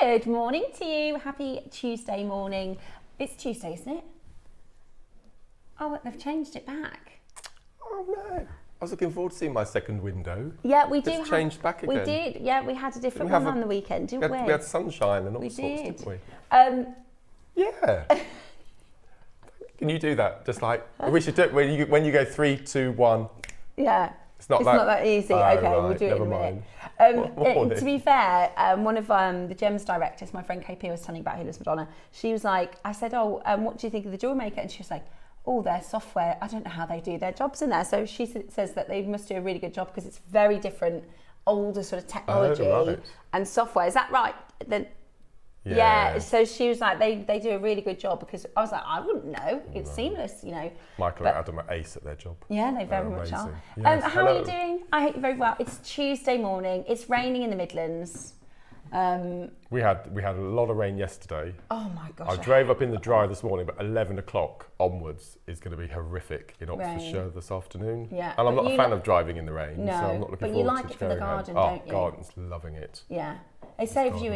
Good morning to you. Happy Tuesday morning. It's Tuesday, isn't it? Oh, they've changed it back. Oh no. I was looking forward to seeing my second window. Yeah, we do. It's changed back again. We did. Yeah, we had a different one on the weekend, didn't we? We had sunshine and all sorts, didn't we? Yeah. Can you do that? Just like we should do it when you go 3, 2, 1. Yeah. It's not that easy. Okay, right, we'll do it in a minute. To be fair, one of the gems directors, my friend KP was telling about who lives Madonna. She was like, I said, what do you think of the Jewellery Maker? And she was like, oh, their software, I don't know how they do their jobs in there. So she says that they must do a really good job because it's very different, older sort of technology and software. Is that right? Then. Yeah, so she was like, they do a really good job because I was like, I wouldn't know. It's seamless, you know. Michael and Adam are ace at their job. Yeah, they very much are. Yes, how are you doing? I hope you're very well. It's Tuesday morning. It's raining in the Midlands. We had a lot of rain yesterday. Oh my gosh. I drove up in the dry this morning, but 11 o'clock onwards is going to be horrific in Oxfordshire this afternoon. Yeah, and I'm not a fan of driving in the rain, no, so I'm not looking forward to it. But you like it for the garden, don't you? Oh, garden's loving it. Yeah. It saves you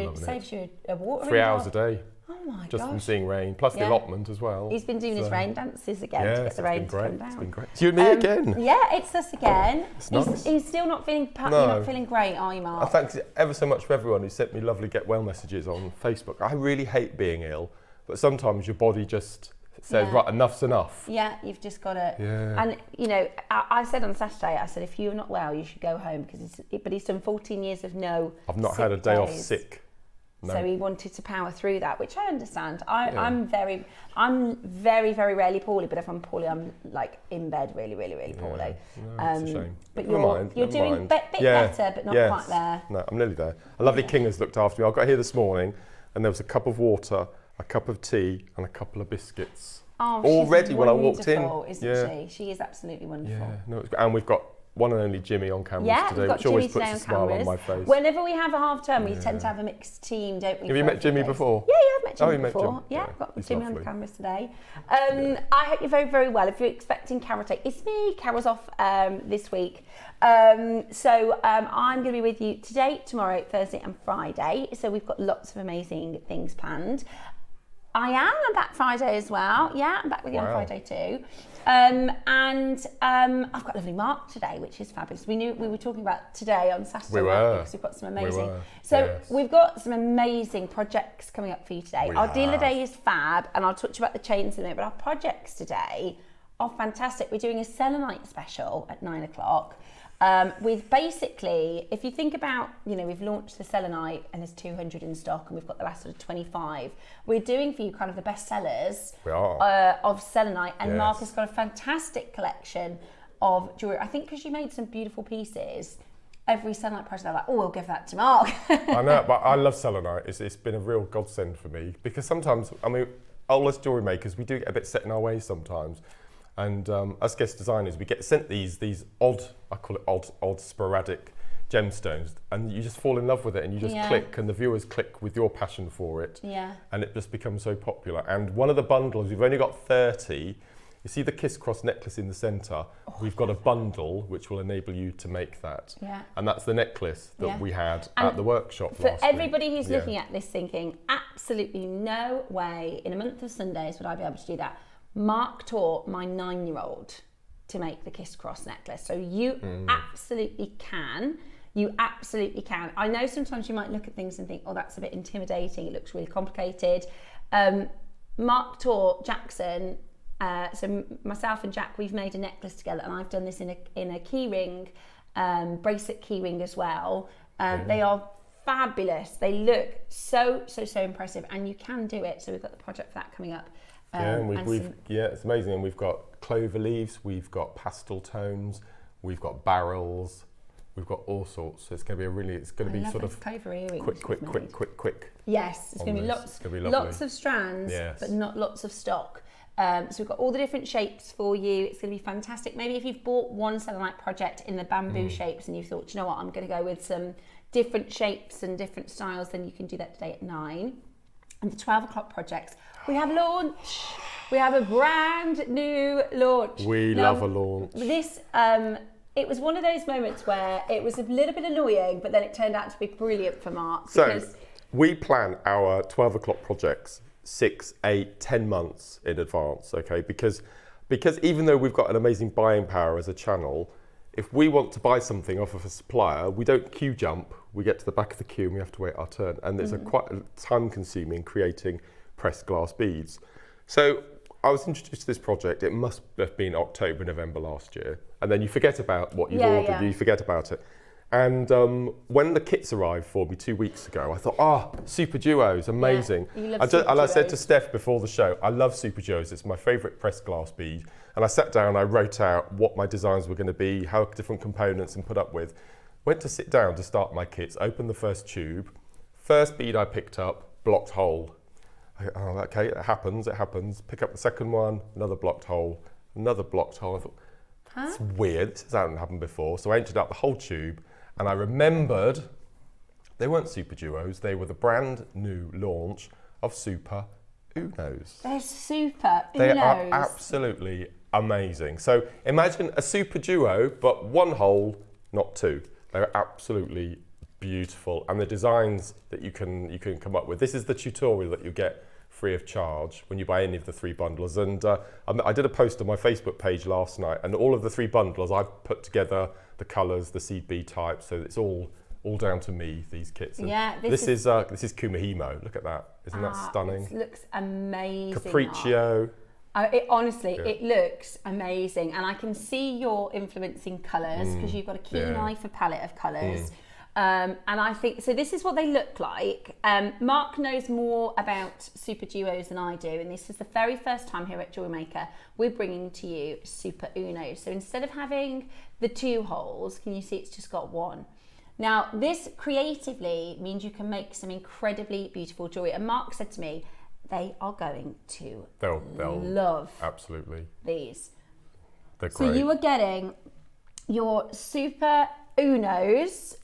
a watering 3 hours a day. Oh my gosh. Just from seeing rain, plus the allotment as well. He's been doing his rain dances again to get the rain to come down. It's been great. It's you and me again. Yeah, it's us again. It's nice. He's still not feeling, you're not feeling great, are you, Mark? Thanks ever so much for everyone who sent me lovely get well messages on Facebook. I really hate being ill, but sometimes your body just says, right, enough's enough. Yeah, you've just got to. Yeah. And, you know, I said on Saturday, I said, if you're not well, you should go home because but he's done 14 years of no I've not had a day off sick. No. So he wanted to power through that, which I understand. I'm very, very rarely poorly, but if I'm poorly, I'm like in bed really poorly. No, it's a shame. But you're doing a bit better, but not quite there. No, I'm nearly there. A lovely King has looked after me. I got here this morning and there was a cup of water, a cup of tea and a couple of biscuits. Oh, already when I walked in. Isn't she? She is absolutely wonderful. Yeah, no, and we've got one and only Jimmy on cameras today, we've got which Jimmy always puts a smile on my face. Whenever we have a half term, we tend to have a mixed team, don't we? Have you met Jimmy before? Yeah, I've met Jimmy before. Yeah, I've got Jimmy on the cameras today. I hope you're very well. If you're expecting Carol, it's me. Carol's off this week. So I'm going to be with you today, tomorrow, Thursday and Friday. So we've got lots of amazing things planned. I'm back Friday as well. Yeah, I'm back with you on Friday too. And I've got lovely Mark today, which is fabulous. We were talking about today on Saturday because we've got some amazing. We've got some amazing projects coming up for you today. Our dealer day is fab, and I'll talk to you about the chains in a minute. But our projects today are fantastic. We're doing a Selenite special at 9 o'clock. With basically, if you think about, we've launched the Selenite and there's 200 in stock and we've got the last sort of 25. We're doing for you kind of the best sellers of Selenite, and Mark has got a fantastic collection of jewellery. I think because you made some beautiful pieces, every Selenite project, they're like, oh, we'll give that to Mark. I know, but I love Selenite. It's been a real godsend for me because sometimes, all us jewellery makers, we do get a bit set in our ways sometimes. And as guest designers, we get sent these odd, I call it odd sporadic gemstones, and you just fall in love with it and you just click, and the viewers click with your passion for it. Yeah. And it just becomes so popular. And one of the bundles, we've only got 30. You see the Kiss Cross necklace in the centre? We've got a bundle which will enable you to make that. Yeah. And that's the necklace that we had at the workshop last week. For everybody who's looking at this thinking, absolutely no way in a month of Sundays would I be able to do that. Mark taught my 9-year-old to make the Kiss Cross necklace. So you absolutely can. You absolutely can. I know sometimes you might look at things and think, oh, that's a bit intimidating. It looks really complicated. Mark taught Jackson, so myself and Jack, we've made a necklace together, and I've done this in a key ring, bracelet key ring as well. They are fabulous. They look so impressive, and you can do it. So we've got the project for that coming up. It's amazing. And we've got clover leaves, we've got pastel tones, we've got barrels, we've got all sorts. So it's going to be sort of clover earrings. Quick. Yes, it's going to be lots of strands, but not lots of stock. So we've got all the different shapes for you. It's going to be fantastic. Maybe if you've bought one Selenite project in the bamboo shapes and you thought, you know what, I'm going to go with some different shapes and different styles, then you can do that today at 9. And the 12 o'clock projects, we have launch. We have a brand new launch. We love a launch. This it was one of those moments where it was a little bit annoying, but then it turned out to be brilliant for Mark. So we plan our 12 o'clock projects 6, 8, 10 months in advance, okay? Because even though we've got an amazing buying power as a channel, if we want to buy something off of a supplier, we don't queue jump. We get to the back of the queue and we have to wait our turn. And it's quite time consuming creating pressed glass beads. So I was introduced to this project, it must have been October, November last year. And then you forget about what you've ordered, you forget about it. And when the kits arrived for me 2 weeks ago, I thought, Super Duos, amazing. Yeah, I said to Steph before the show, I love Super Duos, it's my favourite pressed glass bead. And I sat down, I wrote out what my designs were going to be, how different components and put up with. Went to sit down to start my kits, opened the first tube. First bead I picked up, blocked hole. Okay, it happens. Pick up the second one, another blocked hole, another blocked hole. I thought, that's weird, this hasn't happened before. So I emptied out the whole tube and I remembered they weren't Super Duos, they were the brand new launch of Super Unos. They're Super Unos. They are absolutely amazing. So imagine a Super Duo, but one hole, not two. They're absolutely beautiful, and the designs that you can come up with. This is the tutorial that you get free of charge when you buy any of the 3 bundles. And I did a post on my Facebook page last night, and all of the 3 bundles I've put together the colours, the seed bead types, so it's all down to me. These kits. And yeah, this is Kumihimo. Look at that! Isn't that stunning? It looks amazing. Capriccio. It looks amazing, and I can see you're influencing colours because you've got a keen eye for palette of colours. And I think, so this is what they look like. Mark knows more about Super Duos than I do, and this is the very first time here at Jewellery Maker we're bringing to you Super Uno. So instead of having the 2 holes, can you see it's just got 1? Now, this creatively means you can make some incredibly beautiful jewellery. And Mark said to me, they are going to they'll love absolutely these. They're great. So you are getting your Super Unos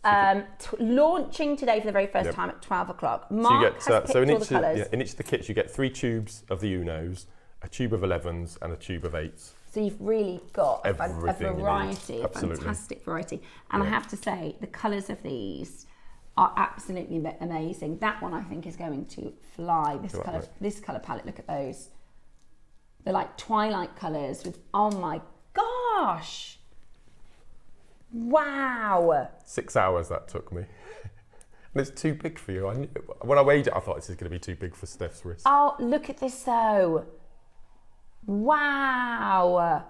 launching today for the very first time at 12 o'clock. Mark has picked all the colours. In each of the kits you get 3 tubes of the Unos, a tube of 11s and a tube of 8s. So you've really got a variety, a fantastic variety. And I have to say, the colours of these are absolutely amazing. That one I think is going to fly. This colour palette, look at those. They're like twilight colours with, oh my gosh. Wow. 6 hours that took me. And it's too big for you. When I weighed it, I thought this is going to be too big for Steph's wrist. Oh, look at this though. Wow.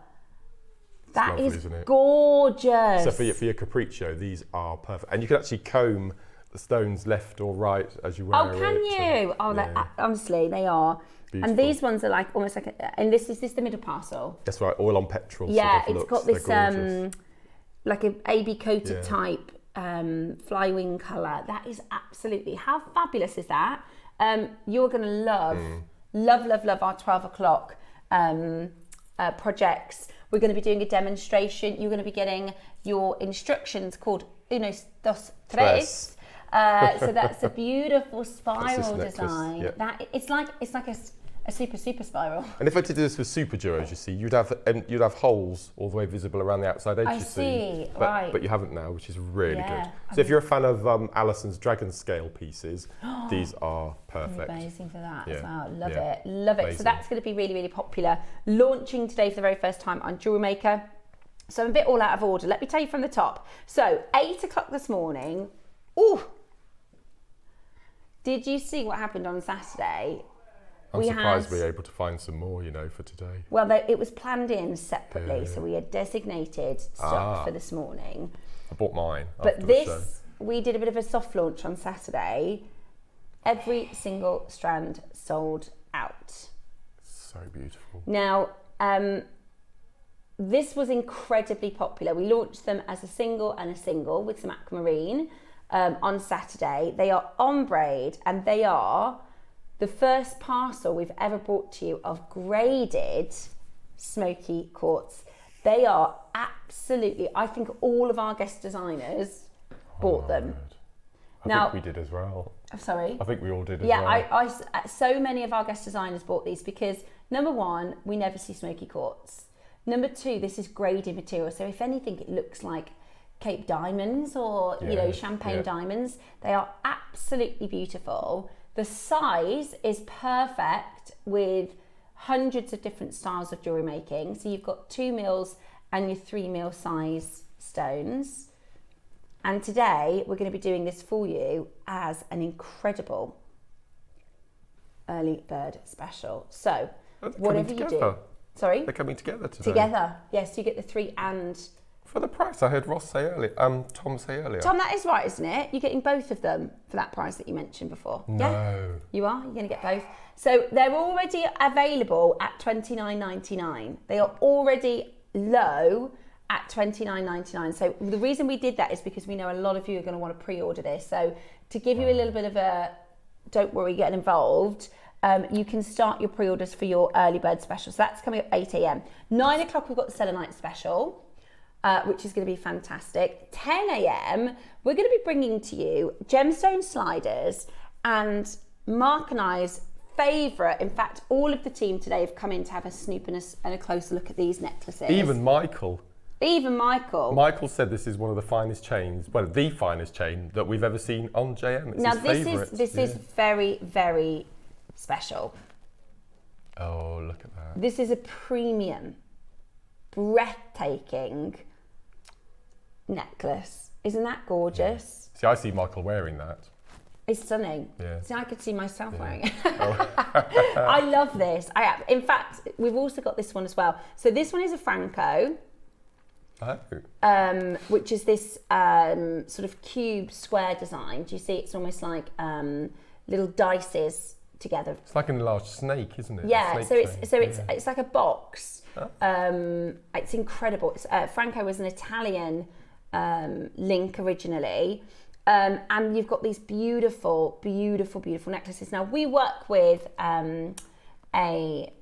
That lovely, is isn't it? Gorgeous. So for your Capriccio, these are perfect. And you can actually comb the stones left or right as you wear it. Oh, can you? Honestly, they are. Beautiful. And these ones are like almost like, and is this the middle parcel? That's right, oil on petrol. Yeah, sort of it's got this like a AB coated type fly-wing colour. That is absolutely, how fabulous is that? You're going to love our 12 o'clock projects. We're going to be doing a demonstration. You're going to be getting your instructions called Unos, Dos, Tres. So that's a beautiful spiral design. Yep. That it's like a super spiral. And if I did this with Super Duos, you see, you'd have holes all the way visible around the outside edge. I see, right. But you haven't now, which is really good. So if you're a fan of Alison's Dragon Scale pieces, these are perfect. Amazing for that as well. Love it. So that's going to be really, really popular. Launching today for the very first time on Jewellery Maker. So I'm a bit all out of order. Let me tell you from the top. So 8 o'clock this morning. Ooh. Did you see what happened on Saturday? I'm surprised we were able to find some more, for today. Well, it was planned in separately, so we had designated stock for this morning. I bought mine. But this, we did a bit of a soft launch on Saturday. Every single strand sold out. So beautiful. Now, this was incredibly popular. We launched them as a single and a single with some aquamarine on Saturday. They are ombre, and they are the first parcel we've ever brought to you of graded smoky quartz. They are absolutely, I think all of our guest designers bought them. I think we did as well. I'm sorry? I think we all did as well. Yeah, so many of our guest designers bought these because, number one, we never see smoky quartz. Number 2, this is graded material. So if anything, it looks like Cape diamonds or, you know, champagne diamonds. They are absolutely beautiful. The size is perfect with hundreds of different styles of jewellery making. So you've got 2 mils and your 3 mil size stones. And today we're going to be doing this for you as an incredible early bird special. So whatever you do. Sorry? They're coming together today. Together, yes. You get the 3 and... For the price, I heard Ross say earlier, Tom say earlier. Tom, that is right, isn't it? You're getting both of them for that price that you mentioned before. No. Yeah? You are? You're going to get both. So they're already available at $29.99. They are already low at $29.99. So the reason we did that is because we know a lot of you are going to want to pre-order this. So to give you a little bit of a, don't worry, get involved, you can start your pre-orders for your early bird special. So that's coming at 8 a.m. 9 o'clock, we've got the Selenite special. Which is going to be fantastic. 10 a.m, we're going to be bringing to you gemstone sliders and Mark and I's favourite. In fact, all of the team today have come in to have a snoop and a closer look at these necklaces. Even Michael. Michael said this is one of the finest chains, well, the finest chain that we've ever seen on JM. It's now, his favourite. This is very, very special. Oh, look at that. This is a premium, breathtaking necklace. Isn't that gorgeous? See, I see Michael wearing that. It's stunning. Yeah. See, I could see myself wearing it. I love this. In fact, we've also got this one as well. So this one is a Franco, which is this sort of cube square design. Do you see? It's almost like little dices together. It's like an enlarged snake, isn't it? Yeah. It's like a box. Oh. It's incredible. Franco was an Italian link originally. And you've got these beautiful, beautiful, beautiful necklaces. Now, we work with a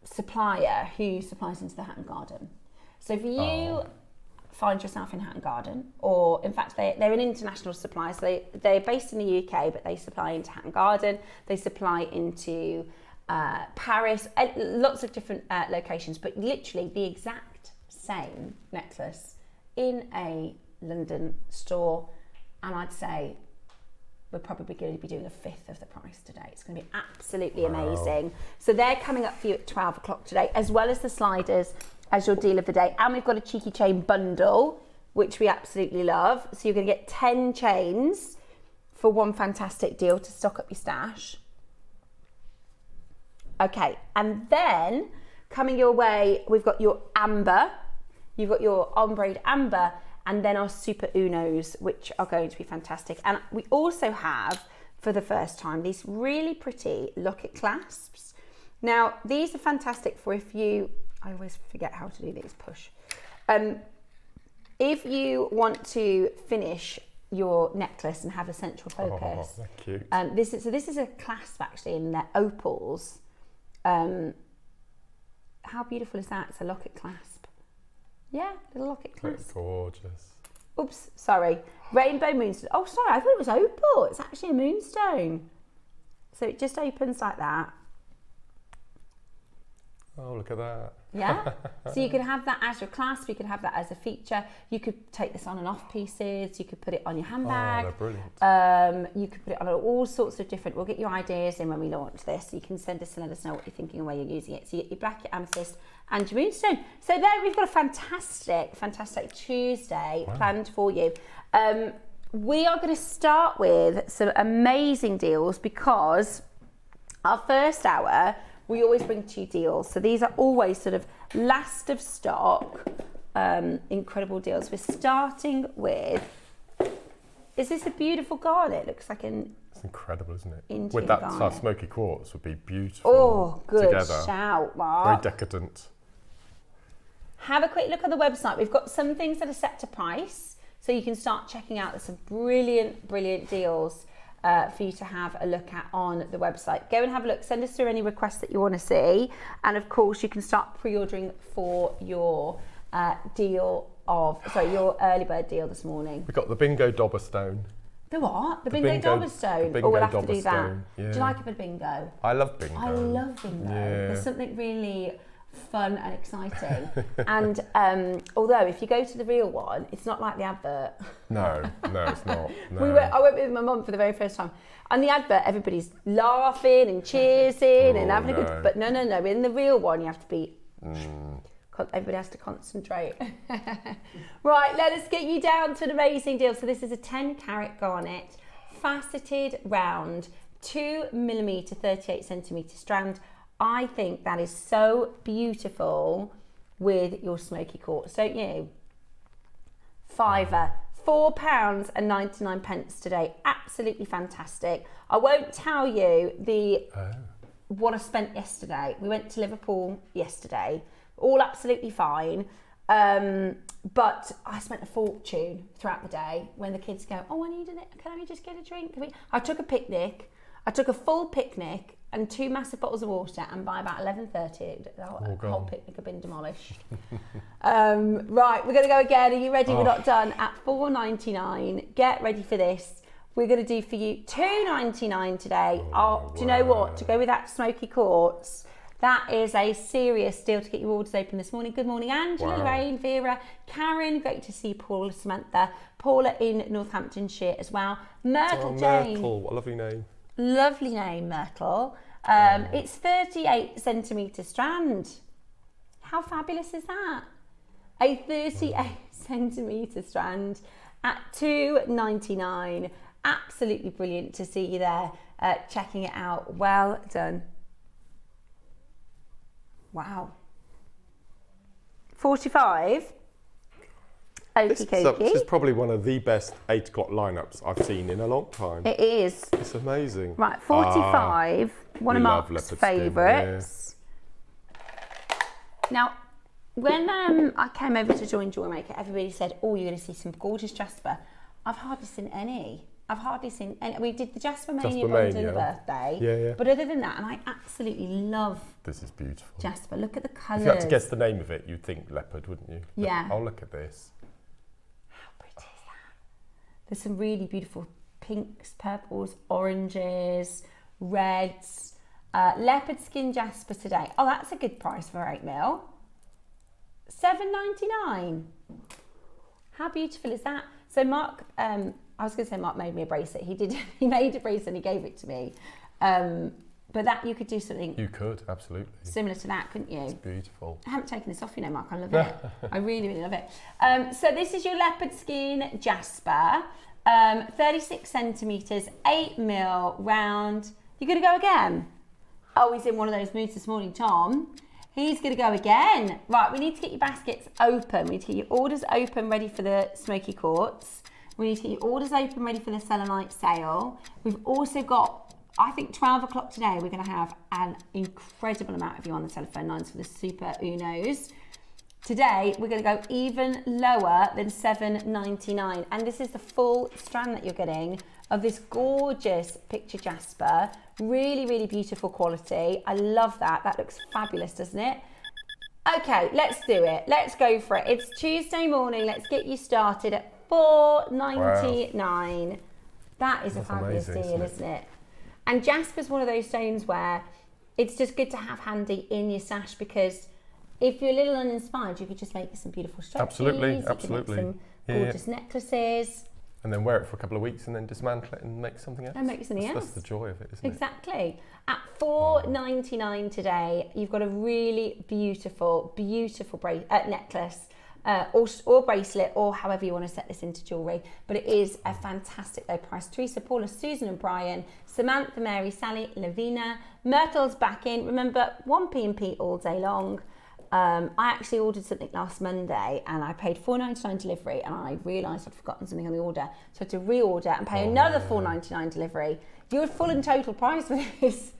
supplier who supplies into the Hatton Garden. So if you find yourself in Hatton Garden, or in fact, they're an international supplier. So they're based in the UK, but they supply into Hatton Garden. They supply into Paris, lots of different locations, but literally the exact same necklace in a London store, and I'd say we're probably going to be doing a fifth of the price today. It's going to be absolutely amazing. So they're coming up for you at 12 o'clock today, as well as the sliders as your deal of the day. And we've got a cheeky chain bundle, which we absolutely love. So you're going to get 10 chains for one fantastic deal to stock up your stash. Okay, and then coming your way, we've got your amber. You've got your ombre amber, and then our Super Unos, which are going to be fantastic. And we also have, for the first time, these really pretty locket clasps. Now, these are fantastic for if you, I always forget how to do these, push. If you want to finish your necklace and have a central focus. Oh, cute. This is a clasp actually, and they're opals. How beautiful is that? It's a locket clasp. Yeah, little locket clasp. It's gorgeous. Oops, sorry. Rainbow moonstone. Oh, sorry, I thought it was opal. It's actually a moonstone. So it just opens like that. Oh, look at that. Yeah. So you can have that as your clasp. You could have that as a feature. You could take this on and off pieces. You could put it on your handbag. Oh, they're brilliant. You could put it on all sorts of different. We'll get your ideas in when we launch this. You can send us and let us know what you're thinking and where you're using it. So you get your black, your amethyst, and your moonstone. So there we've got a fantastic, fantastic Tuesday planned for you. We are going to start with some amazing deals because our first hour, we always bring 2 deals. So these are always sort of last of stock, incredible deals. We're starting with, is this a beautiful garnet? It looks like an... It's incredible, isn't it? Indian with that garnet. Smoky Quartz would be beautiful. Oh, good together. shout, Mark. Very decadent. Have a quick look on the website. We've got some things that are set to price, so you can start checking out. There's some brilliant, brilliant deals for you to have a look at on the website. Go and have a look. Send us through any requests that you want to see. And of course, you can start pre-ordering for your your early bird deal this morning. We've got the bingo dobber stone. The what? The bingo dobber stone. The bingo we'll have to do that. stone. Yeah. Do you like a bit of bingo? I love bingo. I love bingo. Yeah. There's something really fun and exciting. And although if you go to the real one, it's not like the advert. No, it's not. No. I went with my mum for the very first time. And the advert, everybody's laughing and cheersing and having a good... But no. In the real one, you have to be... Everybody has to concentrate. Right, let us get you down to an amazing deal. So this is a 10 carat garnet, faceted round, 2mm 38 centimetre strand. I think that is so beautiful with your smoky quartz, don't you? Fiver, £4.99 today. Absolutely fantastic. I won't tell you what I spent yesterday. We went to Liverpool yesterday. All absolutely fine. But I spent a fortune throughout the day when the kids go, oh, I need it. Can I just get a drink? I took a picnic. I took a full picnic and 2 massive bottles of water, and by about 11:30, the whole picnic had been demolished. Right, we're going to go again. Are you ready? We're not done. At £4.99. Get ready for this. We're going to do for you £2.99 today. Do you know what? To go with that smoky quartz, that is a serious deal to get your orders open this morning. Good morning, Angela, Lorraine, Vera, Karen. Great to see Paula, Samantha, Paula in Northamptonshire as well. Myrtle Jane. Myrtle, what a lovely name. Lovely name, Myrtle. It's 38 centimetre strand. How fabulous is that? A 38 centimetre strand at £2.99. Absolutely brilliant to see you there checking it out. Well done. Wow. 45. This is probably one of the best 8 o'clock lineups I've seen in a long time. It is. It's amazing. Right, 45. One of Mark's favourites. Yeah. Now, when I came over to join Jewellery Maker, everybody said, oh, you're going to see some gorgeous jasper. I've hardly seen any. We did the Jasper Mania London birthday. Yeah. But other than that, and I absolutely love this is beautiful. Jasper. Look at the colours. If you had to guess the name of it, you'd think leopard, wouldn't you? Yeah. Oh, look at this. How pretty is that? There's some really beautiful pinks, purples, oranges, reds. Leopard skin jasper today. Oh, that's a good price for 8mm. $7.99. How beautiful is that? So Mark, I was going to say Mark made me a bracelet. He did. He made a bracelet and he gave it to me. But that you could do something. You could, absolutely. Similar to that, couldn't you? It's beautiful. I haven't taken this off, you know, Mark. I love it. I really, really love it. So this is your leopard skin jasper. 36 centimetres, 8mm round. You're going to go again? Oh, he's in one of those moods this morning, Tom. He's going to go again. Right, we need to get your baskets open. We need to get your orders open, ready for the smoky quartz. We need to get your orders open, ready for the selenite sale. We've also got, I think 12 o'clock today, we're going to have an incredible amount of you on the telephone lines for the SuperUnos. Today, we're going to go even lower than $7.99. And this is the full strand that you're getting of this gorgeous picture jasper. Really, really beautiful quality. I love that. That looks fabulous, doesn't it? Okay, let's do it. Let's go for it. It's Tuesday morning. Let's get you started at $4.99. Wow. That is a fabulous deal, isn't it? And jasper's one of those stones where it's just good to have handy in your stash, because if you're a little uninspired, you could just make some beautiful stretchies. Absolutely. You could make some gorgeous necklaces. And then wear it for a couple of weeks and then dismantle it and make something else. And make something else. That's the joy of it, isn't it? Exactly. At $4.99 today, you've got a really beautiful, beautiful necklace or bracelet, or however you want to set this into jewellery. But it is a fantastic low price. Teresa, Paula, Susan and Brian, Samantha, Mary, Sally, Lavina, Myrtle's back in. Remember, 1P&P all day long. I actually ordered something last Monday and I paid $4.99 delivery, and I realised I'd forgotten something on the order. So I had to reorder and pay another $4.99 delivery. Your full and total price for this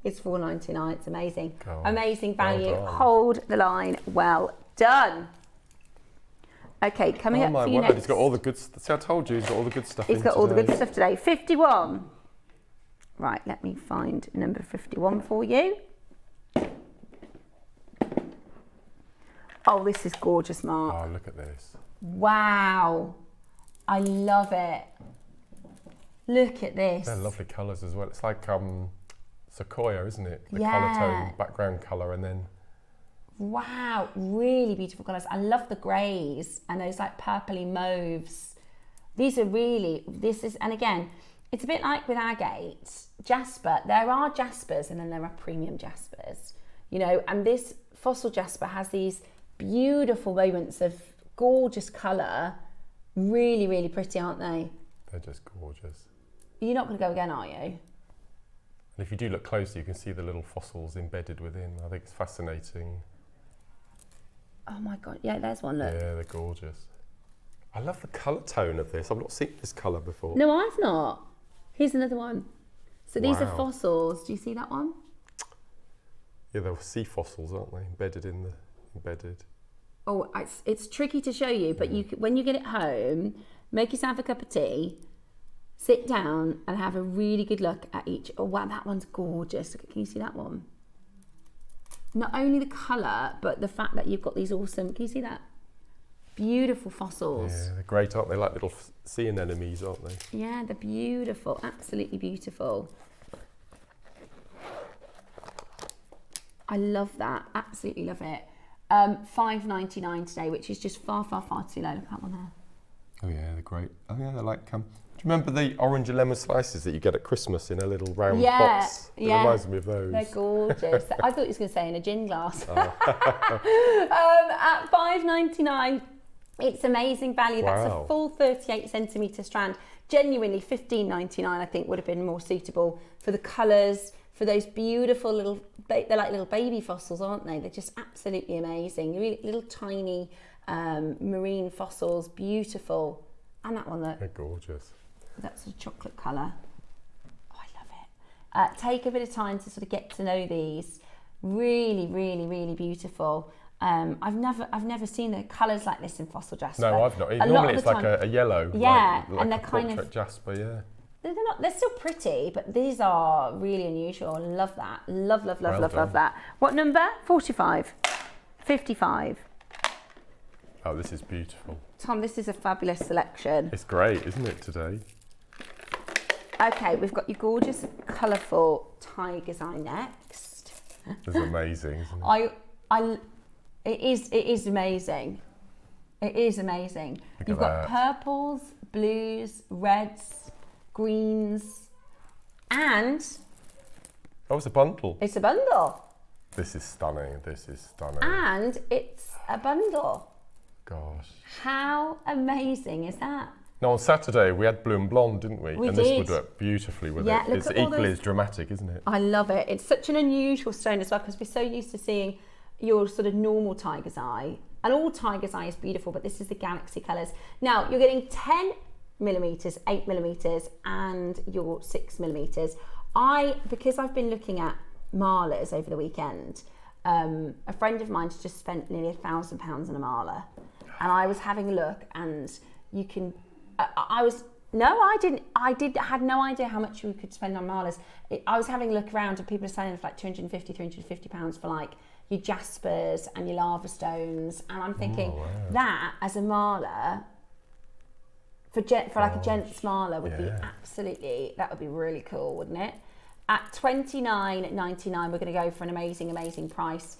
is $4.99. It's amazing. Amazing value. Well, hold the line. Well done. Okay, coming up for you next. He's got all the good stuff. See, I told you, he's got all the good stuff. He's got all the good stuff today. 51. Right, let me find number 51 for you. Oh, this is gorgeous, Mark. Oh, look at this. Wow. I love it. Look at this. They're lovely colours as well. It's like sequoia, isn't it? The colour tone, background colour, and then Wow, really beautiful colours. I love the greys and those like purpley mauves. These are really, and again, it's a bit like with agate, jasper. There are jaspers and then there are premium jaspers, you know, and this fossil jasper has these beautiful moments of gorgeous colour. Really, really pretty, aren't they? They're just gorgeous. You're not going to go again, are you? And if you do look closer, you can see the little fossils embedded within. I think it's fascinating. Oh my God, yeah, there's one, look. Yeah, they're gorgeous. I love the colour tone of this. I've not seen this colour before. No, I've not. Here's another one. So these are Wow. fossils. Do you see that one? Yeah, they're sea fossils, aren't they? Embedded. Oh, it's tricky to show you, but when you get it home, make yourself a cup of tea, sit down and have a really good look at each. Oh wow, that one's gorgeous. Can you see that one? Not only the colour, but the fact that you've got these awesome, can you see that? Beautiful fossils. Yeah, they're great, aren't they? Like little sea anemones, aren't they? Yeah, they're beautiful, absolutely beautiful. I love that, absolutely love it. $5.99 today, which is just far, far, far too low. Look at that one there. Oh yeah, they're great. Oh yeah, they're like, do you remember the orange and lemon slices that you get at Christmas in a little round box? It reminds me of those. They're gorgeous. I thought you was going to say in a gin glass. At $5.99, it's amazing value. Wow. That's a full 38 centimetre strand. Genuinely, $15.99 I think would have been more suitable for the colours, for those beautiful little, they're like little baby fossils, aren't they? They're just absolutely amazing. Really little tiny marine fossils, beautiful. And that one, look. They're gorgeous. That's a chocolate colour. Oh, I love it. Take a bit of time to sort of get to know these. Really, really, really beautiful. I've never seen the colours like this in fossil jasper. No, I've not. Normally it's like a yellow. Yeah, like and they're a kind of jasper, yeah. They're still pretty, but these are really unusual. Love that. Love that. What number? 45. 55. Oh, this is beautiful. Tom, this is a fabulous selection. It's great, isn't it, today? Okay, we've got your gorgeous, colourful tiger's eye next. It's amazing, isn't it? It is amazing. It is amazing. You've got purples, blues, reds, greens, and Oh, it's a bundle. it's a bundle. This is stunning. And it's a bundle. Gosh. How amazing is that? Now, on Saturday, we had blue and blonde, didn't we? We and did. this would work beautifully with Yeah, it. look It's at all equally those- as dramatic, isn't it? I love it. It's such an unusual stone as well because we're so used to seeing your sort of normal tiger's eye. And all tiger's eye is beautiful, but this is the galaxy colours. Now, you're getting 10 millimetres, 8 millimetres, and your 6 millimetres. Because I've been looking at marlers over the weekend, a friend of mine's just spent nearly £1,000 on a marler. And I was having a look, and you can, I had no idea how much you could spend on marlers. I was having a look around, and people are selling for like £250, £350 for like your jaspers and your lava stones. And I'm thinking that as a marler, for like a gent's marler would be absolutely, that would be really cool, wouldn't it? At $29.99, we're going to go for an amazing, amazing price.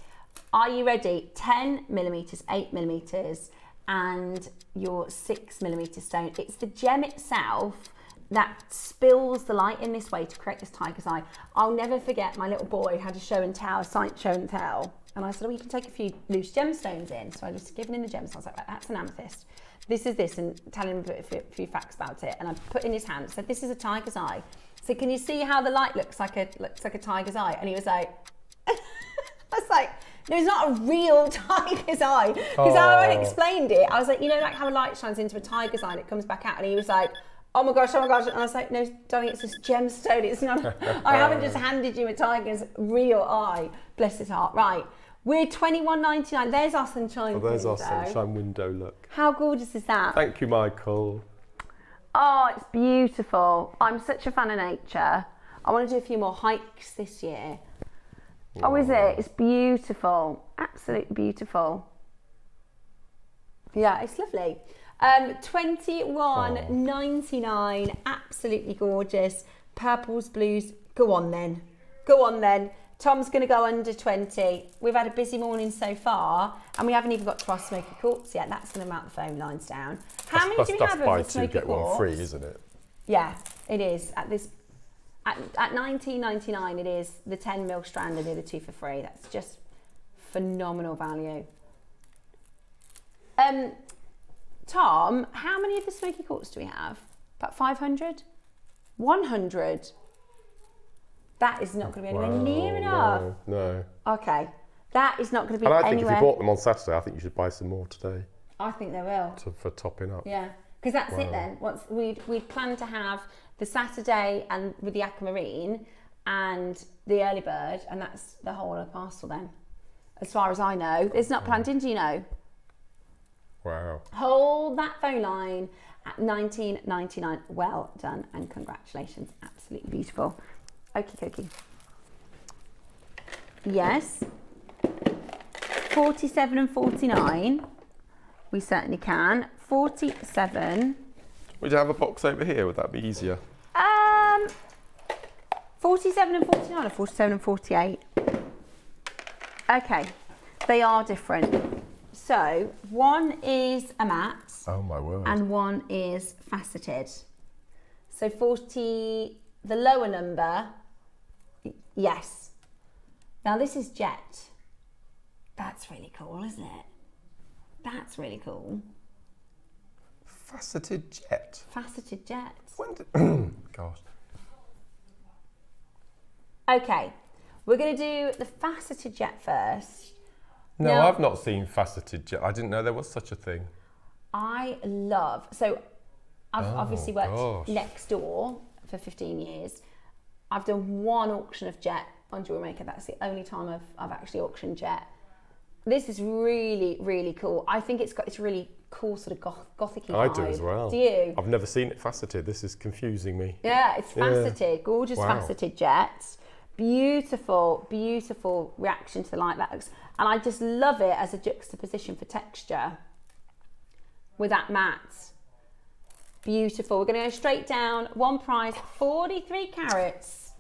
Are you ready? 10 millimetres, 8 millimetres, and your 6 millimetre stone. It's the gem itself that spills the light in this way to create this tiger's eye. I'll never forget, my little boy had a show and tell, a site show and tell, and I said, oh, you can take a few loose gemstones in. So I was giving him the gemstones. I was like, that's an amethyst. This is this, and telling him a few facts about it. And I put in his hand, said, this is a tiger's eye. So can you see how the light looks like a tiger's eye? And he was like, I was like, no, it's not a real tiger's eye. Because how I explained it, I was like, you know, like how a light shines into a tiger's eye and it comes back out. And he was like, oh my gosh. And I was like, no, darling, it's this gemstone. It's not, I haven't just handed you a tiger's real eye. Bless his heart. Right. We're $21.99. There's our sunshine window. There's our sunshine window, look. How gorgeous is that? Thank you, Michael. Oh, it's beautiful. I'm such a fan of nature. I want to do a few more hikes this year. Oh, is it? It's beautiful. Absolutely beautiful. Yeah, it's lovely. $21.99. Absolutely gorgeous. Purples, blues. Go on then. Tom's going to go under 20. We've had a busy morning so far, and we haven't even got to our Smoky Quartz yet. That's going to melt the phone lines down. How many do we have of the Smoky get Quartz? one free, isn't it? Yeah, it is. At $19.99, it is the 10 mil strand and the other 2 for free. That's just phenomenal value. Tom, how many of the Smoky Quartz do we have? About 500? 100? That is not going to be anywhere near enough. No. Okay, that is not going to be anywhere. And I think anywhere. if you bought them on Saturday, I think you should buy some more today. I think they will. For topping up. Yeah, because that's it then. Once we'd planned to have the Saturday and with the aquamarine and the early bird, and that's the whole of the parcel then. As far as I know, it's not planned in, do you know? Wow. Hold that phone line at $19.99. Well done and congratulations. Absolutely beautiful. Okie dokie. Yes. 47 and 49. We certainly can. 47. Would you have a box over here? Would that be easier? 47 and 49 or 47 and 48. Okay. They are different. So one is a matte. Oh my word. And one is faceted. So 40, the lower number, yes. Now this is jet. That's really cool, isn't it? That's really cool. Faceted jet. Faceted jet. When did, gosh. Okay, we're going to do the faceted jet first. No, now, I've not seen faceted jet. I didn't know there was such a thing. I love, so I've obviously worked next door for 15 years. I've done one auction of jet on Jewellery Maker. That's the only time I've actually auctioned jet. This is really, really cool. I think it's got this really cool sort of gothic-y vibe. I do as well. Do you? I've never seen it faceted. This is confusing me. Yeah, it's faceted, gorgeous faceted jets. Beautiful, beautiful reaction to the light that looks. And I just love it as a juxtaposition for texture with that matte. Beautiful. We're going to go straight down. One price, 43 carats.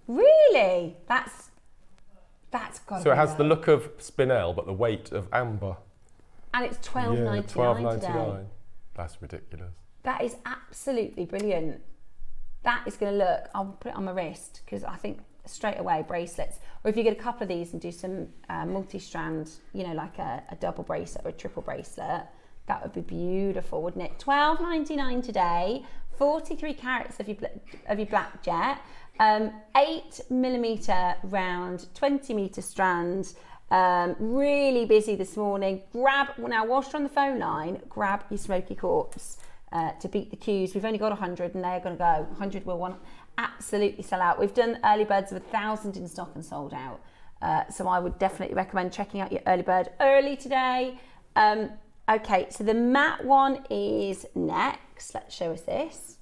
Really? That's got to be. So it has the look of spinel, but the weight of amber. And it's $12.99 today. That's ridiculous. That is absolutely brilliant. That is going to look, I'll put it on my wrist because I think straight away bracelets, or if you get a couple of these and do some multi-strand, you know, like a double bracelet or a triple bracelet, that would be beautiful, wouldn't it? $12.99 today, 43 carats of your black jet, 8mm round, 20m strand. Really busy this morning. Now whilst you're on the phone line, grab your Smoky Quartz to beat the queues. We've only got 100 and they're going to go. 100 will absolutely sell out. We've done early birds of 1,000 in stock and sold out. So I would definitely recommend checking out your early bird early today. Okay, so the matte one is next. Let's show us this.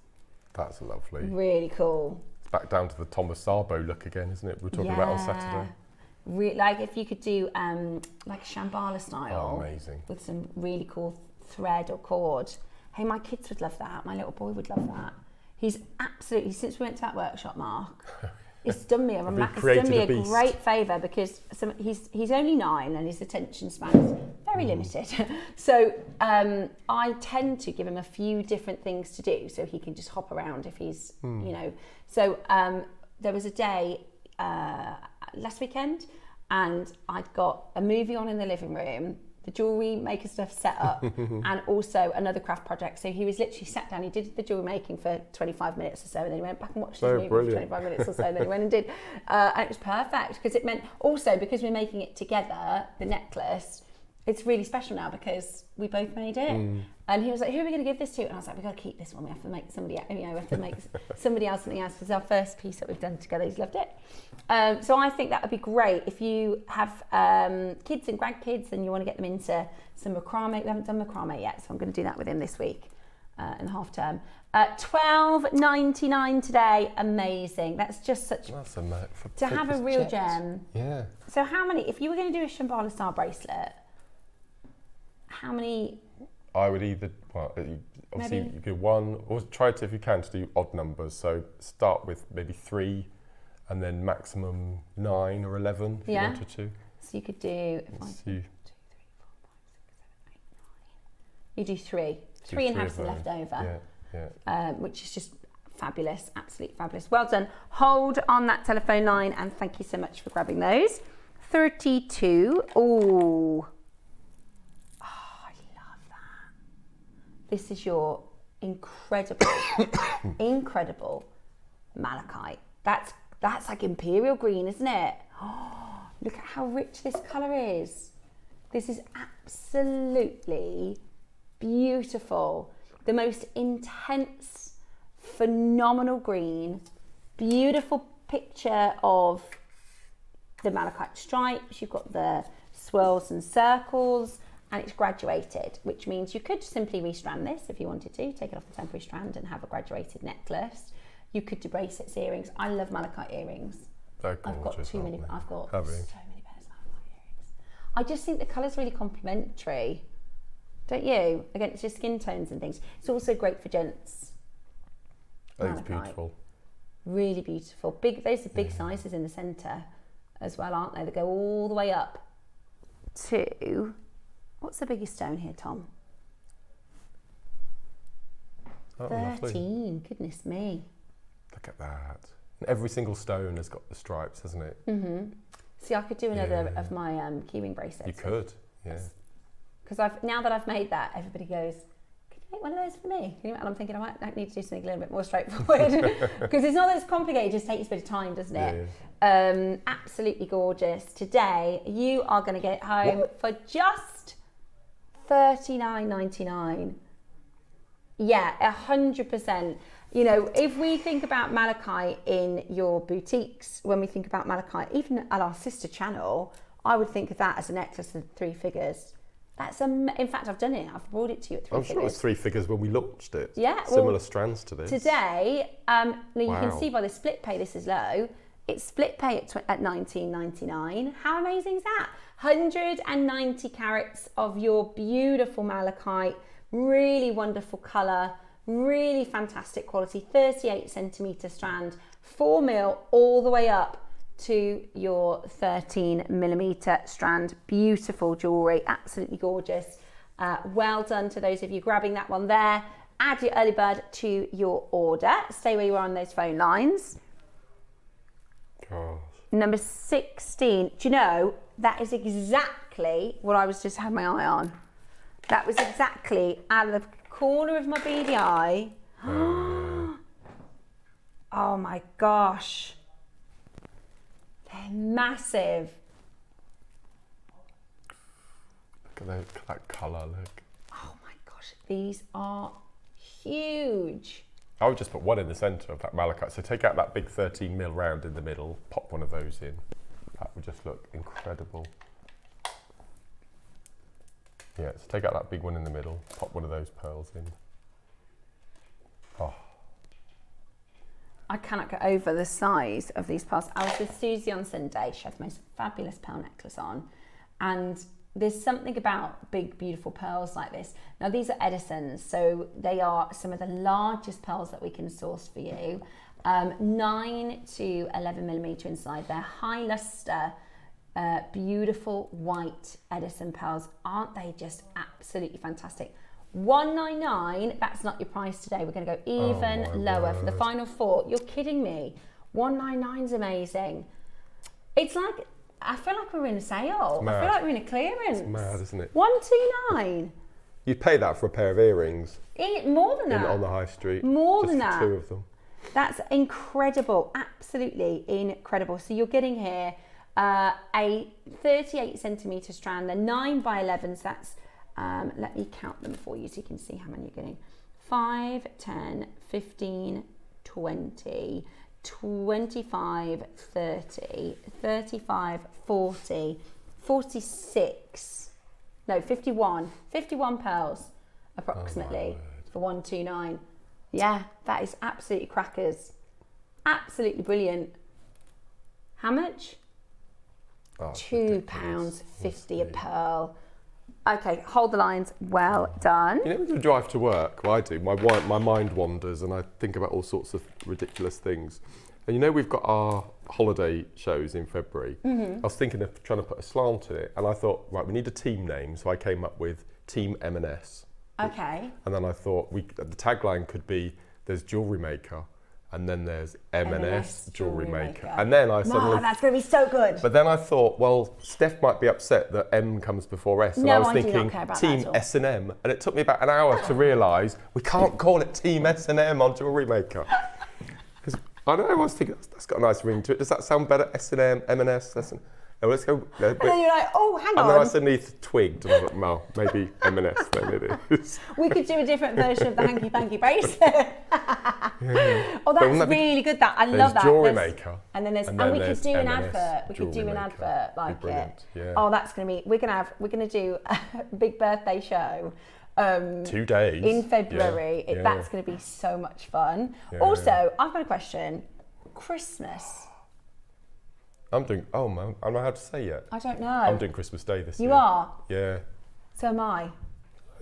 That's lovely. Really cool. It's back down to the Thomas Sabo look again, isn't it? We were talking about on Saturday. Like if you could do like a Shambhala style. Oh, amazing. With some really cool thread or cord. Hey, my kids would love that. My little boy would love that. He's absolutely, since we went to that workshop, Mark, it's done me a great favour because he's only 9 and his attention span is very limited. So I tend to give him a few different things to do so he can just hop around if he's, you know. So there was a day last weekend and I'd got a movie on in the living room, the Jewellery Maker stuff set up, and also another craft project. So he was literally sat down, he did the jewellery making for 25 minutes or so, and then he went back and watched his movie for 25 minutes or so, and then he went and did, and it was perfect, because it meant, also because we're making it together, the necklace, it's really special now because we both made it. And he was like, who are we going to give this to? And I was like, we've got to keep this one. We have to make somebody, you know, we have to make somebody else something else. It's our first piece that we've done together. He's loved it. So I think that would be great if you have kids and grandkids and you want to get them into some macrame. We haven't done macrame yet, so I'm going to do that with him this week in the half term. $12.99 today. Amazing. That's just such, to have a real gem. Yeah. So how many, if you were going to do a Shambhala style bracelet, how many? I would either, well, obviously you could one, or try to, if you can, to do odd numbers. So start with maybe 3 and then maximum 9 or 11 if you wanted to. So you could do, you do three and have some left over, which is just fabulous, absolutely fabulous. Well done. Hold on that telephone line, and thank you so much for grabbing those. 32. Oh, I love that. This is your incredible, incredible malachite. That's like imperial green, isn't it? Oh, look at how rich this colour is. This is absolutely beautiful. The most intense, phenomenal green. Beautiful picture of the malachite stripes. You've got the swirls and circles, and it's graduated, which means you could simply restrand this if you wanted to, take it off the temporary strand and have a graduated necklace. You could do bracelets, earrings. I love malachite earrings. They're gorgeous, I've got so many pairs of malachite earrings. I just think the colour's really complementary, don't you? Against your skin tones and things. It's also great for gents. I think it's beautiful. Really beautiful. Big. Those are big sizes in the centre as well, aren't they? They go all the way up to, what's the biggest stone here, Tom? Oh, 13. Lovely. Goodness me. Look at that. And every single stone has got the stripes, hasn't it? Mm-hmm. See, I could do another of my keyring bracelets. You could, yeah. Because now that I've made that, everybody goes, "Can you make one of those for me?" And I'm thinking I might need to do something a little bit more straightforward, because it's not as complicated. It just takes a bit of time, doesn't it? Yeah. Absolutely gorgeous. Today you are going to get it home for just $39.99. Yeah, 100%. You know, if we think about malachite in your boutiques, when we think about malachite, even at our sister channel, I would think of that as a necklace of 3 figures. That's in fact, I've done it. I've brought it to you at 3 figures. I'm sure it was 3 figures when we launched it. Yeah, similar strands to this. Today, now you can see by the split pay, this is low. It's split pay at $19.99. How amazing is that? 190 carats of your beautiful malachite, really wonderful colour. Really fantastic quality, 38 centimetre strand, 4 mil all the way up to your 13 millimetre strand. Beautiful jewellery, absolutely gorgeous. Well done to those of you grabbing that one there. Add your early bird to your order. Stay where you are on those phone lines. Gosh. Number 16. Do you know, that is exactly what I was just had my eye on. That was exactly out of the corner of my beady eye. Oh my gosh. They're massive. Look at that colour, look. Oh my gosh, these are huge. I would just put one in the centre of that malachite. So take out that big 13 mil round in the middle, pop one of those in. That would just look incredible. Yeah, so take out that big one in the middle, pop one of those pearls in. Oh. I cannot get over the size of these pearls. I was with Susie on Sunday. She had the most fabulous pearl necklace on. And there's something about big, beautiful pearls like this. Now, these are Edison's, so they are some of the largest pearls that we can source for you. 9 to 11 millimetre inside. They're high lustre. Beautiful white Edison pearls. Aren't they just absolutely fantastic? $199, that's not your price today. We're going to go even lower for the final 4. You're kidding me. $199 is amazing. It's like, I feel like we're in a sale. I feel like we're in a clearance. It's mad, isn't it? $129. You'd pay that for a pair of earrings. More than that. On the high street. More than that. Just 2 of them. That's incredible. Absolutely incredible. So you're getting here a 38 centimetre strand. They're 9 by 11s. That's, let me count them for you so you can see how many you're getting. 5, 10, 15, 20, 25, 30, 35, 40, 46, no, 51 pearls approximately for $129. Yeah, that is absolutely crackers. Absolutely brilliant. How much? £2.50 a pearl. Okay, hold the lines. Well done. You know, when you drive to work, well, I do. My mind wanders and I think about all sorts of ridiculous things. And you know, we've got our holiday shows in February. I was thinking of trying to put a slant in it, and I thought, right, we need a team name, so I came up with Team M&S. Okay. And then I thought the tagline could be, there's Jewellery Maker, and then there's M&S Jewellery Maker. And then I suddenly... Oh, that's going to be so good. But then I thought, well, Steph might be upset that M comes before S. And I was thinking Team S&M. And it took me about an hour to realise we can't call it Team S&M on Jewellery Maker. I don't know, I was thinking, that's got a nice ring to it. Does that sound better? S&M, M&S, S&M. No, let's go. No, and then you're like, oh, hang on. And then I suddenly twigged, and I thought, well, maybe M&S then it is. We could do a different version of the hanky-panky bracelet. Oh, that's really good. That I love that. Jewellery Maker. And then we could do an advert. We could do an advert like it. Yeah. Oh, that's going to be. We're going to do a big birthday show. 2 days in February. That's going to be so much fun. Also, I've got a question. Christmas. I'm doing. Oh man, I don't know how to say yet. I don't know. I'm doing Christmas Day this year. You are? Yeah. So am I.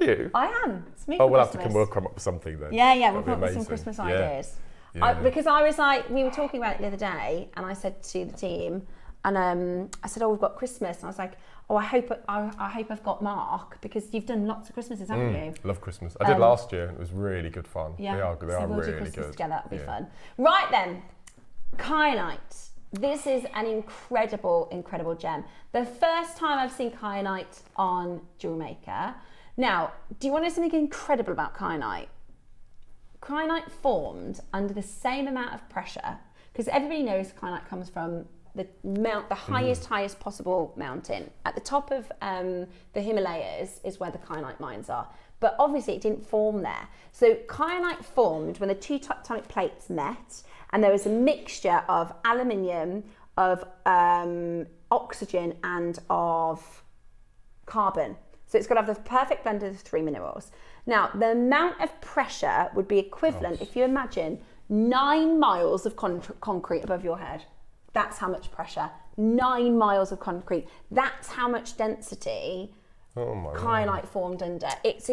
Are you? I am. It's me. Oh, we'll come up with something then. Yeah, we'll come up with some Christmas ideas. Yeah. Because I was like, we were talking about it the other day, and I said to the team, and I said, oh, we've got Christmas, and I was like, oh, I hope I've got Mark, because you've done lots of Christmases, haven't you? Love Christmas. I did last year, and it was really good fun. Yeah, they are we'll really do Christmas good. Together, that'll be fun. Right then, Kyanite. This is an incredible gem. The first time I've seen Kyanite on Jewellery Maker. Now, do you want to know something incredible about Kyanite? Kyanite formed under the same amount of pressure, because everybody knows Kyanite comes from the highest possible mountain. At the top of the Himalayas is where the Kyanite mines are. But obviously it didn't form there. So Kyanite formed when the two tectonic plates met, and there was a mixture of aluminium, of oxygen, and of carbon. So it's got to have the perfect blend of the three minerals. Now, the amount of pressure would be equivalent, if you imagine, 9 miles of concrete above your head. That's how much pressure. 9 miles of concrete. That's how much density Kyanite formed under. It's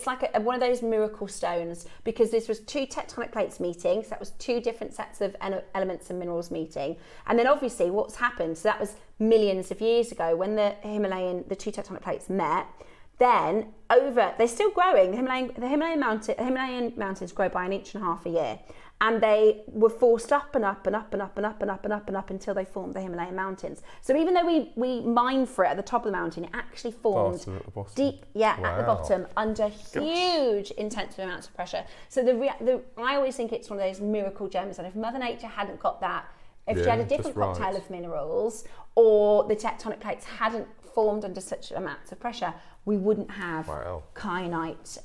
like one of those miracle stones, because this was two tectonic plates meeting. So that was two different sets of elements and minerals meeting. And then obviously what's happened, so that was millions of years ago when the two tectonic plates met. Then they're still growing. The Himalayan mountains grow by 1.5 inches a year. And they were forced up and up and up and up and up and up and up and up until they formed the Himalayan mountains. So even though we mined for it at the top of the mountain, it actually formed deep, at the bottom under huge intensive amounts of pressure. So I always think it's one of those miracle gems. And if Mother Nature hadn't got that, if she had a different cocktail of minerals, or the tectonic plates hadn't formed under such amounts of pressure, we wouldn't have Kyanite.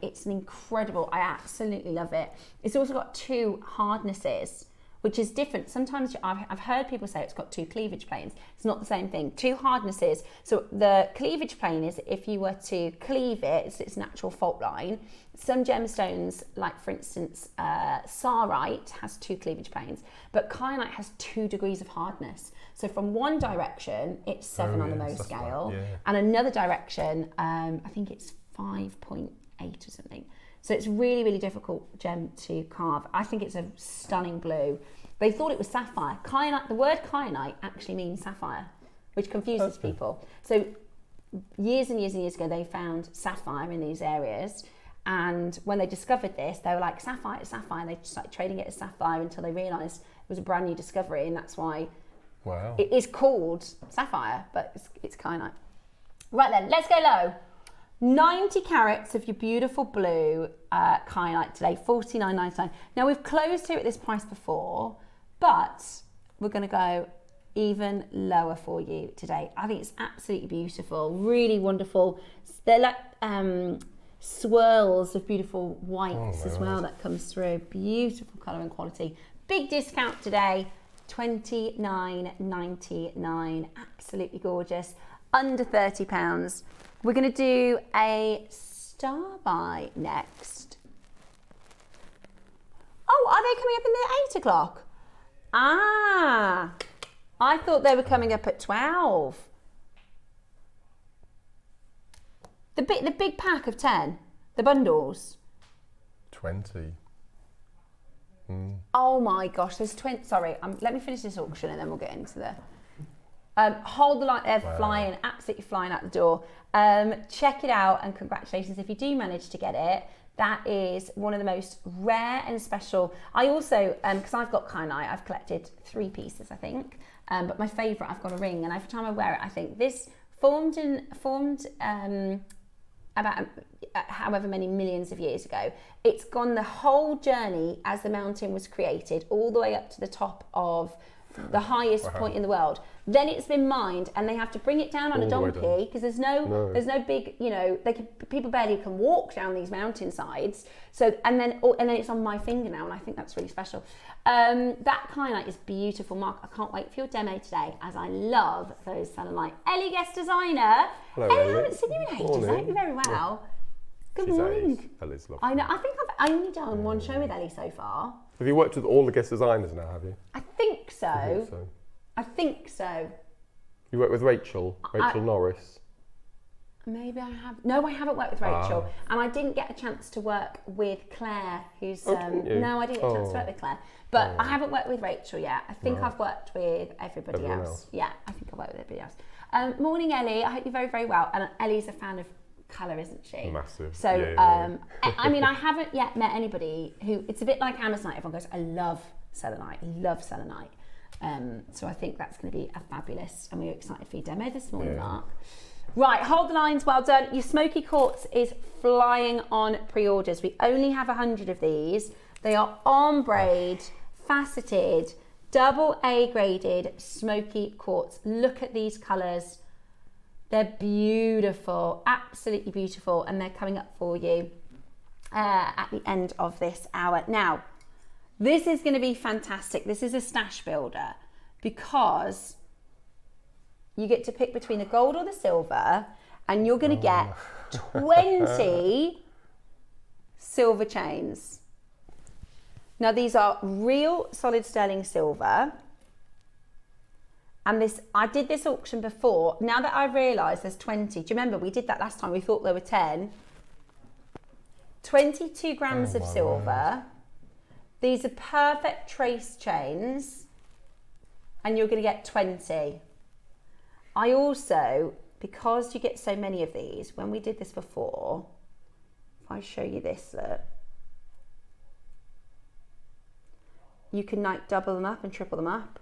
It's an incredible, I absolutely love it. It's also got two hardnesses, which is different. Sometimes I've heard people say it's got two cleavage planes. It's not the same thing. Two hardnesses. So the cleavage plane is if you were to cleave it, it's its natural fault line. Some gemstones, like for instance, Sarite has two cleavage planes, but Kyanite has 2 degrees of hardness. So from one direction, it's 7 on the Mohs scale, and another direction, I think it's 5.8 or something. So it's really, really difficult gem to carve. I think it's a stunning blue. They thought it was sapphire. Kyanite, the word kyanite actually means sapphire, which confuses people. So years and years and years ago, they found sapphire in these areas. And when they discovered this, they were like, sapphire, and they just started trading it as sapphire until they realised it was a brand new discovery, and that's why it is called sapphire, but it's kyanite. Right then, let's go low. 90 carats of your beautiful blue kyanite today, $49.99. Now we've closed here at this price before, but we're going to go even lower for you today. I think it's absolutely beautiful, really wonderful. They're like swirls of beautiful whites as well that comes through. Beautiful colour and quality. Big discount today, $29.99. Absolutely gorgeous. Under £30. We're going to do a star buy next. Oh, are they coming up in the 8 o'clock? Ah, I thought they were coming up at 12. The big pack of 10, the bundles. 20. Oh my gosh, there's 20, sorry, let me finish this auction and then we'll get into the, hold the line, they're flying, absolutely flying out the door. Check it out and congratulations if you do manage to get it. That is one of the most rare and special. I also, because I've got Kyanite, I've collected 3 pieces, I think. But my favourite, I've got a ring, and every time I wear it, I think this formed about however many millions of years ago. It's gone the whole journey as the mountain was created, all the way up to the top of the highest point in the world. Then it's been mined, and they have to bring it down on a donkey because there's no big, you know, people barely can walk down these mountainsides. So and then it's on my finger now, and I think that's really special. That Kyanite is beautiful, Mark. I can't wait for your demo today, as I love those selenite. Ellie, guest designer. Hello, Ellie, I Ellie. haven't seen you in ages. I hope you're very well. Good morning. Ellie's lovely. I know. I think I've only done one show with Ellie so far. Have you worked with all the guest designers now, have you? I think so. I think so. You worked with Rachel Norris. Maybe I have. No, I haven't worked with Rachel. And I didn't get a chance to work with Claire, who's... Oh, didn't you? No, I didn't get a chance to work with Claire. But I haven't worked with Rachel yet. I think I've worked with everybody else. Yeah, I think I've worked with everybody else. Morning, Ellie. I hope you're very, very well. And Ellie's a fan of colour, isn't she? Massive. So, I mean, I haven't yet met anybody who... It's a bit like Amazonite. Everyone goes, I love selenite. I love selenite. So I think that's going to be a fabulous, and we're excited for your demo this morning, Mark. Right, hold the lines, well done. Your Smoky Quartz is flying on pre-orders. We only have 100 of these. They are ombre, faceted, double A graded Smoky Quartz. Look at these colours. They're beautiful, absolutely beautiful, and they're coming up for you at the end of this hour. Now, this is going to be fantastic. This is a stash builder because you get to pick between the gold or the silver, and you're going to get 20 silver chains. Now, these are real solid sterling silver. And this, I did this auction before. Now that I realise there's 20, do you remember we did that last time? We thought there were 10. 22 grams of silver. These are perfect trace chains, and you're going to get 20. I also, because you get so many of these, when we did this before, if I show you this, look, you can like double them up and triple them up.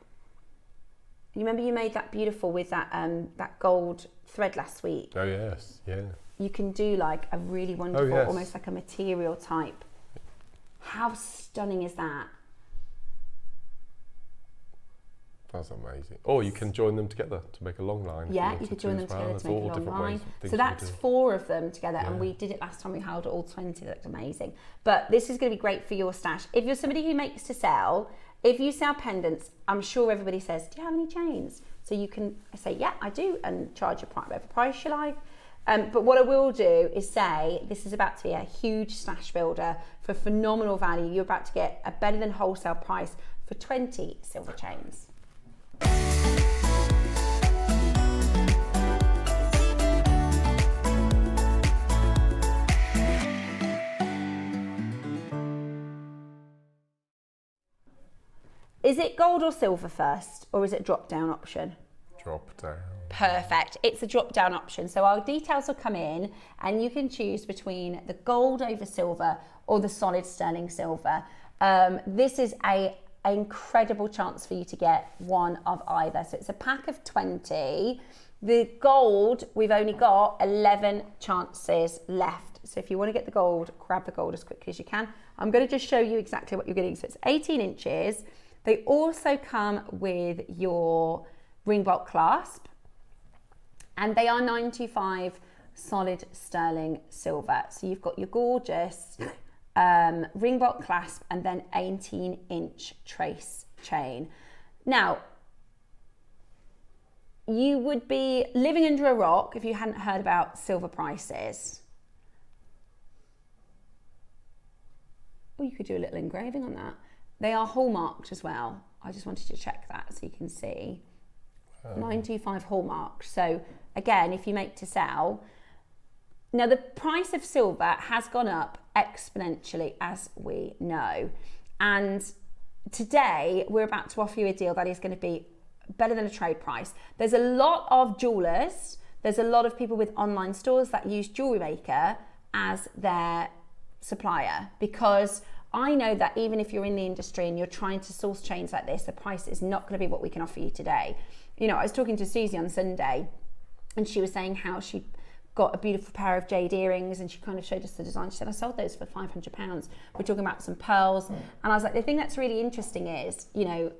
You remember you made that beautiful with that that gold thread last week? Oh yes, yeah. You can do like a really wonderful, almost like a material type. How stunning is that? That's amazing. Or you can join them together to make a long line. Yeah, you could join them together to make a long line. So that's 4 of them together, and we did it last time. We held all 20. That looked amazing. But this is going to be great for your stash. If you're somebody who makes to sell, if you sell pendants, I'm sure everybody says, do you have any chains? So you can say, yeah, I do, and charge whatever price you like. But what I will do is say this is about to be a huge stash builder for phenomenal value. You're about to get a better than wholesale price for 20 silver chains. Is it gold or silver first, or is it drop down option? Drop down. Perfect. It's a drop down option. So our details will come in, and you can choose between the gold over silver or the solid sterling silver. This is an incredible chance for you to get one of either. So it's a pack of 20. The gold, we've only got 11 chances left. So if you want to get the gold, grab the gold as quickly as you can. I'm going to just show you exactly what you're getting. So it's 18 inches. They also come with your ring bolt clasp, and they are 925 solid sterling silver. So you've got your gorgeous ring bolt clasp and then 18-inch trace chain. Now, you would be living under a rock if you hadn't heard about silver prices. Or you could do a little engraving on that. They are hallmarked as well. I just wanted to check that so you can see. 925 hallmarked. So again, if you make to sell, now the price of silver has gone up exponentially, as we know, And today we're about to offer you a deal that is going to be better than a trade price. There's a lot of jewelers, there's a lot of people with online stores that use Jewellery Maker as their supplier, because I know that even if you're in the industry and you're trying to source chains like this, the price is not going to be what we can offer you today. You know, I was talking to Susie on Sunday and she was saying how she got a beautiful pair of jade earrings and she kind of showed us the design. She said, I sold those for £500. We're talking about some pearls. And I was like, the thing that's really interesting is, you know,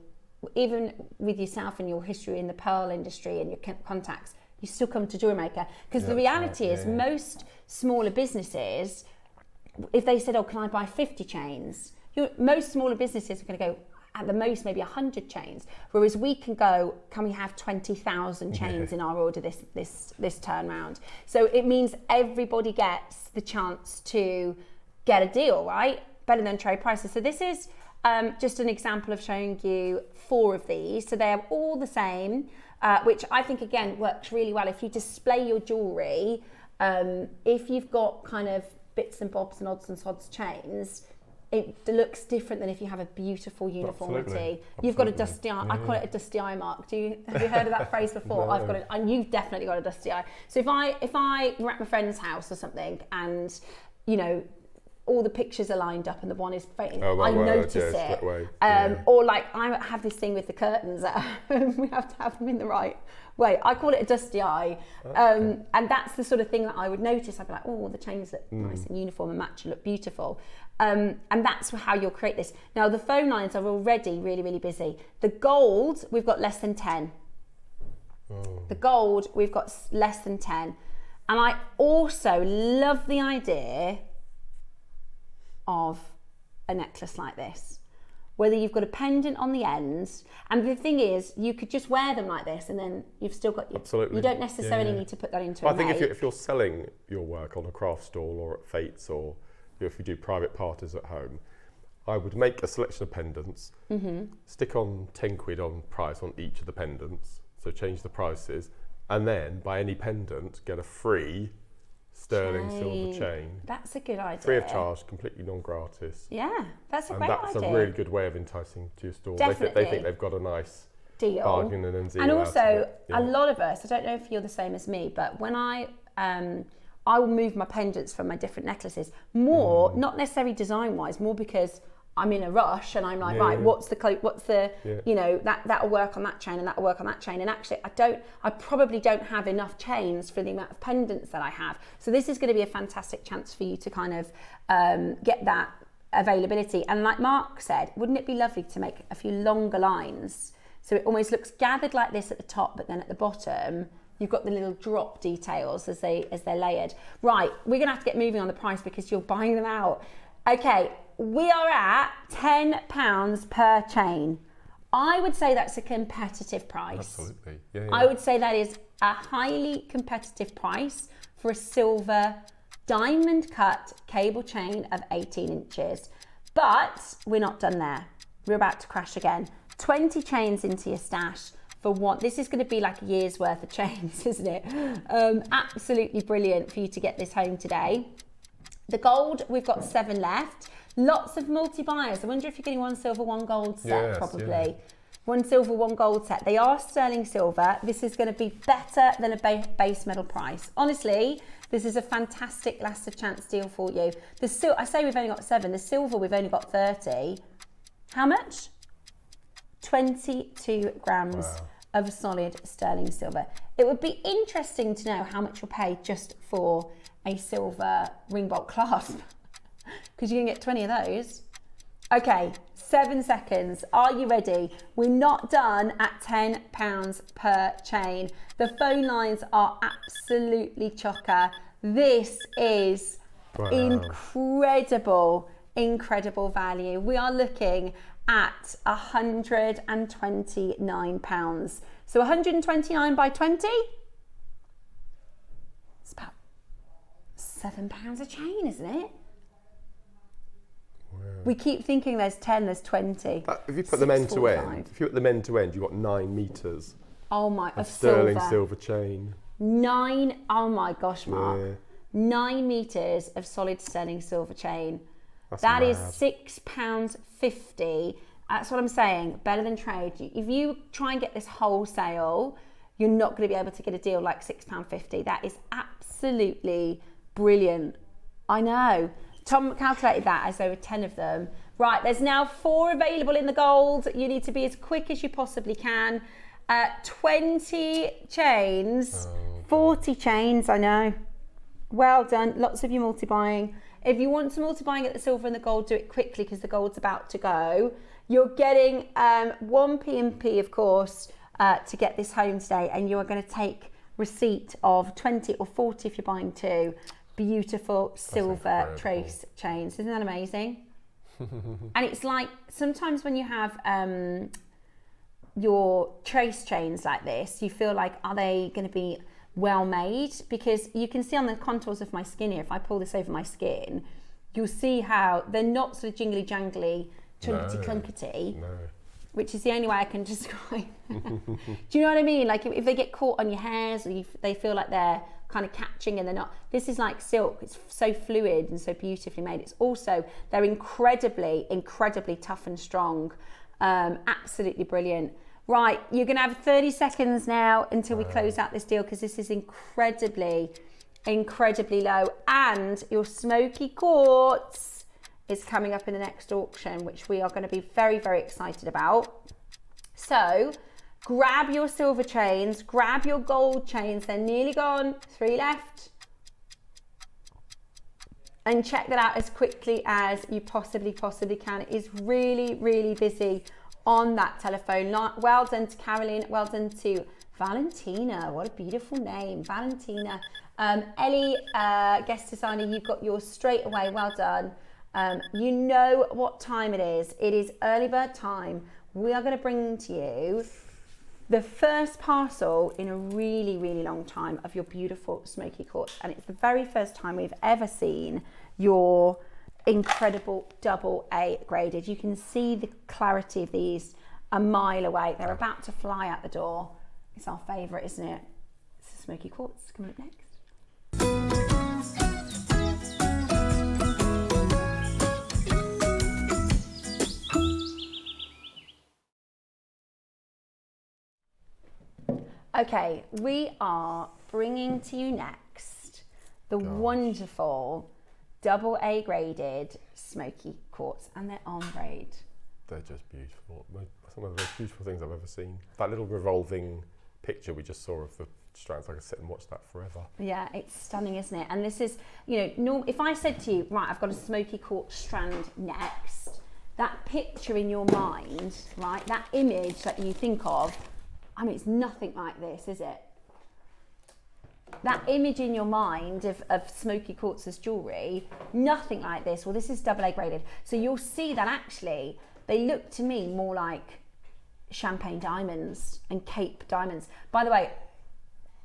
even with yourself and your history in the pearl industry and your contacts, you still come to Jewellery Maker. Because the reality is most smaller businesses, if they said, oh, can I buy 50 chains? Most smaller businesses are going to go, at the most, maybe 100 chains. Whereas we can go, can we have 20,000 chains in our order this turn round? So it means everybody gets the chance to get a deal, right? Better than trade prices. So this is just an example of showing you 4 of these. So they're all the same, which I think, again, works really well. If you display your jewellery, if you've got kind of bits and bobs and odds and sods chains, it looks different than if you have a beautiful uniformity. Absolutely. You've got a dusty eye. I call it a dusty eye mark. Have you heard of that phrase before? No. I've got it, and you've definitely got a dusty eye. So if I were at my friend's house or something, and you know, all the pictures are lined up and the one is fading, I notice it. Or like I have this thing with the curtains at home. We have to have them in the right way. I call it a dusty eye. And that's the sort of thing that I would notice. I'd be like, oh, the chains look nice and uniform and match and look beautiful. And that's how you'll create this. Now the phone lines are already really, really busy. The gold, we've got less than 10. The gold, we've got less than 10. And I also love the idea of a necklace like this, whether you've got a pendant on the ends, and the thing is, you could just wear them like this, and then you've still got Absolutely. You don't necessarily need to put that into. I think if you're selling your work on a craft stall or at Fates, or if you do private parties at home, I would make a selection of pendants, stick on 10 quid on price on each of the pendants, so change the prices, and then buy any pendant, get a free sterling silver chain. That's a good idea. Free of charge, completely non-gratis. Yeah, that's a great idea. And that's a really good way of enticing to your store. Definitely. They think they've got a nice deal. Bargain and deal. And also, a lot of us, I don't know if you're the same as me, but when I will move my pendants from my different necklaces, more, not necessarily design-wise, more because I'm in a rush and I'm like, right, what's the you know, that'll work on that chain and that'll work on that chain. And actually I probably don't have enough chains for the amount of pendants that I have. So this is going to be a fantastic chance for you to kind of get that availability. And like Mark said, wouldn't it be lovely to make a few longer lines? So it almost looks gathered like this at the top, but then at the bottom, you've got the little drop details as they're layered. Right, we're going to have to get moving on the price because you're buying them out. Okay, we are at £10 per chain. I would say that's a competitive price. Absolutely. I would say that is a highly competitive price for a silver diamond cut cable chain of 18 inches. But we're not done there. We're about to crash again. 20 chains into your stash for one. This is going to be like a year's worth of chains, isn't it? Absolutely brilliant for you to get this home today. The gold, we've got 7 left. Lots of multi-buyers. I wonder if you're getting 1 silver, 1 gold set, probably. Yeah. 1 silver, 1 gold set. They are sterling silver. This is going to be better than a base metal price. Honestly, this is a fantastic last of chance deal for you. I say we've only got 7. The silver, we've only got 30. How much? 22 grams of solid sterling silver. It would be interesting to know how much you'll pay just for a silver ring bolt clasp, because you can get 20 of those. Okay, 7 seconds. Are you ready? We're not done at £10 per chain. The phone lines are absolutely chocker. This is incredible value. We are looking at £129. So 129 by 20? It's about £7 a chain, isn't it? Wow. We keep thinking there's 10, there's 20. If you put them end to end, you've got 9 meters. Oh my, of sterling silver chain. 9, oh my gosh, Mark. Yeah. 9 meters of solid sterling silver chain. That is £6.50. That's what I'm saying, better than trade. If you try and get this wholesale, you're not going to be able to get a deal like £6.50. That is absolutely brilliant. I know. Tom calculated that as there were 10 of them. Right, there's now 4 available in the gold. You need to be as quick as you possibly can. 20 chains, 40 chains, I know. Well done, lots of you multi-buying. If you want to multi-buying at the silver and the gold, do it quickly because the gold's about to go. You're getting 1 P&P, of course, to get this home today, and you are going to take receipt of 20 or 40 if you're buying 2 beautiful silver trace chains. Isn't that amazing? And it's like sometimes when you have your trace chains like this, you feel like, are they going to be well made? Because you can see on the contours of my skin here, if I pull this over my skin, you'll see how they're not sort of jingly jangly, chunkety clunkety, which is the only way I can describe. Do you know what I mean? Like if they get caught on your hairs, or they feel like they're kind of catching and they're not. This is like silk. It's so fluid and so beautifully made. It's also, they're incredibly tough and strong. Absolutely brilliant. Right, you're going to have 30 seconds now until we close out this deal because this is incredibly low. And your Smoky Quartz is coming up in the next auction, which we are going to be very, very excited about. So grab your silver chains, grab your gold chains. They're nearly gone. 3 left. And check that out as quickly as you possibly can. It is really, really busy on that telephone. Well done to Caroline. Well done to Valentina. What a beautiful name, Valentina. Ellie, guest designer, you've got yours straight away. Well done. You know what time it is. It is early bird time. We are going to bring to you the first parcel in a really, really long time of your beautiful Smoky Quartz. And it's the very first time we've ever seen your incredible double A graded. You can see the clarity of these a mile away. They're about to fly out the door. It's our favourite, isn't it? It's the Smoky Quartz coming up next. Okay, we are bringing to you next the wonderful double A graded Smoky Quartz, and they're ombre. They're just beautiful. Some of the most beautiful things I've ever seen. That little revolving picture we just saw of the strands, I could sit and watch that forever. Yeah, it's stunning, isn't it? And this is, you know, if I said to you, right, I've got a Smoky Quartz strand next, that picture in your mind, right, that image that you think of, I mean, it's nothing like this, is it? That image in your mind of Smoky Quartz's jewellery, nothing like this. Well, this is double A graded. So you'll see that actually, they look to me more like champagne diamonds and Cape diamonds. By the way,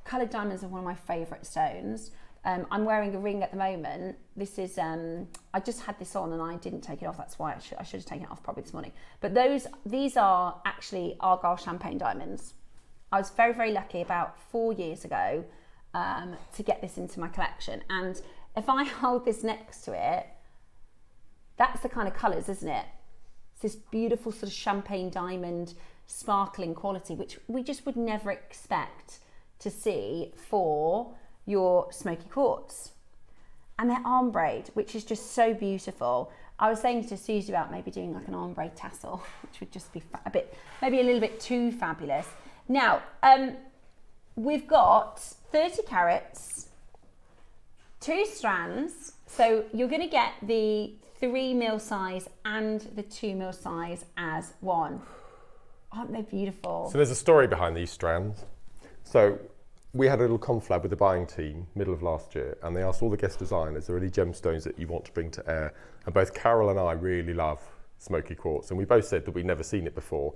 coloured diamonds are one of my favourite stones. I'm wearing a ring at the moment. This is, I just had this on and I didn't take it off. That's why I should have taken it off probably this morning. But these are actually Argyle champagne diamonds. I was very, very lucky about 4 years ago to get this into my collection. And if I hold this next to it, that's the kind of colours, isn't it? It's this beautiful sort of champagne diamond sparkling quality, which we just would never expect to see for your Smoky Quartz. And they're ombre, which is just so beautiful. I was saying to Susie about maybe doing like an ombre tassel, which would just be maybe a little bit too fabulous. Now, we've got 30 carats, 2 strands. So you're going to get the 3 mil size and the 2 mil size as one. Aren't they beautiful? So there's a story behind these strands. So we had a little conflab with the buying team middle of last year, and they asked all the guest designers, are there any gemstones that you want to bring to air? And both Carol and I really love Smoky Quartz, and we both said that we'd never seen it before.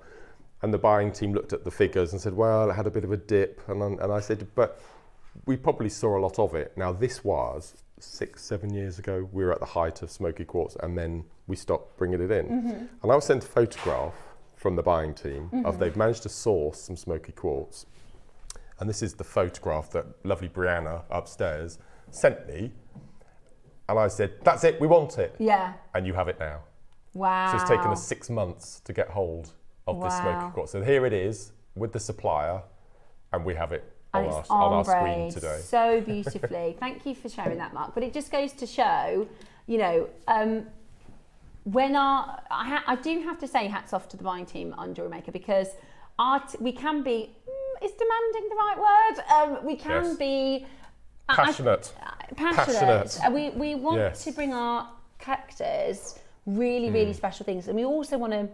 And the buying team looked at the figures and said, well, it had a bit of a dip. And I said, but we probably saw a lot of it. Now, this was 6-7 years ago. We were at the height of Smoky Quartz, and then we stopped bringing it in. Mm-hmm. And I was sent a photograph from the buying team of they've managed to source some Smoky Quartz. And this is the photograph that lovely Brianna upstairs sent me. And I said, that's it, we want it. Yeah. And you have it now. Wow. So it's taken us 6 months to get hold of this Smoky Quartz. So here it is with the supplier, and we have it on our screen today. So beautifully. Thank you for sharing that, Mark. But it just goes to show, you know, when I do have to say hats off to the buying team on Jewellery Maker, because we can be, is demanding the right word? We can be passionate. We want to bring our collectors really special things, and we also want to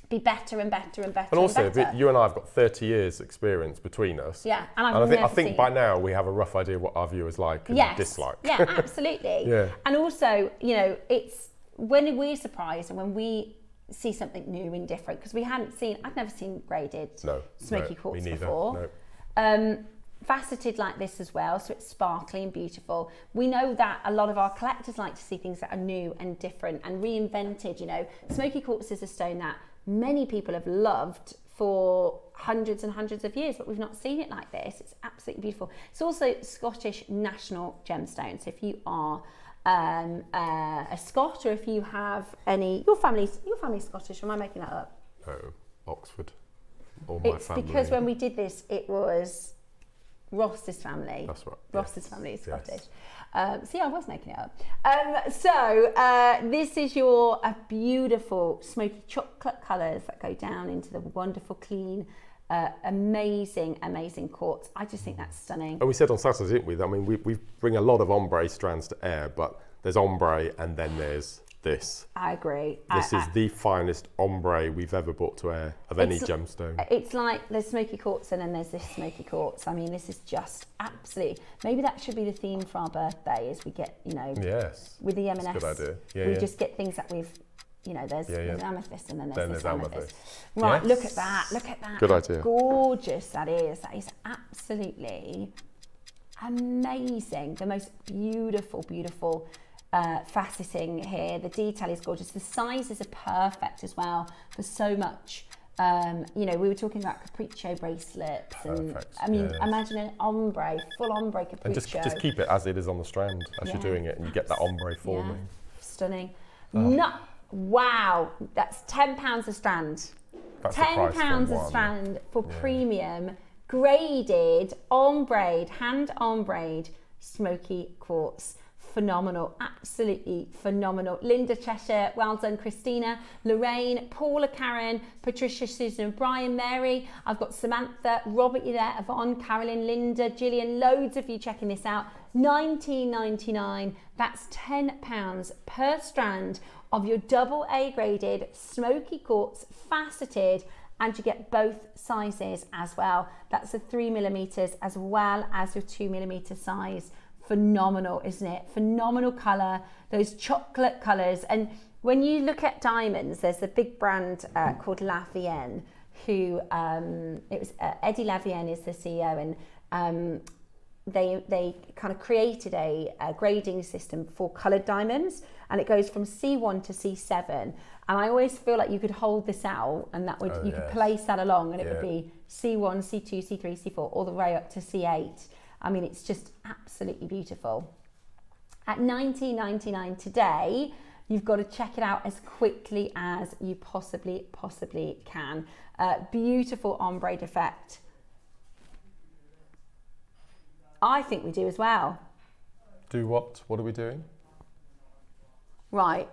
be better and better and better. And also, you and I have got 30 years experience between us. Yeah, and I think by now we have a rough idea what our viewers like and dislike. Yeah, absolutely. Yeah. And also, you know, it's when we're surprised and when we see something new and different, because I've never seen graded smoky quartz before. No. Faceted like this as well, so it's sparkly and beautiful. We know that a lot of our collectors like to see things that are new and different and reinvented. You know, smoky quartz is a stone that many people have loved for hundreds and hundreds of years, but we've not seen it like this. It's absolutely beautiful. It's also Scottish national gemstone. So if you are a Scot, or if you have any, your family's Scottish, am I making that up? No, Oxford, or my family. It's because when we did this, it was Ross's family. That's right. Ross's family is Scottish. See, I was making it up. This is your beautiful smoky chocolate colours that go down into the wonderful, clean, amazing quartz. I just think that's stunning. And we said on Saturday, didn't we? I mean, we bring a lot of ombre strands to air, but there's ombre and then there's this. I agree. This is the finest ombre we've ever brought to air of any gemstone. It's like there's smoky quartz and then there's this smoky quartz. I mean, this is just absolutely. Maybe that should be the theme for our birthday, is we get, you know, with the M&S. Good idea. Yeah, we just get things that we've, you know, there's amethyst and then there's this amethyst. Right, yes. Look at that. Look at that. Good idea. Gorgeous that is. That is absolutely amazing. The most beautiful faceting here. The detail is gorgeous. The sizes are perfect as well for so much. You know, we were talking about capriccio bracelets. Perfect. And I mean, imagine an ombre, full ombre capriccio. And just keep it as it is on the strand as you're doing it, and you get that ombre forming. Stunning. No, wow, that's £10 a strand. That's £10 a strand for premium graded ombre, hand ombre smoky quartz. Phenomenal, absolutely phenomenal. Linda Cheshire, well done. Christina, Lorraine, Paula, Karen, Patricia, Susan, Brian, Mary. I've got Samantha, Robert, you there, Yvonne, Carolyn, Linda, Gillian, loads of you checking this out. $19.99, that's £10 per strand of your double A graded smoky quartz faceted, and you get both sizes as well. That's a 3mm as well as your 2mm size. Phenomenal, isn't it? Phenomenal colour, those chocolate colours. And when you look at diamonds, there's a big brand called La Vienne, who it was Eddie La Vienne is the CEO, and they kind of created a grading system for coloured diamonds, and it goes from C1 to C7. And I always feel like you could hold this out, and that would you could place that along, and it would be C1, C2, C3, C4, all the way up to C8. I mean, it's just absolutely beautiful. At $19.99 today, you've got to check it out as quickly as you possibly can. Beautiful ombre effect. I think we do as well. Do what? What are we doing? Right,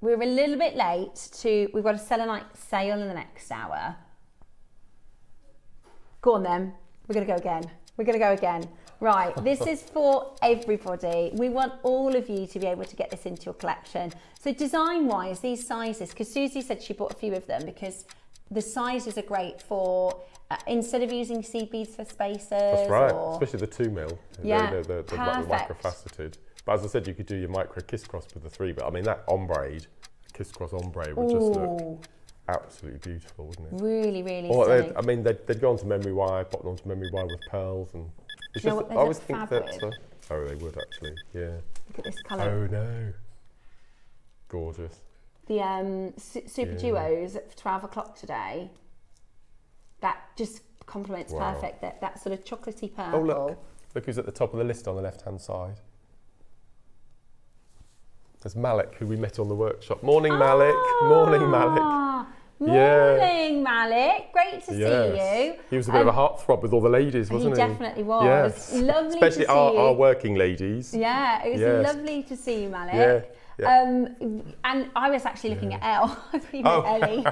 we're a little bit late we've got a selenite sale in the next hour. Go on then, we're gonna go again. Right, this is for everybody. We want all of you to be able to get this into your collection. So design-wise, these sizes, because Susie said she bought a few of them because the sizes are great for, instead of using seed beads for spacers. That's right, especially the 2mm. Yeah, the micro-faceted. But as I said, you could do your micro kiss-cross with the 3, but I mean that ombre, kiss-cross ombre would just look absolutely beautiful, wouldn't it? Really, really stunning. I mean, they'd go onto memory wire, pop them onto memory wire with pearls, and it's just. I always think that. Oh, they would actually, yeah. Look at this colour. Oh no, gorgeous. The Super Duos at 12 o'clock today. That just complements perfect. That sort of chocolatey purple. Oh look who's at the top of the list on the left-hand side. There's Malik, who we met on the workshop. Morning, Malik. Morning, Malik. Morning, Malik. Great to see you. He was a bit of a heartthrob with all the ladies, wasn't he? He definitely was. Yes. Lovely Especially to see you. our working ladies. Yeah, it was lovely to see you, Malik. And I was actually looking at Elle. I think Ellie.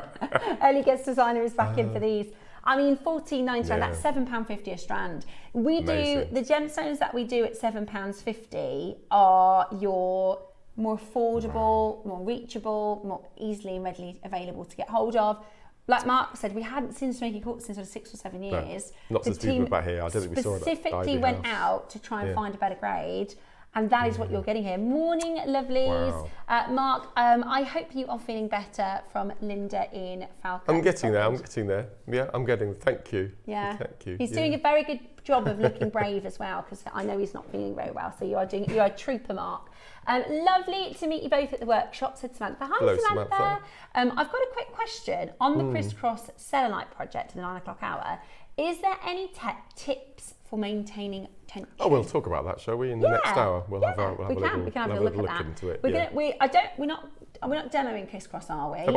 Ellie Guest Designer is back in for these. I mean, $14.90, that's £7.50 a strand. We do, the gemstones that we do at £7.50 are your more affordable, more reachable, more easily and readily available to get hold of. Like Mark said, we hadn't seen Smoky Quartz since sort of 6 or 7 years. No, not since we were back here. I don't think we saw it. Specifically went out to try and find a better grade. And that is what you're getting here. Morning, lovelies. Wow. Mark, I hope you are feeling better from Linda in Falcon. I'm getting there. Yeah, I'm getting there. Thank you. Yeah. Thank you. He's doing a very good job of looking brave as well, because I know he's not feeling very well. So you're a trooper, Mark. Lovely to meet you both at the workshop, said Samantha. Hi, hello, Samantha. I've got a quick question on the crisscross selenite project in the 9 o'clock hour. Is there any tips for maintaining tension? Oh, we'll talk about that, shall we? In the next hour, we'll have a we can have a look at into it. We're not demoing crisscross, are we? But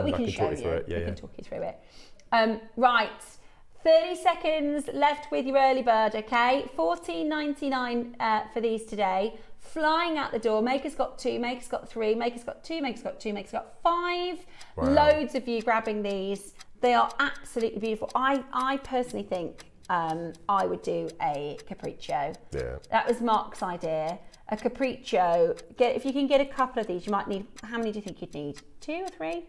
we can show talk you through it. We can talk you through it. Right, 30 seconds left with your early bird. Okay, $14.99 for these today. Flying out the door. Maker's got 2, Maker's got 3, Maker's got 2, Maker's got 2, Maker's got 5. Wow. Loads of you grabbing these. They are absolutely beautiful. I personally think I would do a capriccio. Yeah. That was Mark's idea. A capriccio. If you can get a couple of these, you might need. How many do you think you'd need? 2 or 3?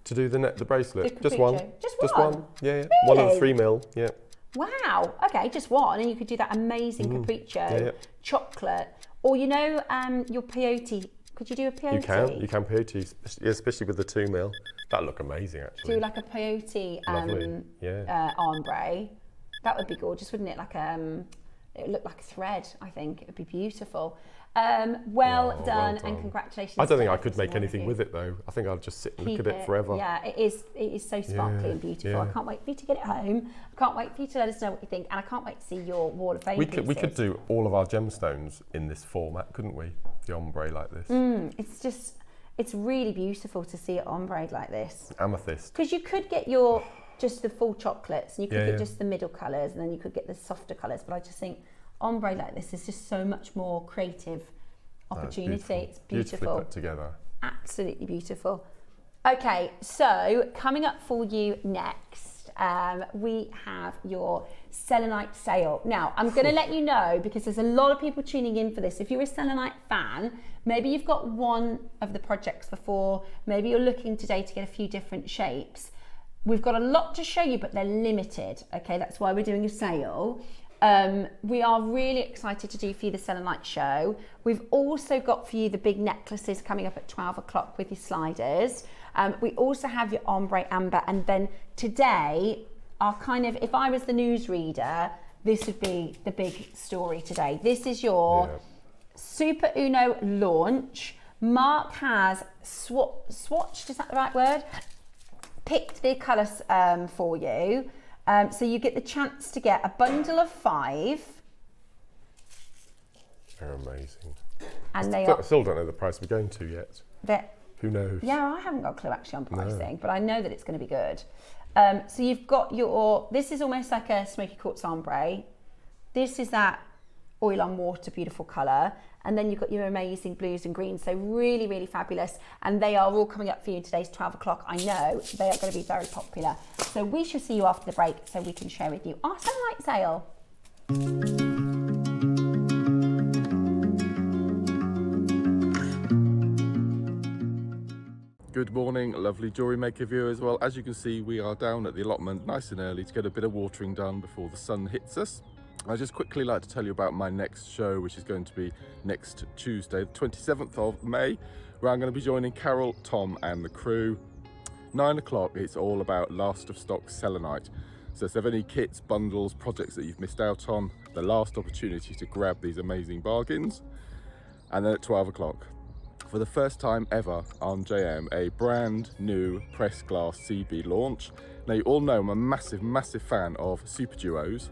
To do the bracelet. Just one. Just one. Yeah. Really? 1 and 3 mil. Yeah. Wow. Okay, just one, and you could do that amazing capriccio chocolate, or your peyote. Could you do a peyote? You can peyote, especially with the 2 mil. That'd look amazing, actually. Do like a peyote ombre. That would be gorgeous, wouldn't it? It would look like a thread. I think it would be beautiful. Well done, and congratulations. I don't think I could make anything with it though. I think I'll just sit and look at it forever. Yeah, it is so sparkly and beautiful. Yeah. I can't wait for you to get it home. I can't wait for you to let us know what you think, and I can't wait to see your wall of fame pieces. We could do all of our gemstones in this format, couldn't we? The ombre like this. It's really beautiful to see it ombre like this. Amethyst. Because you could get just the full chocolates, and you could get just the middle colours, and then you could get the softer colours. But I just think ombre like this is just so much more creative opportunity. It's beautiful. Beautifully put together. Absolutely beautiful. Okay, so coming up for you next, we have your selenite sale. Now, I'm going to let you know, because there's a lot of people tuning in for this. If you're a selenite fan, maybe you've got one of the projects before, maybe you're looking today to get a few different shapes. We've got a lot to show you, but they're limited. Okay, that's why we're doing a sale. We are really excited to do for you the selenite show. We've also got for you the big necklaces coming up at 12 o'clock with your sliders. We also have your ombre amber, and then today, if I was the newsreader, this would be the big story today. This is your Super Uno launch. Mark has swatched, is that the right word? Picked the colours for you. So you get the chance to get a bundle of 5. They're amazing. And I still don't know the price we're going to yet. Who knows? Yeah, I haven't got a clue actually on pricing, but I know that it's going to be good. So you've got this is almost like a Smoky Quartz ombre. This is that oil on water, beautiful colour. And then you've got your amazing blues and greens. So really, really fabulous. And they are all coming up for you in today's 12 o'clock. I know they are going to be very popular. So we shall see you after the break so we can share with you our selenite sale. Good morning, lovely Jewellery Maker viewers. Well, as you can see, we are down at the allotment nice and early to get a bit of watering done before the sun hits us. I'd just quickly like to tell you about my next show, which is going to be next Tuesday, the 27th of May, where I'm going to be joining Carol, Tom and the crew. 9 o'clock, it's all about last of stock selenite. So if there are any kits, bundles, projects that you've missed out on, the last opportunity to grab these amazing bargains. And then at 12 o'clock, for the first time ever on JM, a brand new pressed glass CB launch. Now you all know I'm a massive, massive fan of super duos.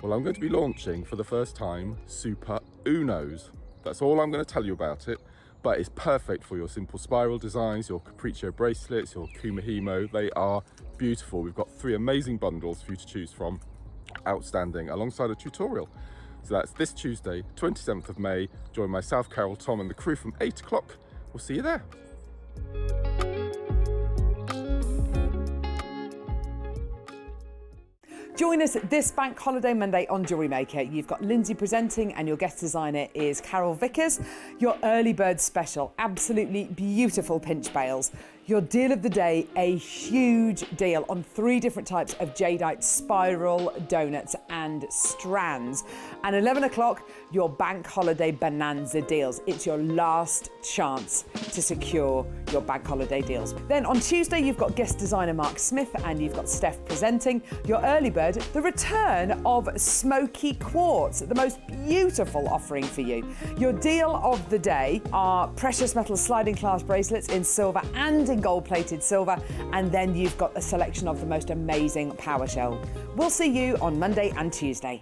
Well, I'm going to be launching for the first time Super Unos. That's all I'm going to tell you about it. but it's perfect for your simple spiral designs, your capriccio bracelets, your kumihimo. They are beautiful. We've got 3 amazing bundles for you to choose from, outstanding, alongside a tutorial. So that's this Tuesday, 27th of May. Join myself, Carol, Tom and the crew from 8 o'clock. We'll see you there. Join us this Bank Holiday Monday on Jewellery Maker. You've got Lindsay presenting and your guest designer is Carol Vickers. Your early bird special, absolutely beautiful pinch bails. Your deal of the day, a huge deal on 3 different types of jadeite spiral donuts and strands. And 11 o'clock, your Bank Holiday Bonanza deals. It's your last chance to secure your Bank Holiday deals. Then on Tuesday, you've got guest designer Mark Smith and you've got Steph presenting. Your early bird, the return of Smokey Quartz, the most beautiful offering for you. Your deal of the day are precious metal sliding clasp bracelets in silver and in gold-plated silver, and then you've got a selection of the most amazing power shell. We'll see you on Monday and Tuesday.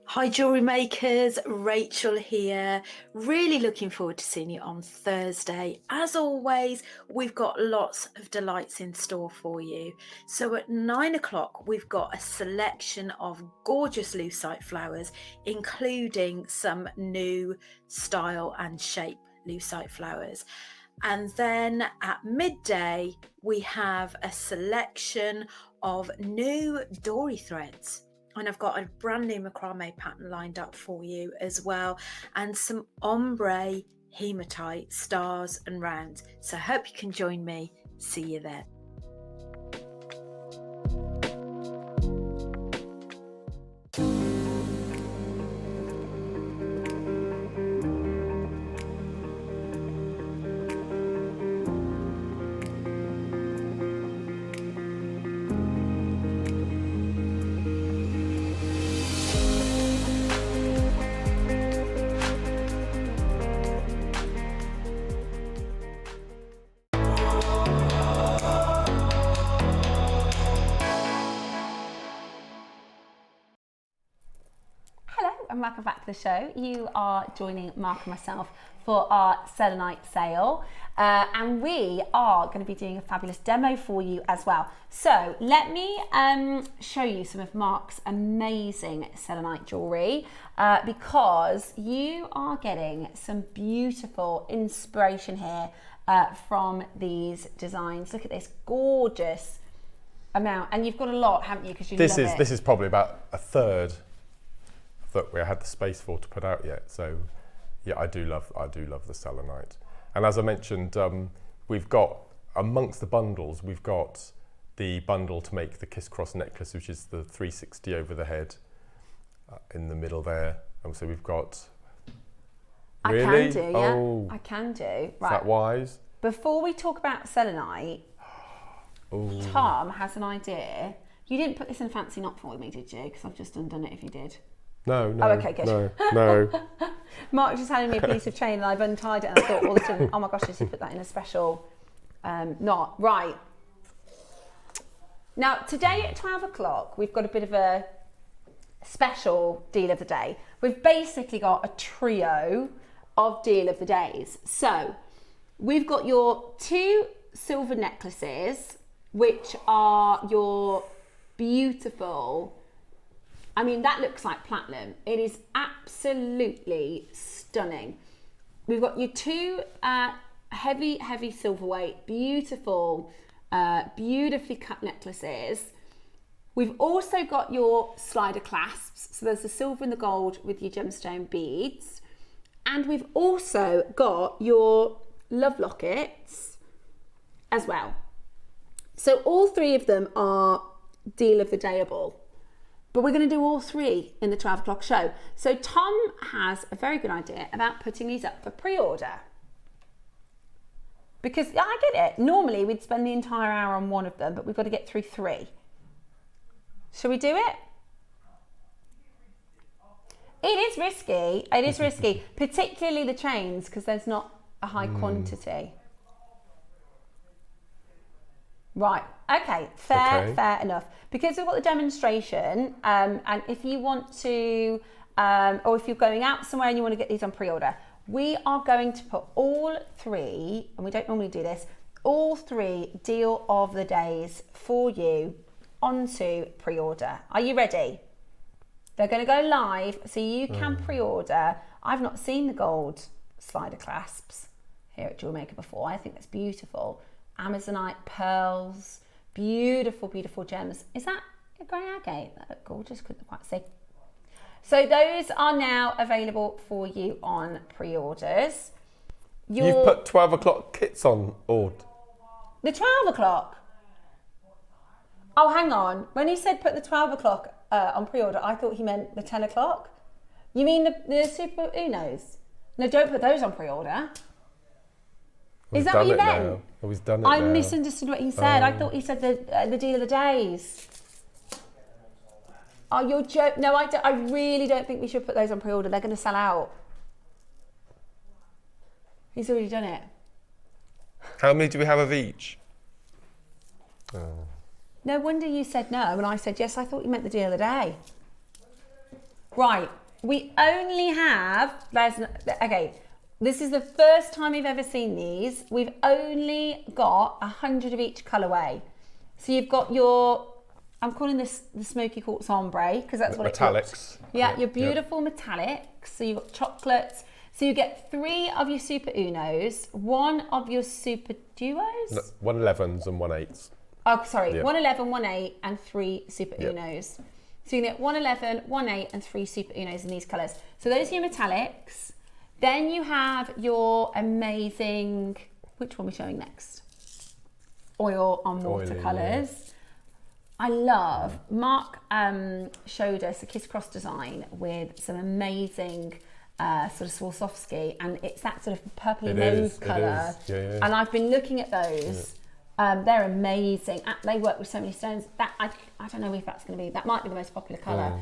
Hi Jewellery Makers, Rachel here. Really looking forward to seeing you on Thursday. As always, we've got lots of delights in store for you. So at 9 o'clock, we've got a selection of gorgeous lucite flowers, including some new style and shape lucite flowers. And then at midday, we have a selection of new dory threads. And I've got a brand new macrame pattern lined up for you as well, and some ombre hematite stars and rounds. So I hope you can join me. See you there. And welcome back to the show. You are joining Mark and myself for our Selenite sale, and we are going to be doing a fabulous demo for you as well. So let me show you some of Mark's amazing Selenite jewellery, because you are getting some beautiful inspiration here from these designs. Look at this gorgeous amount, and you've got a lot, haven't you? Because you love it. This is probably about a third that we had the space for to put out yet. So yeah, I do love the selenite. And as I mentioned, we've got amongst the bundles, we've got the bundle to make the kiss cross necklace, which is the 360 over the head in the middle there. And so we've got. Really? I can do, yeah. Oh, I can do. Right. Is that wise? Before we talk about selenite, Tom has an idea. You didn't put this in a fancy knot for me, did you? Because I've just undone it if you did. No. Oh, okay, good. No. Mark just handed me a piece of chain and I've untied it and I thought, well, listen, oh my gosh, I should put that in a special knot. Right. Now, today at 12 o'clock, we've got a bit of a special deal of the day. We've basically got a trio of deal of the days. So, we've got your 2 silver necklaces, which are your beautiful. I mean, that looks like platinum. It is absolutely stunning. We've got your 2 heavy silverweight, beautiful, beautifully cut necklaces. We've also got your slider clasps. So there's the silver and the gold with your gemstone beads. And we've also got your love lockets as well. So all three of them are deal of the dayable. But we're going to do all three in the 12 o'clock show. So Tom has a very good idea about putting these up for pre-order. Because I get it. Normally we'd spend the entire hour on one of them, but we've got to get through three. Shall we do it? It is risky. It is risky, particularly the chains, because there's not a high quantity. Right. Okay. Fair enough. Because we've got the demonstration, and if you want to, or if you're going out somewhere and you want to get these on pre-order, we are going to put all three, and we don't normally do this, all three deal of the days for you onto pre-order. Are you ready? They're going to go live, so you can pre-order. I've not seen the gold slider clasps here at Jewellery Maker before. I think that's beautiful. Amazonite pearls, beautiful, beautiful gems. Is that a grey agate? That looked gorgeous, couldn't quite see. So those are now available for you on pre-orders. You've put 12 o'clock kits on order. The 12 o'clock? Oh, hang on. When he said put the 12 o'clock on pre-order, I thought he meant the 10 o'clock. You mean the Super Unos? No, don't put those on pre-order. Is that what you meant? Oh, he's done it I now. misunderstood what he said. I thought he said the deal of the days. Oh, you're joking. No, I really don't think we should put those on pre-order. They're going to sell out. He's already done it. How many do we have of each? Oh. No wonder you said no, and I said yes. I thought you meant the deal of the day. Right, we only have, okay, this is the first time we've ever seen these. We've only got 100 of each colourway. So you've got your, I'm calling this the Smoky Quartz Ombre, because that's what metallics. It looks. Yeah, your beautiful metallics. So you've got chocolates. So you get 3 of your Super Unos, 1 of your Super Duos? No, 111s and 1/8s. Oh, sorry, Yep. 111, 1/8 and 3 Super Yep. Unos. So you can get 111, 1/8 and 3 Super Unos in these colours. So those are your metallics. Then you have your amazing, which one are we showing next? Oil on watercolours. Yeah. I love, Mark showed us a Kiss Cross design with some amazing sort of Swarovski, and it's that sort of purpley mauve colour. Yeah. And I've been looking at those. Yeah. They're amazing. They work with so many stones. That I don't know if that's going to be, that might be the most popular colour.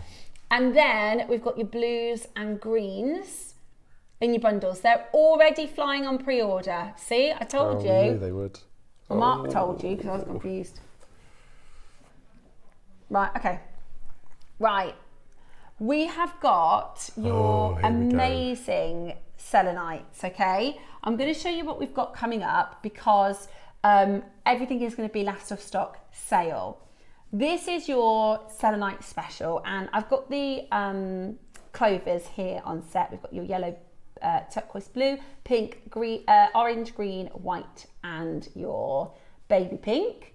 And then we've got your blues and greens in your bundles. They're already flying on pre-order. See, I told you. I knew they would. Well, Mark told you because I was confused. Right, okay. Right. We have got your amazing selenites, okay? I'm going to show you what we've got coming up because everything is going to be last of stock sale. This is your selenite special, and I've got the Clovers here on set. We've got your yellow, turquoise blue, pink, green, orange, green, white, and your baby pink.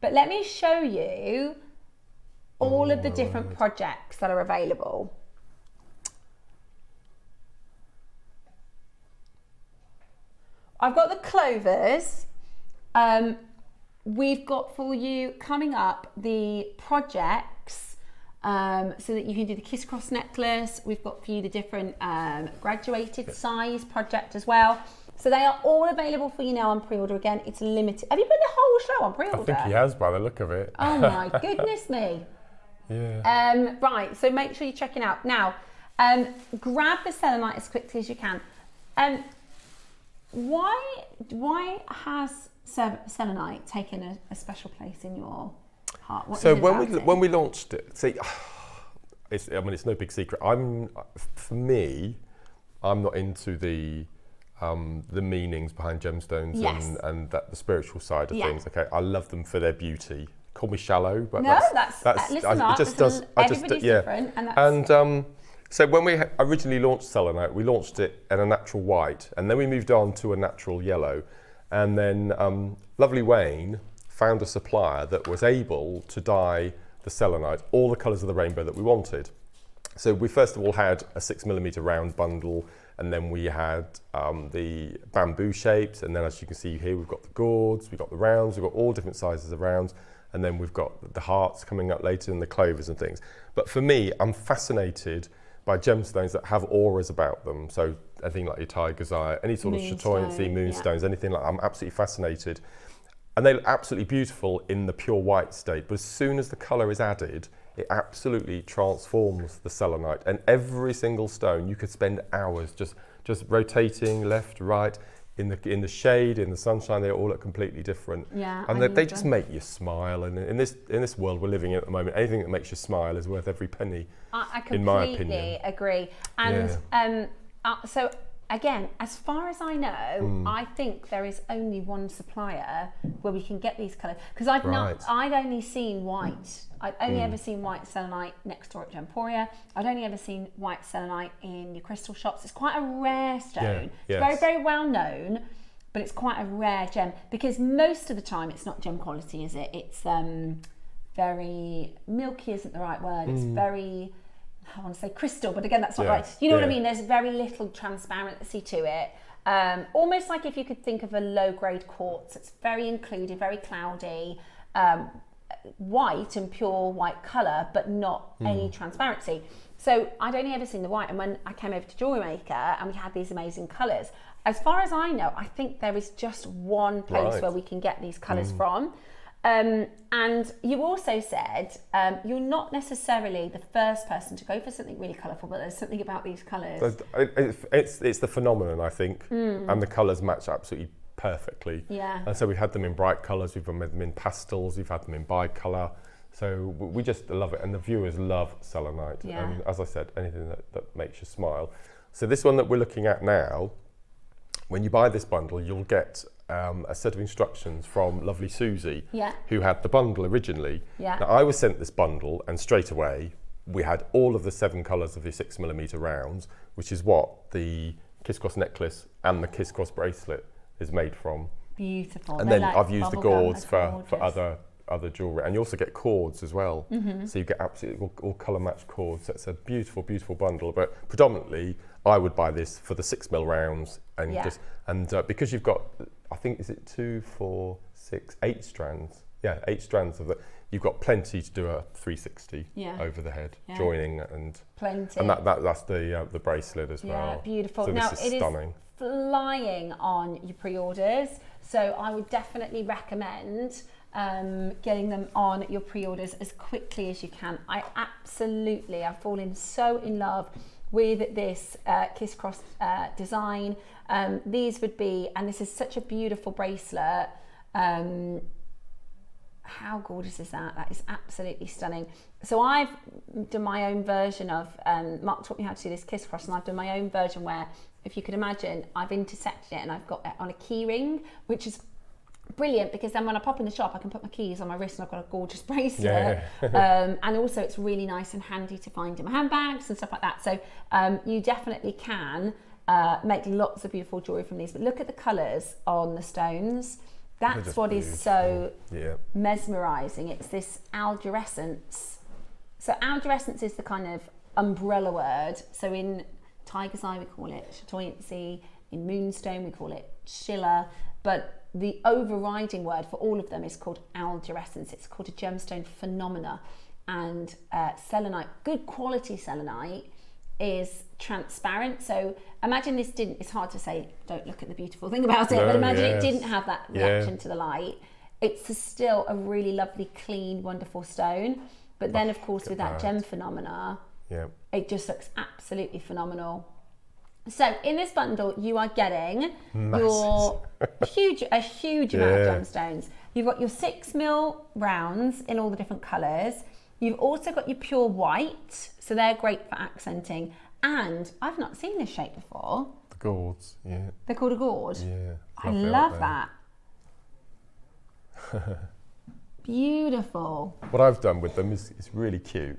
But let me show you all of the different projects that are available. I've got the Clovers. We've got for you coming up the projects so that you can do the Kiss Cross necklace. We've got for you the different graduated size project as well. So they are all available for you now on pre-order. Again, it's limited. Have you put the whole show on pre-order? I think he has by the look of it. Oh my goodness me. Yeah. Right, so make sure you're checking out. Now, grab the selenite as quickly as you can. Why has selenite taken a special place in your heart? What So is it when we launched it, see, it's no big secret. For me, I'm not into the meanings behind gemstones and the spiritual side of things. Okay, I love them for their beauty. Call me shallow, but everybody's different, and so when we originally launched selenite, we launched it in a natural white, and then we moved on to a natural yellow, and then lovely Wayne found a supplier that was able to dye the selenite, all the colours of the rainbow that we wanted. So we first of all had a 6mm round bundle, and then we had the bamboo shapes, and then as you can see here, we've got the gourds, we've got the rounds, we've got all different sizes of rounds, and then we've got the hearts coming up later and the clovers and things. But for me, I'm fascinated by gemstones that have auras about them. So anything like your tiger's eye, any sort of chatoyancy, moonstones, anything like that, I'm absolutely fascinated. And they look absolutely beautiful in the pure white state, but as soon as the colour is added, it absolutely transforms the selenite. And every single stone, you could spend hours just rotating left, right, in the shade, in the sunshine. They all look completely different. Yeah, and they just make you smile. And in this world we're living in at the moment, anything that makes you smile is worth every penny. I in my opinion. completely agree. And so again, as far as I know, I think there is only one supplier where we can get these colours. Because I've only seen white. I've only ever seen white selenite next door at Gemporia. I've only ever seen white selenite in your crystal shops. It's quite a rare stone. It's very, very well known, but it's quite a rare gem because most of the time it's not gem quality, is it? It's very milky isn't the right word. It's very, I want to say crystal, but again, that's not right. You know what I mean? There's very little transparency to it. Almost like if you could think of a low-grade quartz. It's very included, very cloudy, white and pure white colour, but not any transparency. So I'd only ever seen the white, and when I came over to Jewellery Maker and we had these amazing colours, as far as I know, I think there is just one place where we can get these colours from. And you also said you're not necessarily the first person to go for something really colourful, but there's something about these colours. It's the phenomenon, I think, and the colours match absolutely perfectly. Yeah. And so we've had them in bright colours, we've had them in pastels, we've had them in bi-colour. So we just love it, and the viewers love selenite. Yeah. And as I said, anything that makes you smile. So this one that we're looking at now, when you buy this bundle, you'll get a set of instructions from lovely Susie, who had the bundle originally. Yeah. Now I was sent this bundle, and straight away we had all of the 7 colours of the 6mm rounds, which is what the Kiss Cross necklace and the Kiss Cross bracelet is made from. Beautiful. And then I've used the gourds for other jewellery, and you also get cords as well. So you get absolutely all colour matched cords. That's a beautiful, beautiful bundle. But predominantly, I would buy this for the 6mm rounds, and because you've got, I think, is it 2, 4, 6, 8 strands? Yeah, 8 strands of it. You've got plenty to do a 360 over the head, joining and plenty. And that's the bracelet as well. Yeah, beautiful. So now this is stunning. Flying on your pre-orders, so I would definitely recommend getting them on your pre-orders as quickly as you can. I've fallen so in love with this Kiss Cross design. These would be, and this is such a beautiful bracelet. How gorgeous is that? That is absolutely stunning. So I've done my own version of, Mark taught me how to do this Kiss Cross, and I've done my own version where, if you could imagine, I've intersected it and I've got it on a key ring, which is brilliant because then when I pop in the shop, I can put my keys on my wrist and I've got a gorgeous bracelet. And also it's really nice and handy to find in my handbags and stuff like that. So you definitely can make lots of beautiful jewellery from these. But look at the colours on the stones. That's what is so mesmerising. It's this algerescence. So algerescence is the kind of umbrella word. So in Tiger's Eye we call it chatoyancy, in Moonstone we call it schiller, but the overriding word for all of them is called algerescence. It's called a gemstone phenomena. And selenite, good quality selenite, is transparent. So imagine this didn't, it's hard to say, don't look at the beautiful thing about it, but imagine it didn't have that reaction to the light. It's still a really lovely, clean, wonderful stone. But then of course with that gem phenomena, it just looks absolutely phenomenal. So in this bundle, you are getting your a huge amount of gemstones. You've got your 6mm rounds in all the different colours. You've also got your pure white, so they're great for accenting. And I've not seen this shape before. The gourds, They're called a gourd? Yeah. I love that. Beautiful. What I've done with them is really cute.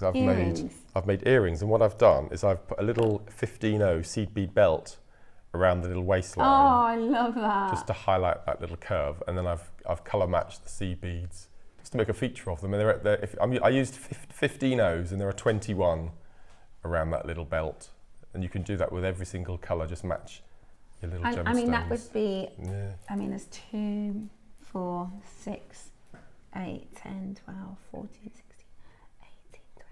I've made earrings, and what I've done is I've put a little 15-0 seed bead belt around the little waistline. Oh, I love that. Just to highlight that little curve, and then I've colour matched the seed beads just to make a feature of them. And I used 15 O's, and there are 21 around that little belt. And you can do that with every single colour, just match your little gemstones. I mean, that would be, I mean, there's 2, 4, 6, 8, 10, 12, 14, 16, 18, 20,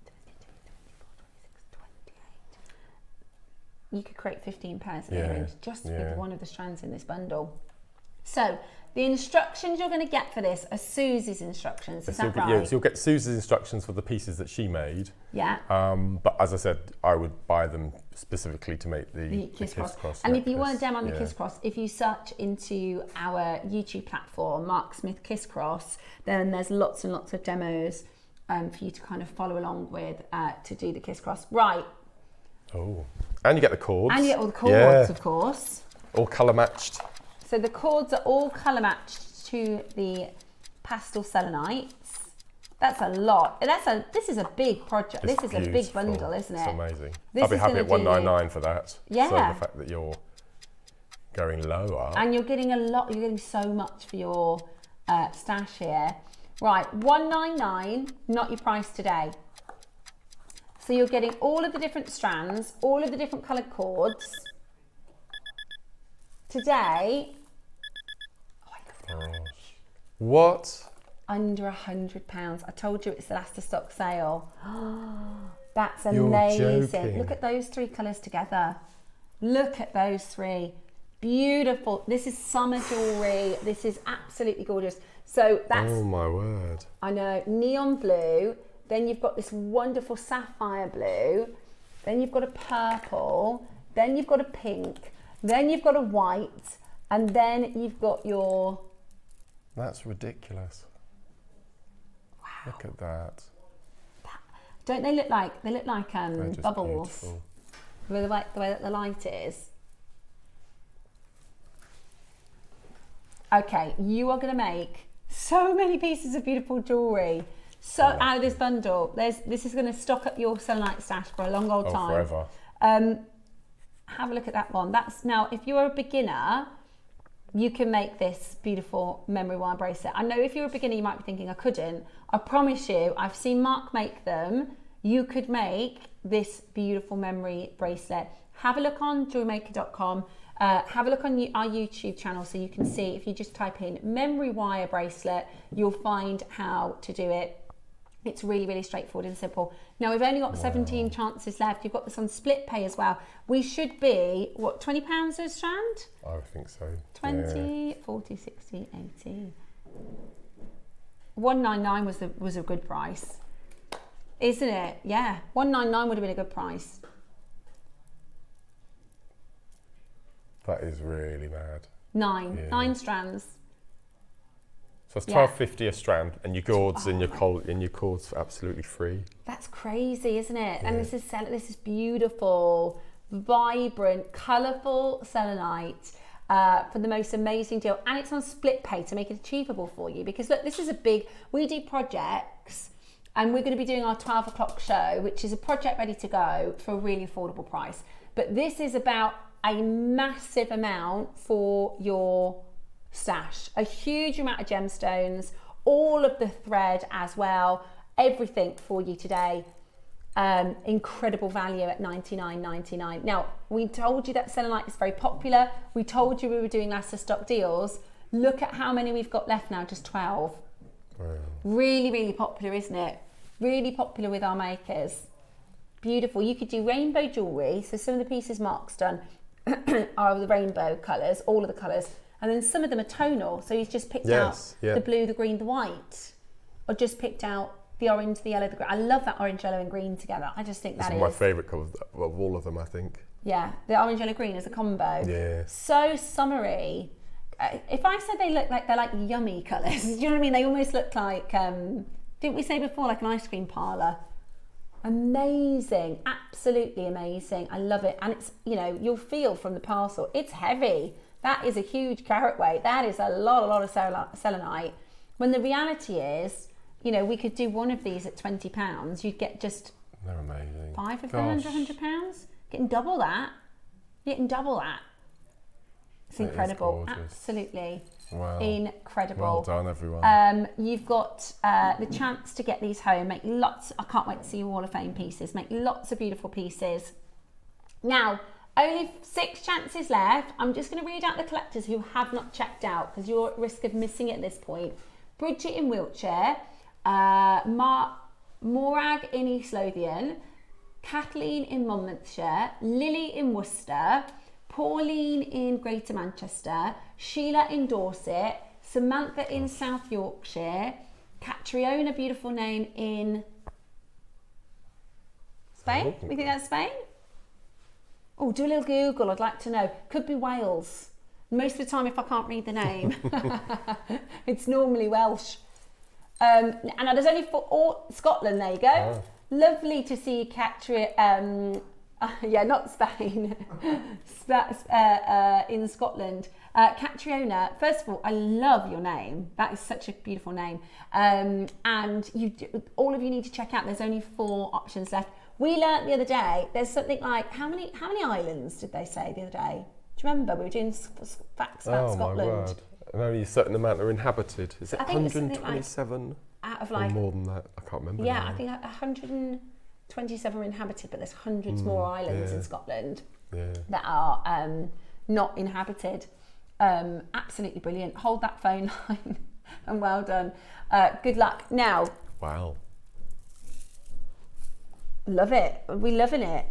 22, 24, 26, 28. You could create 15 pairs of earrings just with one of the strands in this bundle. So the instructions you're going to get for this are Susie's instructions. Is that right? Yeah, so you'll get Susie's instructions for the pieces that she made. Yeah. But as I said, I would buy them specifically to make the kiss cross. And if you want a demo on the kiss cross, if you search into our YouTube platform, Mark Smith Kiss Cross, then there's lots and lots of demos for you to kind of follow along with to do the kiss cross. Right. Oh, and you get the cords. And you get all the cords, of course. All colour matched. So the cords are all colour matched to the pastel selenites. That's a lot. This is a big project. It's this is a big bundle, isn't it? It's amazing. I'll be happy at $199 for that. Yeah. So the fact that you're going lower. And you're getting a lot. You're getting so much for your stash here. Right, $199, not your price today. So you're getting all of the different strands, all of the different coloured cords. Today, what? Under £100. I told you it's the last of stock sale. That's amazing. You're joking. Look at those 3 colours together. Look at those 3. Beautiful. This is summer jewellery. This is absolutely gorgeous. So that's... Oh my word. I know. Neon blue. Then you've got this wonderful sapphire blue. Then you've got a purple. Then you've got a pink. Then you've got a white. And then you've got your... That's ridiculous. Wow. Look at that. Don't they look like bubbles? Beautiful. With the way that the light is. Okay, you are going to make so many pieces of beautiful jewellery. So out of this bundle, this is going to stock up your selenite stash for a long old time. Forever. Have a look at that one. That's now, if you're a beginner, you can make this beautiful memory wire bracelet. I know if you're a beginner, you might be thinking, I couldn't. I promise you, I've seen Mark make them. You could make this beautiful memory bracelet. Have a look on JewelleryMaker.com. Have a look on our YouTube channel so you can see. If you just type in memory wire bracelet, you'll find how to do it. It's really, really straightforward and simple. Now, we've only got 17 chances left. You've got this on split pay as well. We should be, what, £20 a strand? I think so. 20, 40, 60, 80. $199 was a good price. Isn't it? Yeah. $199 would have been a good price. That is really mad. 9 strands. So it's $12.50 a strand, and your cords and your cords are absolutely free. That's crazy, isn't it? Yeah. And this is beautiful, vibrant, colourful selenite for the most amazing deal, and it's on split pay to make it achievable for you. Because look, this is a big. We do projects, and we're going to be doing our 12 o'clock show, which is a project ready to go for a really affordable price. But this is about a massive amount for your stash, a huge amount of gemstones, all of the thread as well, everything for you today. Incredible value at $99.99. Now, we told you that selenite is very popular. We told you we were doing last of stock deals. Look at how many we've got left now, just 12. Wow. Really, really popular, isn't it? Really popular with our makers. Beautiful. You could do rainbow jewellery. So some of the pieces Mark's done are the rainbow colours, all of the colours. And then some of them are tonal. So he's just picked out the blue, the green, the white. Or just picked out the orange, the yellow, the green. I love that orange, yellow and green together. I just think that is... my favourite colours of all of them, I think. Yeah, the orange, yellow, green as a combo. Yeah. So summery. If I said they look like they're like yummy colours, do you know what I mean? They almost look like, didn't we say before, like an ice cream parlour? Amazing, absolutely amazing. I love it. And it's, you know, you'll feel from the parcel, it's heavy. That is a huge carat weight. That is a lot of selenite. When the reality is, you know, we could do one of these at £20. You'd get just... They're amazing. 5 of them under £100. Getting double that. You're getting double that. It's incredible. Absolutely. Wow. Incredible. Well done, everyone. You've got the chance to get these home, make lots. I can't wait to see your Wall of Fame pieces. Make lots of beautiful pieces. Now, only 6 chances left. I'm just going to read out the collectors who have not checked out because you're at risk of missing it at this point. Bridget in Wiltshire, Morag in East Lothian, Kathleen in Monmouthshire, Lily in Worcester, Pauline in Greater Manchester, Sheila in Dorset, Samantha in South Yorkshire, Catriona, beautiful name, in Spain. We think that's Spain? Oh, do a little Google, I'd like to know. Could be Wales. Most of the time, if I can't read the name, it's normally Welsh. And there's only for Scotland, there you go. Oh. Lovely to see Catriona, yeah, not Spain, in Scotland. Catriona, first of all, I love your name. That is such a beautiful name. And all of you need to check out, there's only 4 options left. We learnt the other day, there's something like, how many islands did they say the other day? Do you remember? We were doing facts about Scotland. Oh my word. And only a certain amount are inhabited. Is it 127? Out of or more than that? I can't remember. Yeah, I think 127 are inhabited, but there's hundreds more islands in Scotland that are not inhabited. Absolutely brilliant. Hold that phone line and well done. Good luck. Now. Wow. Love it. We're loving it.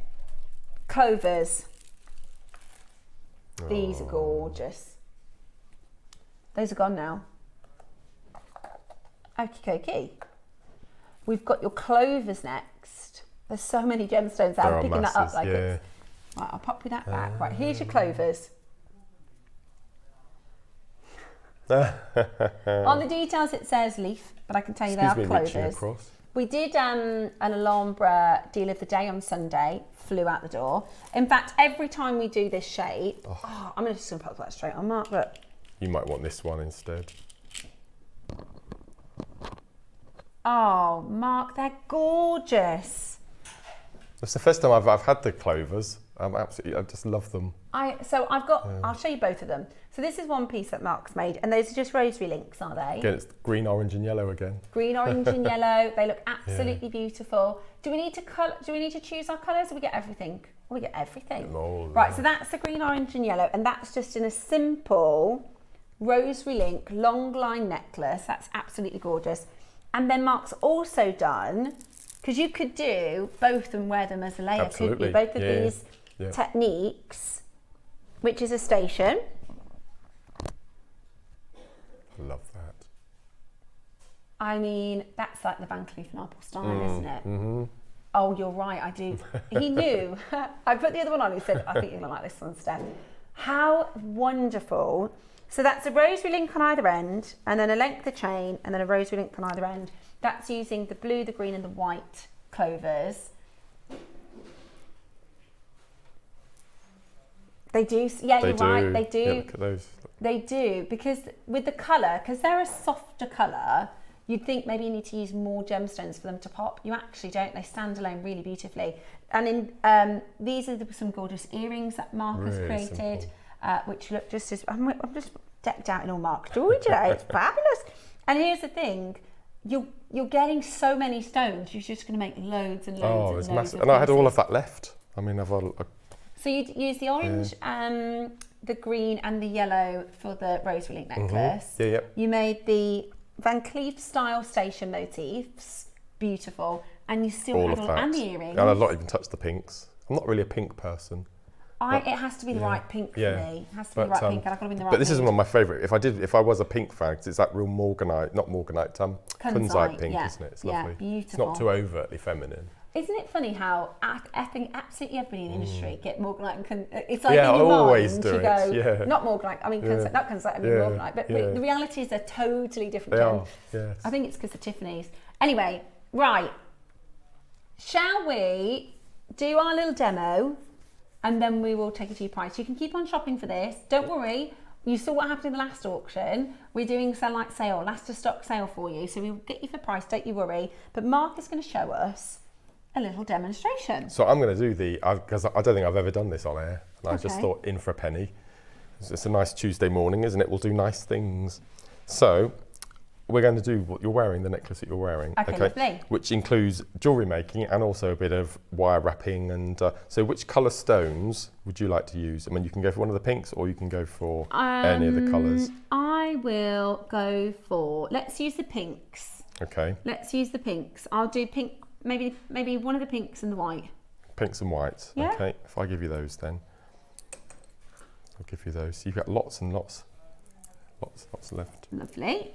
Clovers. These are gorgeous. Those are gone now. Okie dokie. We've got your Clovers next. There's so many gemstones out. I'm picking that up like it's... Right, I'll pop you that back. Right, here's your Clovers. On the details it says leaf, but I can tell you they are Clovers. We did an Alhambra deal of the day on Sunday, flew out the door. In fact, every time we do this shape, I'm just going to put that straight on, Mark, look. You might want this one instead. Oh, Mark, they're gorgeous. It's the first time I've had the Clovers. I just love them. I'll show you both of them. So this is one piece that Mark's made, and those are just rosary links, are they? Again, it's green, orange, and yellow again. Green, orange, and yellow. They look absolutely beautiful. Do we need to choose our colours, or we get everything? We get everything. Right. So that's the green, orange, and yellow, and that's just in a simple rosary link long line necklace. That's absolutely gorgeous. And then Mark's also done, because you could do both and wear them as a layer, couldn't you? Both of these techniques, which is a station. I love that. I mean, that's like the Van Cleef & Arpels style, isn't it? Mm-hmm. Oh, you're right, I do. He knew. I put the other one on, he said, I think you're going to like this one, Steph. How wonderful. So that's a rosary link on either end, and then a length of chain, and then a rosary link on either end. That's using the blue, the green, and the white Clovers. They do, yeah, you're right, they do. Yeah, look at those. They do, because with the colour, because they're a softer colour, you'd think maybe you need to use more gemstones for them to pop. You actually don't, they stand alone really beautifully. And in these are some gorgeous earrings that Mark has created, which look just as, I'm just decked out in all Mark jewellery today, it's fabulous. And here's the thing, you're getting so many stones, you're just going to make loads and loads and loads massive. And I had all of that left. I mean, so you'd use the orange, the green and the yellow for the rosary link necklace. Mm-hmm. Yeah. You made the Van Cleef style station motifs, beautiful, and you still had all and the earrings. And I've not even touched the pinks. I'm not really a pink person. It has to be the right pink for me. It has to be the right pink, and I've got to be in the right. But this is one of my favourite. If I was a pink fan, because it's that real Morganite, not Morganite, Kunzite pink, isn't it? It's lovely. Beautiful. It's not too overtly feminine. Isn't it funny how I think absolutely everybody in the industry get Morganite and it's like in your always mind do you go, not Morganite, I mean Kunzite, not Kunzite, I mean Morganite, but the reality is they're totally different gems. Yes. I think it's because of Tiffany's. Anyway, right, shall we do our little demo and then we will take it to your price. You can keep on shopping for this, don't worry. You saw what happened in the last auction. We're doing Selenite sale, last to stock sale for you, so we'll get you for price, don't you worry. But Mark is going to show us a little demonstration. So I'm going to do because I don't think I've ever done this on air, and I just thought in for a penny. It's a nice Tuesday morning, isn't it? We'll do nice things. So we're going to do what you're wearing, the necklace that you're wearing. Okay, lovely. Which includes jewellery making and also a bit of wire wrapping. And so which colour stones would you like to use? I mean, you can go for one of the pinks or you can go for any of the colours. I will go for, let's use the pinks. Okay. Let's use the pinks. I'll do pink, maybe one of the pinks and the white. Pinks and whites. Yeah. Okay, if I give you those then. I'll give you those. So you've got lots and lots left. Lovely.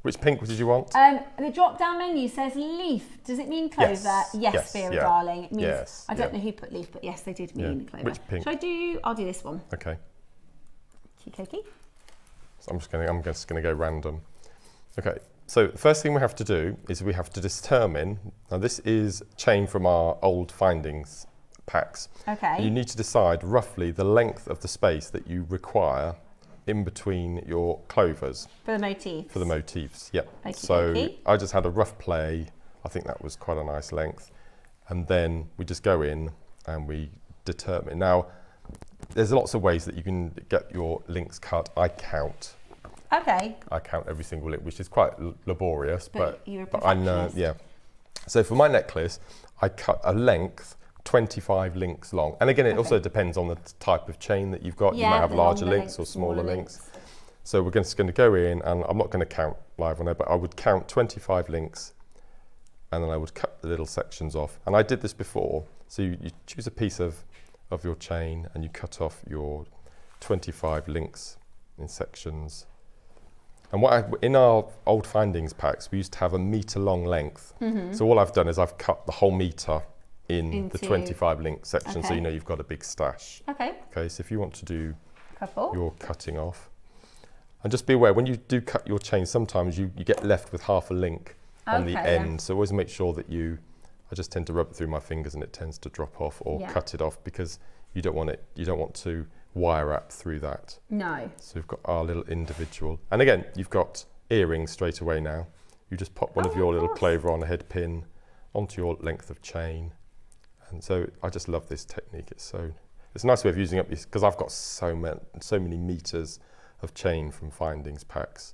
Which pink did you want? The drop-down menu says leaf. Does it mean clover? Yes, Vera, darling. It means, yes. I don't know who put leaf, but yes, they did mean clover. Which pink? I'll do this one. Okay. Kiki. So I'm just gonna go random. Okay. So the first thing we have to do is we have to determine. Now this is chain from our old findings packs. Okay. You need to decide roughly the length of the space that you require in between your clovers. For the motifs. For the motifs, yep. Okey So dokey. I just had a rough play. I think that was quite a nice length. And then we just go in and we determine. Now, there's lots of ways that you can get your links cut. I count. Okay. I count every single link, which is quite laborious, but you're a I know, perfectionist. yeah. So for my necklace, I cut a length 25 links long. And again, it also depends on the type of chain that you've got. Yeah, you might have the larger longer links or smaller smaller links. So we're just going to go in, and I'm not going to count live on there, but I would count 25 links, and then I would cut the little sections off. And I did this before. So you choose a piece of your chain, and you cut off your 25 links in sections. And in our old findings packs, we used to have a metre long length. So all I've done is I've cut the whole metre in the 25 link section, so you know you've got a big stash. Okay. Okay, so if you want to do Couple. your cutting off, and just be aware, when you do cut your chain, sometimes you get left with half a link on the end. So always make sure that I just tend to rub it through my fingers and it tends to drop off, or cut it off, because you don't want to wire wrap through that. No. So we've got our little individual. And again, you've got earrings straight away now. You just pop one of your little clover on a head pin onto your length of chain. And so I just love this technique. It's a nice way of using up, because I've got so many meters of chain from findings packs.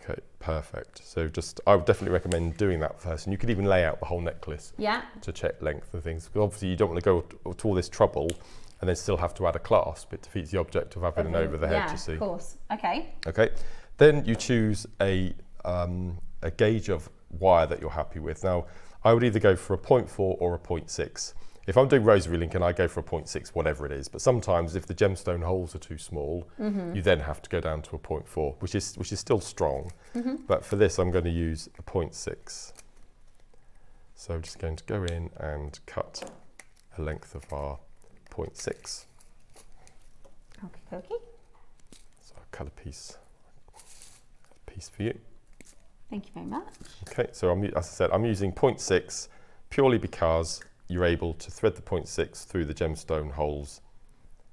Okay, perfect. So I would definitely recommend doing that first. And you could even lay out the whole necklace to check length and things. Because obviously you don't want to go to all this trouble and then still have to add a clasp. It defeats the object of having an over the head, you see. Of course. Okay. Okay. Then you choose a gauge of wire that you're happy with. Now, I would either go for a 0.4 or a 0.6. If I'm doing rosary link, and I go for a 0.6, whatever it is. But sometimes if the gemstone holes are too small, you then have to go down to a 0.4, which is still strong. But for this, I'm going to use a 0.6. So I'm just going to go in and cut a length of our 0.6. Okay. So I'll cut a piece for you. Thank you very much. Okay, so as I said, I'm using 0.6 purely because you're able to thread the 0.6 through the gemstone holes.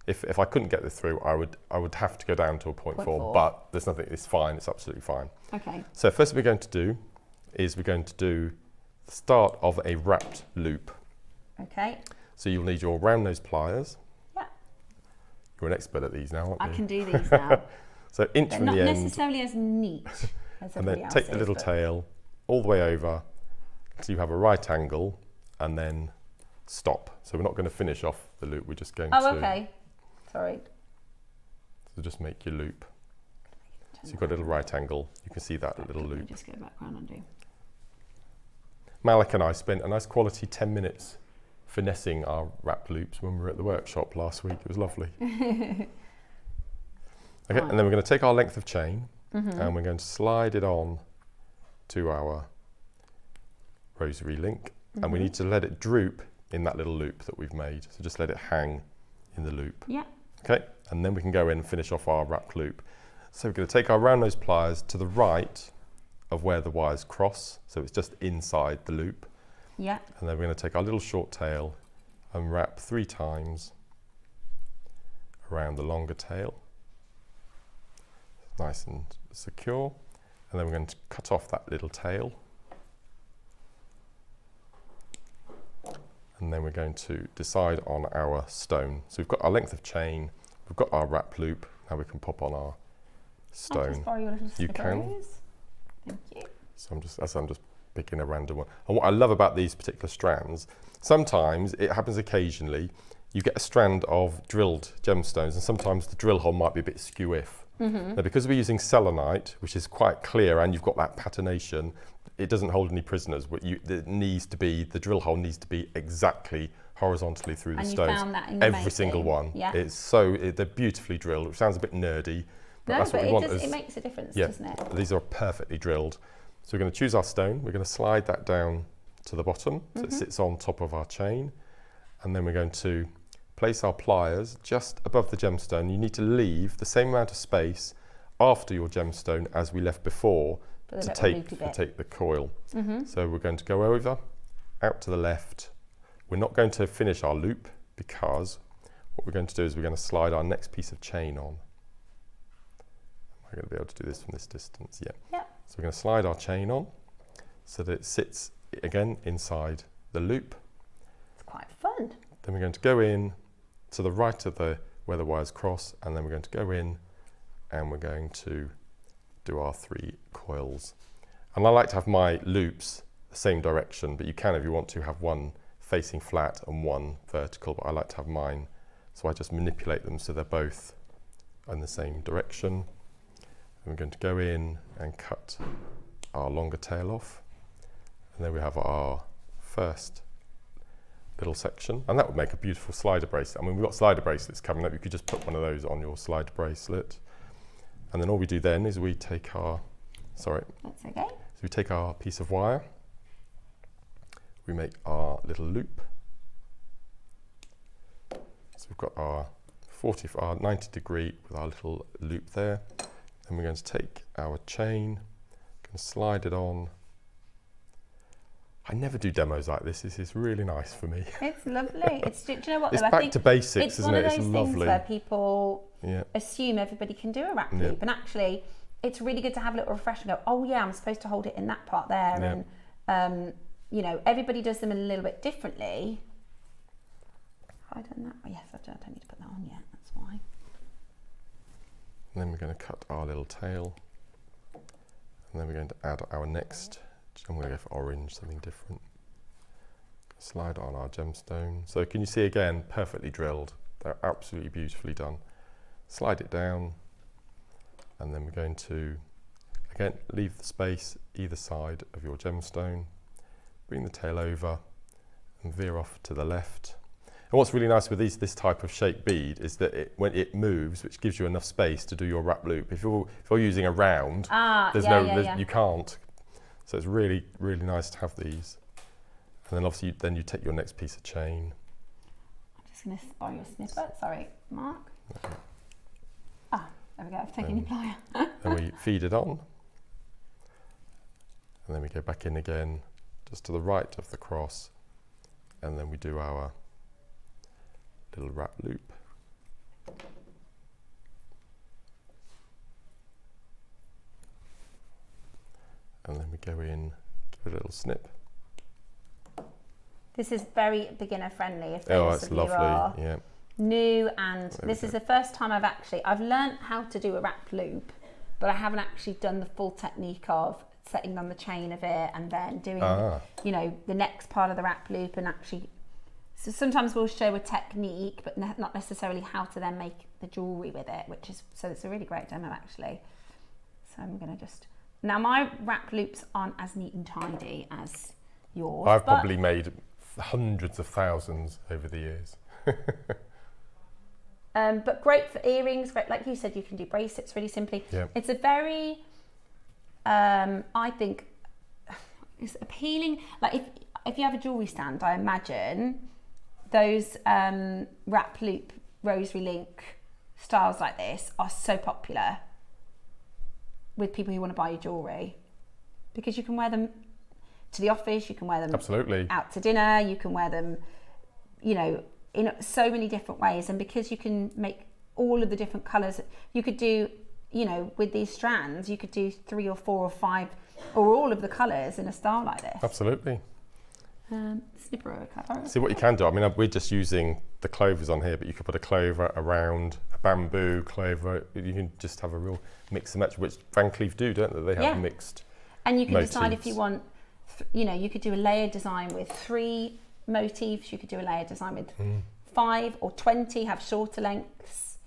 If I couldn't get this through, I would have to go down to a 0.4, but there's nothing, it's fine, it's absolutely fine. Okay. So first we're going to do is we're going to do the start of a wrapped loop. Okay. So you'll need your round nose pliers. Yeah. You're an expert at these now, aren't you? I can do these now. So inch They're from not the end. necessarily as neat as And everybody then take the else's, little but- tail all the way over so you have a right angle, and then stop. So we're not going to finish off the loop, we're just going to... Oh, okay. Sorry. So just make your loop. So you've got a little right angle, you can see that little Let me loop. just go back round and do. Malak and I spent a nice quality 10 minutes finessing our wrap loops when we were at the workshop last week. It was lovely. Okay, and then we're going to take our length of chain and we're going to slide it on to our rosary link, and we need to let it droop in that little loop that we've made. So just let it hang in the loop. Yeah. Okay, and then we can go in and finish off our wrapped loop. So we're going to take our round nose pliers to the right of where the wires cross, so it's just inside the loop. Yeah. And then we're going to take our little short tail and wrap 3 times around the longer tail. Nice and secure. And then we're going to cut off that little tail. And then we're going to decide on our stone. So we've got our length of chain, we've got our wrap loop. Now we can pop on our stone. I'll just borrow your little You can. slipperies. Thank you. So I'm just picking a random one. And what I love about these particular strands, sometimes it happens occasionally, you get a strand of drilled gemstones, and sometimes the drill hole might be a bit skew-if. Now, because we're using selenite, which is quite clear, and you've got that patination, it doesn't hold any prisoners. The drill hole needs to be exactly horizontally through the stones. And you found that in the Every making? single one. Yeah. They're beautifully drilled, which sounds a bit nerdy, but that's what we want. It makes a difference, yeah, doesn't it? these are perfectly drilled. So we're going to choose our stone, we're going to slide that down to the bottom, so it sits on top of our chain, and then we're going to place our pliers just above the gemstone. You need to leave the same amount of space after your gemstone as we left before to take the coil. So we're going to go over, out to the left. We're not going to finish our loop, because what we're going to do is we're going to slide our next piece of chain on. Am I going to be able to do this from this distance? Yeah. Yep. So we're going to slide our chain on so that it sits again inside the loop. It's quite fun. Then we're going to go in to the right of where the wires cross, and then we're going to go in and we're going to do our 3 coils. And I like to have my loops the same direction, but you can, if you want to, have one facing flat and one vertical, but I like to have mine, so I just manipulate them so they're both in the same direction. And we're going to go in and cut our longer tail off, and then we have our first little section, and that would make a beautiful slider bracelet. I mean, we've got slider bracelets coming up. You could just put one of those on your slider bracelet, and then all we do then is we take our That's okay. So we take our piece of wire, we make our little loop. So we've got our 90 degree with our little loop there. Then we're going to take our chain, going to slide it on. I never do demos like this. This is really nice for me. It's lovely. Do you know what? It's back to basics, isn't it? It's one of those things lovely. where people assume everybody can do a wrap loop, and actually, it's really good to have a little refresh and go, oh yeah, I'm supposed to hold it in that part there, and you know, everybody does them a little bit differently. Have I done that? Oh, yes, I don't need to put that on yet. That's why. And then we're going to cut our little tail, and then we're going to add our next. I'm going to go for orange, something different. Slide on our gemstone. So can you see again, perfectly drilled. They're absolutely beautifully done. Slide it down, and then we're going to, again, leave the space either side of your gemstone. Bring the tail over and veer off to the left. And what's really nice with this type of shaped bead is that when it moves, which gives you enough space to do your wrap loop. If you're using a round, you can't. So it's really, really nice to have these. And then obviously you take your next piece of chain. I'm just going to borrow your snippet. Sorry, Mark. Okay. Ah, there we go. I've taken your plier. Then we feed it on. And then we go back in again, just to the right of the cross. And then we do our little wrap loop. And then we go in, give it a little snip. This is very beginner friendly. If it's lovely, yeah. New, and this is the first time I've learnt how to do a wrap loop, but I haven't actually done the full technique of setting on the chain of it and then doing, you know, the next part of the wrap loop, and actually, so sometimes we'll show a technique, but not necessarily how to then make the jewellery with it, so it's a really great demo actually. So I'm going to just, now my wrap loops aren't as neat and tidy as yours. I've probably made hundreds of thousands over the years. But great for earrings, great, like you said, you can do bracelets really simply. Yeah. It's a very, I think, it's appealing. Like if you have a jewellery stand, I imagine those wrap loop rosary link styles like this are so popular with people who want to buy your jewellery, because you can wear them to the office, you can wear them out to dinner, you can wear them, you know, in so many different ways. And because you can make all of the different colours, you could do, you know, with these strands, you could do 3 or 4 or 5 or all of the colours in a style like this. Absolutely. Snipper. See what you can do. I mean, we're just using the clovers on here, but you could put a clover around a bamboo, clover. You can just have a real mix and match, which Van Cleef do, don't they? They have mixed And you can motifs. decide if you want, you know, you could do a layered design with 3 motifs. You could do a layered design with 5 or 20, have shorter lengths.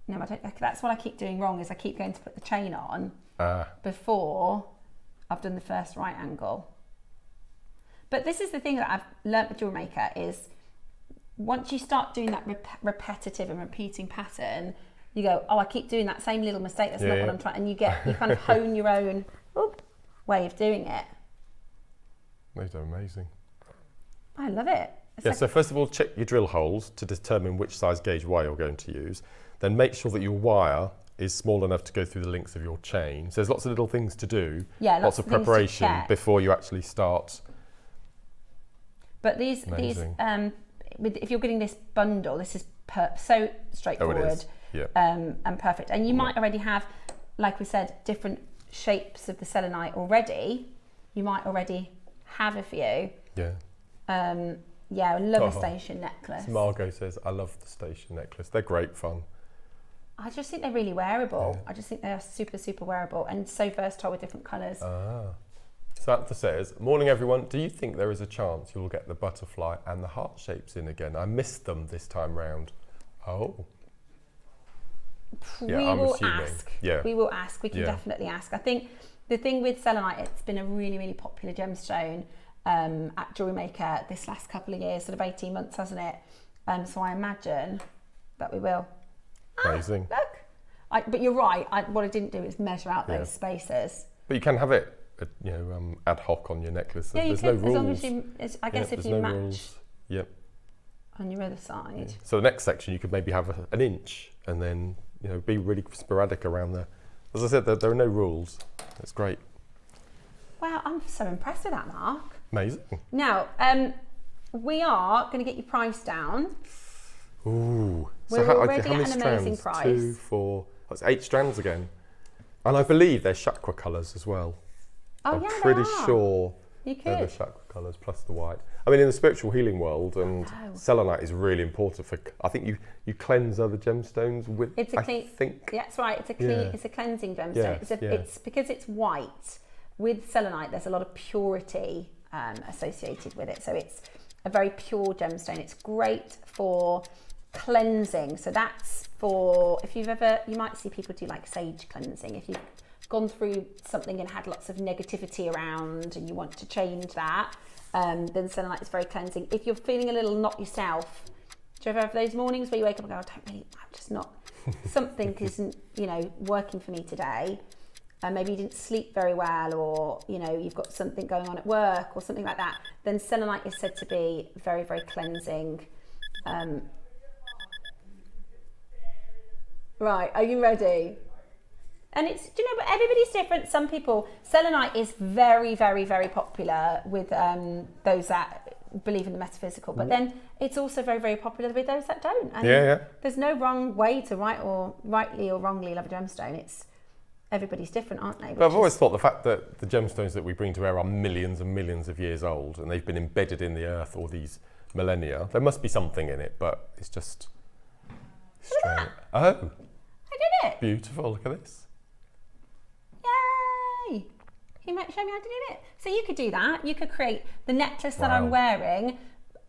No, I don't. That's what I keep doing wrong, is I keep going to put the chain on before I've done the first right angle. But this is the thing that I've learnt with Jewellery Maker, is once you start doing that repetitive and repeating pattern, you go, oh, I keep doing that same little mistake. That's not what I'm trying. And you kind of hone your own way of doing it. Those are amazing. I love it. So first of all, check your drill holes to determine which size gauge wire you're going to use. Then make sure that your wire is small enough to go through the links of your chain. So there's lots of little things to do. Yeah, lots of preparation before you actually start. But these if you're getting this bundle, this is so straightforward. Oh, it is. Yeah. And perfect. And you might already have, like we said, different shapes of the selenite already. You might already have a few. Yeah. I love a station necklace. Margot says, I love the station necklace. They're great fun. I just think they're really wearable. I just think they are super, super wearable and so versatile with different colours. Samantha says, morning everyone, do you think there is a chance you'll get the butterfly and the heart shapes in again? I missed them this time round. Oh. We will ask. Yeah. We will ask. We can definitely ask. I think the thing with selenite, it's been a really, really popular gemstone at Jewellery Maker this last couple of years, sort of 18 months, hasn't it? So I imagine that we will. Amazing. Look. But you're right. What I didn't do is measure out those spaces. But you can have it, ad hoc on your necklace. There's no rules. As long as you, I guess if you match rules. Yep. On your other side. Yeah. So the next section, you could maybe have an inch and then, be really sporadic around there. As I said, there are no rules. It's great. Wow, I'm so impressed with that, Mark. Amazing. Now, we are going to get your price down. Ooh. We're already at an amazing price. 2, 4, that's 8 strands again. And I believe they're chakra colours as well. Oh, I'm pretty sure they're the chakra colours plus the white. I mean, in the spiritual healing world, and selenite is really important for. I think you cleanse other gemstones with. It's a clean. Yeah, that's right. It's a clean. It's a cleansing gemstone. It's because it's white. With selenite, there's a lot of purity associated with it, so it's a very pure gemstone. It's great for cleansing. So that's for if you've ever. You might see people do like sage cleansing. If you've gone through something and had lots of negativity around and you want to change that, then selenite is very cleansing. If you're feeling a little not yourself, do you ever have those mornings where you wake up and go, I'm just not, something isn't, working for me today. Maybe you didn't sleep very well, or, you've got something going on at work or something like that, then selenite is said to be very, very cleansing. Right, are you ready? And it's, but everybody's different. Some people, selenite is very, very, very popular with those that believe in the metaphysical, but then it's also very, very popular with those that don't. And there's no wrong way to rightly or wrongly love a gemstone. It's everybody's different, aren't they? But I've always thought the fact that the gemstones that we bring to air are millions and millions of years old, and they've been embedded in the earth all these millennia. There must be something in it, but it's just strange. Oh, I did it. Beautiful. Look at this. Yay! You might show me how to do it. So you could do that. You could create the necklace that I'm wearing.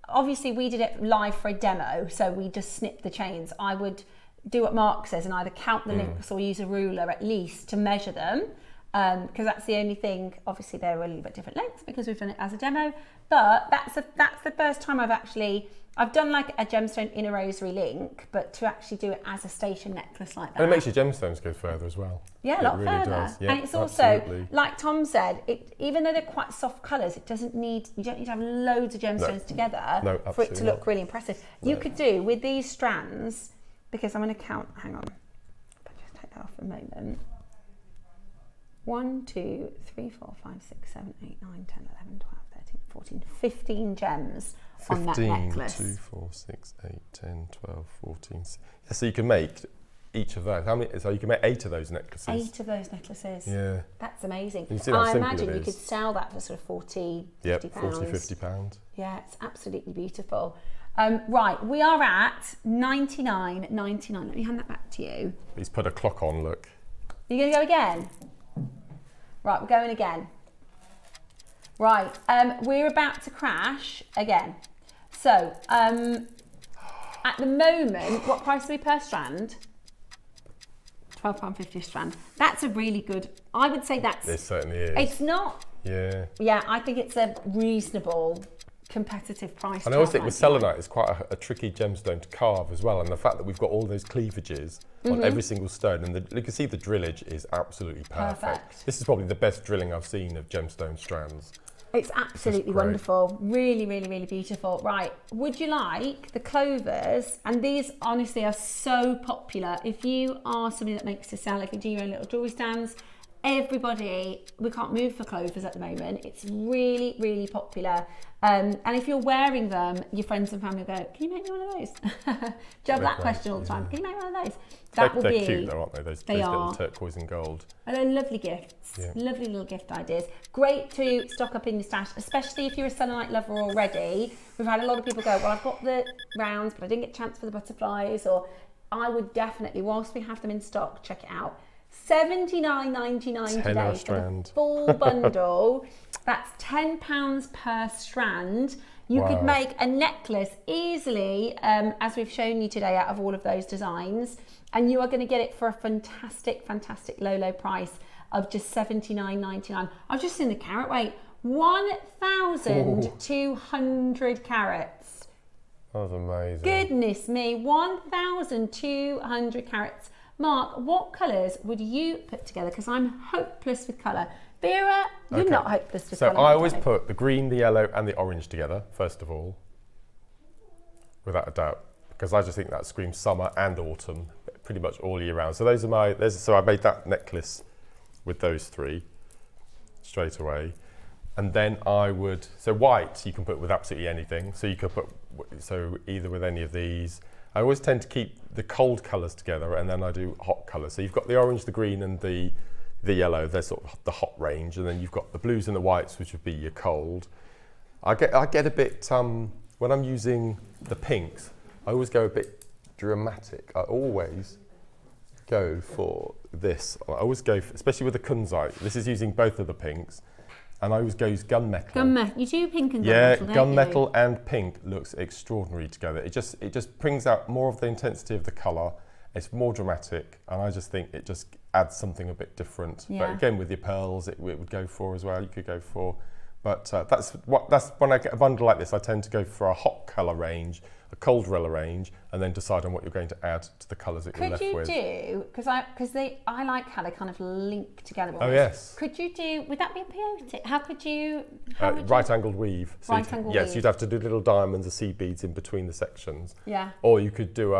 Obviously, we did it live for a demo, so we just snipped the chains. I would do what Mark says and either count the links or use a ruler at least to measure them, because that's the only thing. Obviously, they're a little bit different lengths because we've done it as a demo. But that's the first time I've done like a gemstone in a rosary link, but to actually do it as a station necklace like that. And it makes your gemstones go further as well. Yeah, a lot further. Yeah, and it's also, like Tom said, even though they're quite soft colours, you don't need to have loads of gemstones together for it to look really impressive. You could do with these strands, because I'm going to count, hang on, I'll just take that off for a moment. 1, 2, 3, 4, 5, 6, 7, 8, 9, 10, 11, 12, 13, 14, 15 gems on that necklace. 2, 4, 6, 8, 10, 12, 14. Yeah, so you can make each of those. How many? So you can make 8 of those necklaces. 8 of those necklaces. Yeah. That's amazing. I imagine you could sell that for sort of 40, 50 pounds. 40, 50 pounds. Yeah, it's absolutely beautiful. Right, we are at $99.99. Let me hand that back to you. He's put a clock on, look. You're going to go again? Right, we're going again. Right, we're about to crash again. So, at the moment, what price are we per strand? £12.50 a strand. That's a really good, I would say that's... It certainly is. It's not... Yeah. Yeah, I think it's a reasonable, competitive price. And I always think with selenite, it's quite a tricky gemstone to carve as well. And the fact that we've got all those cleavages on every single stone, and you can see the drillage is absolutely perfect. This is probably the best drilling I've seen of gemstone strands. It's absolutely wonderful. Really, really, really beautiful. Right, would you like the Clovers? And these honestly are so popular. If you are somebody that makes to sell, if you do your own little jewelry stands, everybody, we can't move for Clovers at the moment. It's really, really popular. And if you're wearing them, your friends and family will go, can you make me one of those? Do you have that question all the time? Can you make me one of those? That will be... They're cute though, aren't they? Those little turquoise and gold. And they're lovely gifts, lovely little gift ideas. Great to stock up in your stash, especially if you're a selenite lover already. We've had a lot of people go, well, I've got the rounds, but I didn't get a chance for the butterflies. Or I would definitely, whilst we have them in stock, check it out. $79.99 today for the full bundle. That's £10 per strand. You could make a necklace easily, as we've shown you today, out of all of those designs. And you are going to get it for a fantastic, fantastic low price of just $79.99. I've just seen the carat weight, 1,200 carats. That was amazing. Goodness me, 1,200 carats. Mark, what colours would you put together? Because I'm hopeless with colour. Vera, you're not hopeless with colour. So I always put the green, the yellow and the orange together, first of all, without a doubt, because I just think that screams summer and autumn, pretty much all year round. So those are so I made that necklace with those three straight away. And then I would, so white you can put with absolutely anything. So you could put, so either with any of these. I always tend to keep the cold colours together and then I do hot colours. So you've got the orange, the green and the yellow, they're sort of the hot range. And then you've got the blues and the whites, which would be your cold. I get a bit, when I'm using the pinks, I always go a bit dramatic. I always go for this. I always go, especially with the kunzite, this is using both of the pinks. And I always go use gunmetal. Gunmetal. You do pink and gunmetal, don't you? Gunmetal and pink looks extraordinary together. It just brings out more of the intensity of the colour. It's more dramatic, and I just think it just adds something a bit different. Yeah. But again, with your pearls, it would go for as well. You could go for, but that's when I get a bundle like this. I tend to go for a hot colour range, a cold colour range, and then decide on what you're going to add to the colours that you're left with. Could you do, because I like how they kind of link together. Oh yes. Could you do, would that be a peyote? How would you? Right angled weave. So right angled weave. Yes, you'd have to do little diamonds or seed beads in between the sections. Yeah. Or you could do,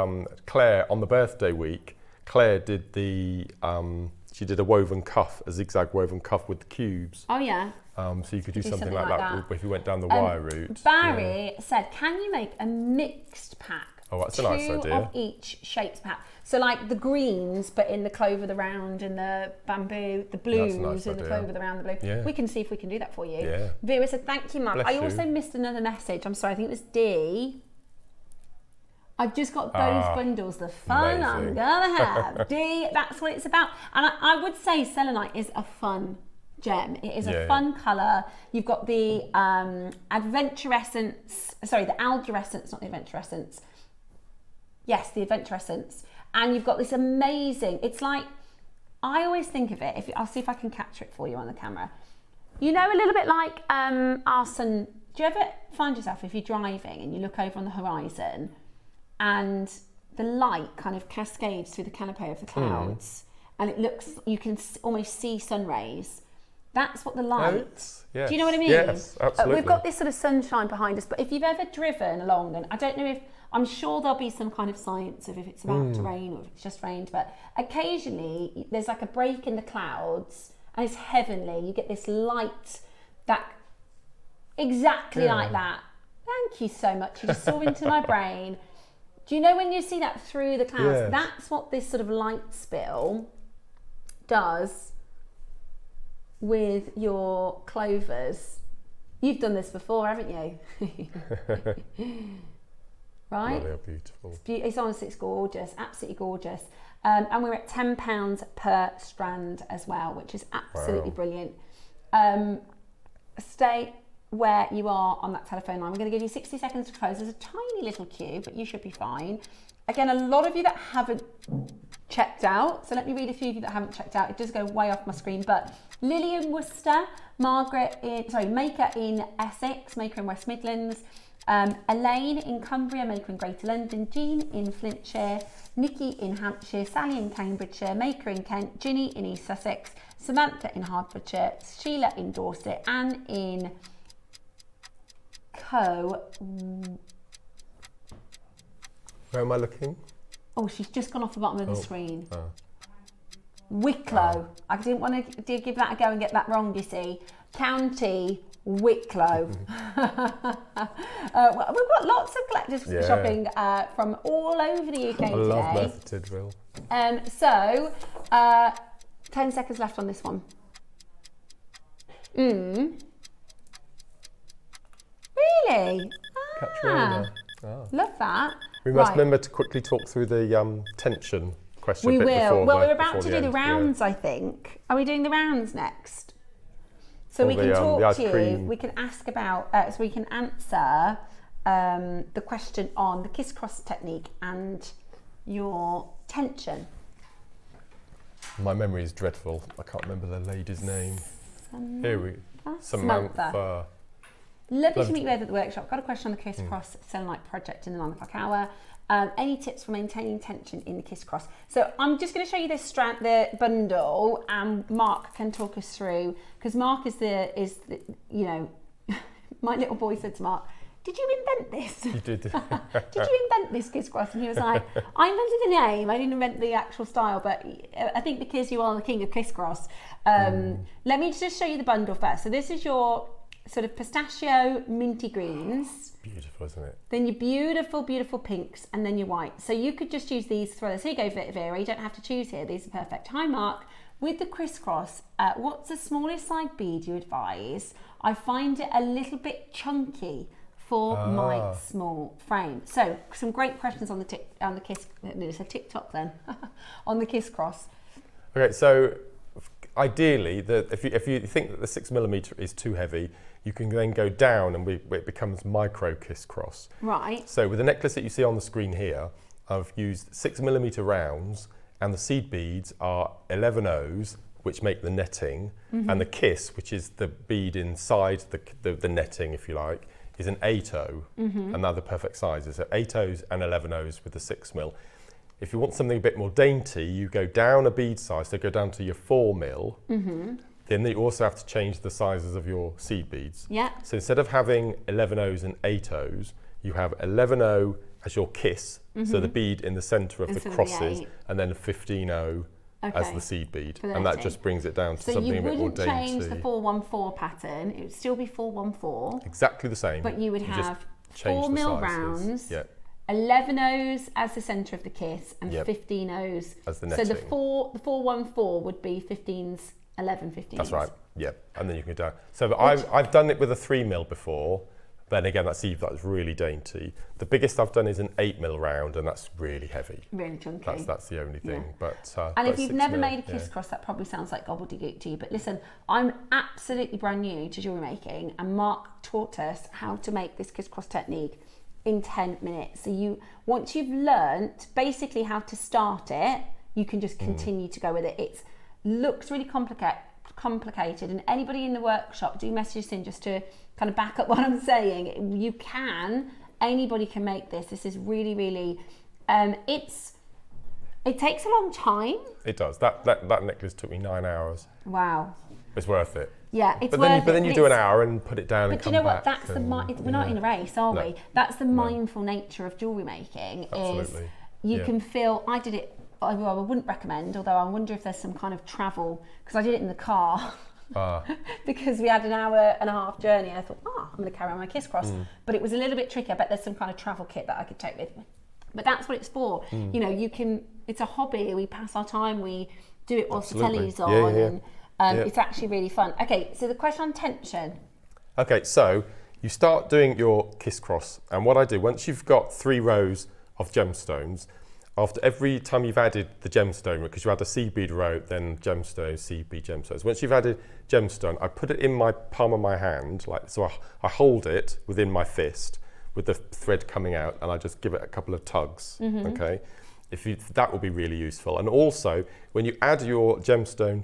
Claire, on the birthday week, Claire did she did a woven cuff, a zigzag woven cuff with the cubes. Oh yeah. So you could do something like that if you went down the wire route. Barry said, can you make a mixed pack? Oh, that's a nice idea. 2 of each shapes pack. So like the greens, but in the clover, the round, and the bamboo, the blues, nice and the clover, the round, the blue. Yeah. We can see if we can do that for you. Yeah. Vera said, thank you, Mark. Bless I also you. missed another message. I'm sorry, I think it was D. I've just got those bundles, the fun amazing. I'm gonna have. D, that's what it's about. And I would say selenite is a fun gem. It is a fun colour. You've got the adventurescence, sorry, the aldurescence, not the adventurescence. Yes, the adventurescence. And you've got this amazing, it's like, I always think of it, I'll see if I can capture it for you on the camera. You know, a little bit like our sun. Do you ever find yourself, if you're driving and you look over on the horizon and the light kind of cascades through the canopy of the clouds and it looks, you can almost see sun rays? That's what the light, Yes. do you know what I mean? Yes, absolutely. We've got this sort of sunshine behind us, but if you've ever driven along, and I don't know if, I'm sure there'll be some kind of science of if it's about to rain or if it's just rained, but occasionally there's like a break in the clouds and it's heavenly. You get this light that, exactly like that. Thank you so much. You just saw into my brain. Do you know when you see that through the clouds? Yes. That's what this sort of light spill does with your clovers. You've done this before, haven't you? right? Oh, they're beautiful. It's honestly, it's gorgeous, absolutely gorgeous. And we're at £10 per strand as well, which is absolutely brilliant. Stay where you are on that telephone line. We're going to give you 60 seconds to close. There's a tiny little queue, but you should be fine. Again, a lot of you that haven't checked out, so let me read a few of you that haven't checked out. It does go way off my screen, but Lily in Worcester, Maker in Essex, Maker in West Midlands, Elaine in Cumbria, Maker in Greater London, Jean in Flintshire, Nikki in Hampshire, Sally in Cambridgeshire, Maker in Kent, Ginny in East Sussex, Samantha in Hertfordshire, Sheila in Dorset, Anne in Where am I looking? Oh, she's just gone off the bottom of the screen. Wicklow. I didn't want to give that a go and get that wrong, you see. County Wicklow. Well, we've got lots of collectors shopping from all over the UK today. I love Merthyr Tydfil. So, 10 seconds left on this one. Really? Katrina. Love that. We must remember to quickly talk through the tension question. We a bit will. Before Well, we're about to do the end, rounds, I think. Are we doing the rounds next? So we can talk to you. We can ask about, so we can answer the question on the kiss cross technique and your tension. My memory is dreadful. I can't remember the lady's name. Samantha. Samantha. Lovely to meet you both at the workshop. Got a question on the kiss cross selenite project in the 9 o'clock hour. Any tips for maintaining tension in the kiss cross? So I'm just going to show you this strand, the bundle, and Mark can talk us through, because Mark is the you know, my little boy said to Mark, "Did you invent this?" You did. Did you invent this kiss cross? And he was like, "I invented the name. I didn't invent the actual style, but I think because you are the king of kiss cross." Let me just show you the bundle first. So this is your sort of pistachio minty greens. Beautiful, isn't it? Then your beautiful, beautiful pinks, and then your white. So you could just use these thrillers. Here you go, Vera. You don't have to choose here. These are perfect. Hi, Mark. With the crisscross, what's the smallest side bead you advise? I find it a little bit chunky for my small frame. So some great questions on the kiss. It's a TikTok then on the kiss cross. Okay, so ideally, if you think that the 6mm is too heavy, you can then go down and it becomes micro kiss cross. Right. So with the necklace that you see on the screen here, I've used 6mm rounds, and the seed beads are 11 O's, which make the netting, and the kiss, which is the bead inside the netting, if you like, is an 8O, and they're the perfect sizes. So 8 O's and 11 O's with the 6mm. If you want something a bit more dainty, you go down a bead size, so go down to your 4mm. Then you also have to change the sizes of your seed beads. Yeah. So instead of having 11 O's and 8 O's, you have 11 O as your kiss, so the bead in the centre of the crosses, and then 15 O as the seed bead. And that just brings it down to something a bit more dainty. So you wouldn't change the 414 pattern, it would still be 414. Exactly the same. But you would have 4mm rounds. Yeah. 11 O's as the centre of the kiss, and 15 O's as the netting. So the 414 would be 15s, 11 15s. That's right. Yeah, and then you can go down. So I've done it with a 3mm before. Then again, that's really dainty. The biggest I've done is an 8mm round, and that's really heavy. Really chunky. That's the only thing. Yeah. But and if you've never made a kiss cross, that probably sounds like gobbledygook to you. But listen, I'm absolutely brand new to jewellery making, and Mark taught us how to make this kiss cross technique in 10 minutes. So once you've learnt basically how to start it, you can just continue to go with it. It looks really complicated, and anybody in the workshop, do message us in just to kind of back up what I'm saying. Anybody can make this. This is really, really, it takes a long time. It does. That necklace took me 9 hours. Wow. It's worth it. Yeah, it's worth it. But then you do an hour and put it down and come back. But you know what? That's we're not in a race, are we? That's the mindful nature of jewellery making. Absolutely. Is you can feel. I did it. I wouldn't recommend, although I wonder if there's some kind of travel, because I did it in the car. Because we had an hour and a half journey. I thought, I'm going to carry on my kiss cross. But it was a little bit tricky. I bet there's some kind of travel kit that I could take with me. But that's what it's for. You know, it's a hobby. We pass our time. We do it whilst the telly's on. And it's actually really fun. Okay, so the question on tension. Okay, so you start doing your kiss cross. And what I do, once you've got 3 rows of gemstones, after every time you've added the gemstone, because you add a seed bead row, then gemstone, seed bead, gemstones. Once you've added gemstone, I put it in my palm of my hand, like so. I hold it within my fist with the thread coming out, and I just give it a couple of tugs. Okay, that will be really useful. And also, when you add your gemstone,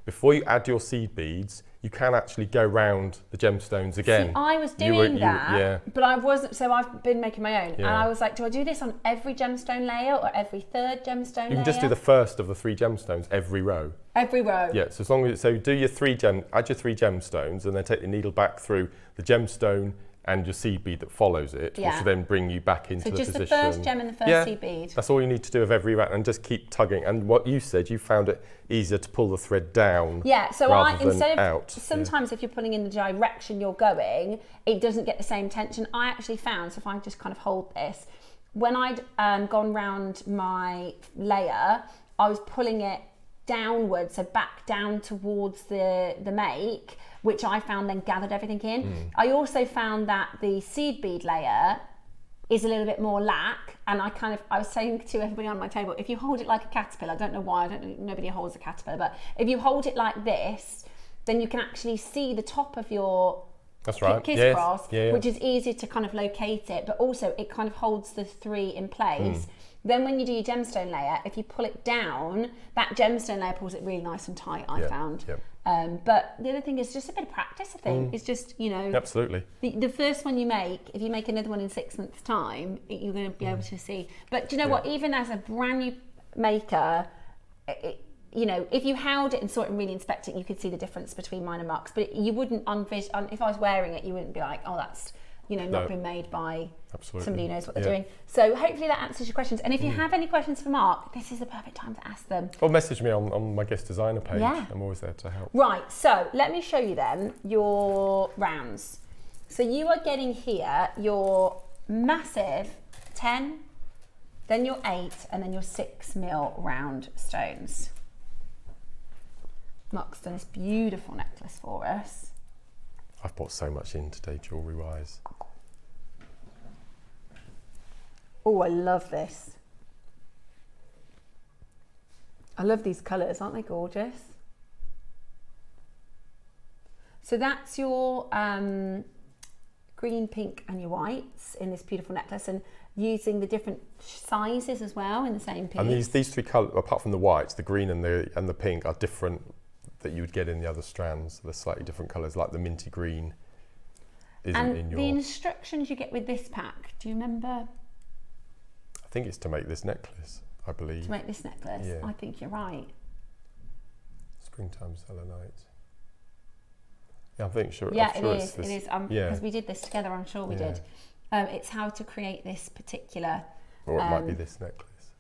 before you add your seed beads, you can actually go round the gemstones again. See, I was doing that, but I wasn't, so I've been making my own. And I was like, do I do this on every gemstone layer or every third gemstone layer? You can just do the first of the 3 gemstones every row. Every row? Yeah, so as long as, so do your add your 3 gemstones and then take the needle back through the gemstone and your seed bead that follows it, which will then bring you back into the position. So just the first gem and the first seed bead? That's all you need to do of every round, and just keep tugging. And what you said, you found it easier to pull the thread down instead of out. Sometimes if you're pulling in the direction you're going, it doesn't get the same tension. I actually found, so if I just kind of hold this, when I'd gone round my layer, I was pulling it downwards, so back down towards the make, which I found then gathered everything in. I also found that the seed bead layer is a little bit more lack, and I was saying to everybody on my table, if you hold it like a caterpillar, I don't know why, nobody holds a caterpillar, but if you hold it like this, then you can actually see the top of your kiss cross, which is easier to kind of locate it, but also it kind of holds the 3 in place. Then when you do your gemstone layer, if you pull it down, that gemstone layer pulls it really nice and tight, I found. But the other thing is just a bit of practice, I think. It's just, you know... Absolutely. The first one you make, if you make another one in 6 months' time, you're going to be able to see. But do you know what? Even as a brand new maker, you know, if you held it and saw it and really inspect it, you could see the difference between mine and Mark's. But you wouldn't, if I was wearing it, you wouldn't be like, oh, that's... you know, not been made by somebody who knows what they're doing. So hopefully that answers your questions. And if you have any questions for Mark, this is the perfect time to ask them. Or message me on my guest designer page. I'm always there to help. Right, so let me show you then your rounds. So you are getting here your massive 10, then your 8, and then your 6 mil round stones. Mark's done this beautiful necklace for us. I've bought so much in today, jewellery-wise. Oh, I love this. I love these colours, aren't they gorgeous? So that's your green, pink and your whites in this beautiful necklace, and using the different sizes as well in the same piece. And these 3 colours, apart from the whites, the green and the pink, are different that you would get in the other strands. They're slightly different colours, like the minty green isn't in your... the instructions you get with this pack, do you remember? I think it's to make this necklace, I believe. To make this necklace? Yeah. I think you're right. Springtime selenite. Yeah, I think sure. Yeah, I'm sure it is. Because we did this together, I'm sure we did. It's how to create this particular... Or it might be this necklace.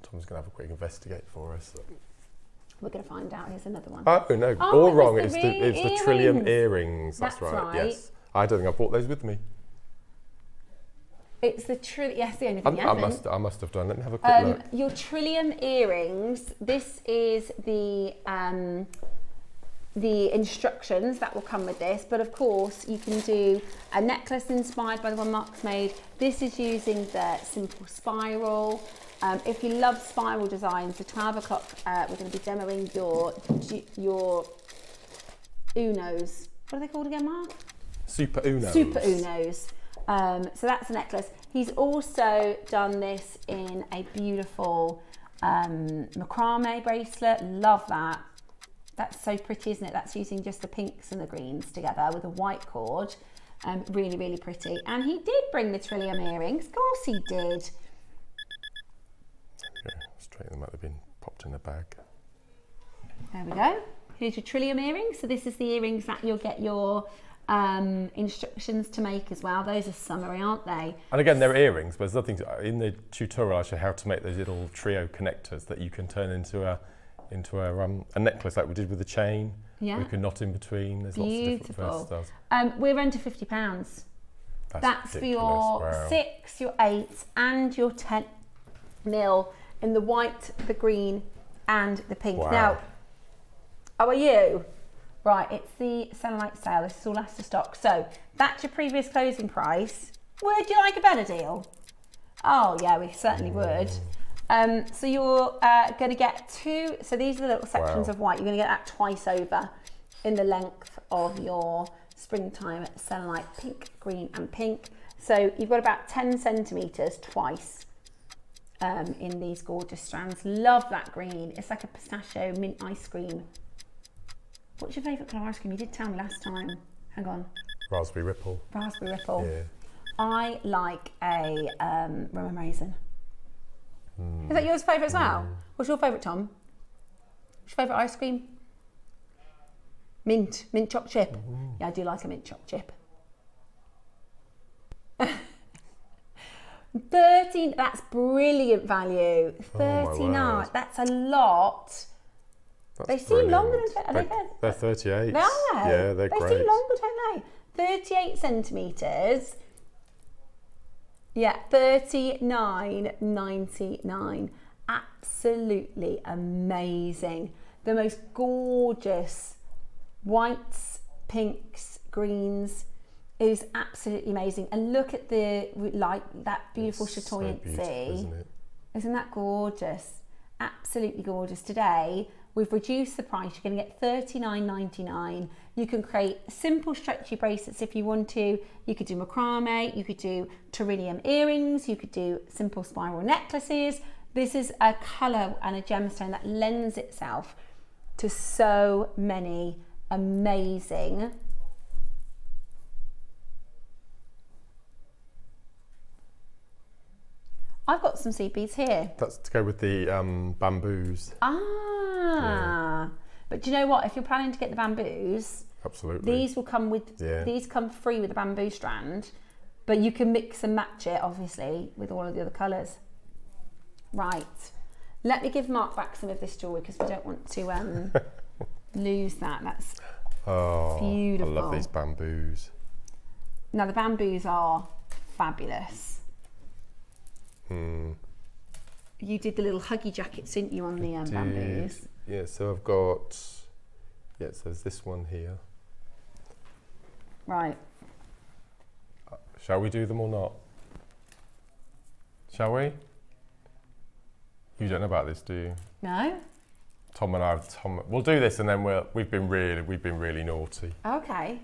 Tom's going to have a quick investigate for us. We're going to find out. Here's another one. Oh, no, all wrong. It's the trillium earrings. That's right. Yes. I don't think I brought those with me. It's the trillium. Yes, the only thing you haven't. I must have done. Let me have a quick look. Your trillium earrings. This is the instructions that will come with this. But of course, you can do a necklace inspired by the one Mark's made. This is using the simple spiral. If you love spiral designs, at 12 o'clock, we're going to be demoing your Unos. What are they called again, Mark? Super Unos. Super Unos. So that's a necklace. He's also done this in a beautiful macrame bracelet. Love that. That's so pretty, isn't it? That's using just the pinks and the greens together with a white cord. Really, really pretty. And he did bring the trillium earrings. Of course he did. Straight, they might have been popped in a bag. There we go. Here's your trillium earrings. So this is the earrings that you'll get your instructions to make as well. Those are summery, aren't they? And again, they're earrings, but there's nothing in the tutorial. I show how to make those little trio connectors that you can turn into a necklace, like we did with the chain. Yeah. We can knot in between. There's lots of different styles. We're under £50. That's for your 6, your 8, and your 10 mil in the white, the green, and the pink. Wow. Now, how are you? Right, it's the Selenite sale. This is all last to stock. So that's your previous closing price. Would you like a better deal? Oh yeah, we certainly would. So you're going to get two. So these are the little sections of white. You're going to get that twice over in the length of your springtime selenite, pink, green, and pink. So you've got about 10 centimeters twice in these gorgeous strands. Love that green. It's like a pistachio mint ice cream. What's your favourite colour ice cream? You did tell me last time. Hang on. Raspberry Ripple. Raspberry Ripple. Yeah. I like a rum and raisin. Is that yours favourite as well? What's your favourite, Tom? What's your favourite ice cream? Mint choc chip. Yeah, I do like a mint choc chip. 13, that's brilliant value. 39, that's a lot. They seem longer than, they're 38. They are. Yeah, they're great. They seem longer, don't they? 38 centimetres. Yeah, 39.99. Absolutely amazing. The most gorgeous whites, pinks, greens. It is absolutely amazing. And look at the light, that beautiful chatoyancy. So beautiful, isn't it? Isn't that gorgeous? Absolutely gorgeous. Today, we've reduced the price. You're going to get $39.99. You can create simple stretchy bracelets if you want to. You could do macrame, you could do terinium earrings, you could do simple spiral necklaces. This is a colour and a gemstone that lends itself to so many amazing I've got some seed beads here. That's to go with the bamboos. Yeah. But do you know what? If you're planning to get the bamboos, absolutely, these will come with. These come free with the bamboo strand, but you can mix and match it, obviously, with all of the other colours. Right. Let me give Mark back some of this jewellery because we don't want to lose that. That's beautiful. I love these bamboos. Now the bamboos are fabulous. You did the little huggy jackets, didn't you, on the bamboos? Yeah, so I've got, so there's this one here. Right. Shall we do them or not? Shall we? You don't know about this, do you? No. Tom and I, we'll do this and then we've been really naughty. Okay.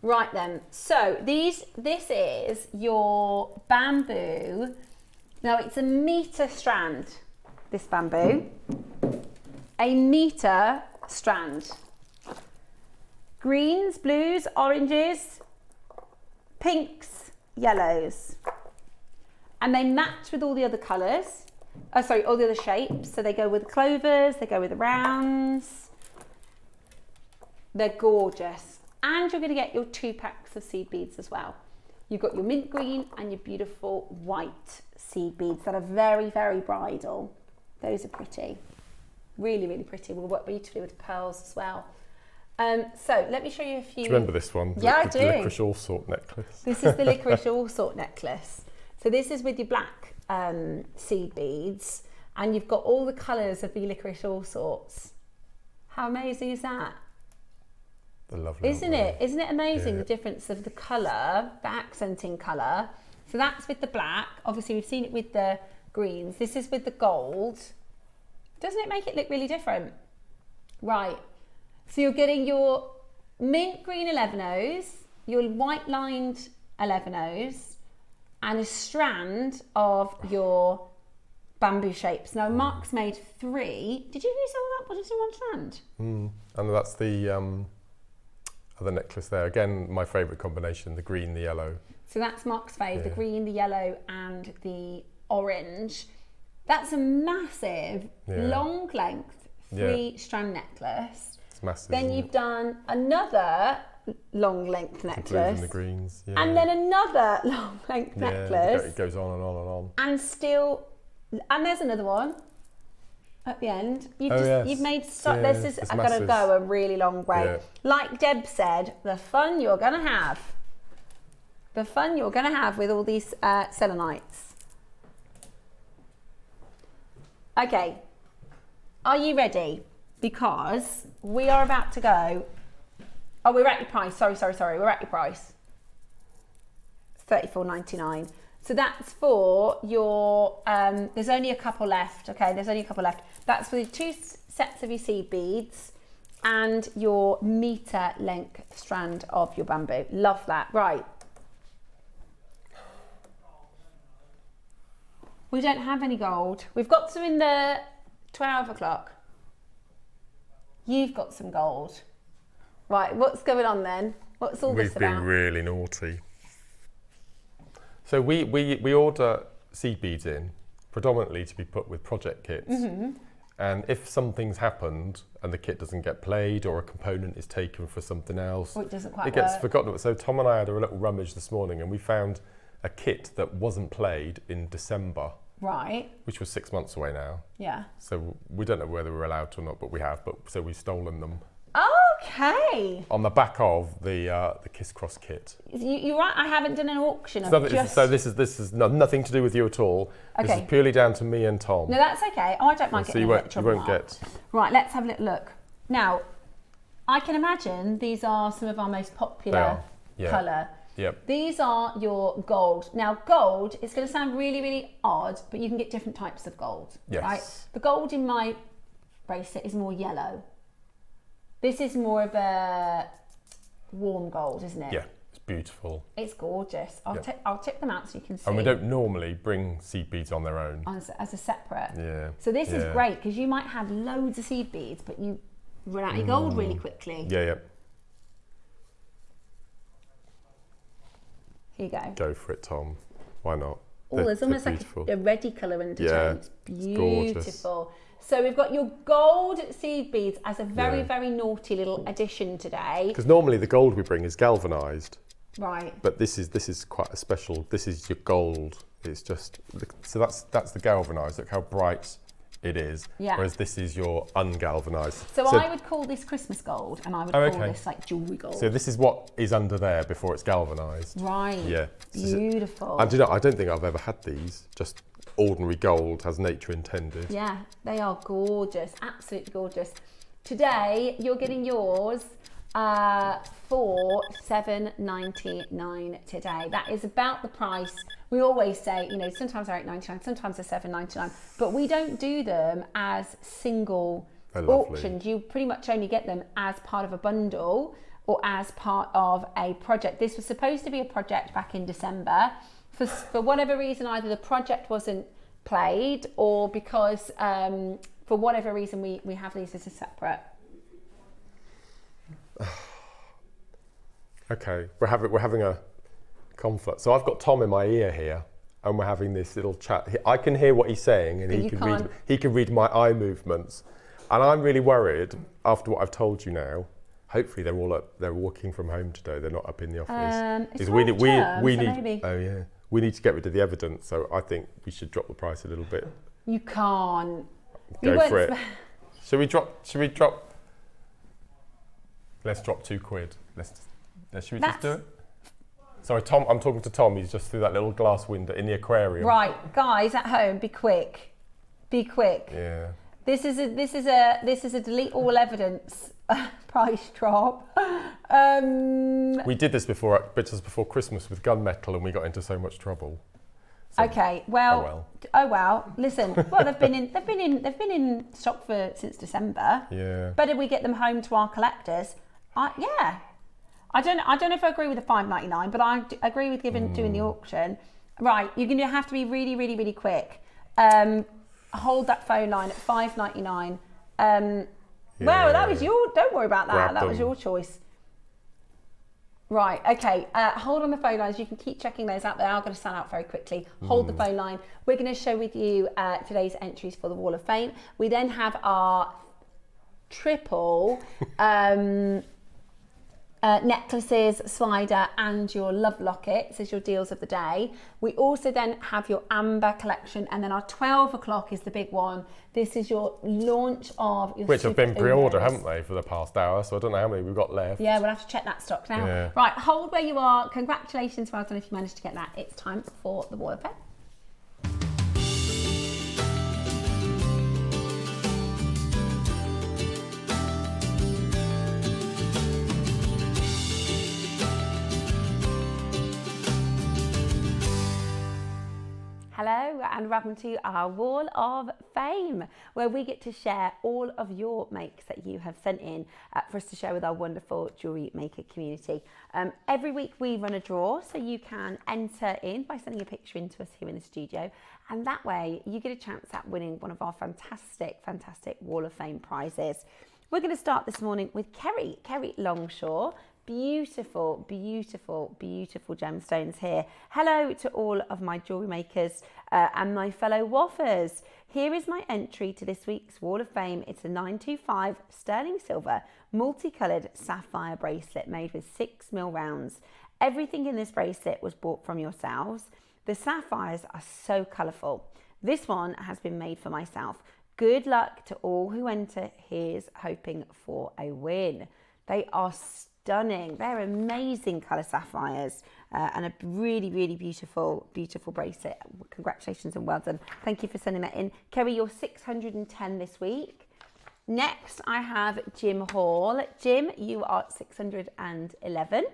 Right then, so this is your bamboo. Now it's a metre strand, this bamboo. A metre strand. Greens, blues, oranges, pinks, yellows. And they match with all the other colours. Oh, sorry, all the other shapes. So they go with the clovers, they go with the rounds. They're gorgeous. And you're going to get your 2 packs of seed beads as well. You've got your mint green and your beautiful white seed beads that are very, very bridal. Those are pretty. Really, really pretty. Will work beautifully with pearls as well. So let me show you a few. Do you remember this one? Yeah, I do. The licorice all sort necklace. This is the licorice all sort necklace. So this is with your black seed beads, and you've got all the colours of the licorice all sorts. How amazing is that? They're lovely. Isn't it? Isn't it amazing, the difference of the colour, the accenting colour? So that's with the black. Obviously, we've seen it with the greens. This is with the gold. Doesn't it make it look really different? Right. So you're getting your mint green 11-0s, your white lined 11-0s, and a strand of your bamboo shapes. Now, Mark's made 3. Did you use all that? Or just in one strand? And that's the other necklace there. Again, my favourite combination, the green, the yellow. So that's Mark's fave, the green, the yellow, and the orange. That's a massive, long length, 3-strand necklace. It's massive. Then you've done another long length necklace. The greens, and then another long length necklace. It goes on and on and on. And still, and there's another one at the end. You've made this is going to go a really long way. Yeah. Like Deb said, the fun you're going to have. The fun you're going to have with all these selenites. Okay, are you ready? because we are about to go. Oh, we're at your price. Sorry. We're at your price. $34.99. So that's for your, there's only a couple left, okay? There's only a couple left. That's for the 2 sets of your seed beads and your meter length strand of your bamboo. Love that. Right. We don't have any gold. We've got some in the 12 o'clock. You've got some gold. Right, what's going on then? What's all this about? We've been really naughty. So we order seed beads in, predominantly to be put with project kits. And if something's happened and the kit doesn't get played or a component is taken for something else, or it doesn't quite it gets work. forgotten. So Tom and I had a little rummage this morning and we found a kit that wasn't played in December. Right. Which was 6 months away now. Yeah. So we don't know whether we're allowed to or not, but we have. But so we've stolen them. Okay. On the back of the Kiss Cross kit. You're right. I haven't done an auction. So this is nothing to do with you at all. Okay. This is purely down to me and Tom. No, that's okay. Oh, I don't mind So getting you a bit of trouble. won't get. Right. Let's have a little look. Now, I can imagine these are some of our most popular colour. Yep. These are your gold. Now, gold is going to sound really, really odd, but you can get different types of gold. Yes. Right? The gold in my bracelet is more yellow. This is more of a warm gold, isn't it? Yeah, it's beautiful. It's gorgeous. I'll tip them out so you can see. And we don't normally bring seed beads on their own. As a separate. Yeah. So this is great because you might have loads of seed beads, but you run out of your gold really quickly. Yeah. Here you go. Go for it, Tom. Why not? Oh, there's almost like a reddy colour undertone. It's beautiful. So we've got your gold seed beads as a very, very naughty little addition today. Because normally the gold we bring is galvanised. Right. But this is quite a special. This is your gold. It's just so that's the galvanised. Look how bright it is. Yeah. Whereas this is your ungalvanised. So I would call this Christmas gold, and I would call this like jewellery gold. So this is what is under there before it's galvanised. Right. Yeah. Beautiful. And you know, I don't think I've ever had these. Just ordinary gold as nature intended. Yeah, they are gorgeous, absolutely gorgeous. Today you're getting yours for $7.99 today. That is about the price. We always say, you know, sometimes they're $8.99, sometimes they're $7.99, but we don't do them as single auctions. You pretty much only get them as part of a bundle or as part of a project. This was supposed to be a project back in December. For whatever reason, either the project wasn't played or because for whatever reason we have these as a separate. Okay, we're having a conflict. So I've got Tom in my ear here, and we're having this little chat. I can hear what he's saying, and he can read my eye movements, and I'm really worried after what I've told you now. Hopefully they're working from home today. They're not up in the office. It's we need. Maybe. Oh yeah. We need to get rid of the evidence, so I think we should drop the price a little bit. You can't. Go for it. Should we drop? Let's drop £2. Should we just do it? Sorry, Tom. I'm talking to Tom. He's just through that little glass window in the aquarium. Right, guys at home, be quick. Be quick. Yeah. This is a delete all evidence price drop. We did this before, just before Christmas with gunmetal, and we got into so much trouble. So, okay, well, oh well. Listen, well they've been in stock since December. Yeah. Better we get them home to our collectors. Yeah. I don't know if I agree with the $5.99, but I agree with doing the auction. Right, you're going to have to be really, really, really quick. Hold that phone line at $5.99. Well, that was don't worry about that. That was your choice. Right, okay. Hold on the phone lines. You can keep checking those out. They are going to sell out very quickly. Hold the phone line. We're going to share with you today's entries for the Wall of Fame. We then have our triple necklaces, slider, and your love lockets as your deals of the day. We also then have your amber collection, and then our 12 o'clock is the big one. This is your launch of your which have been pre-ordered, Unos. haven't they, for the past hour? So I don't know how many we've got left. Yeah, we'll have to check that stock now. Yeah. Right, hold where you are. Congratulations, well done if you managed to get that. It's time for the Wall of Fame. and welcome to our Wall of Fame, where we get to share all of your makes that you have sent in for us to share with our wonderful Jewellery Maker community. Every week we run a draw, so you can enter in by sending a picture in to us here in the studio, and that way you get a chance at winning one of our fantastic Wall of Fame prizes. We're going to start this morning with Kerry Longshaw. Beautiful gemstones here. Hello to all of my jewellery makers and my fellow waffers. Here is my entry to this week's Wall of Fame. It's a 925 sterling silver multicoloured sapphire bracelet made with 6mm rounds. Everything in this bracelet was bought from yourselves. The sapphires are so colourful. This one has been made for myself. Good luck to all who enter. Here's hoping for a win. They are stunning. They're amazing colour sapphires and a really beautiful bracelet. Congratulations and well done. Thank you for sending that in. Kerry, you're 610 this week. Next, I have Jim Hall. Jim, you are 611.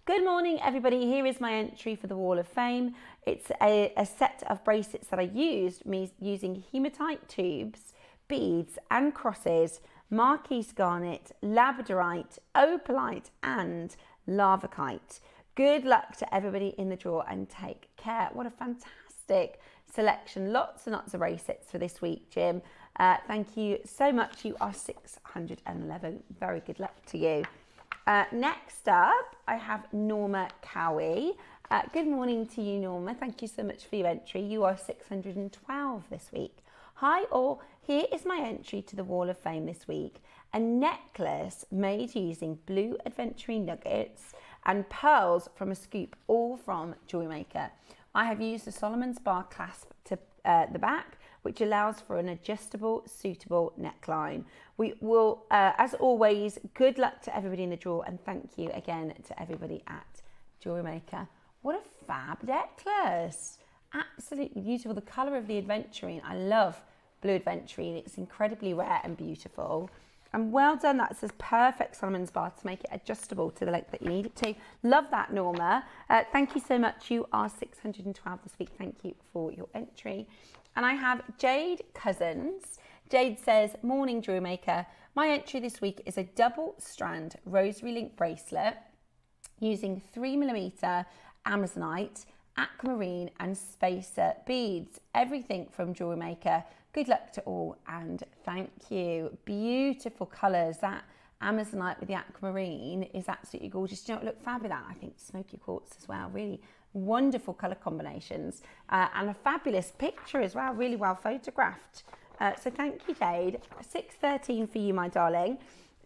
Good morning, everybody. Here is my entry for the Wall of Fame. It's a set of bracelets that I used using hematite tubes, beads and crosses, Marquise garnet, labradorite, opalite and lavakite. Good luck to everybody in the draw and take care. What a fantastic selection. Lots and lots of bracelets for this week, Jim. Thank you so much. You are 611. Very good luck to you. Next up, I have Norma Cowie. Good morning to you, Norma. Thank you so much for your entry. You are 612 this week. Hi all, here is my entry to the Wall of Fame this week. A necklace made using blue adventuring nuggets and pearls from a scoop, all from Jewellery Maker. I have used the Solomon's bar clasp to the back, which allows for an adjustable, suitable neckline. We will, as always, good luck to everybody in the draw, and thank you again to everybody at Jewellery Maker. What a fab necklace. Absolutely beautiful. The colour of the adventurine. I love blue adventurine. It's incredibly rare and beautiful. And well done. That's a perfect Solomon's bar to make it adjustable to the length that you need it to. Love that, Norma. Thank you so much. You are 612 this week. Thank you for your entry. And I have Jade Cousins. Jade says, morning Jewellery Maker. My entry this week is a double strand rosary link bracelet using 3mm Amazonite, aquamarine and spacer beads. Everything from Jewellery Maker. Good luck to all and thank you. Beautiful colours. That Amazonite with the aquamarine is absolutely gorgeous. Do you know what look fab with that? I think Smokey Quartz as well. Really wonderful colour combinations and a fabulous picture as well. Really well photographed. So thank you, Jade. 613 for you, my darling.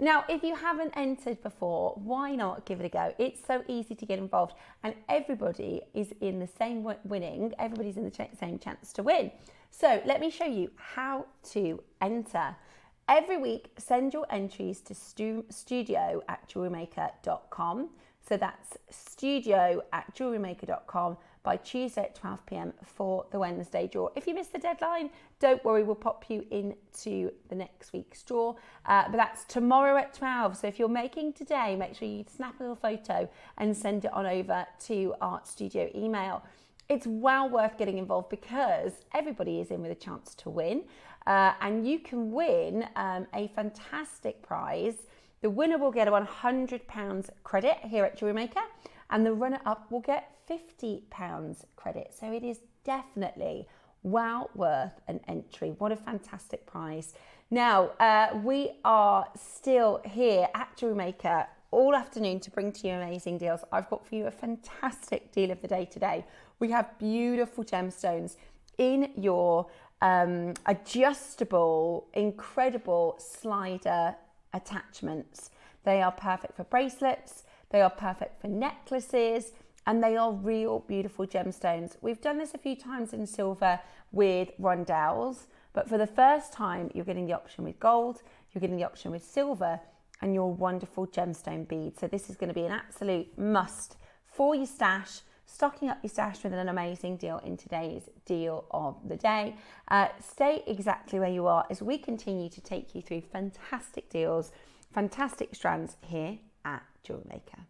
Now, if you haven't entered before, why not give it a go? It's so easy to get involved and everybody is in the same winning. Everybody's in the same chance to win. So let me show you how to enter. Every week, send your entries to studio@jewellerymaker.com. So that's studio@jewellerymaker.com by Tuesday at 12 p.m. for the Wednesday draw. If you missed the deadline, don't worry, we'll pop you into the next week's draw. But that's tomorrow at 12. So if you're making today, make sure you snap a little photo and send it on over to our studio email. It's well worth getting involved because everybody is in with a chance to win. And you can win a fantastic prize. The winner will get a £100 credit here at Jewellery Maker, and the runner-up will get £50 credit. So it is definitely well worth an entry. What a fantastic prize. Now, we are still here at Jewellery Maker all afternoon to bring to you amazing deals. I've got for you a fantastic deal of the day today. We have beautiful gemstones in your adjustable, incredible slider attachments. They are perfect for bracelets, they are perfect for necklaces, and they are real beautiful gemstones. We've done this a few times in silver with rondelles, but for the first time, you're getting the option with gold, you're getting the option with silver, and your wonderful gemstone beads. So this is going to be an absolute must for your stash, stocking up your stash with an amazing deal in today's deal of the day. Stay exactly where you are as we continue to take you through fantastic deals, fantastic strands here at Jewellery Maker.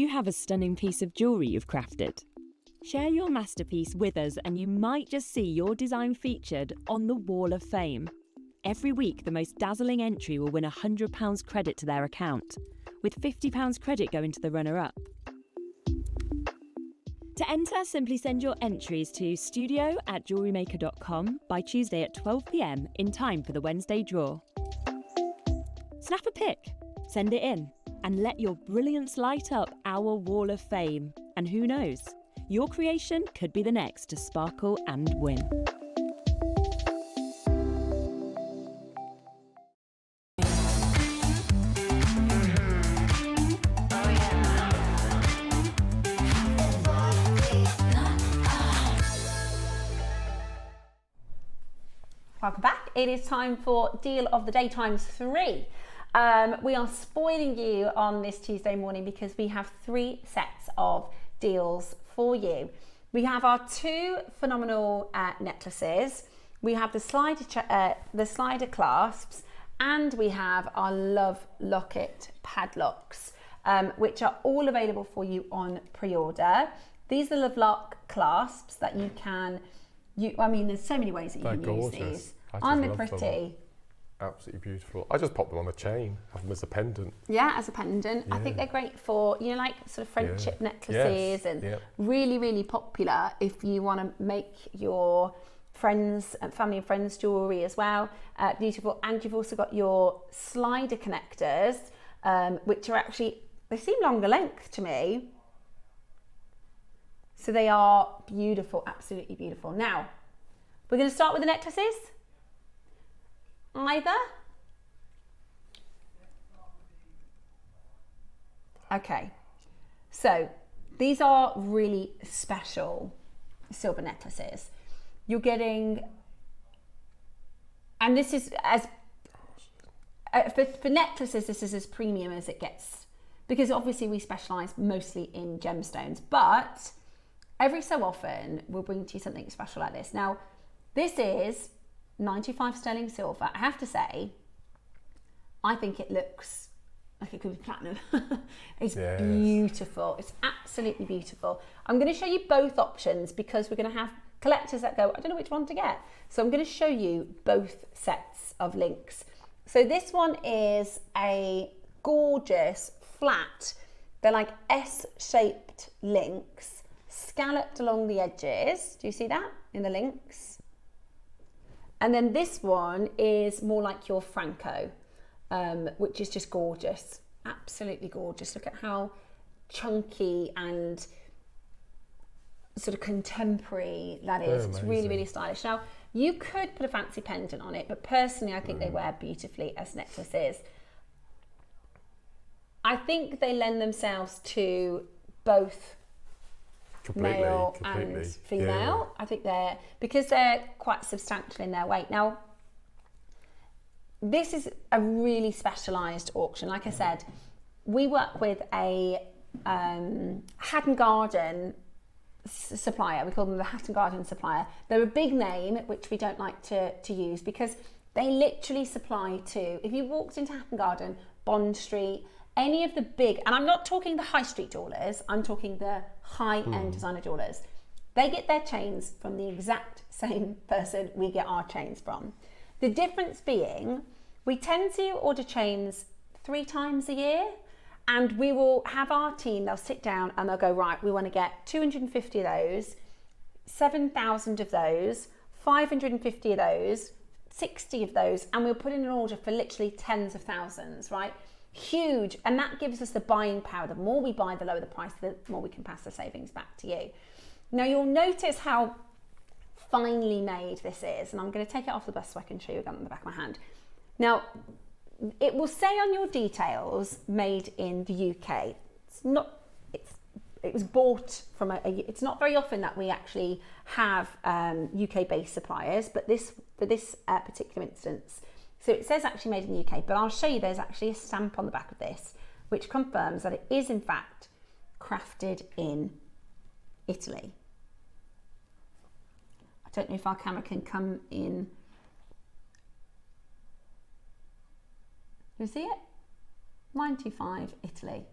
you have a stunning piece of jewellery you've crafted? Share your masterpiece with us and you might just see your design featured on the Wall of Fame. Every week, the most dazzling entry will win £100 credit to their account, with £50 credit going to the runner-up. To enter, simply send your entries to studio@jewellerymaker.com by Tuesday at 12 p.m. in time for the Wednesday draw. Snap a pic, send it in, and let your brilliance light up our Wall of Fame. And who knows, your creation could be the next to sparkle and win. Welcome back. It is time for Deal of the Day times 3. We are spoiling you on this Tuesday morning because we have 3 sets of deals for you. We have our 2 phenomenal necklaces. We have the slider clasps, and we have our Love Locket padlocks, which are all available for you on pre-order. These are the Love Lock clasps that you can. I mean, there's so many ways that you can use these. Aren't they pretty? Absolutely beautiful. I just pop them on a chain, have them as a pendant. Yeah, as a pendant. Yeah. I think they're great for, you know, like sort of friendship necklaces, and really, really popular if you want to make your friends, family and friends jewellery as well. Beautiful. And you've also got your slider connectors, which are actually, they seem longer length to me. So they are beautiful, absolutely beautiful. Now, we're going to start with the necklaces. Either. Okay, so these are really special silver necklaces. You're getting, and this is as, for necklaces, this is as premium as it gets, because obviously we specialise mostly in gemstones, but every so often we'll bring to you something special like this. Now, this is 95 sterling silver. I have to say, I think it looks like it could be platinum. It's beautiful. It's absolutely beautiful. I'm going to show you both options because we're going to have collectors that go, I don't know which one to get. So I'm going to show you both sets of links. So this one is a gorgeous flat. They're like S-shaped links, scalloped along the edges. Do you see that in the links? And then this one is more like your Franco, which is just gorgeous, absolutely gorgeous. Look at how chunky and sort of contemporary that is. It's really, really stylish. Now, you could put a fancy pendant on it, but personally, I think they wear beautifully as necklaces. I think they lend themselves to both male and female. I think because they're quite substantial in their weight. Now, this is a really specialised auction. Like I said, we work with a Hatton Garden supplier. We call them the Hatton Garden supplier. They're a big name, which we don't like to use because they literally supply to, if you walked into Hatton Garden, Bond Street, any of the big, and I'm not talking the high street jewellers, I'm talking the high-end designer jewellers. They get their chains from the exact same person we get our chains from. The difference being, we tend to order chains 3 times a year, and we will have our team, they'll sit down and they'll go, right, we want to get 250 of those, 7,000 of those, 550 of those, 60 of those, and we'll put in an order for literally tens of thousands, right? Huge, and that gives us the buying power. The more we buy, the lower the price, the more we can pass the savings back to you. Now you'll notice how finely made this is, and I'm going to take it off the bust so I can show you again on the back of my hand. Now, it will say on your details, made in the UK. It was bought from it's not very often that we actually have UK-based suppliers, but for this particular instance, so it says actually made in the UK, but I'll show you there's actually a stamp on the back of this, which confirms that it is in fact crafted in Italy. I don't know if our camera can come in. You see it? 95 Italy.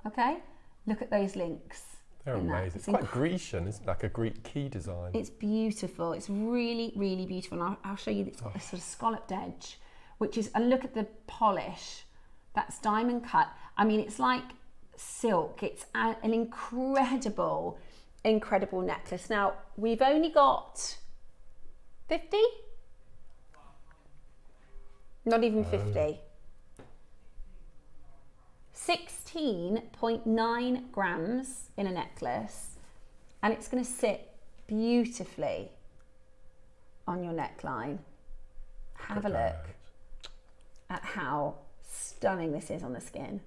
Okay, look at those links. They're amazing. It's quite Grecian, isn't it? Like a Greek key design. It's beautiful. It's really, really beautiful. And I'll show you this sort of scalloped edge, which is, and look at the polish. That's diamond cut. I mean, it's like silk. It's an incredible, incredible necklace. Now, we've only got 50? Not even 50. 16.9 grams in a necklace, and it's going to sit beautifully on your neckline. Have a look at how stunning this is on the skin.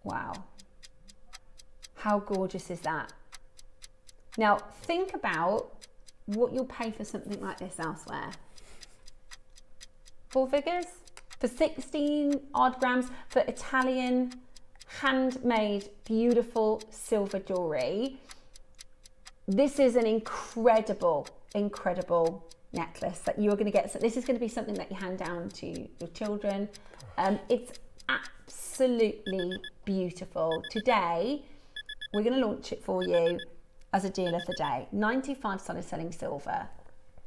Wow. How gorgeous is that? Now, think about what you'll pay for something like this elsewhere. 4 figures? For 16 odd grams for Italian handmade beautiful silver jewellery. This is an incredible, incredible necklace that you're going to get. So this is going to be something that you hand down to your children. It's absolutely beautiful. Today, we're going to launch it for you as a deal of the day. 95 solid selling silver,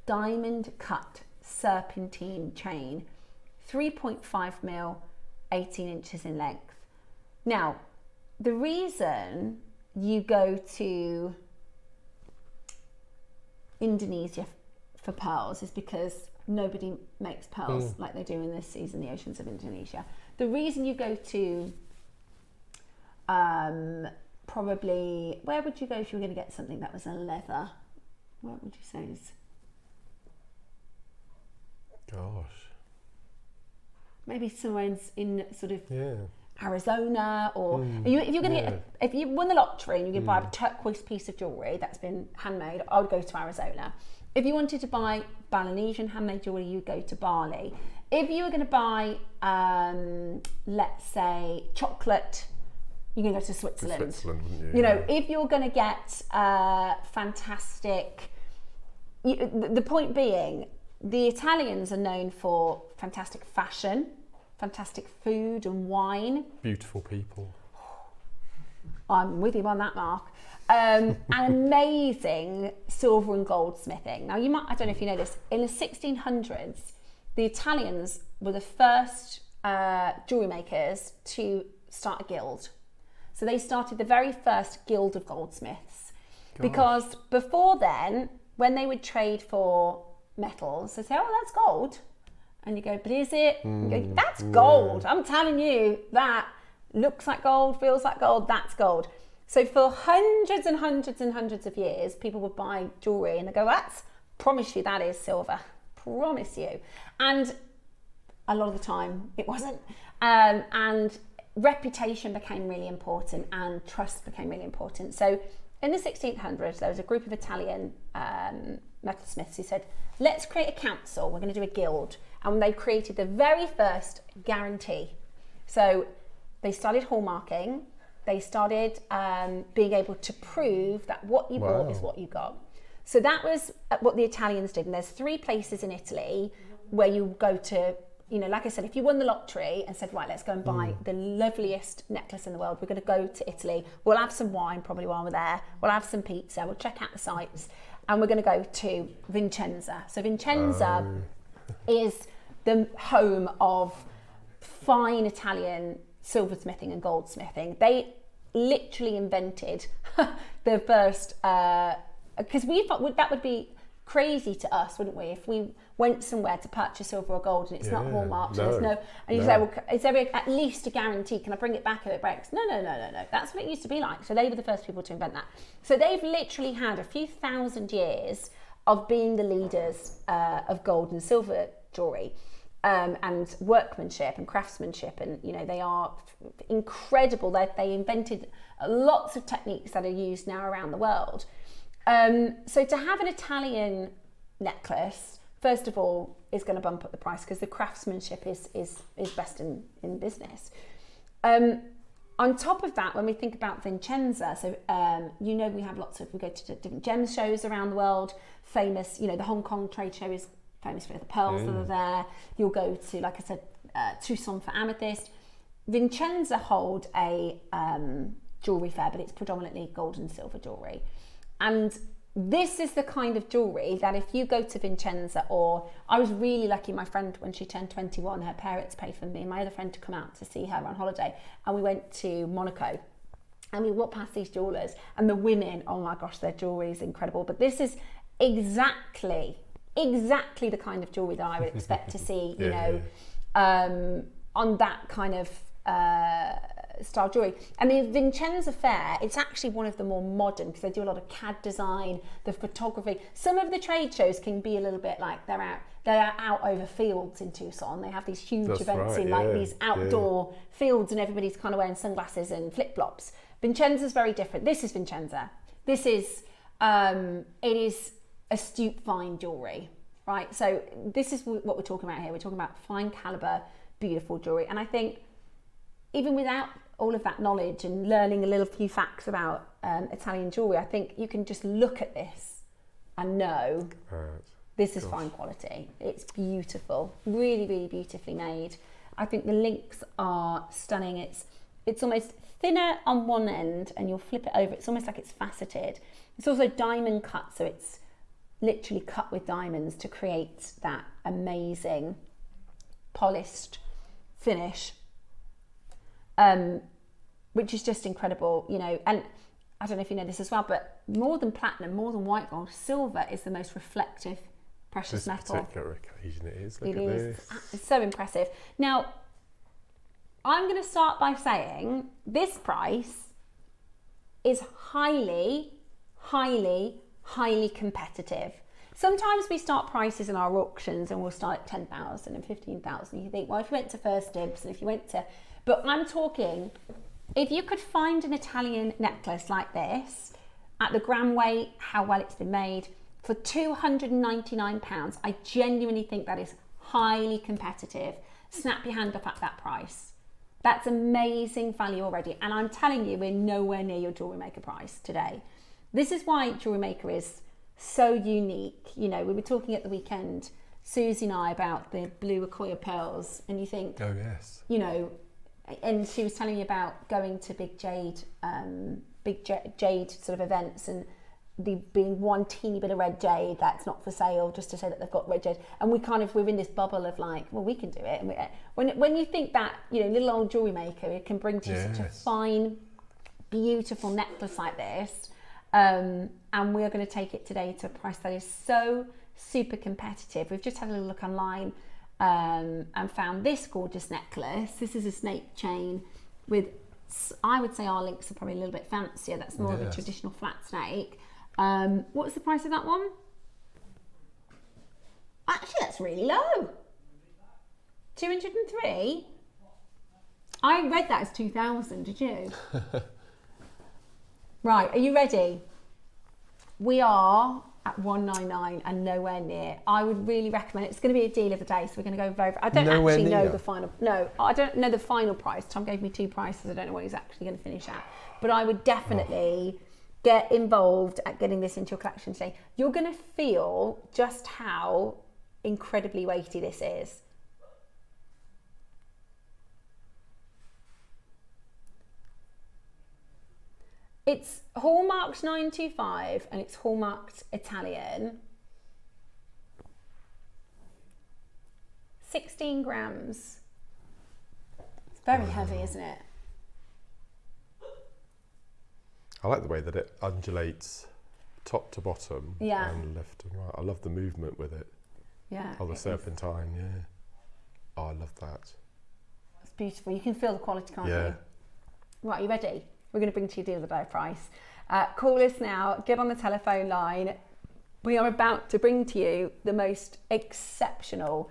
diamond cut serpentine chain, 3.5 mil, 18 inches in length. Now, the reason you go to Indonesia for pearls is because nobody makes pearls like they do in this season, the oceans of Indonesia. The reason you go to probably, where would you go if you were going to get something that was a leather? What would you say is? Gosh. Maybe somewhere in sort of Arizona, or if you're going to get, if you won the lottery and you're going to buy a turquoise piece of jewellery that's been handmade, I would go to Arizona. If you wanted to buy Balinesian handmade jewellery, you'd go to Bali. If you were going to buy, let's say, chocolate, you can go to Switzerland. Switzerland, wouldn't you? You know, if you're going to get fantastic, the point being, the Italians are known for fantastic fashion, fantastic food and wine. Beautiful people. I'm with you on that, Mark. And amazing silver and gold smithing. Now, you might, I don't know if you know this, in the 1600s, the Italians were the first jewellery makers to start a guild. So they started the very first guild of goldsmiths. Gosh. Because before then, when they would trade for metals, they say, oh, that's gold. And you go, but is it? You go, that's gold. I'm telling you, that looks like gold, feels like gold, that's gold. So for hundreds and hundreds and hundreds of years, people would buy jewellery and they go, promise you that is silver. Promise you. And a lot of the time it wasn't. And reputation became really important and trust became really important. So in the 1600s, there was a group of Italian metalsmiths who said, let's create a council, we're going to do a guild. And they created the very first guarantee. So they started hallmarking, they started being able to prove that what you bought is what you got. So that was what the Italians did. And there's 3 places in Italy where you go to, you know, like I said, if you won the lottery and said, right, let's go and buy the loveliest necklace in the world, we're going to go to Italy. We'll have some wine probably while we're there. We'll have some pizza. We'll check out the sites. And we're going to go to Vicenza. So Vicenza is the home of fine Italian silversmithing and goldsmithing. They literally invented the first, because we thought that would be crazy to us, wouldn't we, if we went somewhere to purchase silver or gold and it's not hallmarked, and there's no, and you say, well, is there at least a guarantee? Can I bring it back if it breaks? No. That's what it used to be like. So they were the first people to invent that. So they've literally had a few thousand years of being the leaders of gold and silver jewellery. And workmanship and craftsmanship, and you know, they are incredible. They invented lots of techniques that are used now around the world. So to have an Italian necklace, first of all, is going to bump up the price because the craftsmanship is best in business. On top of that, when we think about Vicenza, so you know, we go to different gem shows around the world. Famous, you know, the Hong Kong trade show is famous for the pearls that are there. You'll go to, like I said, Tucson for amethyst. Vincenza hold a jewellery fair, but it's predominantly gold and silver jewellery. And this is the kind of jewellery that if you go to Vincenza, or I was really lucky, my friend, when she turned 21, her parents paid for me and my other friend to come out to see her on holiday, and we went to Monaco. And we walked past these jewellers, and the women, oh my gosh, their jewellery is incredible. But this is exactly the kind of jewellery that I would expect to see, you know, on that kind of style jewellery. And the Vincenza Fair, it's actually one of the more modern, because they do a lot of CAD design, the photography. Some of the trade shows can be a little bit like they're out over fields in Tucson. They have these huge events in like these outdoor fields, and everybody's kind of wearing sunglasses and flip-flops. Vincenza's very different. This is Vincenza. This is, it is astute fine jewellery, right? So this is what we're talking about here. We're talking about fine caliber, beautiful jewellery. And I think even without all of that knowledge and learning a little few facts about Italian jewellery, I think you can just look at this and know this is fine quality. It's beautiful, really, really beautifully made. I think the links are stunning. It's almost thinner on one end, and you'll flip it over. It's almost like it's faceted. It's also diamond cut, so it's literally cut with diamonds to create that amazing polished finish, which is just incredible, you know. And I don't know if you know this as well, but more than platinum, more than white gold, silver is the most reflective precious metal. This particular occasion it is. Look at this. It's so impressive. Now, I'm going to start by saying this price is highly, highly, highly competitive. Sometimes we start prices in our auctions and we'll start at 10,000 and 15,000. You think, well, if you went to First Dibs and if you went to, but I'm talking, if you could find an Italian necklace like this at the gram weight, how well it's been made, for £299, I genuinely think that is highly competitive. Snap your hand up at that price. That's amazing value already. And I'm telling you, we're nowhere near your Jewellery Maker price today. This is why Jewellery Maker is so unique. You know, we were talking at the weekend, Susie and I, about the blue Akoya pearls, and you think, oh yes, you know, and she was telling me about going to big jade sort of events, and the being one teeny bit of red jade that's not for sale, just to say that they've got red jade. And we're in this bubble of like, well, we can do it. And when you think that, you know, little old Jewellery Maker, it can bring to you such a fine, beautiful necklace like this. And we're going to take it today to a price that is so super competitive. We've just had a little look online and found this gorgeous necklace. This is a snake chain with, I would say our links are probably a little bit fancier. That's more of a traditional flat snake. What's the price of that one? Actually, that's really low. 203? I read that as 2,000, did you? Right, are you ready? We are at 199 and nowhere near. I would really recommend it. It's going to be a deal of the day, so we're going to go I don't actually know the final. No, I don't know the final price. Tom gave me two prices. I don't know what he's actually going to finish at. But I would definitely get involved at getting this into your collection today. You're going to feel just how incredibly weighty this is. It's hallmarked 925 and it's hallmarked Italian. 16 grams. It's very heavy, isn't it? I like the way that it undulates top to bottom and left and right. I love the movement with it. Yeah. Oh, the serpentine, Oh, I love that. It's beautiful. You can feel the quality, can't you? Right, are you ready? We're going to bring to you a deal of the day price. Call us now, get on the telephone line. We are about to bring to you the most exceptional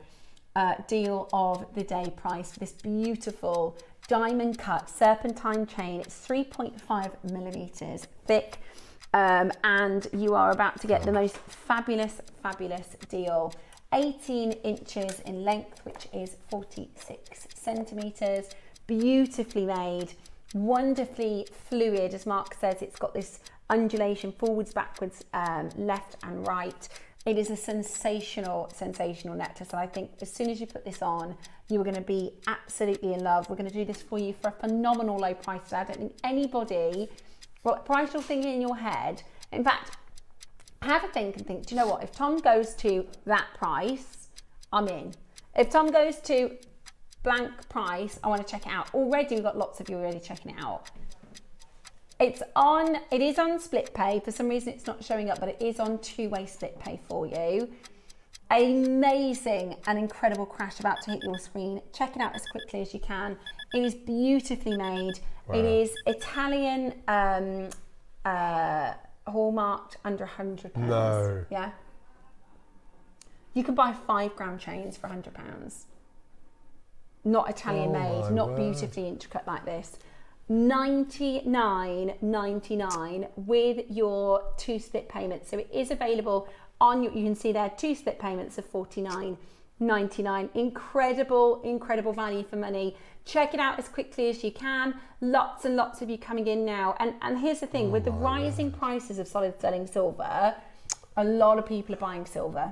deal of the day price for this beautiful diamond cut serpentine chain. It's 3.5 millimeters thick, and you are about to get the most fabulous deal. 18 inches in length, which is 46 centimeters, beautifully made, wonderfully fluid. As Mark says, it's got this undulation forwards, backwards, left and right. It is a sensational, sensational necklace. And I think as soon as you put this on, you are going to be absolutely in love. We're going to do this for you for a phenomenal low price. I don't think anybody, what price you're thinking in your head. In fact, have a think and think, do you know what? If Tom goes to that price, I'm in. If Tom goes to blank price, I want to check it out. Already, we've got lots of you already checking it out. It is on split pay. For some reason it's not showing up, but it is on two-way split pay for you. Amazing and incredible crash about to hit your screen. Check it out as quickly as you can. It is beautifully made. Wow. It is Italian, hallmarked under £100. No. Yeah. You can buy 5-gram chains for £100. Not Italian made, not word. Beautifully intricate like this. $99.99 with your 2 split payments. So it is available on your, you can see there 2 split payments of $49.99. Incredible, incredible value for money. Check it out as quickly as you can. Lots and lots of you coming in now. And here's the thing, with the rising prices of solid sterling silver, a lot of people are buying silver.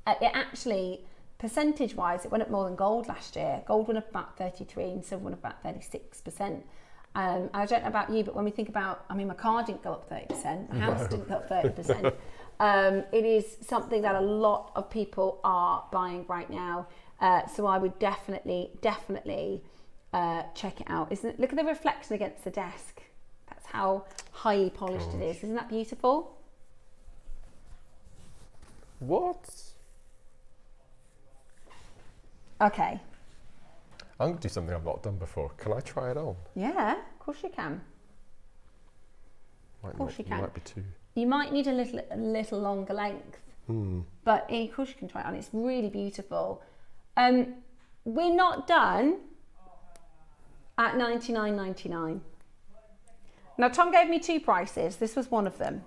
It actually, percentage-wise, it went up more than gold last year. Gold went up about 33 and silver went up about 36%. I don't know about you, but when we think about, I mean, my car didn't go up 30%, my house didn't go up 30%. It is something that a lot of people are buying right now. So I would definitely check it out. Isn't it? Look at the reflection against the desk. That's how highly polished it is. Isn't that beautiful? What? Okay. I'm going to do something I've not done before. Can I try it on? Yeah, of course you can. Of course you can. Might be too. You might need a little longer length, but of course you can try it on. It's really beautiful. We're not done at $99.99. Now Tom gave me 2 prices. This was one of them.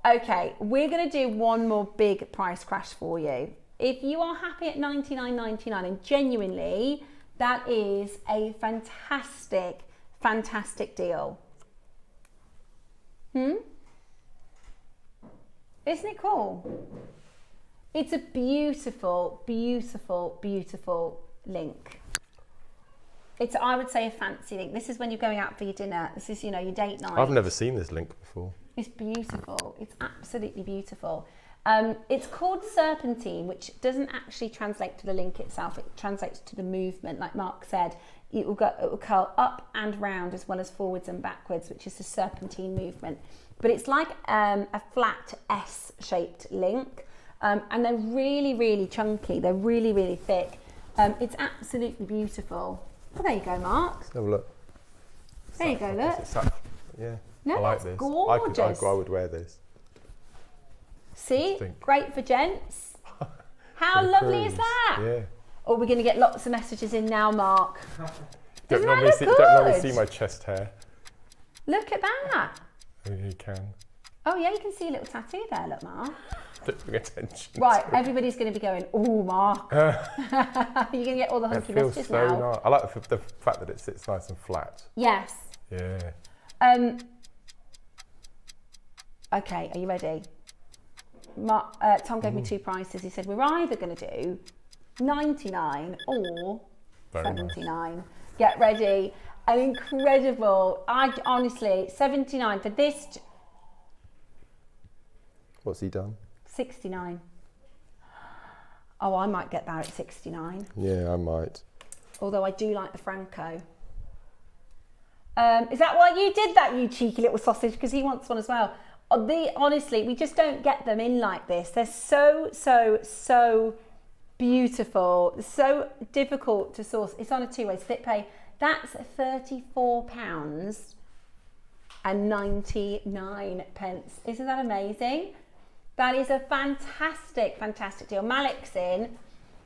Okay, we're going to do one more big price crash for you. If you are happy at $99.99, and genuinely, that is a fantastic, fantastic deal. Isn't it cool? It's a beautiful, beautiful, beautiful link. It's, I would say, a fancy link. This is when you're going out for your dinner. This is, you know, your date night. I've never seen this link before. It's beautiful. It's absolutely beautiful. It's called Serpentine, which doesn't actually translate to the link itself. It translates to the movement. Like Mark said, it will curl up and round as well as forwards and backwards, which is the serpentine movement. But it's like a flat S-shaped link, and they're really, really chunky. They're really, really thick. It's absolutely beautiful. Oh, there you go, Mark. Let's have a look. There you go, look. Yeah. No, I like that's this. gorgeous. I would wear this. See, great for gents. How lovely is that? Yeah. Oh, we're going to get lots of messages in now, Mark. Don't normally see my chest hair. Look at that. Oh, you can. Oh yeah, you can see a little tattoo there, look, Mark. Don't bring attention. Right, everybody's going to be going, oh, Mark. You're going to get all the hunky messages so now. Nice. I like the fact that it sits nice and flat. Yes. Yeah. Okay, are you ready? Tom gave me 2 prices. He said we're either going to do 99 or Very 79. Nice. Get ready. An incredible. Honestly, 79 for this. What's he done? 69. Oh, I might get that at 69. Yeah, I might. Although I do like the Franco. Is that why you did that, you cheeky little sausage? Because he wants one as well. Honestly, we just don't get them in like this. They're so beautiful, so difficult to source. It's on a 2-way split pay. That's £34.99. Isn't that amazing? That is a fantastic, fantastic deal. Malik's in.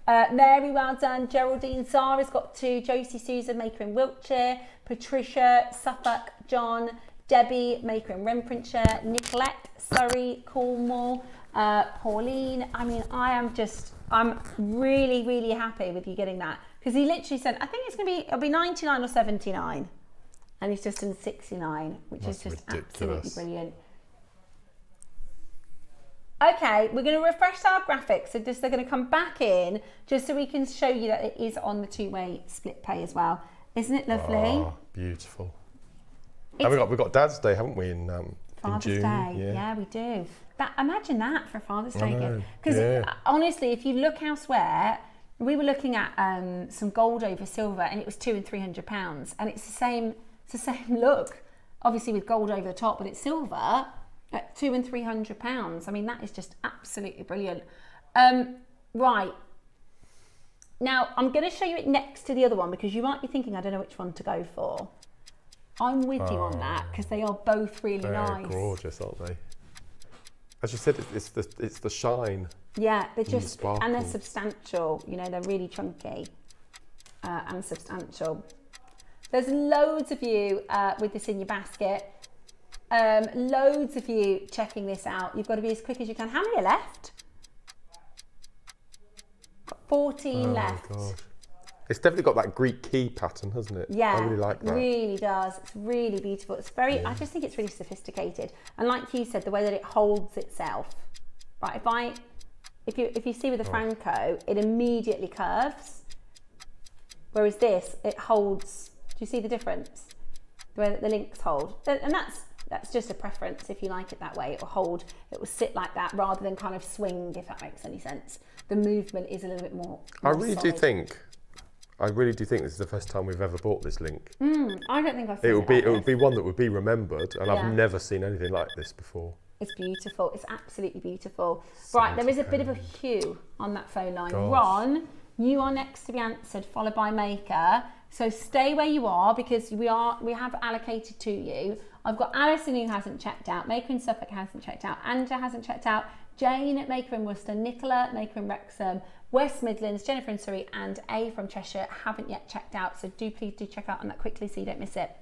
Mary, well done. Geraldine, Zara's got 2. Josie, Susan, maker in Wiltshire. Patricia, Suffolk, John, Debbie, maker in Renfrewshire, Nicolette, Surrey, Cornwall, Pauline. I mean, I'm really, really happy with you getting that, because he literally said, I think it'll be 99 or 79, and he's just done 69, which is just ridiculous. Absolutely brilliant. Okay, we're going to refresh our graphics. So they're going to come back in just so we can show you that it is on the two-way split pay as well. Isn't it lovely? Oh, beautiful. And we've got Dad's Day, haven't we, in Father's June? Day, yeah, we do. Imagine that for Father's Day gift. Because yeah. honestly, if you look elsewhere, we were looking at some gold over silver, and it was £200 and £300, and it's the same look. Obviously with gold over the top, but it's silver at £200 and £300. I mean, that is just absolutely brilliant. Right. Now, I'm going to show you it next to the other one because you might be thinking, I don't know which one to go for. I'm with you on that because they are both really nice. They're gorgeous, aren't they? As you said, it's the shine. Yeah, they're just, sparkle. and they're substantial. You know, they're really chunky and substantial. There's loads of you with this in your basket. Loads of you checking this out. You've got to be as quick as you can. How many are left? Got 14 left. Gosh. It's definitely got that Greek key pattern, hasn't it? Yeah, I really like that. It really does. It's really beautiful. It's very, I just think it's really sophisticated. And like you said, the way that it holds itself. Right, if you see with the Franco, it immediately curves. Whereas this, it holds, do you see the difference? The way that the links hold. And that's just a preference. If you like it that way, it will sit like that rather than kind of swing, if that makes any sense. The movement is a little bit more I really solid. do think this is the first time we've ever bought this link. I don't think I've seen it would be one that would be remembered, and I've never seen anything like this before. It's beautiful. It's absolutely beautiful. Right, there is a bit of a queue on that phone line. Gosh. Ron, you are next to be answered, followed by Maker. So stay where you are because we have allocated to you. I've got Alison who hasn't checked out, Maker in Suffolk hasn't checked out, Anja hasn't checked out, Jane at Maker in Worcester, Nicola at Maker in Wrexham, West Midlands, Jennifer in Surrey, and A from Cheshire haven't yet checked out. So please do check out on that quickly so you don't miss it.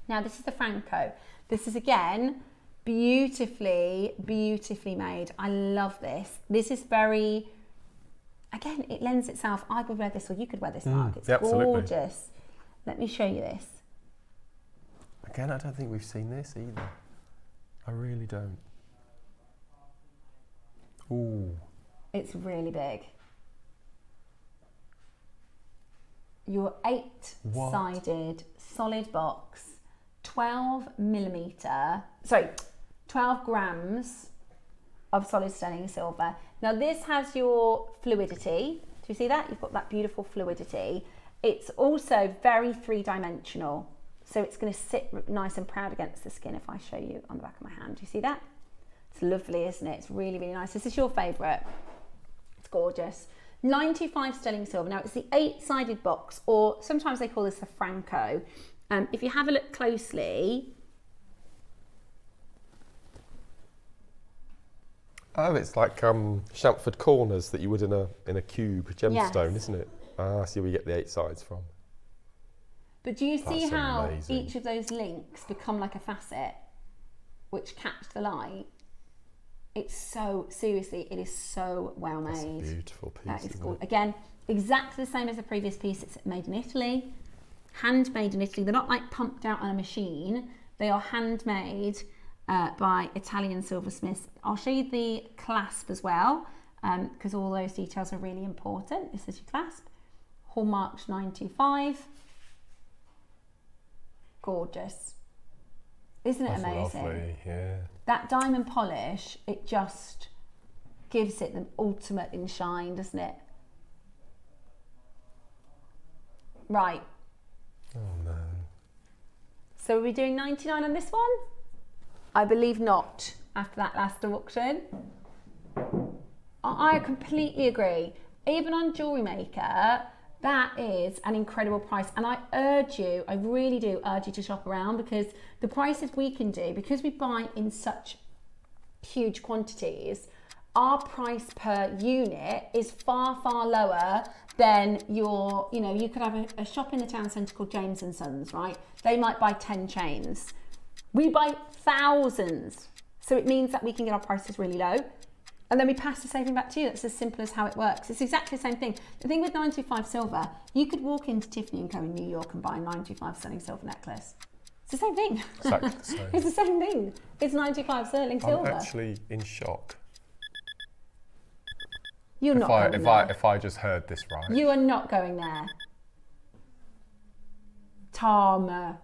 Now this is the Franco. This is again beautifully made. I love this. This is very, again, it lends itself. I could wear this or you could wear this, Mark. It's gorgeous. Let me show you this. Again, I don't think we've seen this either. I really don't. Ooh. It's really big. Your 8-sided solid box, 12 grams of solid sterling silver. Now this has your fluidity. Do you see that? You've got that beautiful fluidity. It's also very three-dimensional. So it's going to sit nice and proud against the skin if I show you on the back of my hand. Do you see that? It's lovely, isn't it? It's really, really nice. This is your favourite. It's gorgeous. 95 sterling silver. Now it's the 8-sided box, or sometimes they call this the Franco. If you have a look closely. Oh, it's like chamfered corners that you would in a cube gemstone, isn't it? Ah, I see where you get the 8 sides from. But do you see That's how amazing. each of those links become like a facet which catch the light? It's so, seriously, it is so well made. That's a beautiful piece. That is cool. Again, exactly the same as the previous piece. It's made in Italy, handmade in Italy. They're not like pumped out on a machine. They are handmade by Italian silversmiths. I'll show you the clasp as well, because all those details are really important. This is your clasp. Hallmarked 925. Gorgeous. Isn't it That's amazing? lovely, yeah. That diamond polish, it just gives it the ultimate in shine, doesn't it? Right. Oh no. So are we doing 99 on this one? I believe not, after that last auction. I completely agree. Even on Jewellery Maker, that is an incredible price. And I urge you, I really do urge you to shop around, because the prices we can do, because we buy in such huge quantities, our price per unit is far, far lower than your, you know, you could have a shop in the town centre called James and Sons, right? They might buy 10 chains. We buy thousands. So it means that we can get our prices really low. And then we pass the saving back to you. That's as simple as how it works. It's exactly the same thing. The thing with 925 silver, you could walk into Tiffany & Co in New York and buy a 925 sterling silver necklace. It's the same thing. Exactly the same. It's the same thing. It's 95 sterling silver. I'm actually in shock. You're not going there. If I just heard this right. You are not going there. Tama.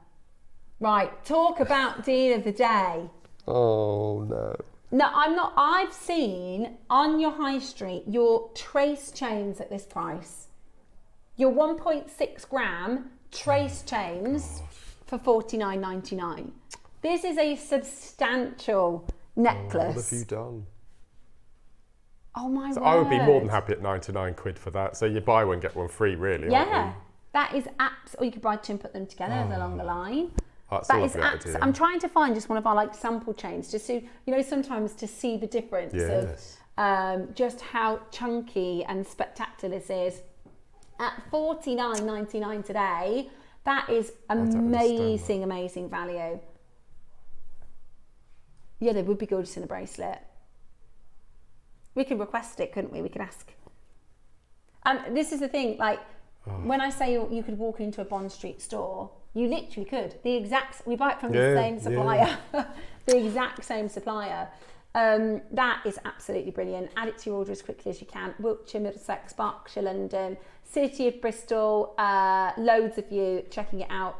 Right, talk about deal of the day. Oh, no. No, I'm not. I've seen on your high street your trace chains at this price. Your 1.6 gram trace chains for $49.99. This is a substantial necklace. What have you done? Oh my word. I would be more than happy at 99 quid for that. So you buy one, get one free, really. Yeah, that is or you could buy two and put them together along the line. That's That a is lovely idea. I'm trying to find just one of our like sample chains, just so you know, sometimes to see the difference of just how chunky and spectacular this is. At $49.99 today, that is amazing, amazing value. Yeah, they would be gorgeous in a bracelet. We could request it, couldn't we? We could ask. And this is the thing, like, when I say you could walk into a Bond Street store, you literally could. We buy it from the same supplier. The exact same supplier. That is absolutely brilliant. Add it to your order as quickly as you can. Wiltshire, Middlesex, Berkshire, London, City of Bristol, loads of you checking it out.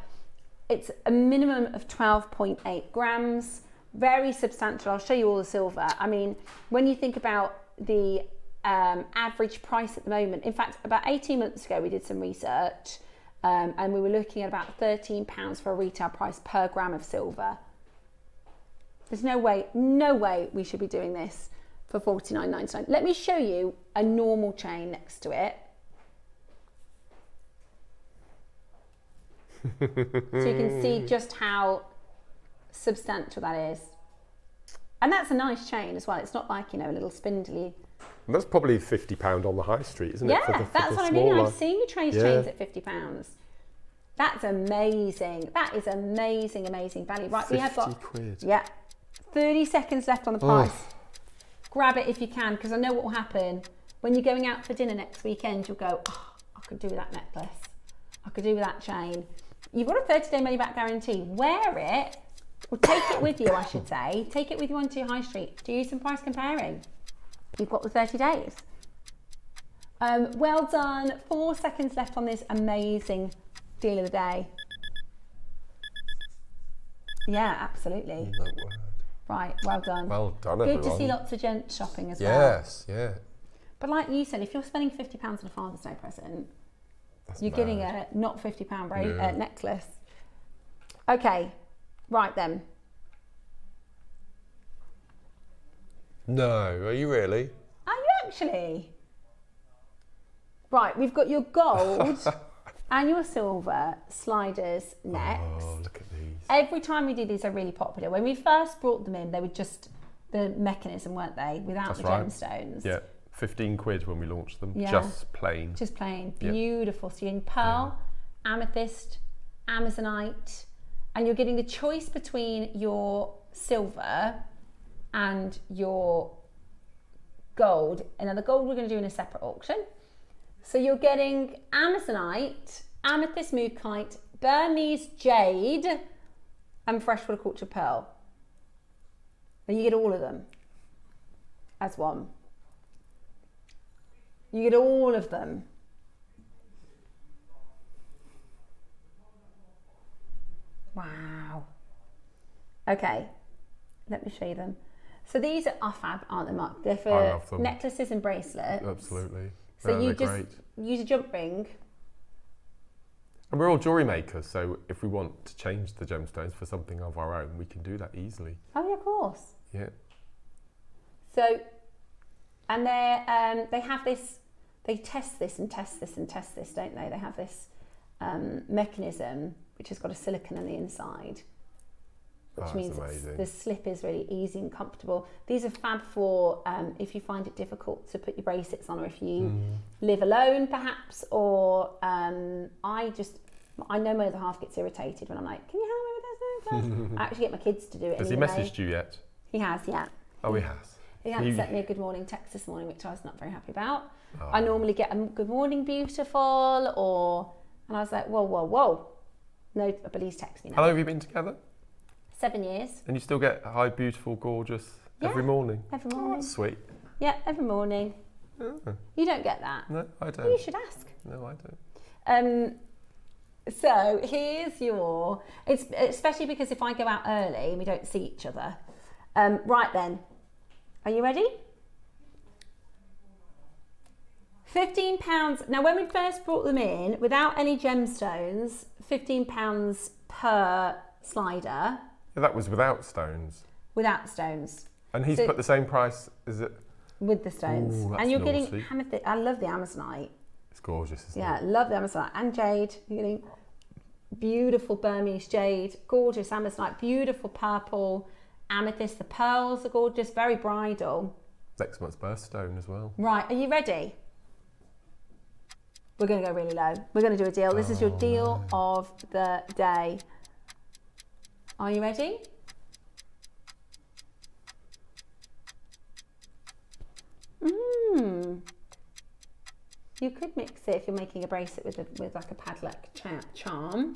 It's a minimum of 12.8 grams. Very substantial. I'll show you all the silver. I mean, when you think about the average price at the moment, in fact, about 18 months ago, we did some research and we were looking at about £13 for a retail price per gram of silver. There's no way we should be doing this for $49.99. Let me show you a normal chain next to it. So you can see just how substantial that is. And that's a nice chain as well. It's not like, you know, a little spindly. And that's probably £50 on the high street, isn't it? Yeah, that's what I mean. I've seen you trace chains at £50. That's amazing. That is amazing, amazing value. Right, we have got 50 quid. Yeah, 30 seconds left on the price. Grab it if you can, because I know what will happen when you're going out for dinner next weekend. You'll go, oh, I could do with that necklace. I could do with that chain. You've got a 30-day money-back guarantee. Wear it, or take it with you, I should say. Take it with you onto your high street. Do some price comparing. You've got the 30 days. Well done. 4 seconds left on this amazing deal of the day. Yeah, absolutely. No word. Right, well done. Well done, Good everyone. to see lots of gent shopping as well. Yes, yeah. But like you said, if you're spending £50 on a Father's Day present, That's you're mad. getting a not £50 necklace. Okay, right then. No, are you really? Are you actually? Right, we've got your gold and your silver sliders next. Oh, look at these. Every time we do these, are really popular. When we first brought them in, they were just the mechanism, weren't they? Without That's the right. gemstones. Yeah, 15 quid when we launched them. Yeah. Just plain. Just plain. Yeah. Beautiful. So you're in pearl, amethyst, amazonite, and you're getting the choice between your silver and your gold. And now the gold we're going to do in a separate auction. So you're getting amazonite, amethyst mookaite, Burmese jade, and freshwater culture pearl. And you get all of them as one. You get all of them. Wow. Okay, let me show you them. So these are fab, aren't they, Mark? They're I for love them. necklaces and bracelets. Absolutely. So No, you they're just great. use a jump ring. And we're all jewellery makers, so if we want to change the gemstones for something of our own, we can do that easily. Oh yeah, of course. Yeah. So, and they have this, they test this and test this and test this, don't they? They have this mechanism which has got a silicone on the inside, which means the slip is really easy and comfortable. These are fab for if you find it difficult to put your bracelets on, or if you live alone perhaps, or I know my other half gets irritated when I'm like, can you help me with this necklace? I actually get my kids to do it. Has he messaged you yet? He has, yeah. Oh, he has. He hadn't sent me a good morning text this morning, which I was not very happy about. I normally get a good morning beautiful, and I was like, whoa. No, but he's texting me now. How long have you been together? 7 years. And you still get hi, beautiful, gorgeous every morning? Every morning. Oh, that's sweet. Yeah, every morning. You don't get that? No, I don't. Well, you should ask. No, I don't. So here's your, it's especially because if I go out early and we don't see each other. Right then, are you ready? £15. Now when we first brought them in, without any gemstones, £15 per slider. Yeah, that was without stones. Without stones. And he's put the same price, is it? With the stones. Ooh, that's and you're naughty. getting amethyst. I love the Amazonite. It's gorgeous, isn't Yeah, it? love the Amazonite. And jade. You're getting beautiful Burmese jade, gorgeous Amazonite, beautiful purple amethyst. The pearls are gorgeous, very bridal. Next month's birthstone as well. Right, are you ready? We're going to go really low. We're going to do a deal. This is your deal of the day. Are you ready? You could mix it if you're making a bracelet with like a padlock charm.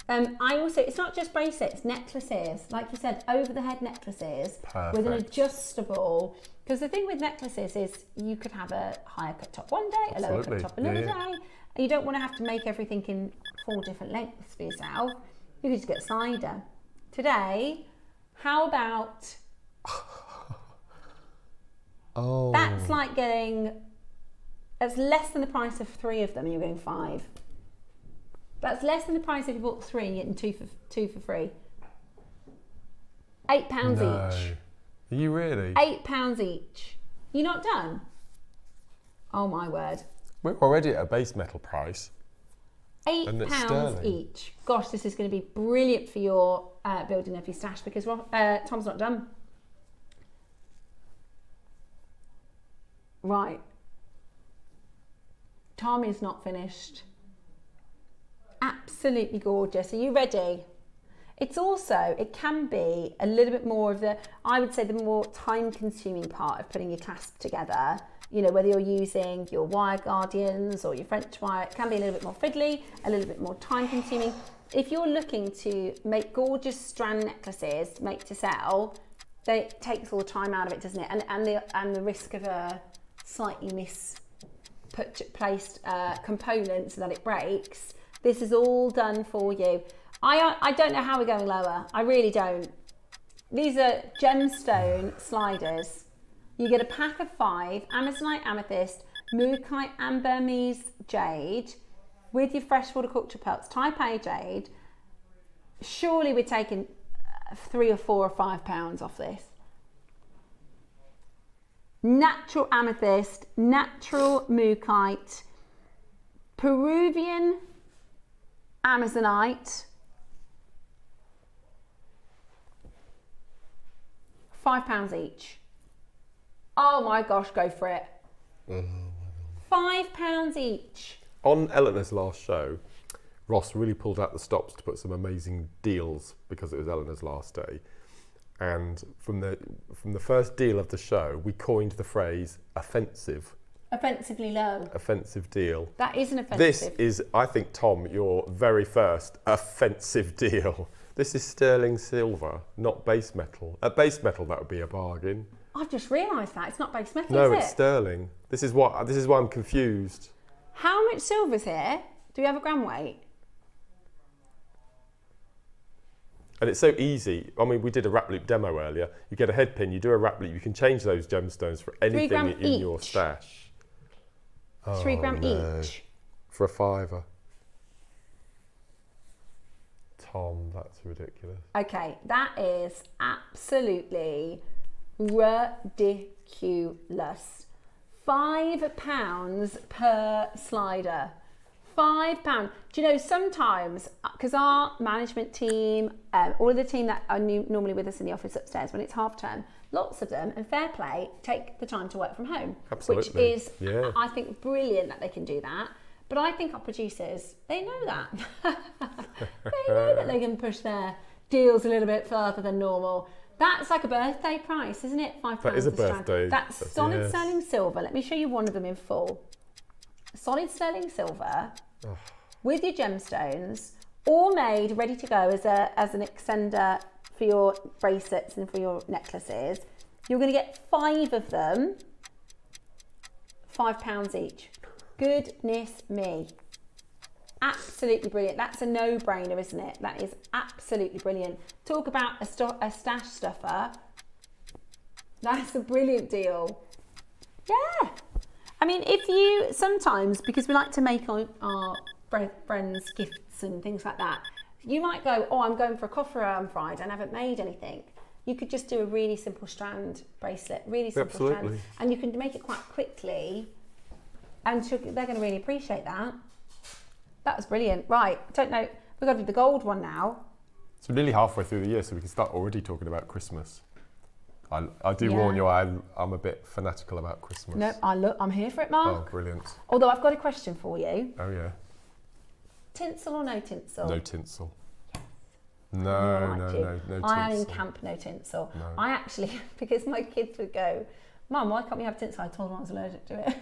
I also, it's not just bracelets, necklaces. Like you said, over the head necklaces. Perfect. With an adjustable. Because the thing with necklaces is you could have a higher cut top one day, a lower cut top another day. And you don't want to have to make everything in 4 different lengths for yourself. You could just get a slider. Today, how about... That's like getting... That's less than the price of 3 of them and you're getting 5. That's less than the price if you bought 3 and you're getting two for free. £8 each. Are you really? £8 each. You're not done? Oh my word. We're already at a base metal price. £8 each. Gosh, this is going to be brilliant for your building of your stash because Tom's not done. Right. Tom is not finished. Absolutely gorgeous. Are you ready? It's also, it can be a little bit more of the, I would say the more time consuming part of putting your clasp together. You know, whether you're using your wire guardians or your French wire, it can be a little bit more fiddly, a little bit more time consuming. If you're looking to make gorgeous strand necklaces to make to sell, then it takes all the time out of it, doesn't it? And the risk of a slightly misplaced component so that it breaks. This is all done for you. I don't know how we're going lower. I really don't. These are gemstone sliders. You get a pack of 5, Amazonite amethyst, Malachite and Burmese jade with your freshwater culture pelts, type A jade. Surely we're taking 3 or 4 or 5 pounds off this. Natural amethyst, natural Malachite, Peruvian Amazonite, £5 each. Oh my gosh, go for it. £5 each. On Eleanor's last show, Ross really pulled out the stops to put some amazing deals because it was Eleanor's last day. And from the first deal of the show, we coined the phrase offensive. Offensively low. Offensive deal. That is an offensive. This is, I think, Tom, your very first offensive deal. This is sterling silver, not base metal. At base metal, that would be a bargain. I've just realised that. It's not base metal, No, is it? it's sterling. This is why I'm confused. How much silver's here? Do we have a gram weight? And it's so easy. I mean, we did a wrap loop demo earlier. You get a head pin, you do a wrap loop, you can change those gemstones for anything in your stash. 3 gram each. For a £5. Tom, that's ridiculous. Okay, that is absolutely ridiculous. £5 per slider. £5. Do you know, sometimes, because our management team, all of the team that are normally with us in the office upstairs, when it's half term, lots of them, and fair play, take the time to work from home. Absolutely. Which is, I think, brilliant that they can do that. But I think our producers, they know that. They know that they can push their deals a little bit further than normal. That's like a birthday price, isn't it? £5 That is a strand. birthday. That's solid yes. sterling silver. Let me show you one of them in full. Solid sterling silver with your gemstones, all made ready to go as an extender for your bracelets and for your necklaces. You're going to get 5 of them £5 each. Goodness me. Absolutely brilliant. That's a no-brainer, isn't it? That is absolutely brilliant. Talk about a stash stuffer. That's a brilliant deal. Yeah. I mean, if you, sometimes, because we like to make our friends gifts and things like that, you might go, oh, I'm going for a coffee on Friday and I haven't made anything. You could just do a really simple strand bracelet, really simple strand. And you can make it quite quickly, and they're going to really appreciate that. That was brilliant. Right, I don't know, we've got to do the gold one now. So we're nearly halfway through the year, so we can start already talking about Christmas. I do warn you, I'm a bit fanatical about Christmas. No, I'm here for it, Mark. Oh, brilliant. Although I've got a question for you. Oh, yeah. Tinsel or no tinsel? No tinsel. No tinsel. I am in camp no tinsel. No. I actually, because my kids would go, Mum, why can't we have tinsel? I told them I was allergic to it.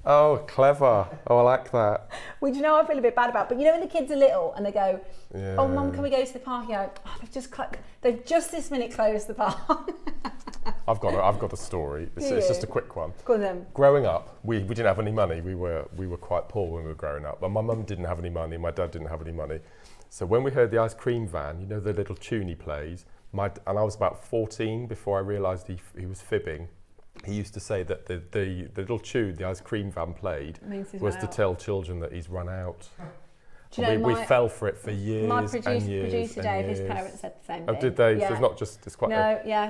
Oh, clever. Oh, I like that. Well, do you know I feel a bit bad about? But you know when the kids are little and they go, oh, Mum, can we go to the park? You go, oh, they've just this minute closed the park. I've got a story. It's just a quick one. Go on then. Growing up, we didn't have any money. We were quite poor when we were growing up. But my mum didn't have any money. My dad didn't have any money. So when we heard the ice cream van, you know the little tune he plays, and I was about 14 before I realised he was fibbing. He used to say that the little tune the ice cream van played was to tell children that he's run out. We fell for it for years. My producer Dave, his parents said the same thing. Oh, did they? Yeah. So it's not just, it's quite...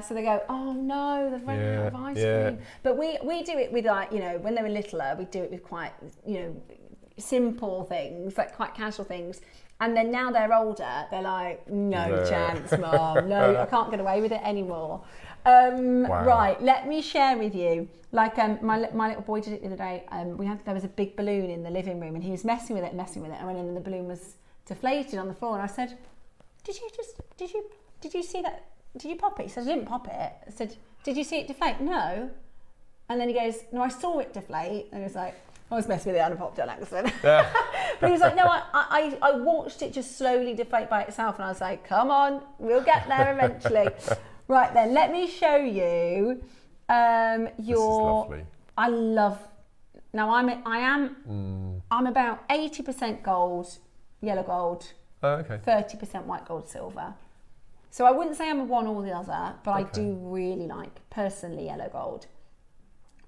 So they go, oh no, they've run out of ice cream. But we do it with, like, you know, when they were littler, we do it with quite, you know, simple things, like quite casual things. And then now they're older, they're like, no chance, Mum, no, I can't get away with it anymore. Wow. Right, let me share with you. Like my little boy did it the other day. There was a big balloon in the living room, and he was messing with it. I went in, and the balloon was deflated on the floor. And I said, "Did you see that? Did you pop it?" He said, "I didn't pop it." I said, "Did you see it deflate?" "No." And then he goes, "No, I saw it deflate." And he was like, "I was messing with it and I popped it on accident." Yeah. But he was like, "No, I watched it just slowly deflate by itself." And I was like, "Come on, we'll get there eventually." Right then, let me show you This is lovely. I love. Now I'm about 80% gold, yellow gold. Oh, okay. 30% white gold, silver. So I wouldn't say I'm a one or the other, but I do really like personally yellow gold.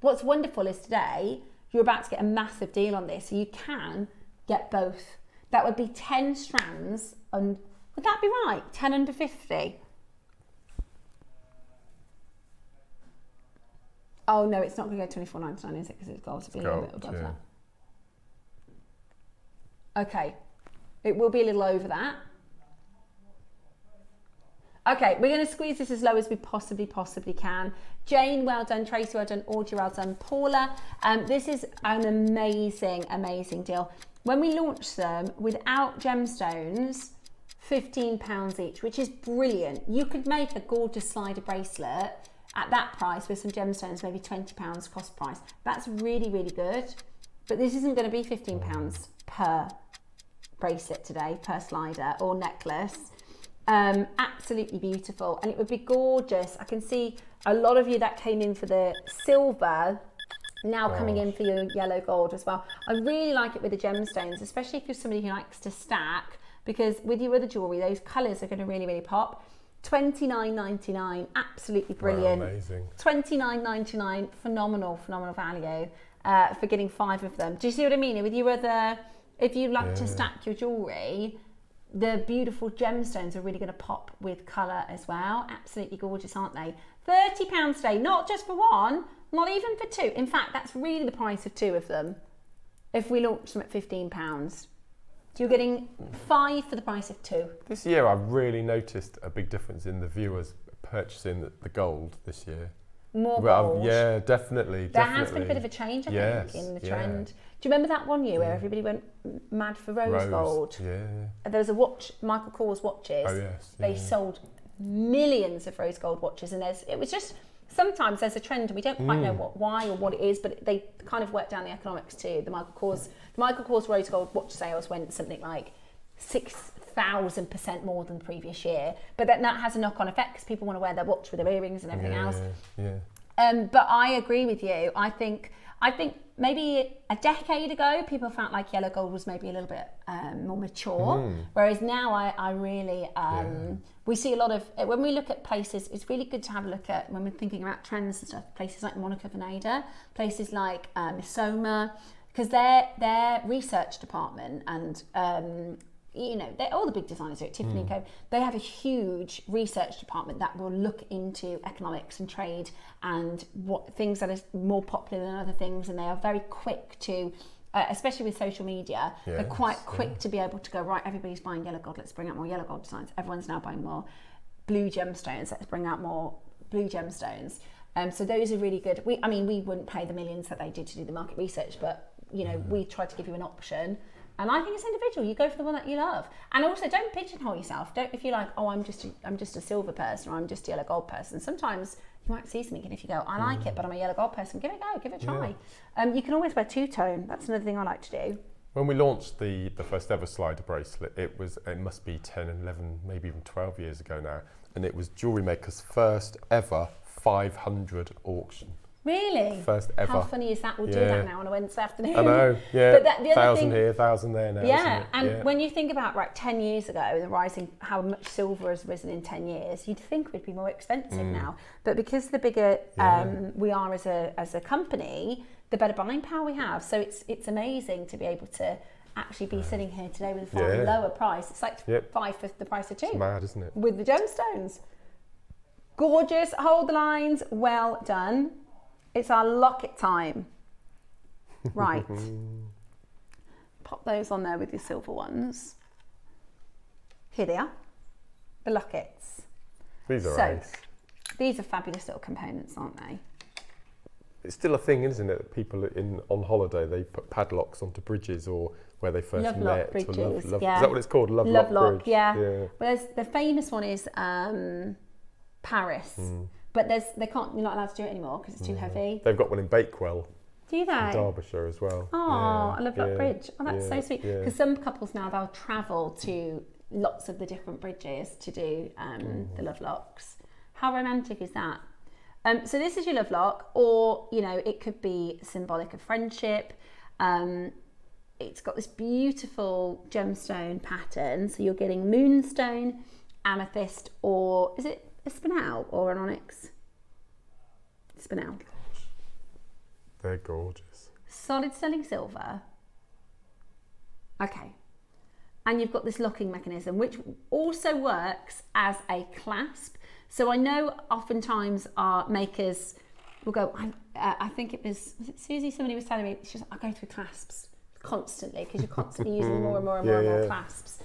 What's wonderful is today you're about to get a massive deal on this, so you can get both. That would be 10 strands, and would that be right? 10 under 50. Oh no, it's not going to go $24.99, is it? Because it's gold, to be a little bit above that. Okay, it will be a little over that. Okay, we're going to squeeze this as low as we possibly can. Jane, well done. Tracy, well done. Audrey, well done. Paula, this is an amazing deal. When we launched them without gemstones, £15 each, which is brilliant. You could make a gorgeous slider bracelet at that price with some gemstones, maybe £20 cost price. That's really good. But this isn't going to be £15 per bracelet today, per slider or necklace. Absolutely beautiful, and it would be gorgeous. I can see a lot of you that came in for the silver now coming in for your yellow gold as well. I really like it with the gemstones, especially if you're somebody who likes to stack, because with your other jewellery, those colours are going to really pop. $29.99, absolutely brilliant. Wow, amazing. $29.99, phenomenal value for getting 5 of them. Do you see what I mean? With your other, if you like to stack your jewellery, the beautiful gemstones are really going to pop with colour as well. Absolutely gorgeous, aren't they? £30 today, not just for one, not even for 2. In fact, that's really the price of 2 of them if we launch them at £15. You're getting 5 for the price of 2. This year I've really noticed a big difference in the viewers purchasing the gold this year. More gold? Yeah, definitely. There has been a bit of a change, I think, in the trend. Do you remember that one year where everybody went mad for rose gold? Yeah. There was a watch, Michael Kors watches. Oh, yes. They sold millions of rose gold watches, and it was just, sometimes there's a trend and we don't quite know why or what it is, but they kind of work down the economics too. The Michael Kors rose gold watch sales went something like 6,000% more than the previous year, but that has a knock-on effect because people want to wear their watch with their earrings and everything else. Yeah. But I agree with you. I think maybe a decade ago, people felt like yellow gold was maybe a little bit more mature, whereas now I really, we see a lot of, when we look at places, it's really good to have a look at, when we're thinking about trends and stuff, places like Monaco Veneta, places like Misoma, because their research department and you know, all the big designers are at Tiffany & Co. They have a huge research department that will look into economics and trade and what things that are more popular than other things, and they are very quick to, especially with social media, they're quite quick to be able to go, right, everybody's buying yellow gold, let's bring out more yellow gold designs. Everyone's now buying more blue gemstones, let's bring out more blue gemstones. So those are really good. We wouldn't pay the millions that they did to do the market research, but you know, we try to give you an option. And I think it's individual. You go for the one that you love, and also don't pigeonhole yourself. Don't, if you're like, oh, I'm just a silver person, or I'm just a yellow gold person. Sometimes you might see something, and if you go, I like it, but I'm a yellow gold person, give it a go, give it a try. You can always wear two-tone. That's another thing I like to do. When we launched the first ever slider bracelet, it must be 10, 11, maybe even 12 years ago now, and it was Jewellery Maker's first ever 500 auction. Really? First ever. How funny is that? We'll do that now on a Wednesday afternoon. I know, yeah. But the other 1,000 thing, here, 1,000 there now. Yeah, isn't it? and when you think about 10 years ago, the rising, how much silver has risen in 10 years, you'd think we'd be more expensive now. But because the bigger we are as a company, the better buying power we have. So it's amazing to be able to actually be sitting here today with a far lower price. It's like 5/5 the price of two. It's mad, isn't it? With the gemstones. Gorgeous, hold the lines, well done. It's our locket time. Right. Pop those on there with your silver ones. Here they are, the lockets. These are nice. These are fabulous little components, aren't they? It's still a thing, isn't it? That people on holiday, they put padlocks onto bridges or where they first Love met. lock bridges, Is that what it's called? Love lock bridge? Yeah. Well, the famous one is Paris. But you're not allowed to do it anymore because it's too heavy. They've got one in Bakewell. Do they? In Derbyshire as well. Oh, I love that bridge. Oh, that's so sweet. Because some couples now, they'll travel to lots of the different bridges to do the love locks. How romantic is that? So this is your love lock, or, you know, it could be symbolic of friendship. It's got this beautiful gemstone pattern. So you're getting moonstone, amethyst, or is it a spinel or an onyx? Spinel. They're gorgeous. Solid sterling silver. Okay. And you've got this locking mechanism, which also works as a clasp. So I know oftentimes our makers will go, I think was it Susie? Somebody was telling me, she's like, I go through clasps constantly because you're constantly using more and more and more and more clasps.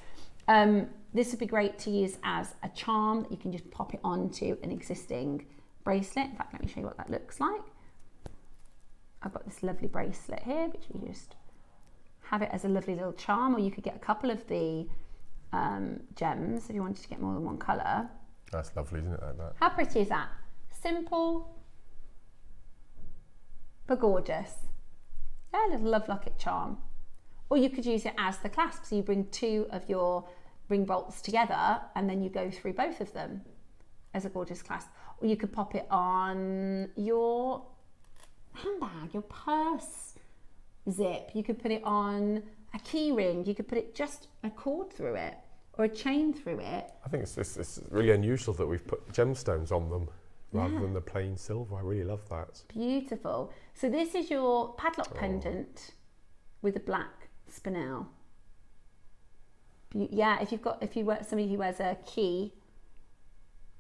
This would be great to use as a charm that you can just pop it onto an existing bracelet. In fact, let me show you what that looks like. I've got this lovely bracelet here, which you just have it as a lovely little charm, or you could get a couple of the gems if you wanted to get more than one colour. That's lovely, isn't it? Like that. How pretty is that? Simple, but gorgeous. A little love locket charm. Or you could use it as the clasp, so you bring two of your ring bolts together and then you go through both of them as a gorgeous clasp. Or you could pop it on your handbag, your purse zip. You could put it on a key ring. You could put it just a cord through it or a chain through it. I think it's really unusual that we've put gemstones on them rather than the plain silver. I really love that. Beautiful. So this is your padlock pendant with a black spinel. Yeah, if you were somebody who wears a key,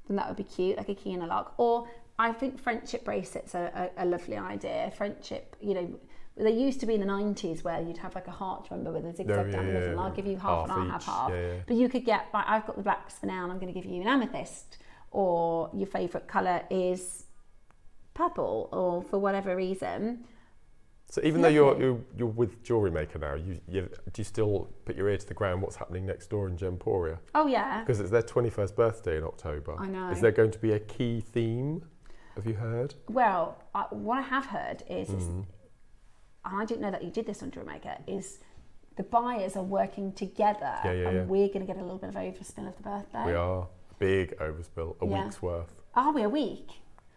then that would be cute, like a key and a lock. Or I think friendship bracelets are a lovely idea. Friendship, you know, they used to be in the 90s where you'd have like a heart, remember, with a zigzag down the middle, and I'll give you half and I'll have half. But you could get, I've got the black spinel and I'm going to give you an amethyst, or your favourite colour is purple, or for whatever reason. So even though you're with Jewellery Maker now, do you still put your ear to the ground what's happening next door in Gemporia? Oh yeah. Because it's their 21st birthday in October. I know. Is there going to be a key theme? Have you heard? Well, what I have heard is, and I didn't know that you did this on Jewellery Maker, is the buyers are working together and we're going to get a little bit of overspill of the birthday. We are. Big overspill, a week's worth. Are we a week?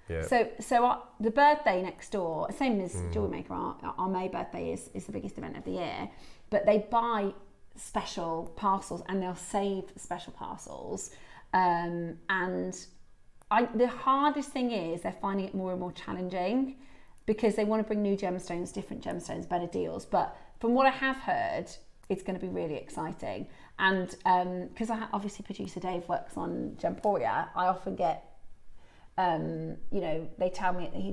Yeah. So the birthday next door, same as Jewellery Maker, our May birthday is the biggest event of the year, but they buy special parcels and they'll save special parcels. The hardest thing is they're finding it more and more challenging because they want to bring new gemstones, different gemstones, better deals. But from what I have heard, it's going to be really exciting. And because obviously producer Dave works on Gemporia, I often get, he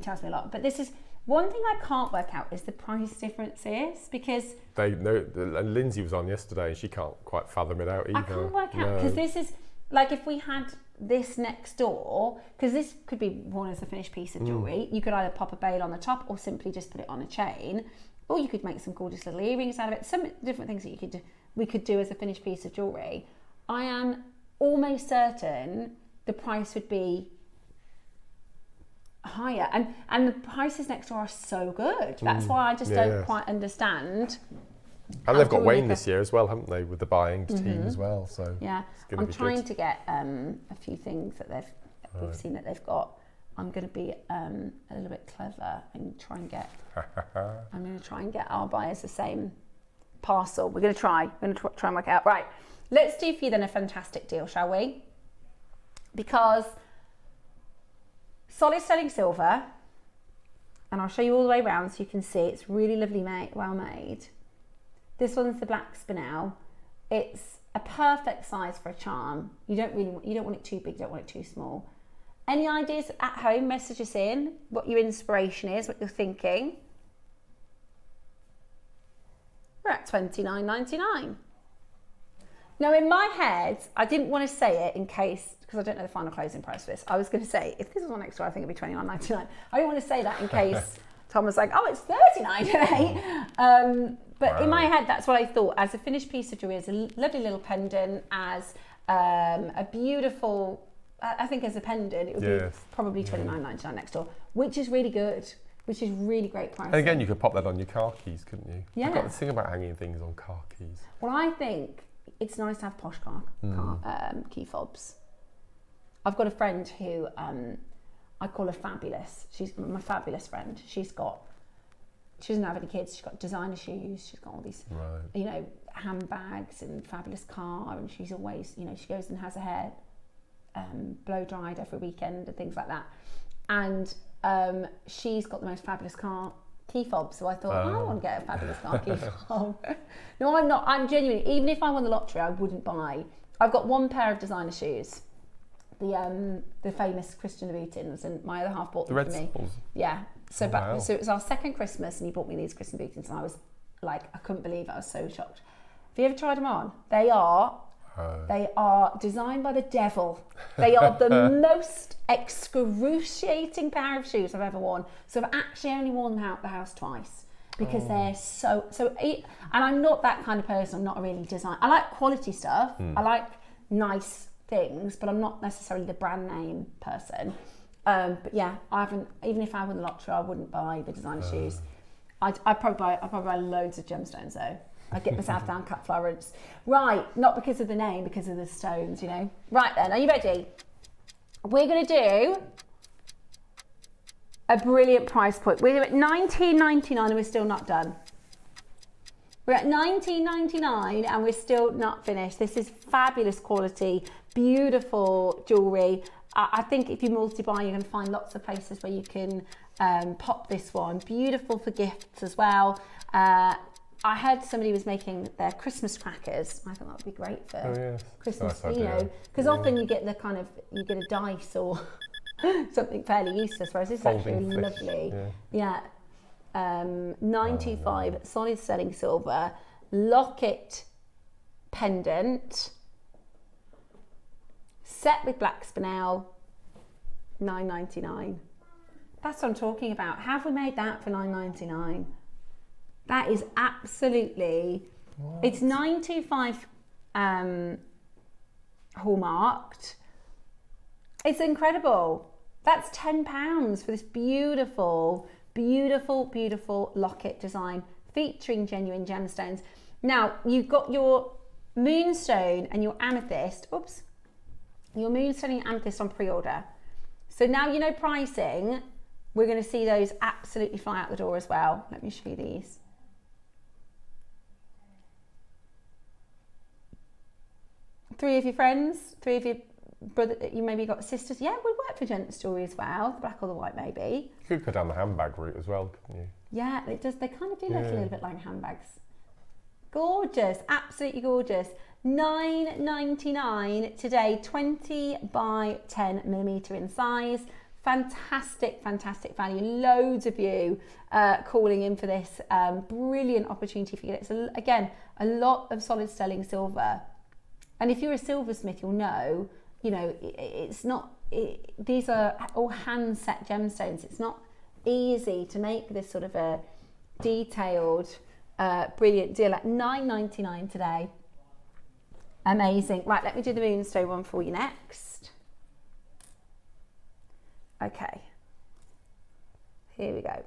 tells me a lot. But this is one thing I can't work out is the price differences because and Lindsay was on yesterday and she can't quite fathom it out either. I can't work out because this is like if we had this next door, because this could be worn as a finished piece of jewellery, you could either pop a bail on the top or simply just put it on a chain, or you could make some gorgeous little earrings out of it. Some different things that we could do as a finished piece of jewellery. I am almost certain the price would be higher, and the prices next door are so good. That's why I just don't quite understand. And they've got Wayne this year as well, haven't they, with the buying team as well? So yeah, I'm trying to get a few things that we've seen that they've got. I'm going to be a little bit clever and try and get. I'm going to try and get our buyers the same parcel. We're going to try and work it out. Right, let's do for you then a fantastic deal, shall we? Because solid sterling silver, and I'll show you all the way around so you can see it's really lovely, well made. This one's the black spinel. It's a perfect size for a charm. You don't want it too big, you don't want it too small. Any ideas at home? Message us in what your inspiration is, what you're thinking. We're at $29.99. Now in my head, I didn't want to say it in case, because I don't know the final closing price for this. I was going to say, if this was on next door, I think it'd be $29.99. I didn't want to say that in case Tom was like, oh, it's $39.98. But in my head, that's what I thought. As a finished piece of jewellery, as a lovely little pendant, as a beautiful, I think as a pendant, it would be probably $29.99 next door, which is really good, which is really great price. And again, you could pop that on your car keys, couldn't you? Yeah. You've got the thing about hanging things on car keys. Well, I think it's nice to have posh key fobs. I've got a friend who I call her fabulous. She's my fabulous friend. She doesn't have any kids. She's got designer shoes. She's got all these, handbags and fabulous car. And she's always, she goes and has her hair blow dried every weekend and things like that. And she's got the most fabulous key fob. So I thought, I want to get a fabulous car key fob. No, I'm not. I'm genuinely, even if I won the lottery, I wouldn't buy. I've got one pair of designer shoes. The famous Christian Louboutins, and my other half bought them for me. Soles. Yeah. So so it was our second Christmas, and he bought me these Christian Louboutins, and I was like, I couldn't believe it. I was so shocked. Have you ever tried them on? They are designed by the devil. They are the most excruciating pair of shoes I've ever worn. So I've actually only worn them out the house twice because they're so. And I'm not that kind of person. I'm not really design. I like quality stuff. I like nice things, but I'm not necessarily the brand name person. But yeah, I haven't. Even if I won the lottery, I wouldn't buy the designer shoes. I'd probably buy loads of gemstones though. I'd get myself down cut Florence. Right, not because of the name, because of the stones, Right then, are you ready? We're going to do a brilliant price point. We're at $19.99 and we're still not done. We're at $19.99 and we're still not finished. This is fabulous quality, beautiful jewellery. I think if you multi-buy, you're going to find lots of places where you can pop this one. Beautiful for gifts as well. I heard somebody was making their Christmas crackers. I thought that would be great for Christmas, because often you get you get a dice or something fairly useless, whereas this is actually lovely. Yeah. 925 solid sterling silver locket pendant set with black spinel, $9.99. That's what I'm talking about. Have we made that for $9.99? That is absolutely. What? It's 925 hallmarked. It's incredible. That's £10 for this beautiful, beautiful, beautiful locket design featuring genuine gemstones. Now you've got your moonstone and your amethyst. Your moonstone and amethyst on pre-order. So now you know pricing, we're going to see those absolutely fly out the door as well. Let me show you these. Three of your friends, three of your brother, you maybe got sisters. Yeah, would work for Gent Story as well, the black or the white maybe. You could go down the handbag route as well, couldn't you? Yeah, it does. They kind of do look a little bit like handbags. Gorgeous, absolutely gorgeous. $9.99 today, 20 by 10 millimeter in size. Fantastic, fantastic value. Loads of you calling in for this. Brilliant opportunity for you. It's again a lot of solid sterling silver. And if you're a silversmith, you'll know, it's not, these are all hand set gemstones. It's not easy to make this sort of a detailed, brilliant deal at $9.99 today. Amazing. Right, let me do the moonstone one for you next. Okay. Here we go.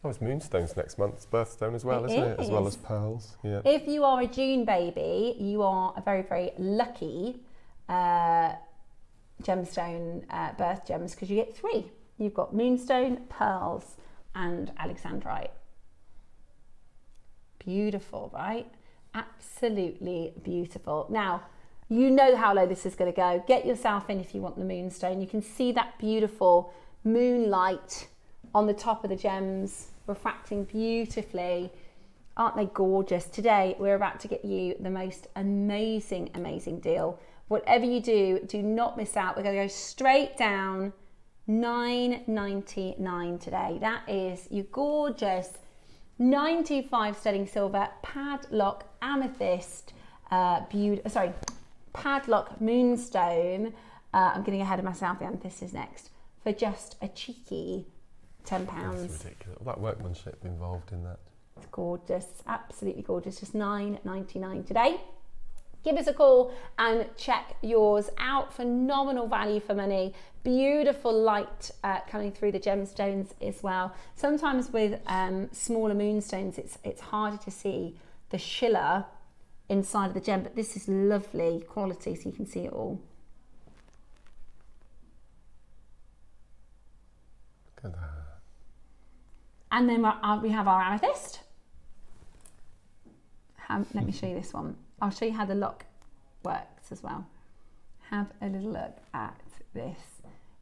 Oh, it's moonstones next month. It's birthstone as well, isn't it? As well as pearls. Yeah. If you are a June baby, you are a very, very lucky gemstone birth gems because you get 3. You've got moonstone, pearls, and alexandrite. Beautiful, right? Absolutely beautiful. Now, you know how low this is going to go. Get yourself in if you want the moonstone. You can see that beautiful moonlight on the top of the gems refracting beautifully. Aren't they gorgeous? Today we're about to get you the most amazing deal. Whatever you do, do not miss out. We're going to go straight down. $9.99 today. That is your gorgeous 925 sterling silver padlock amethyst padlock moonstone. I'm getting ahead of myself. The amethyst is next for just a cheeky £10. That's ridiculous. All that workmanship involved in that. It's gorgeous, absolutely gorgeous. Just $9.99 today. Give us a call and check yours out. Phenomenal value for money. Beautiful light coming through the gemstones as well. Sometimes with smaller moonstones, it's harder to see the schiller inside of the gem, but this is lovely quality, so you can see it all. Look at that. And then we have our amethyst. Let me show you this one. I'll show you how the lock works as well. Have a little look at this.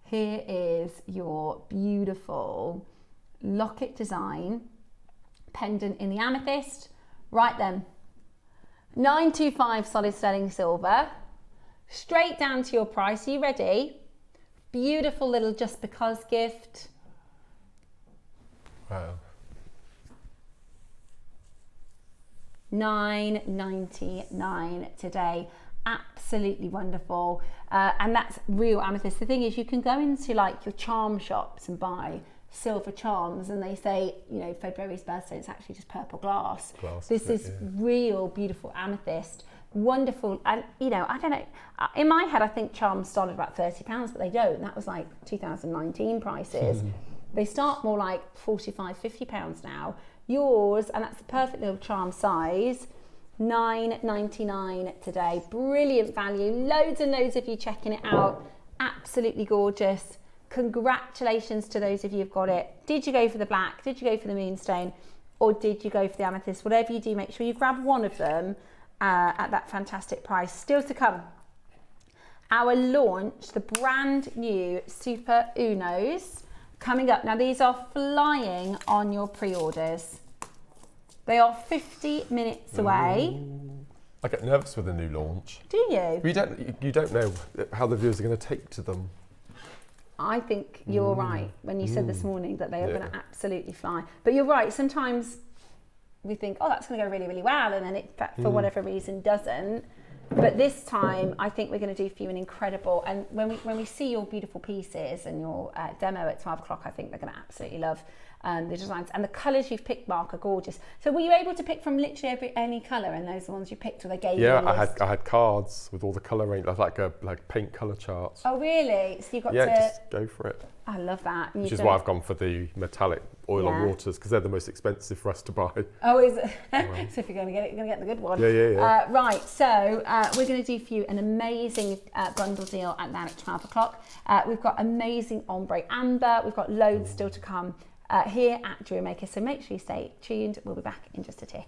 Here is your beautiful locket design pendant in the amethyst. Right then, 925 solid sterling silver, straight down to your price. Are you ready? Beautiful little just because gift. Wow. $9.99 today. Absolutely wonderful. And that's real amethyst. The thing is, you can go into like your charm shops and buy silver charms and they say, February's birthday, it's actually just purple glass. This is real beautiful amethyst. Wonderful. And I don't know, in my head I think charms started about £30, but they don't. That was like 2019 prices. They start more like £45, £50 now. Yours, and that's the perfect little charm size, $9.99 today. Brilliant value. Loads and loads of you checking it out. Absolutely gorgeous. Congratulations to those of you who've got it. Did you go for the black? Did you go for the moonstone? Or did you go for the amethyst? Whatever you do, make sure you grab one of them at that fantastic price. Still to come, our launch, the brand new Super Unos coming up. Now these are flying on your pre-orders. They are 50 minutes away. I get nervous with a new launch. Do you? You don't know how the viewers are going to take to them. I think you're right when you said this morning that they are going to absolutely fly. But you're right, sometimes we think, oh, that's going to go really, really well, and then it, for whatever reason, doesn't. But this time, I think we're going to do for you an incredible, and when we see your beautiful pieces and your demo at 12 o'clock, I think they're going to absolutely love the designs. And the colours you've picked, Mark, are gorgeous. So were you able to pick from literally any colour, and those are the ones you picked, or they gave you a list? I had cards with all the colour range, like paint colour charts. Oh really? So you got to just go for it. I love that. Which is why I've gone for the metallic oil on waters, because they're the most expensive for us to buy. Oh, is it? So if you're going to get it, you're going to get the good one. Yeah. Right, so we're going to do for you an amazing bundle deal at 12 o'clock. We've got amazing ombre amber. We've got loads still to come here at Jewellery Maker. So make sure you stay tuned. We'll be back in just a tick.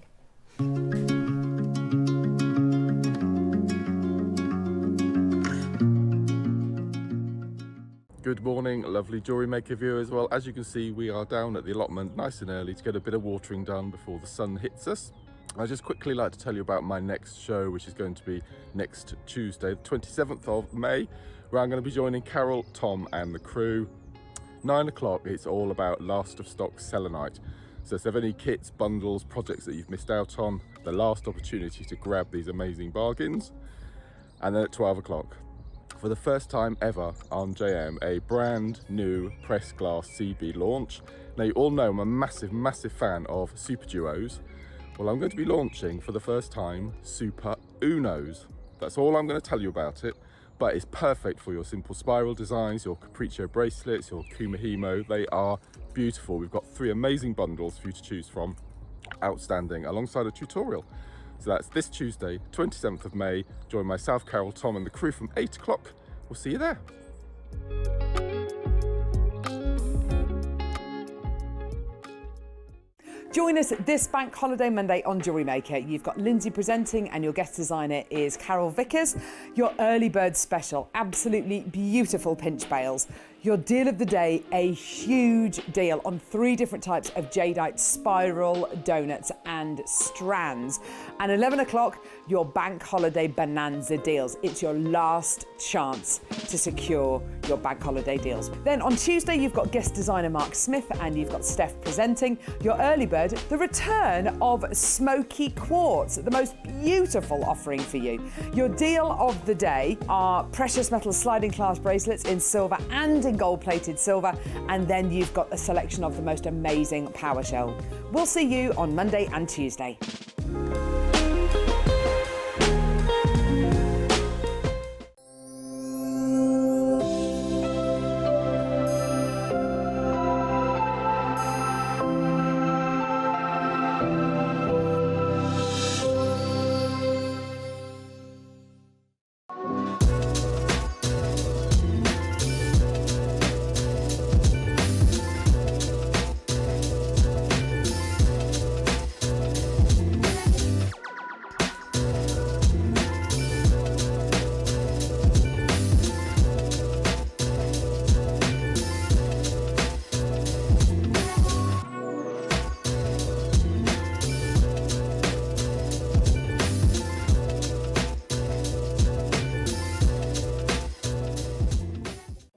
Good morning, lovely Jewellery Maker viewers. Well, as you can see, we are down at the allotment nice and early to get a bit of watering done before the sun hits us. I'd just quickly like to tell you about my next show, which is going to be next Tuesday, the 27th of May, where I'm going to be joining Carol, Tom and the crew. 9 o'clock, it's all about last of stock selenite. So if there are any kits, bundles, projects that you've missed out on, the last opportunity to grab these amazing bargains. And then at 12 o'clock, for the first time ever on JM, a brand new pressed glass CB launch. Now you all know I'm a massive fan of Super Duos. Well, I'm going to be launching for the first time Super Unos. That's all I'm going to tell you about it, but it's perfect for your simple spiral designs, your capriccio bracelets, your kumihimo. They are beautiful. We've got 3 amazing bundles for you to choose from, outstanding, alongside a tutorial. So that's this Tuesday, 27th of May. Join myself, Carol, Tom and the crew from 8 o'clock. We'll see you there. Join us this Bank Holiday Monday on Jewellery Maker. You've got Lindsay presenting and your guest designer is Carol Vickers. Your early bird special, absolutely beautiful pinch bales. Your deal of the day, a huge deal on 3 different types of jadeite spiral donuts and strands. And 11 o'clock, your bank holiday bonanza deals. It's your last chance to secure your bank holiday deals. Then on Tuesday, you've got guest designer Mark Smith and you've got Steph presenting. Your early bird, the return of Smokey Quartz, the most beautiful offering for you. Your deal of the day are precious metal sliding clasp bracelets in silver and in gold-plated silver, and then you've got a selection of the most amazing power shell. We'll see you on Monday and Tuesday.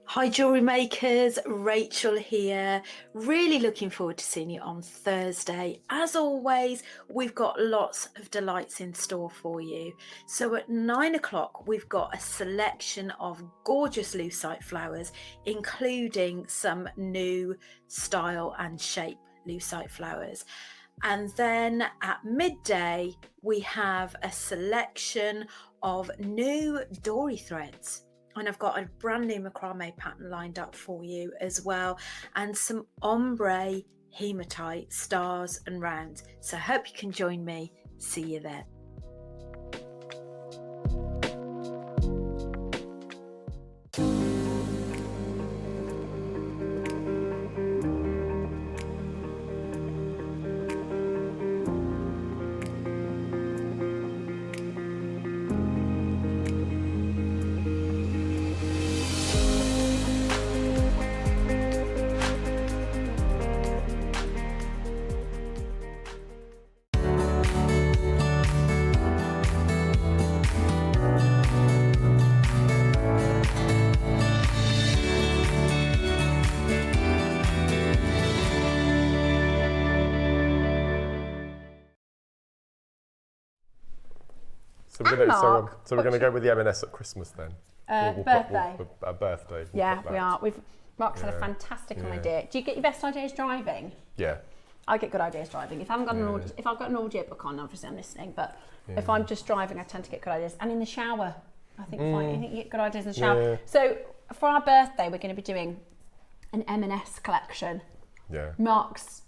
Hi Jewellery Makers, Rachel here. Really looking forward to seeing you on Thursday. As always, we've got lots of delights in store for you. So at 9 o'clock, we've got a selection of gorgeous lucite flowers, including some new style and shape lucite flowers. And then at midday, we have a selection of new dory threads. And I've got a brand new macrame pattern lined up for you as well, and some ombre hematite stars and rounds. So I hope you can join me. See you there. So we're going to go with the M&S at Christmas then. Birthday. Birthday. Yeah, we are. Mark's had a fantastic idea. Do you get your best ideas driving? Yeah. I get good ideas driving. If I haven't got if I've got an audio book on, obviously I'm listening, but if I'm just driving, I tend to get good ideas. And in the shower, I think you get good ideas in the shower. Yeah. So for our birthday, we're going to be doing an M&S collection. Yeah. Mark's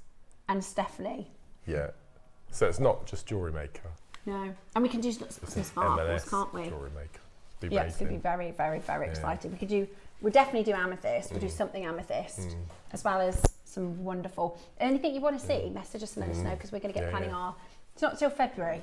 and Stephanie. Yeah. So it's not just Jewellery Maker. No. And we can do some sparkles, can't we? Jewellery Maker. Yeah, it's going to be very, very, very exciting. We'll definitely do amethyst. We'll do something amethyst, as well as some wonderful. Anything you want to see, message us and let us know, because we're going to get planning our. It's not till February,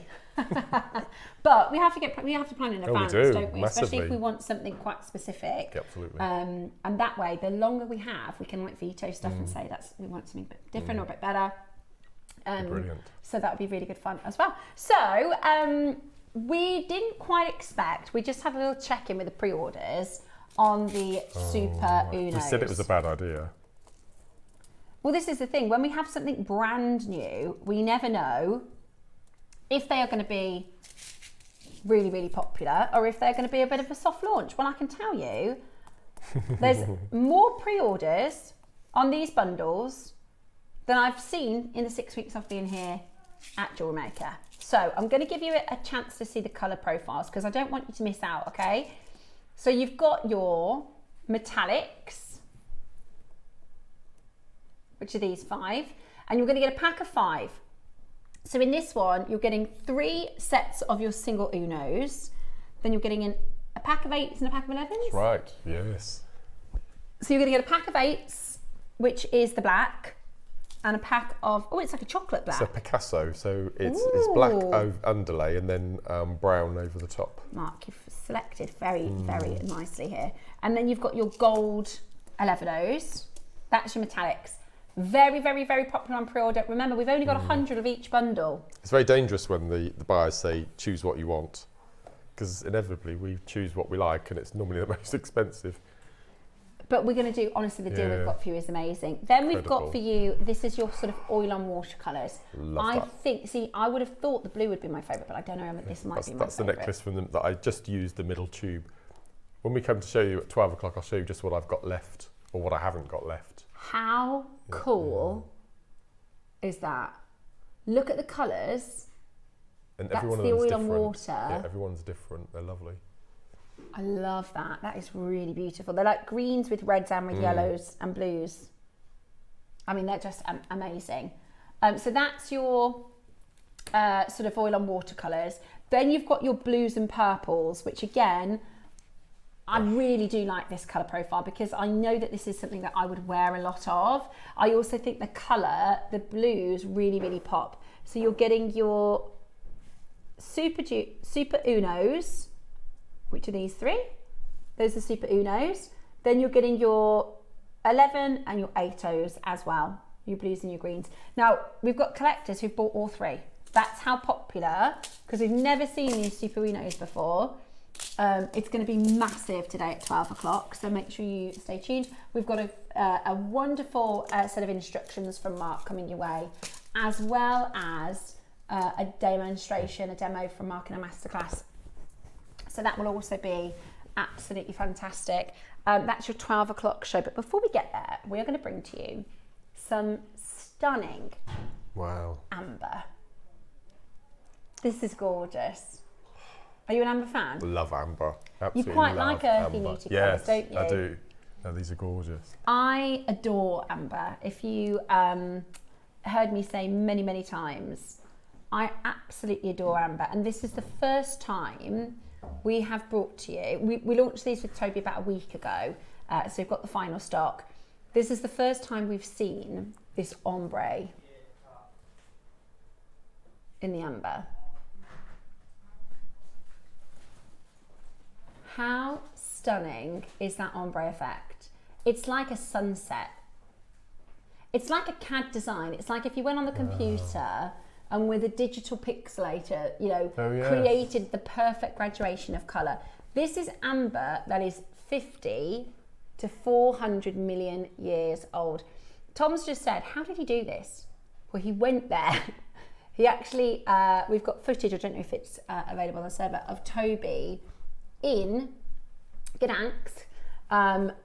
but we have to plan in advance, don't we? Massively. Especially if we want something quite specific. Yeah, absolutely. And that way, the longer we have, we can like veto stuff and say we want something a bit different or a bit better. Brilliant. So We said it was a bad idea. Well, this is the thing. When we have something brand new, we never know if they are going to be really, really popular or if they're going to be a bit of a soft launch. Well, I can tell you, there's more pre-orders on these bundles than I've seen in the 6 weeks I've been here at Jewellery Maker. So I'm going to give you a chance to see the colour profiles because I don't want you to miss out, okay? So you've got your metallics, which are these 5, and you're going to get a pack of 5. So in this one, you're getting 3 sets of your single Unos, then you're getting in a pack of 8s and a pack of 11s. That's right, yes. So you're going to get a pack of 8s, which is the black, and a pack of, it's like a chocolate black. It's a Picasso, so it's black underlay and then brown over the top. Mark, you've selected very, very nicely here. And then you've got your gold 11Os. That's your metallics. Very, very, very popular on pre-order. Remember, we've only got 100 of each bundle. It's very dangerous when the buyers say, choose what you want, because inevitably we choose what we like and it's normally the most expensive. But we're going to do, honestly, the deal we've got for you is amazing. Then we've got for you, this is your sort of oil on water colours. I would have thought the blue would be my favourite, but I don't know, this might be my favourite. That's the necklace from them that I just used the middle tube. When we come to show you at 12 o'clock, I'll show you just what I've got left or what I haven't got left. How cool is that? Look at the colours. And that's every one of the them is oil on different. water. Yeah, everyone's different. They're lovely. I love that. That is really beautiful. They're like greens with reds and with yellows and blues. I mean, they're just amazing. So that's your sort of oil on water colours. Then you've got your blues and purples, which again, I really do like this colour profile because I know that this is something that I would wear a lot of. I also think the colour, the blues really, really pop. So you're getting your Super Unos, which are these 3. Those are Super Unos. Then you're getting your 11 and your 8Os as well, your blues and your greens. Now, we've got collectors who've bought all 3. That's how popular, because we've never seen these Super Unos before. It's going to be massive today at 12 o'clock, so make sure you stay tuned. We've got a wonderful set of instructions from Mark coming your way, as well as a demonstration, a demo from Mark in a masterclass. So that will also be absolutely fantastic. That's your 12 o'clock show. But before we get there, we are going to bring to you some stunning amber. This is gorgeous. Are you an amber fan? Love amber. Absolutely. You quite like earthy nudie colours, don't you? I do. No, these are gorgeous. I adore amber. If you heard me say many, many times, I absolutely adore amber. And this is the first time we have brought to you, we launched these with Toby about a week ago, so we've got the final stock. This is the first time we've seen this ombre in the amber. How stunning is that ombre effect? It's like a sunset. It's like a CAD design. It's like if you went on the computer and with a digital pixelator, created the perfect graduation of colour. This is amber that is 50 to 400 million years old. Tom's just said, how did he do this? Well, he went there. He actually, we've got footage, I don't know if it's available on the server, of Toby in Gdansk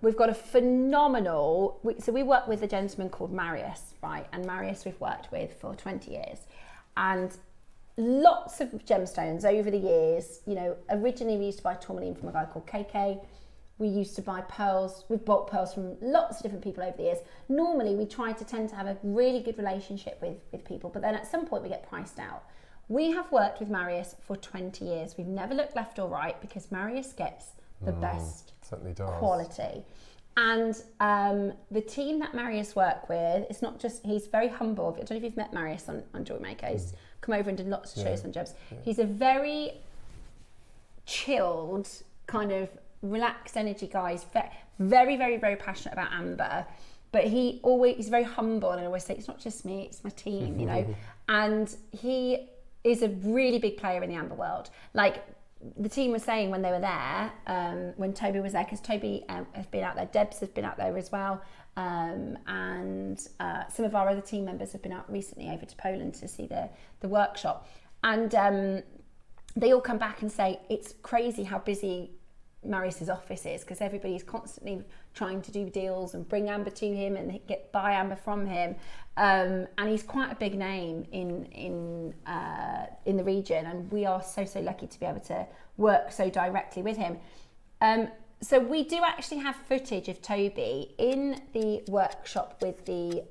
We've got a phenomenal, so we work with a gentleman called Marius, right? And Marius we've worked with for 20 years. And lots of gemstones over the years. You know, originally we used to buy tourmaline from a guy called KK. We used to buy pearls. We've bought pearls from lots of different people over the years. Normally we tend to have a really good relationship with people, but then at some point we get priced out. We have worked with Marius for 20 years. We've never looked left or right because Marius gets the best quality. And the team that Marius work with, it's not just, he's very humble. I don't know if you've met Marius on Jewellery Maker. He's come over and done lots of shows on gems. He's a very chilled, kind of relaxed energy guy. He's very, very, very passionate about amber. But he's very humble, and I always say, it's not just me, it's my team, you know. And he is a really big player in the amber world. Like, the team was saying when they were there, when Toby was there, because Toby has been out there, Debs has been out there as well, and some of our other team members have been out recently over to Poland to see the workshop. And they all come back and say, it's crazy how busy Marius's office is, because everybody's constantly trying to do deals and bring amber to him and buy amber from him, and he's quite a big name in the region, and we are so lucky to be able to work so directly with him. So we do actually have footage of Toby in the workshop with the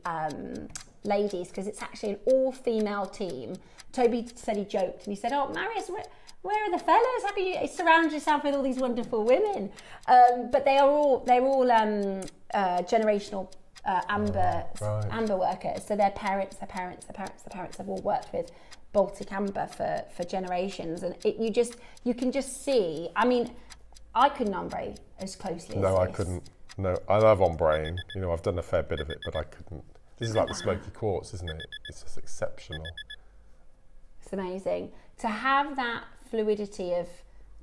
ladies, because it's actually an all-female team. Toby said he joked and he said, "Oh, Marius, where are the fellas? How can you surround yourself with all these wonderful women?" But they're all generational amber workers. So their parents have all worked with Baltic amber for generations, and you can just see. I mean, I couldn't ombre as closely as this. No, I couldn't. No, I love ombreing. You know, I've done a fair bit of it, but I couldn't. This is like the Smoky Quartz, isn't it? It's just exceptional. It's amazing to have that fluidity of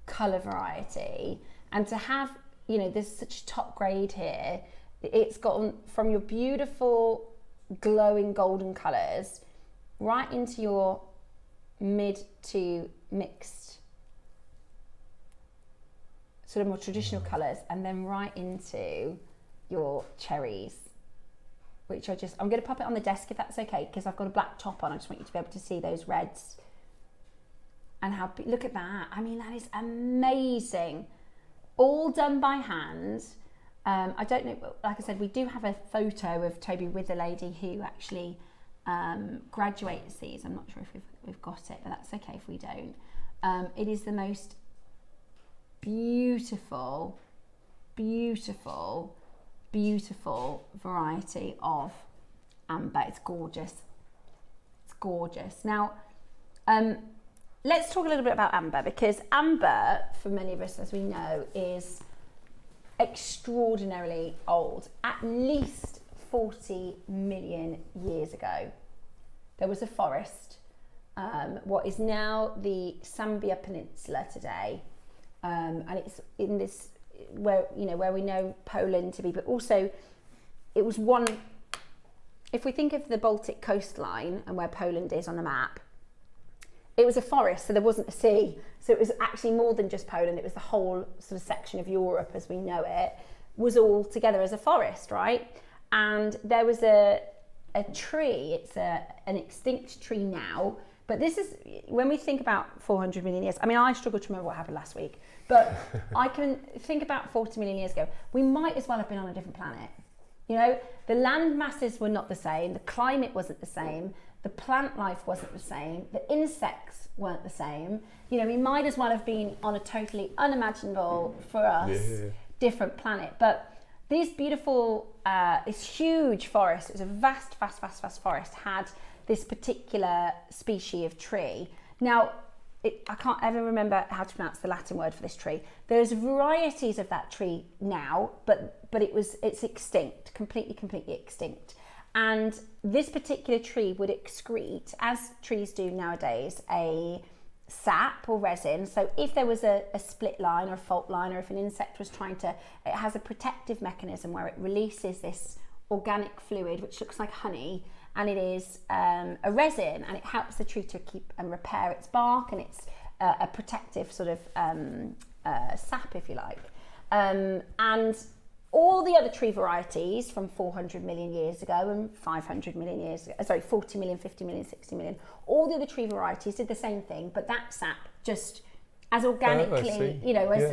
colour variety, and to have, you know, there's such top grade here. It's gotten from your beautiful glowing golden colours right into your mid to mixed sort of more traditional colours, and then right into your cherries, which are just, I'm going to pop it on the desk if that's okay, because I've got a black top on. I just want you to be able to see those reds. And look at that. I mean, that is amazing. All done by hand. I don't know, like I said, we do have a photo of Toby with the lady who actually graduates these. I'm not sure if we've got it, but that's okay if we don't. It is the most beautiful, beautiful, beautiful variety of amber. It's gorgeous. It's gorgeous. Now, let's talk a little bit about amber, because amber, for many of us, as we know, is extraordinarily old. At least 40 million years ago, there was a forest, what is now the Sambia Peninsula today, and it's in this, where we know Poland to be, but also it was one, if we think of the Baltic coastline and where Poland is on the map, it was a forest, so there wasn't a sea. So it was actually more than just Poland. It was the whole sort of section of Europe as we know it, was all together as a forest, right? And there was a tree, it's an extinct tree now, but this is, when we think about 400 million years, I mean, I struggle to remember what happened last week, but I can think about 40 million years ago, we might as well have been on a different planet. You know, the land masses were not the same, the climate wasn't the same, the plant life wasn't the same, the insects weren't the same. You know, we might as well have been on a totally unimaginable, for us, different planet. But these beautiful, this huge forest, it was a vast forest, had this particular species of tree. Now, I can't ever remember how to pronounce the Latin word for this tree. There's varieties of that tree now, but it's extinct, completely extinct. And this particular tree would excrete, as trees do nowadays, a sap or resin. So if there was a split line or a fault line, or if an insect was trying to, it has a protective mechanism where it releases this organic fluid, which looks like honey, and it is a resin, and it helps the tree to keep and repair its bark, and it's a protective sort of sap, if you like. And All the other tree varieties from 400 million years ago and 500 million years ago, 40 million, 50 million, 60 million, all the other tree varieties did the same thing, but that sap just as organically,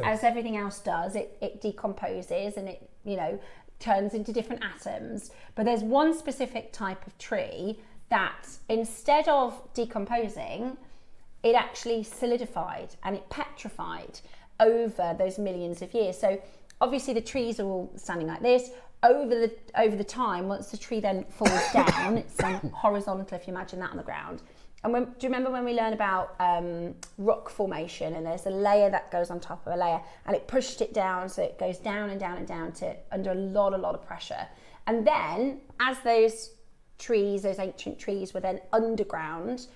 as everything else does, it decomposes and it, turns into different atoms. But there's one specific type of tree that instead of decomposing, it actually solidified and it petrified over those millions of years. So obviously the trees are all standing like this. Over the time, once the tree then falls down, it's horizontal, if you imagine that on the ground. And do you remember when we learned about rock formation, and there's a layer that goes on top of a layer, and it pushed it down, so it goes down and down and down to under a lot of pressure. And then as those ancient trees were then underground,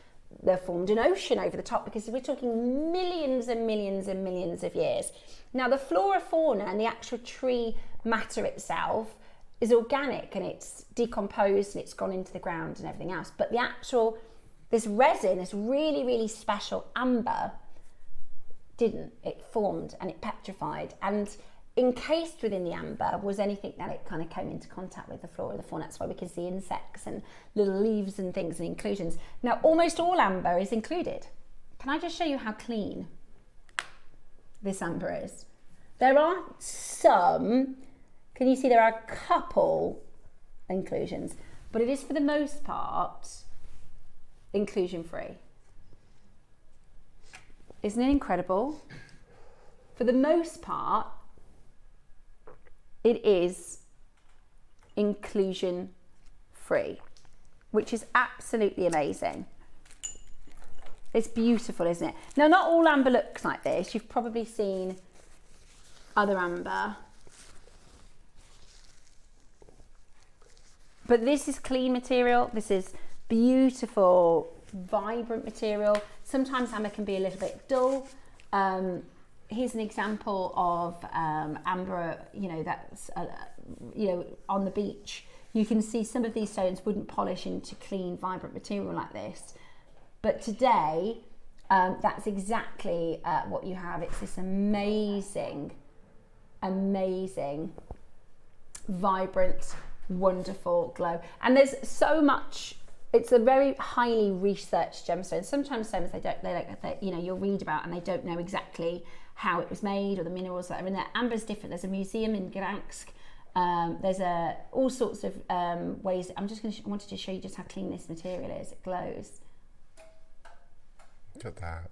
they formed an ocean over the top, because we're talking millions and millions and millions of years. Now the flora, fauna and the actual tree matter itself is organic and it's decomposed and it's gone into the ground and everything else. But this resin, this really, really special amber, didn't. It formed and it petrified. And encased within the amber was anything that it kind of came into contact with, the flora, the fauna. That's why we can see insects and little leaves and things and inclusions. Now, almost all amber is included. Can I just show you how clean this amber is? There are some, can you see there are a couple inclusions, but it is for the most part inclusion free. Isn't it incredible? For the most part, it is inclusion free, which is absolutely amazing. It's beautiful, isn't it? Now, not all amber looks like this. You've probably seen other amber. But this is clean material. This is beautiful, vibrant material. Sometimes amber can be a little bit dull. Here's an example of amber, that's, on the beach. You can see some of these stones wouldn't polish into clean, vibrant material like this. But today, that's exactly what you have. It's this amazing, vibrant, wonderful glow. And there's so much. It's a very highly researched gemstone. Sometimes stones you'll read about and they don't know exactly how it was made or the minerals that are in there. Amber's different. There's a museum in Gdansk. There's all sorts of ways. I wanted to show you just how clean this material is. It glows. Look at that.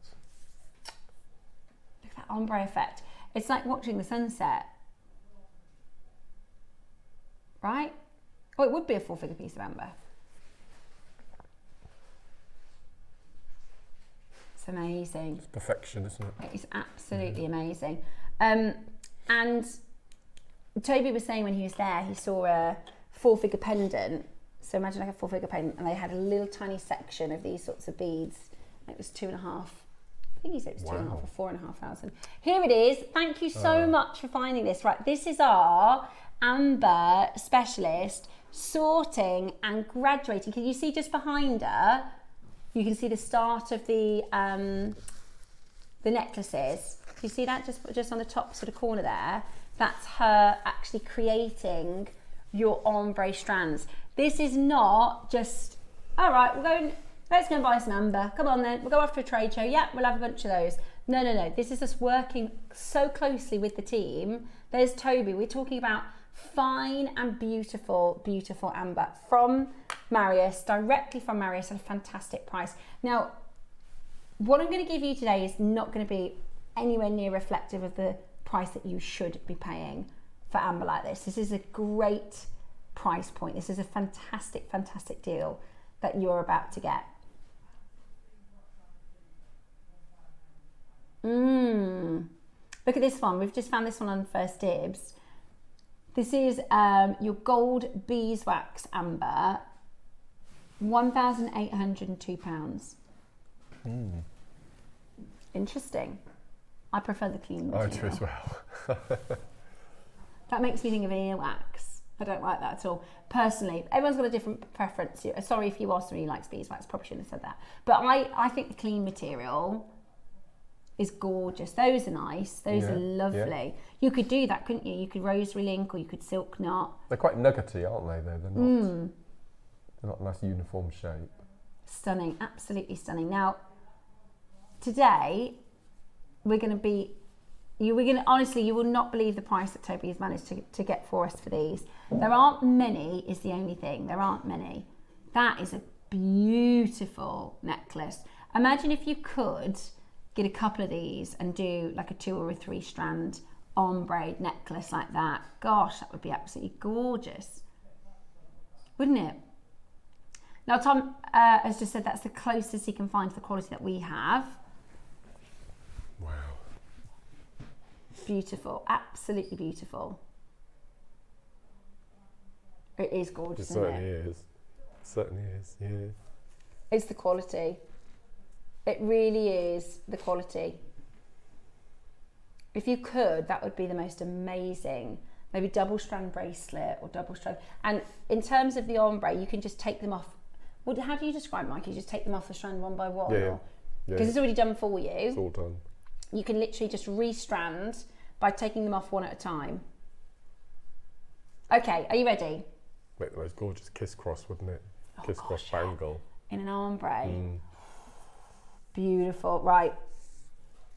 Look at that ombre effect. It's like watching the sunset. Right? Oh, it would be a 4-figure piece of amber. It's amazing. It's perfection, isn't it? It's absolutely amazing. And Toby was saying when he was there, he saw a 4-figure pendant. So imagine like a 4-figure pendant, and they had a little tiny section of these sorts of beads. It was 2.5. I think he said it was 2.5 or 4,500. Here it is. Thank you so much for finding this. Right, this is our amber specialist sorting and graduating. Can you see just behind her? You can see the start of the necklaces. Do you see that just on the top sort of corner there? That's her actually creating your ombre strands. This is not just, all right, let's go and buy some amber. Come on then, we'll go after a trade show. Yeah, we'll have a bunch of those. No. This is us working so closely with the team. There's Toby. We're talking about fine and beautiful, beautiful amber from Marius, directly from Marius at a fantastic price. Now, what I'm going to give you today is not going to be anywhere near reflective of the price that you should be paying for amber like this. This is a great price point. This is a fantastic, fantastic deal that you're about to get. Look at this one. We've just found this one on First Dibs. This is your gold beeswax amber, £1,802. Interesting. I prefer the clean material. I do as well. That makes me think of earwax. I don't like that at all. Personally, everyone's got a different preference. Sorry if you are somebody who likes beeswax, probably shouldn't have said that. But I think the clean material is gorgeous. Those are nice. Those are lovely. Yeah. You could do that, couldn't you? You could rosary link or you could silk knot. They're quite nuggety, aren't they? They're not a nice uniform shape. Stunning, absolutely stunning. Now, today we're going to be. Honestly, you will not believe the price that Toby has managed to get for us for these. There aren't many, is the only thing. There aren't many. That is a beautiful necklace. Imagine if you could get a couple of these and do like a 2 or a 3 strand ombre necklace like that. Gosh, that would be absolutely gorgeous, wouldn't it? Now, Tom has just said that's the closest he can find to the quality that we have. Wow. Beautiful, absolutely beautiful. It is gorgeous, It certainly is. It certainly is, yeah. It's the quality. It really is the quality. If you could, that would be the most amazing, maybe double strand bracelet or double strand. And in terms of the ombre, you can just take them off. Well, how do you describe, Mike? You just take them off the strand one by one? Yeah. Because it's already done for you. It's all done. You can literally just restrand by taking them off one at a time. Okay, are you ready? Make the most gorgeous kiss cross, wouldn't it? Oh, Kiss cross bangle. In an ombre. Beautiful. Right.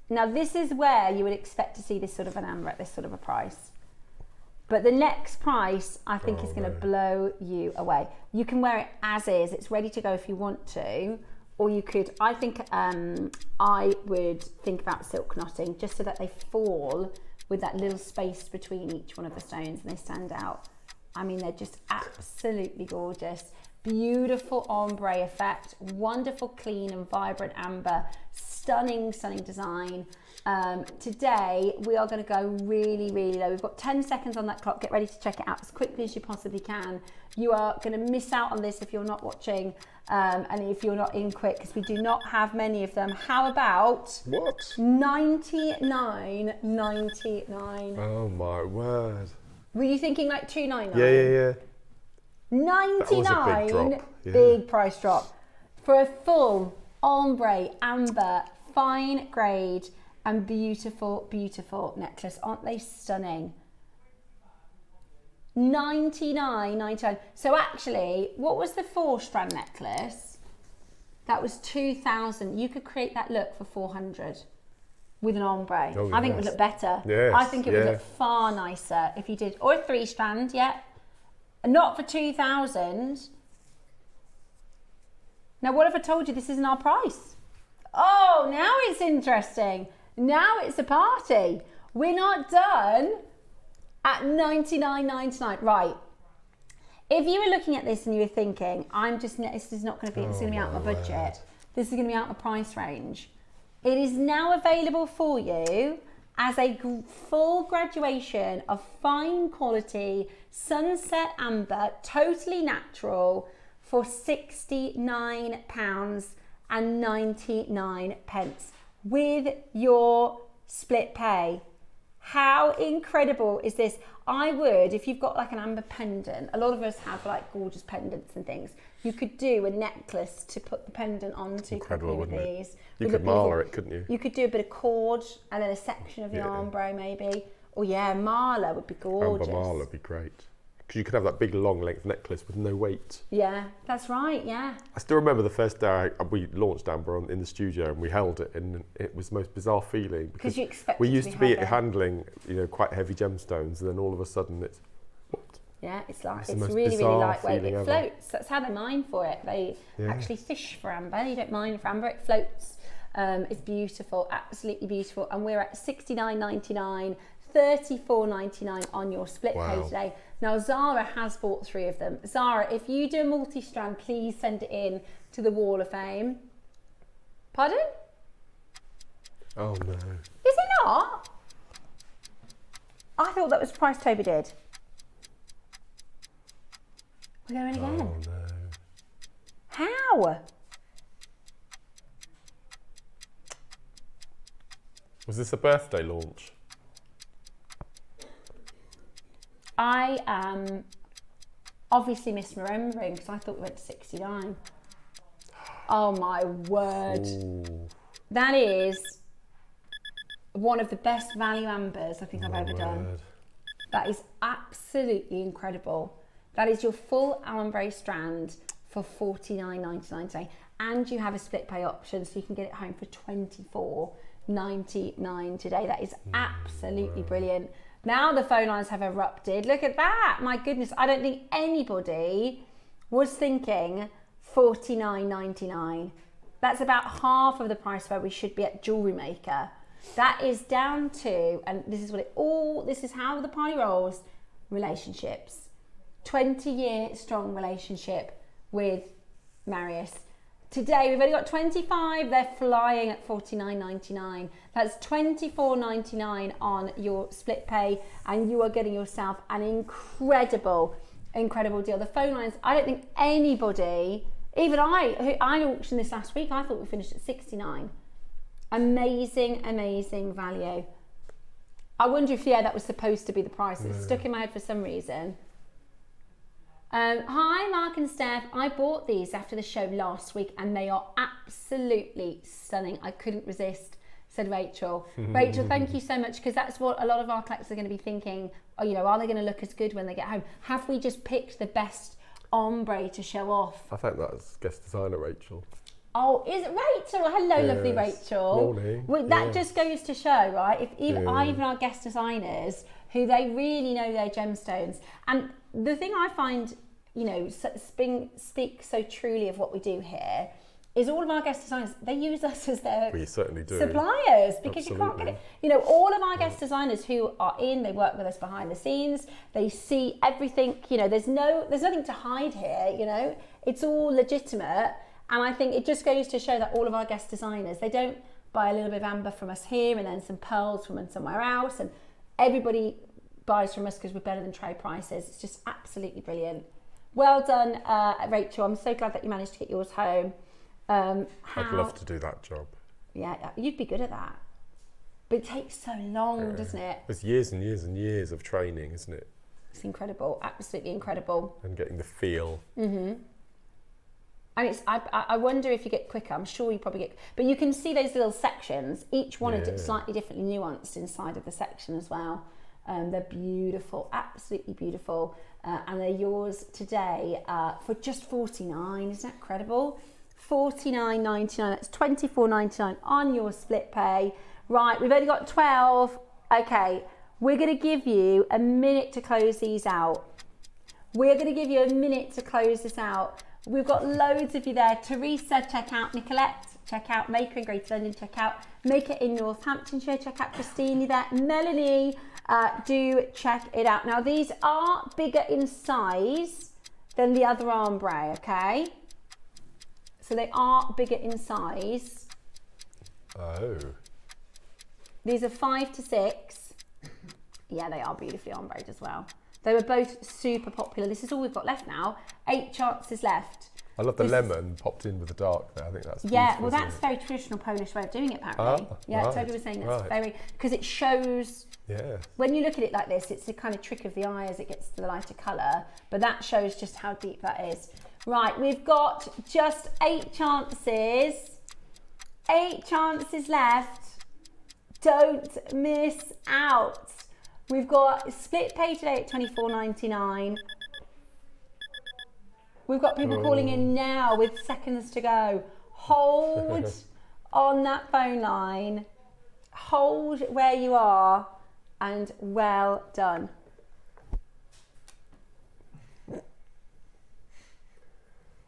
Now this is where you would expect to see this sort of an amber at this sort of a price. But the next price, I think, is going to blow you away. You can wear it as is. It's ready to go if you want to. Or you could, I think, I would think about silk knotting just so that they fall with that little space between each one of the stones and they stand out. I mean, they're just absolutely gorgeous. Beautiful ombre effect, wonderful, clean and vibrant amber, stunning, stunning design. Today, we are going to go really, really low. We've got 10 seconds on that clock. Get ready to check it out as quickly as you possibly can. You are going to miss out on this if you're not watching and if you're not in quick, because we do not have many of them. How about what? $99.99? Oh my word. Were you thinking like $2.99? Yeah. 99, That was a big drop. Yeah. Big price drop for a full ombre, amber, fine grade and beautiful, beautiful necklace. Aren't they stunning? $99.99. So actually, what was the 4-strand necklace? That was $2,000. You could create that look for $400 with an ombre. Oh, I think it would look better. Yes, I think it would look far nicer if you did, or a 3-strand, yeah. Not for $2,000. Now, what if I told you this isn't our price? Oh, now it's interesting. Now it's a party. We're not done at $99.99. Right. If you were looking at this and you were thinking, this is not going to be, this is going to be out of my budget. This is going to be out of the price range. It is now available for you as a full graduation of fine quality sunset amber, totally natural, for £69.99 with your split pay. How incredible is this? I would, if you've got like an amber pendant, a lot of us have like gorgeous pendants and things. You could do a necklace to put the pendant onto. Incredible, wouldn't it? These. You could mala it, couldn't you? You could do a bit of cord and then a section of the ombre maybe. Or mala would be gorgeous. Amber mala would be great. Because you could have that big long length necklace with no weight. Yeah, that's right, yeah. I still remember the first day we launched Amber in the studio and we held it, and it was the most bizarre feeling because you expect we it used to to be be heavy. handling quite heavy gemstones, and then all of a sudden it's what? Yeah, it's the really, most really bizarre lightweight. feeling It ever. floats. That's how they mine for it. They actually fish for amber. You don't mine for amber, it floats. It's beautiful, absolutely beautiful. And we're at $69.99, $34.99 on your split pay today. Now, Zara has bought 3 of them. Zara, if you do a multi-strand, please send it in to the Wall of Fame. Pardon? Oh no. Is it not? I thought that was the price Toby did. We're going again. Oh no. How? Was this a birthday launch? I am obviously misremembering because I thought we went to 69. Oh my word. Ooh. That is one of the best value ambers I think I've ever done. That is absolutely incredible. That is your full ombre strand for $49.99 today. And you have a split pay option, so you can get it home for $24.99 today. That is absolutely brilliant. Now the phone lines have erupted. Look at that. My goodness, I don't think anybody was thinking $49.99. That's about half of the price where we should be at Jewellery Maker. That is down to, and this is this is how the party rolls, relationships. 20-year strong relationship with Marius. Today we've only got 25, they're flying at $49.99. That's $24.99 on your split pay, and you are getting yourself an incredible deal. The phone lines, I don't think anybody, even I auctioned this last week, I thought we finished at $69. Amazing value. I wonder if, that was supposed to be the price. It's stuck in my head for some reason. Hi Mark and Steph, I bought these after the show last week and they are absolutely stunning. I couldn't resist, said Rachel. Rachel, thank you so much, because that's what a lot of our collectors are going to be thinking. Are they going to look as good when they get home? Have we just picked the best ombre to show off? I think that's guest designer Rachel. Oh, is it Rachel? Hello, lovely Rachel. Morning. Well, that just goes to show, right? If even our guest designers, who they really know their gemstones, and the thing I find, speak so truly of what we do here, is all of our guest designers, they use us as their suppliers, because you can't get it. All of our guest designers who are they work with us behind the scenes, they see everything, there's nothing to hide here, it's all legitimate. And I think it just goes to show that all of our guest designers, they don't buy a little bit of amber from us here and then some pearls from somewhere else, and everybody buys from us because we're better than trade prices. It's just absolutely brilliant. Well done, Rachel. I'm so glad that you managed to get yours home. I'd love to do that job. Yeah, you'd be good at that. But it takes so long, doesn't it? It's years and years and years of training, isn't it? It's incredible, absolutely incredible. And getting the feel. Mm-hmm. And I wonder if you get quicker. I'm sure you probably get, but you can see those little sections. Each one is slightly differently nuanced inside of the section as well. They're beautiful, absolutely beautiful. And they're yours today for just $49. Isn't that incredible? $49.99. That's $24.99 on your split pay. Right, we've only got 12. Okay, we're going to give you a minute to close these out. We're going to give you a minute to close this out. We've got loads of you there. Teresa, check out Nicolette, check out Maker in Greater London, check out Maker in Northamptonshire, check out Christine, you there. Melanie, do check it out. Now, these are bigger in size than the other ombre, okay? So they are bigger in size. Oh. These are 5 to 6. Yeah, they are beautifully ombre as well. They were both super popular. This is all we've got left now. 8 chances left. I love the lemon popped in with the dark there. I think that's well, that's a very traditional Polish way of doing it, apparently. Toby was saying that's very, because it shows, when you look at it like this, it's the kind of trick of the eye as it gets to the lighter colour, but that shows just how deep that is. Right, we've got just 8 chances. 8 chances left. Don't miss out. We've got split pay today at $24.99. We've got people calling in now with seconds to go. Hold on that phone line. Hold where you are, and well done.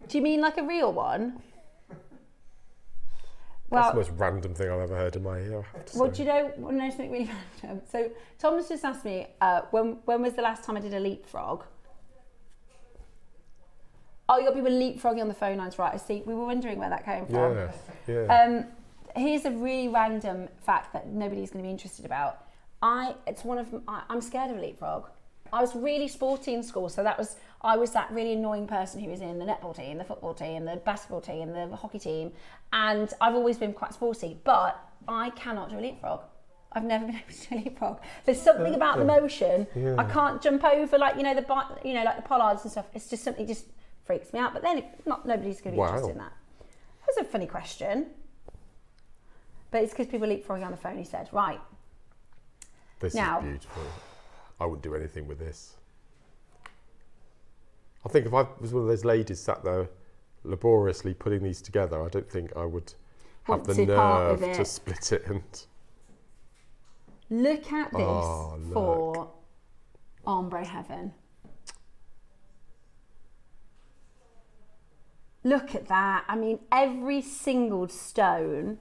Do you mean like a real one? Well, that's the most random thing I've ever heard in my ear. Well, do you know something really random? So Tom's just asked me, when was the last time I did a leapfrog? Oh, you got people leapfrogging on the phone lines, right? I see. We were wondering where that came from. Here's a really random fact that nobody's going to be interested about. I'm scared of a leapfrog. I was really sporty in school, so I was that really annoying person who was in the netball team, the football team, the basketball team, the hockey team, and I've always been quite sporty, but I cannot do a leapfrog. I've never been able to do a leapfrog. There's something about the motion. I can't jump over like the pollards and stuff. It's just something just freaks me out. But then nobody's going to be interested in that. That was a funny question, but it's because people leapfrogging on the phone. He said, right. This is beautiful. I wouldn't do anything with this. I think if I was one of those ladies sat there laboriously putting these together, I don't think I would have the nerve to split it. And look at this for ombre heaven. Look at that. I mean, every single stone.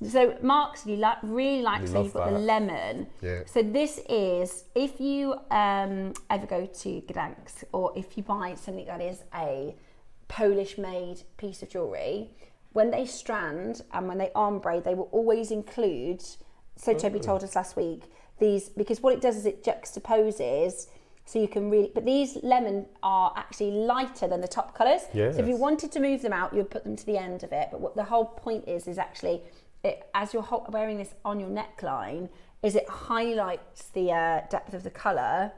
So Mark's really likes how you've got the lemon. Yeah. So this is, if you ever go to Gdansk, or if you buy something that is a Polish made piece of jewellery, when they strand and when they ombre, they will always include, so Toby told us last week, these, because what it does is it juxtaposes, so you can really, but these lemon are actually lighter than the top colours. Yes. So if you wanted to move them out, you'd put them to the end of it. But what the whole point is actually, as you're wearing this on your neckline, is it highlights the depth of the colour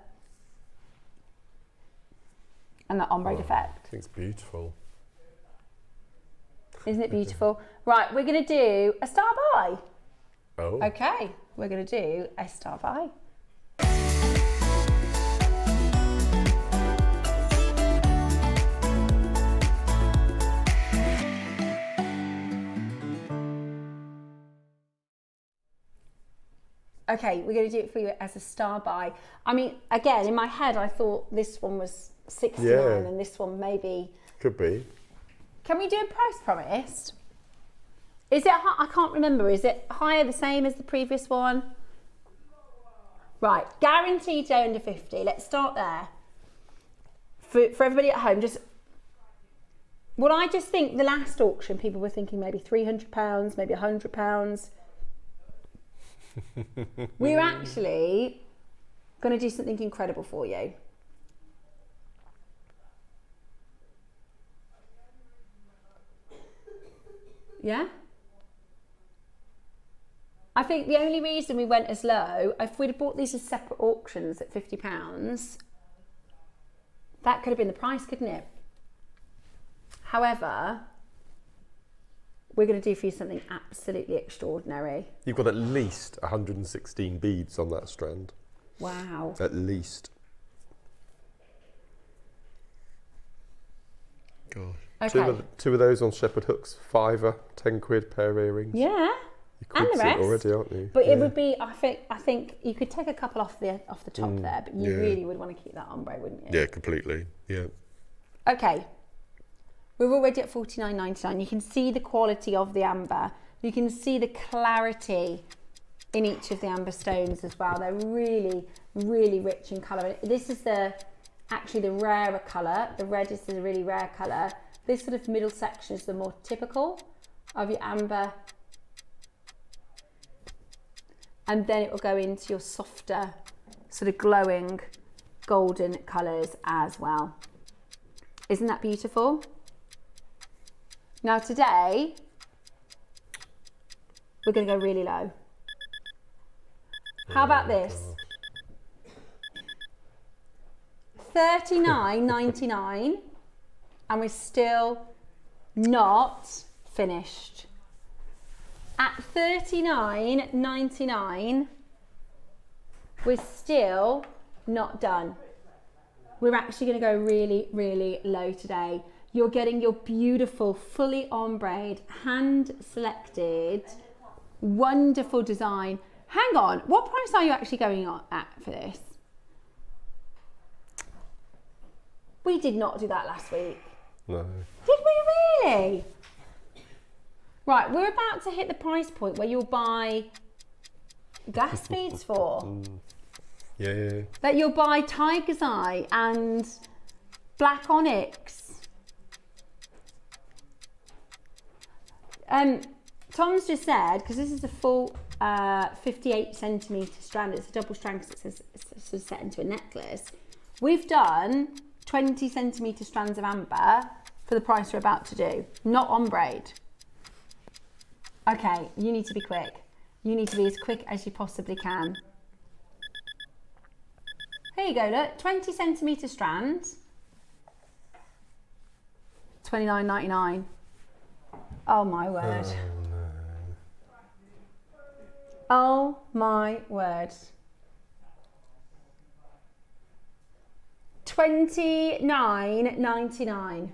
and the ombre effect. I think it's beautiful. Isn't it beautiful? Right, we're going to do a star buy. Oh. Okay, we're going to do a star buy. Okay, we're going to do it for you as a star buy. I mean, again, in my head, I thought this one was 69 and this one maybe... Could be. Can we do a price promise? Is it, I can't remember, is it higher, the same as the previous one? Right, guaranteed to under 50. Let's start there. For everybody at home, just... Well, I just think the last auction, people were thinking maybe £300, maybe £100. We're actually going to do something incredible for you. Yeah? I think the only reason we went as low, if we'd have bought these as separate auctions at £50, that could have been the price, couldn't it? However, we're going to do for you something absolutely extraordinary. You've got at least 116 beads on that strand. Wow. At least. Gosh. Okay. Two of those on shepherd hooks, £5, 10 quid pair of earrings. Yeah. You're And the rest. already, aren't you? But it would be, I think you could take a couple off the top there, but you really would want to keep that ombre, wouldn't you? Yeah, completely. Yeah. Okay. We're already at $49.99. You can see the quality of the amber. You can see the clarity in each of the amber stones as well. They're really, really rich in colour. This is actually the rarer colour. The red is the really rare colour. This sort of middle section is the more typical of your amber. And then it will go into your softer, sort of glowing golden colours as well. Isn't that beautiful? Now today, we're going to go really low. How about this? $39.99, and we're still not finished. At $39.99, we're still not done. We're actually going to go really, really low today. You're getting your beautiful, fully ombre, hand-selected, wonderful design. Hang on, what price are you actually going on at for this? We did not do that last week. No. Did we really? Right, we're about to hit the price point where you'll buy gas beads for. Yeah. That you'll buy tiger's eye and black onyx. Tom's just said, because this is a full 58 centimetre strand, it's a double strand because it's sort of set into a necklace. We've done 20 centimetre strands of amber for the price we're about to do, not ombre. Okay, you need to be quick. You need to be as quick as you possibly can. Here you go, look, 20 centimetre strands, $29.99. Oh my word. Oh my word. $29.99.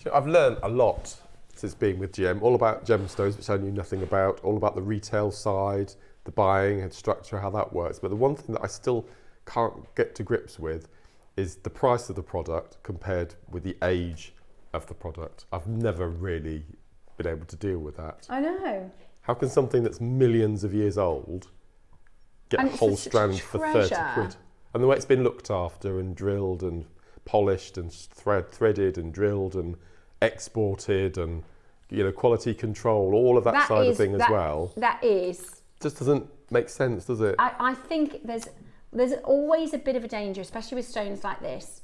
So I've learned a lot since being with GM, all about gemstones, which I knew nothing about, all about the retail side, the buying and structure, how that works. But the one thing that I still can't get to grips with is the price of the product compared with the age of the product. I've never really been able to deal with that. I know. How can something that's millions of years old get a whole strand for 30 quid? And the way it's been looked after and drilled and polished and threaded and drilled and exported and, you know, quality control, all of that side of thing as well. That is. Just doesn't make sense, does it? I think there's always a bit of a danger, especially with stones like this.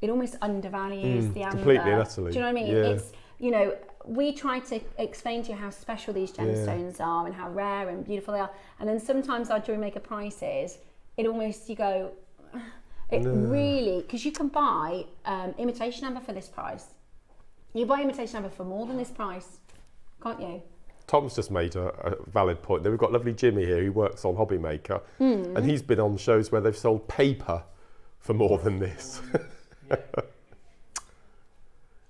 It almost undervalues the amber. Completely and utterly. Do you know what I mean? Yeah. It's, you know, we try to explain to you how special these gemstones are and how rare and beautiful they are. And then sometimes our Jewellery Maker prices, it almost, you go, really, because you can buy imitation amber for this price. You buy imitation amber for more than this price, can't you? Tom's just made a valid point. We've got lovely Jimmy here who works on Hobby Maker, and he's been on shows where they've sold paper for more than this.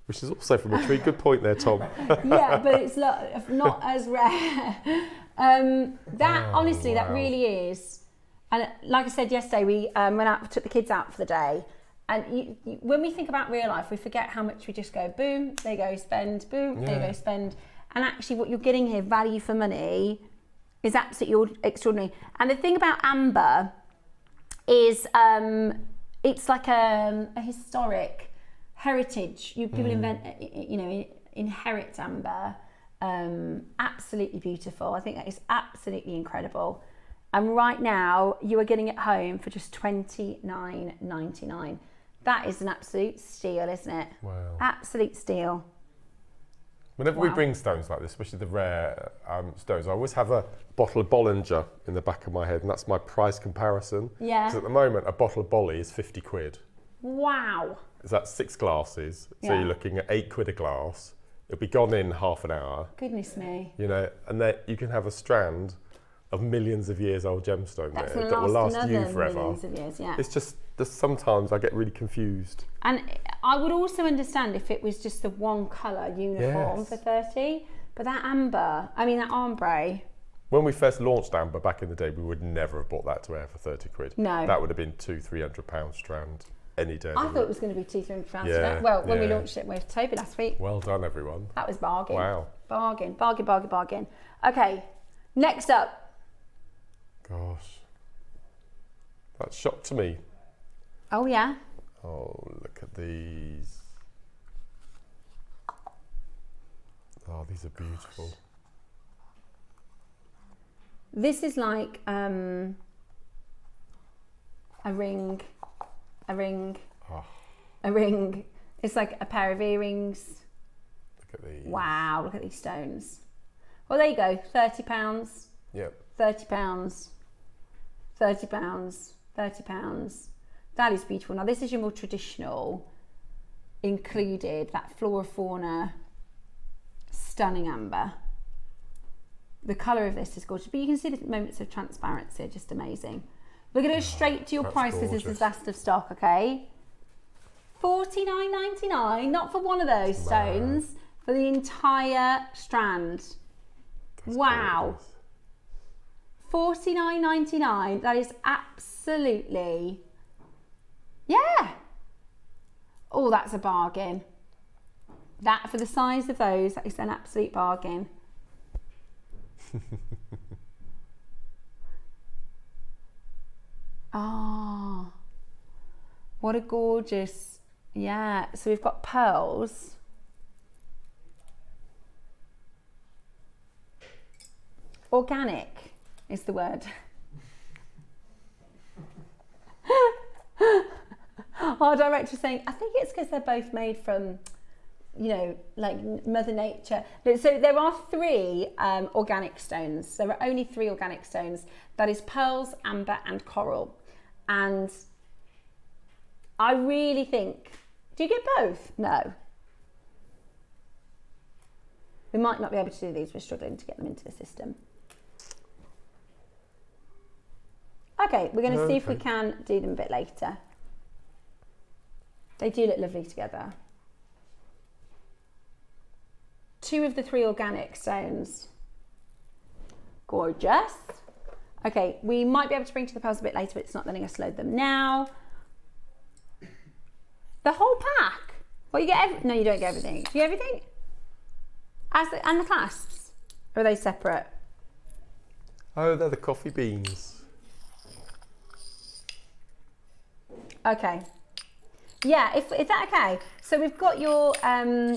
Which is also from a tree. Good point there, Tom. Yeah, but it's not as rare. Honestly, that really is. And like I said yesterday, we went out, took the kids out for the day. And when we think about real life, we forget how much we just go, boom, there you go, spend, boom, there you go, spend. And actually what you're getting here, value for money, is absolutely extraordinary. And the thing about amber is it's like a historic heritage. People inherit amber. Absolutely beautiful. I think that is absolutely incredible. And right now, you are getting it home for just $29.99. That is an absolute steal, isn't it? Wow. Absolute steal. Whenever we bring stones like this, especially the rare stones, I always have a bottle of Bollinger in the back of my head, and that's my price comparison. Yeah. Because at the moment, a bottle of Bolly is 50 quid. Wow. Is that 6 glasses? So you're looking at 8 quid a glass. It'll be gone in half an hour. Goodness me. You know, and then you can have a strand of millions of years old gemstone That's there that will last you forever. Millions of years, yeah. It's just sometimes I get really confused. And I would also understand if it was just the one colour uniform for 30, but that amber, that ombre. When we first launched amber back in the day, we would never have bought that to air for 30 quid. No. That would have been £200-300 strand any day. I thought it was going to be £200-300. Yeah, Well, when we launched it with Toby last week. Well done, everyone. That was bargain. Wow. Bargain. Okay, next up. Gosh. That's shock to me. Oh, yeah. Oh, look at these. Oh, these are beautiful. This is like a ring. Oh. A ring. It's like a pair of earrings. Look at these. Wow, look at these stones. Well, there you go, £30. Yep. £30. £30. £30. That is beautiful. Now, this is your more traditional, included that flora fauna, stunning amber. The colour of this is gorgeous, but you can see the moments of transparency are just amazing. We're going to go straight to your prices. This is last of stock, okay? $49.99, not for one of those stones, for the entire strand. That's wow. gorgeous. $49.99, that is absolutely, yeah. Oh, that's a bargain. That, for the size of those, that is an absolute bargain. Oh, what a gorgeous, yeah. So we've got pearls. Organic is the word. Our director's saying, I think it's because they're both made from, like Mother Nature. So there are 3 organic stones. There are only 3 organic stones. That is pearls, amber, and coral. And I really think, do you get both? No. We might not be able to do these. We're struggling to get them into the system. Okay, we're going to see if we can do them a bit later. They do look lovely together. 2 of the 3 organic stones. Gorgeous. Okay, we might be able to bring to the pearls a bit later, but it's not letting us load them now. The whole pack. Well, you get no, you don't get everything. Do you get everything? And the clasps? Or are they separate? Oh, they're the coffee beans. Okay. Yeah, is that okay? So we've got your, I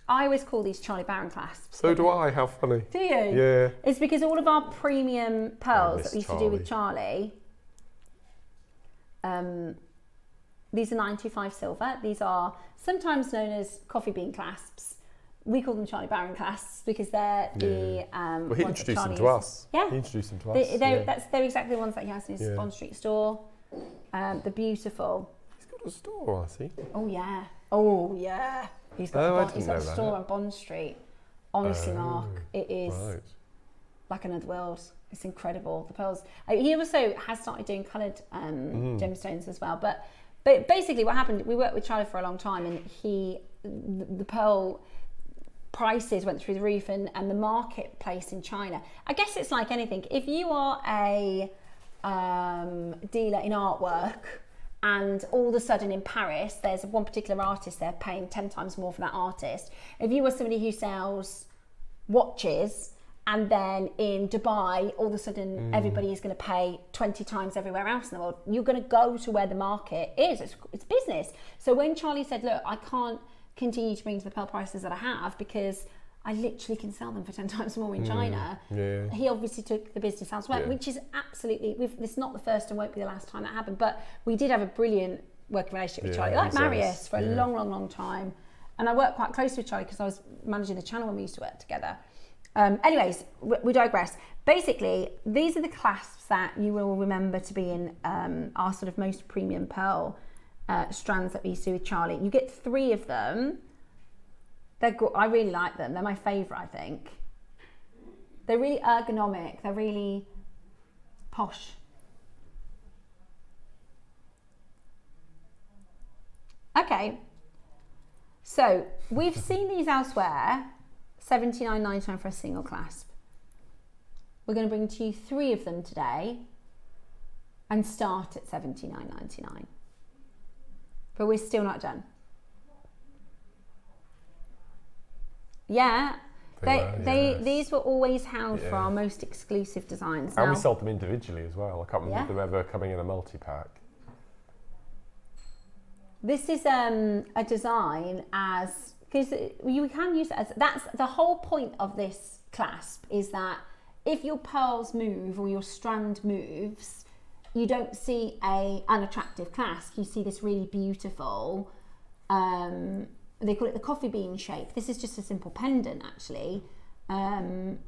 always call these Charlie Barron clasps. So do I, how funny. Do you? Yeah. It's because all of our premium pearls that we used to do with Charlie, these are 925 silver. These are sometimes known as coffee bean clasps. We call them Charlie Barron clasps because they're the well, he ones that introduced Charlie them to uses. us. Yeah. He introduced them to us. They're exactly the ones that he has in his Bond Street store. They're beautiful. He's got a store, I see. Oh yeah. Oh yeah. He's got a store on Bond Street. Honestly, Mark, it is like another world. It's incredible. The pearls. He also has started doing coloured gemstones as well. But basically, what happened? We worked with Charlie for a long time, and the pearl prices went through the roof, and the marketplace in China. I guess it's like anything. If you are a dealer in artwork, and all of a sudden in Paris there's one particular artist, they're paying 10 times more for that artist. If you are somebody who sells watches, and then in Dubai all of a sudden everybody is going to pay 20 times everywhere else in the world, you're going to go to where the market is. It's business. So when Charlie said, look, I can't continue to bring to the pearl prices that I have because I literally can sell them for 10 times more in China. Yeah. He obviously took the business elsewhere, which is absolutely, this is not the first and won't be the last time that happened, but we did have a brilliant working relationship with Charlie, like Marius, for a long time. And I worked quite closely with Charlie because I was managing the channel when we used to work together. Anyways, we digress. Basically, these are the clasps that you will remember to be in our sort of most premium pearl strands that we used to do with Charlie. You get 3 of them. I really like them. They're my favourite, I think. They're really ergonomic. They're really posh. Okay. So we've seen these elsewhere. $79.99 for a single clasp. We're going to bring to you 3 of them today and start at $79.99. But we're still not done. Yeah, these were always held for our most exclusive designs. And we sold them individually as well. I can't remember them ever coming in a multi-pack. This is a design as, because you can use it as, that's the whole point of this clasp, is that if your pearls move or your strand moves, you don't see an unattractive clasp. You see this really beautiful, they call it the coffee bean shape. This is just a simple pendant, actually. And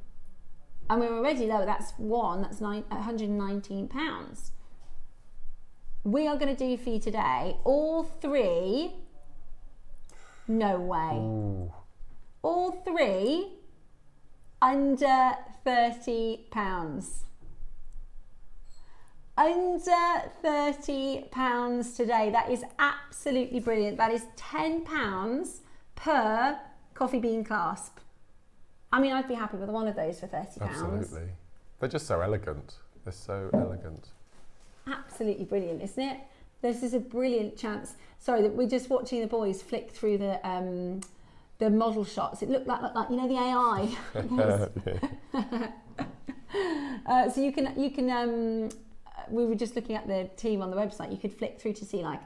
we're already lower. That's £119. We are going to do for you today all 3. No way. Ooh. All 3 under £30. Under £30 today. That is absolutely brilliant. That is £10 per coffee bean clasp. I mean, I'd be happy with one of those for £30. Absolutely. They're just so elegant. They're so elegant. Absolutely brilliant, isn't it? This is a brilliant chance. Sorry, we're just watching the boys flick through the model shots. It looked like you know, the AI. So you can we were just looking at the team on the website. You could flick through to see, like,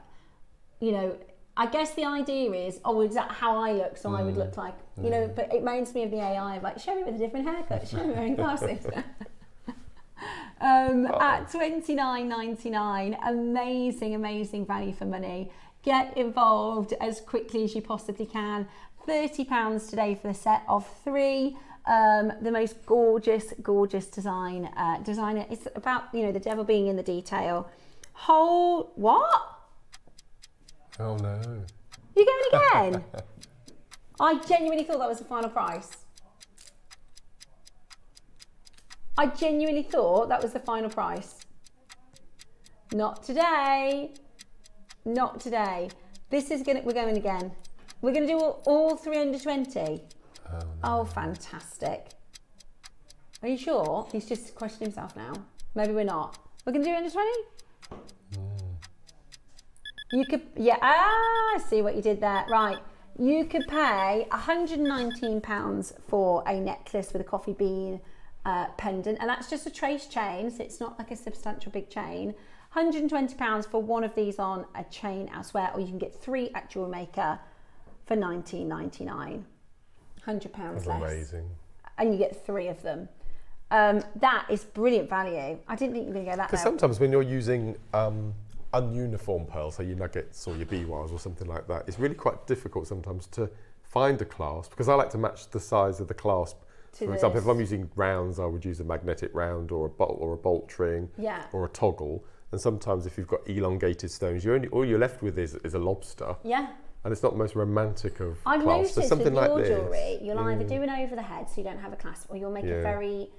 you know, I guess the idea is, is that how I look? So I would look like, you know, but it reminds me of the AI of like, show me with a different haircut, show me wearing glasses. At $29.99, amazing value for money. Get involved as quickly as you possibly can. £30 today for the set of 3. The most gorgeous designer. It's about, you know, the devil being in the detail. What? Oh no. You going again? I genuinely thought that was the final price. I genuinely thought that was the final price. Not today. Not today. We're going again. We're going to do all 320. Oh, no. Oh, fantastic. Are you sure? He's just questioning himself now. Maybe we're not. We're going to do 120? You could, yeah, I see what you did there. Right. You could pay £119 for a necklace with a coffee bean pendant, and that's just a trace chain, so it's not like a substantial big chain. £120 for one of these on a chain elsewhere, or you can get 3 at Jewellery Maker for £19.99. £100 less. Amazing. And you get 3 of them. That is brilliant value. I didn't think you were going to go that low. Because sometimes when you're using ununiform pearls, so your nuggets or your BYs or something like that, it's really quite difficult sometimes to find a clasp, because I like to match the size of the clasp. For example, if I'm using rounds, I would use a magnetic round or a bolt ring, or a toggle. And sometimes if you've got elongated stones, all you're left with is a lobster. Yeah. And it's not the most romantic of I've clasps. noticed something with your like jewellery, you'll either do an over the head, so you don't have a clasp, or you'll make a very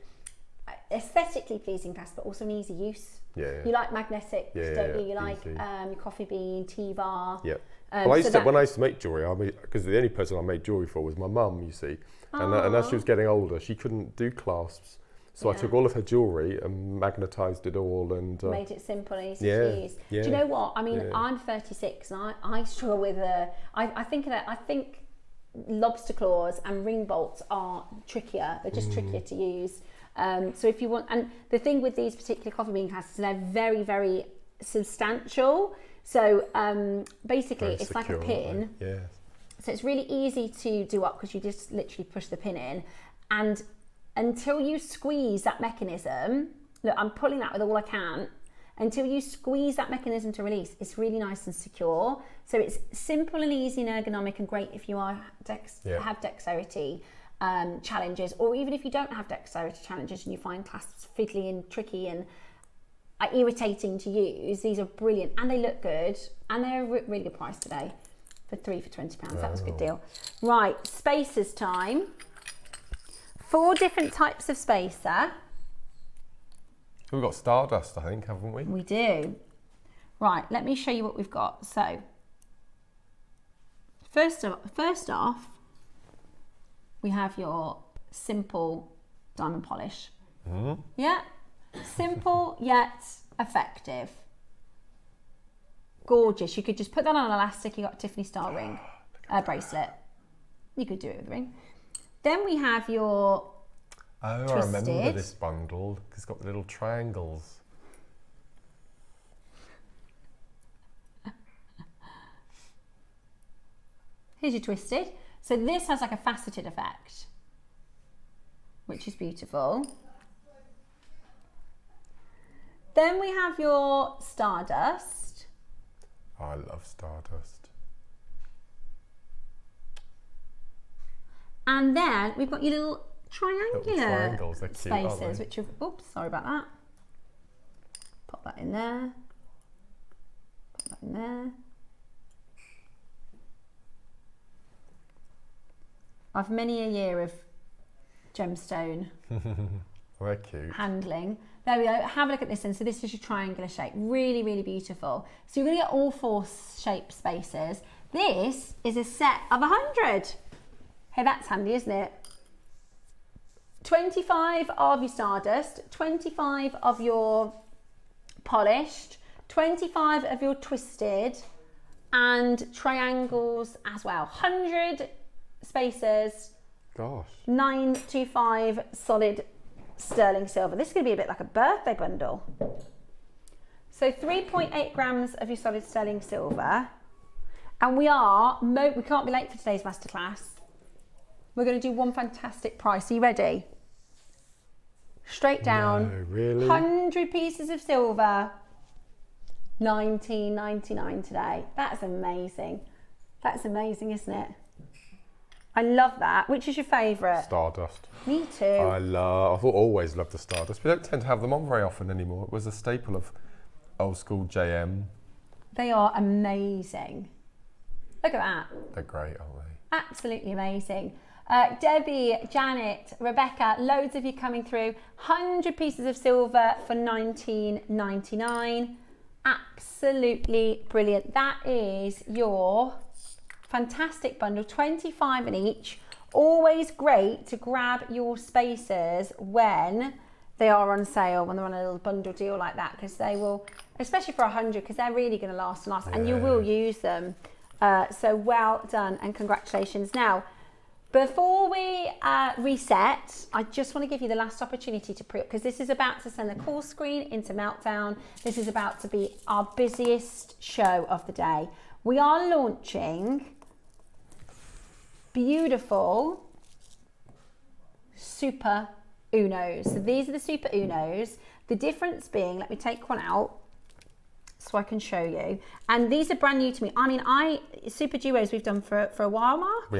aesthetically pleasing clasp, but also an easy use. Yeah. You like magnetics, don't you? You like easy. your coffee bean, T-bar. Yeah. Well, when I used to make jewellery, because the only person I made jewellery for was my mum, you see. And as she was getting older, she couldn't do clasps. So I took all of her jewellery and magnetised it all and made it simple and easy to use. Yeah. Do you know what? I mean, I'm 36 and I struggle with I think lobster claws and ring bolts are trickier. They're just trickier to use. So if you want, and the thing with these particular coffee bean clasps, they're very, very substantial. So basically, it's like a pin. Yeah. So it's really easy to do up because you just literally push the pin in, and until you squeeze that mechanism, look, I'm pulling that with all I can, until you squeeze that mechanism to release, it's really nice and secure. So it's simple and easy and ergonomic and great if you have dexterity challenges, or even if you don't have dexterity challenges and you find clasps fiddly and tricky and irritating to use. These are brilliant and they look good, and they're a really good price today for 3 for £20. That was a good deal. Right, spacers time. 4 different types of spacer. We've got Stardust, I think, haven't we? We do. Right, let me show you what we've got. So, first off, we have your simple diamond polish. Yeah, simple yet effective. Gorgeous. You could just put that on an elastic. You got a Tiffany star ring, bracelet. You could do it with a ring. Then we have your twisted. I remember this bundle. It's got the little triangles. Here's your twisted. So this has like a faceted effect, which is beautiful. Then we have your Stardust. Oh, I love Stardust. And then we've got your little triangular triangles. They're cute, spaces, aren't they? which are, oops, sorry about that. Pop that in there. Pop that in there. I've many a year of gemstone They're cute. handling. There we go. Have a look at this. And so this is your triangular shape. Really, really beautiful. So you're going to get all 4 shape spaces. This is a set of 100. Hey, that's handy, isn't it? 25 of your Stardust, 25 of your polished, 25 of your twisted, and triangles as well. 100 spacers. Gosh. 925 solid sterling silver. This is going to be a bit like a birthday bundle. So 3.8 grams of your solid sterling silver. And we can't be late for today's masterclass. We're going to do one fantastic price. Are you ready? Straight down. No, really? 100 pieces of silver. $19.99 today. That's amazing. That's amazing, isn't it? I love that. Which is your favourite? Stardust. Me too. I've always loved the Stardust. We don't tend to have them on very often anymore. It was a staple of old school JM. They are amazing. Look at that. They're great, aren't they? Absolutely amazing. Debbie, Janet, Rebecca, loads of you coming through. 100 pieces of silver for $19.99. absolutely brilliant. That is your fantastic bundle, 25 in each. Always great to grab your spaces when they are on sale, when they're on a little bundle deal like that, because they will, especially for 100, because they're really going to last and last, and you will use them. So well done and congratulations. Now, before we reset, I just want to give you the last opportunity to pre-order, because this is about to send the call screen into meltdown. This is about to be our busiest show of the day. We are launching beautiful Super Unos. So these are the Super Unos. The difference being, let me take one out so I can show you. And these are brand new to me. I mean, Super Duos we've done for a while, Mark.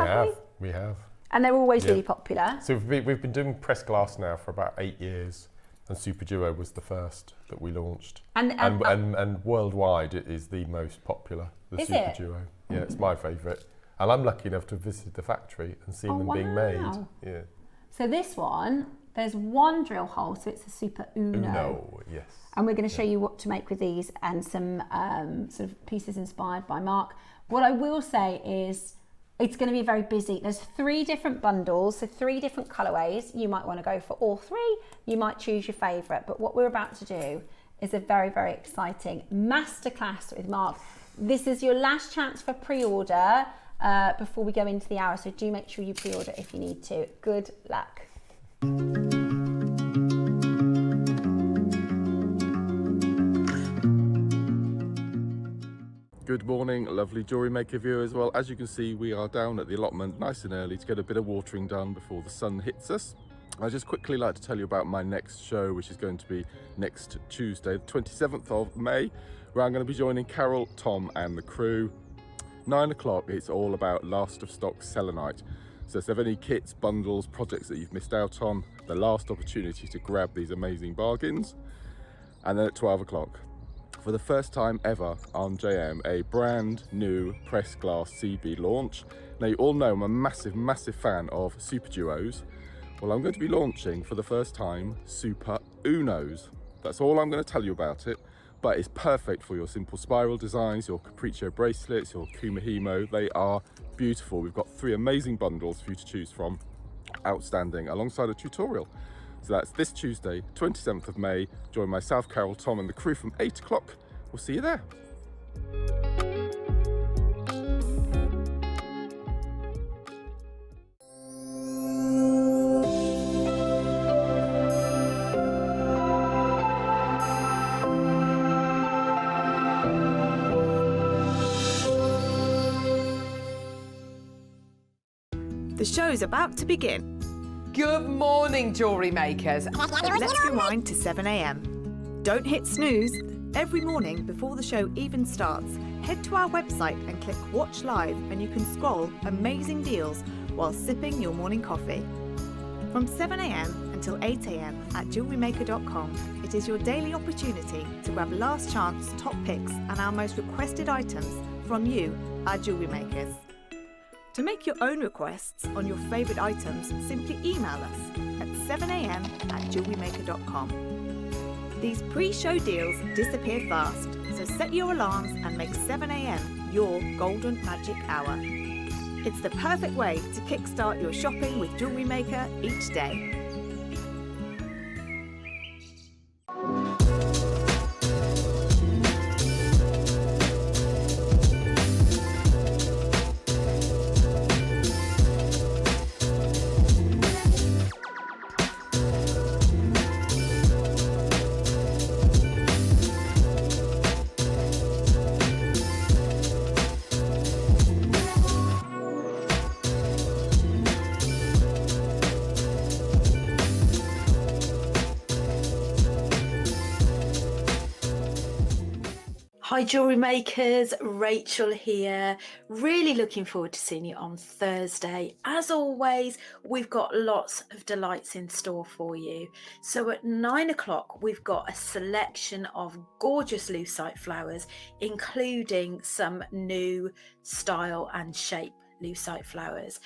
We have. And they're always really popular. So we've been doing pressed glass now for about 8 years, and Super Duo was the first that we launched. And worldwide, it is the most popular. The Super Duo. Yeah, it's my favourite. And I'm lucky enough to visit the factory and see them being made. Yeah. So this one, there's one drill hole, so it's a Super Uno. Yes. And we're going to show you what to make with these and some sort of pieces inspired by Mark. What I will say is it's going to be very busy. There's 3 different bundles, so 3 different colourways. You might want to go for all 3. You might choose your favourite. But what we're about to do is a very, very exciting masterclass with Mark. This is your last chance for pre-order before we go into the hour. So do make sure you pre-order if you need to. Good luck. Good morning, lovely Jewellery Maker viewers. Well, as you can see, we are down at the allotment nice and early to get a bit of watering done before the sun hits us. I'd just quickly like to tell you about my next show, which is going to be next Tuesday, the 27th of May, where I'm going to be joining Carol, Tom and the crew. 9 o'clock, it's all about last of stock selenite. So if there are any kits, bundles, projects that you've missed out on, the last opportunity to grab these amazing bargains. And then at 12 o'clock, for the first time ever on JM, a brand new pressed glass CB launch. Now you all know I'm a massive fan of Super Duos. Well, I'm going to be launching for the first time Super Unos. That's all I'm going to tell you about it, but it's perfect for your simple spiral designs, your capriccio bracelets, your kumihimo. They are beautiful. We've got 3 amazing bundles for you to choose from, outstanding, alongside a tutorial. So that's this Tuesday, 27th of May. Join myself, Carol, Tom and the crew from 8 o'clock. We'll see you there. The show's about to begin. Good morning, jewellery makers. Let's rewind to 7 a.m. Don't hit snooze. Every morning before the show even starts, head to our website and click Watch Live, and you can scroll amazing deals while sipping your morning coffee. From 7 a.m. until 8 a.m. at JewelleryMaker.com, it is your daily opportunity to grab last chance top picks and our most requested items from you, our jewellery makers. To make your own requests on your favourite items, simply email us at 7 a.m. at JewelleryMaker.com. These pre-show deals disappear fast, so set your alarms and make 7 a.m. your golden magic hour. It's the perfect way to kickstart your shopping with Jewellery Maker each day. Hi Jewellery Makers, Rachel here. Really looking forward to seeing you on Thursday. As always, we've got lots of delights in store for you. So at 9 o'clock, we've got a selection of gorgeous lucite flowers, including some new style and shape lucite flowers.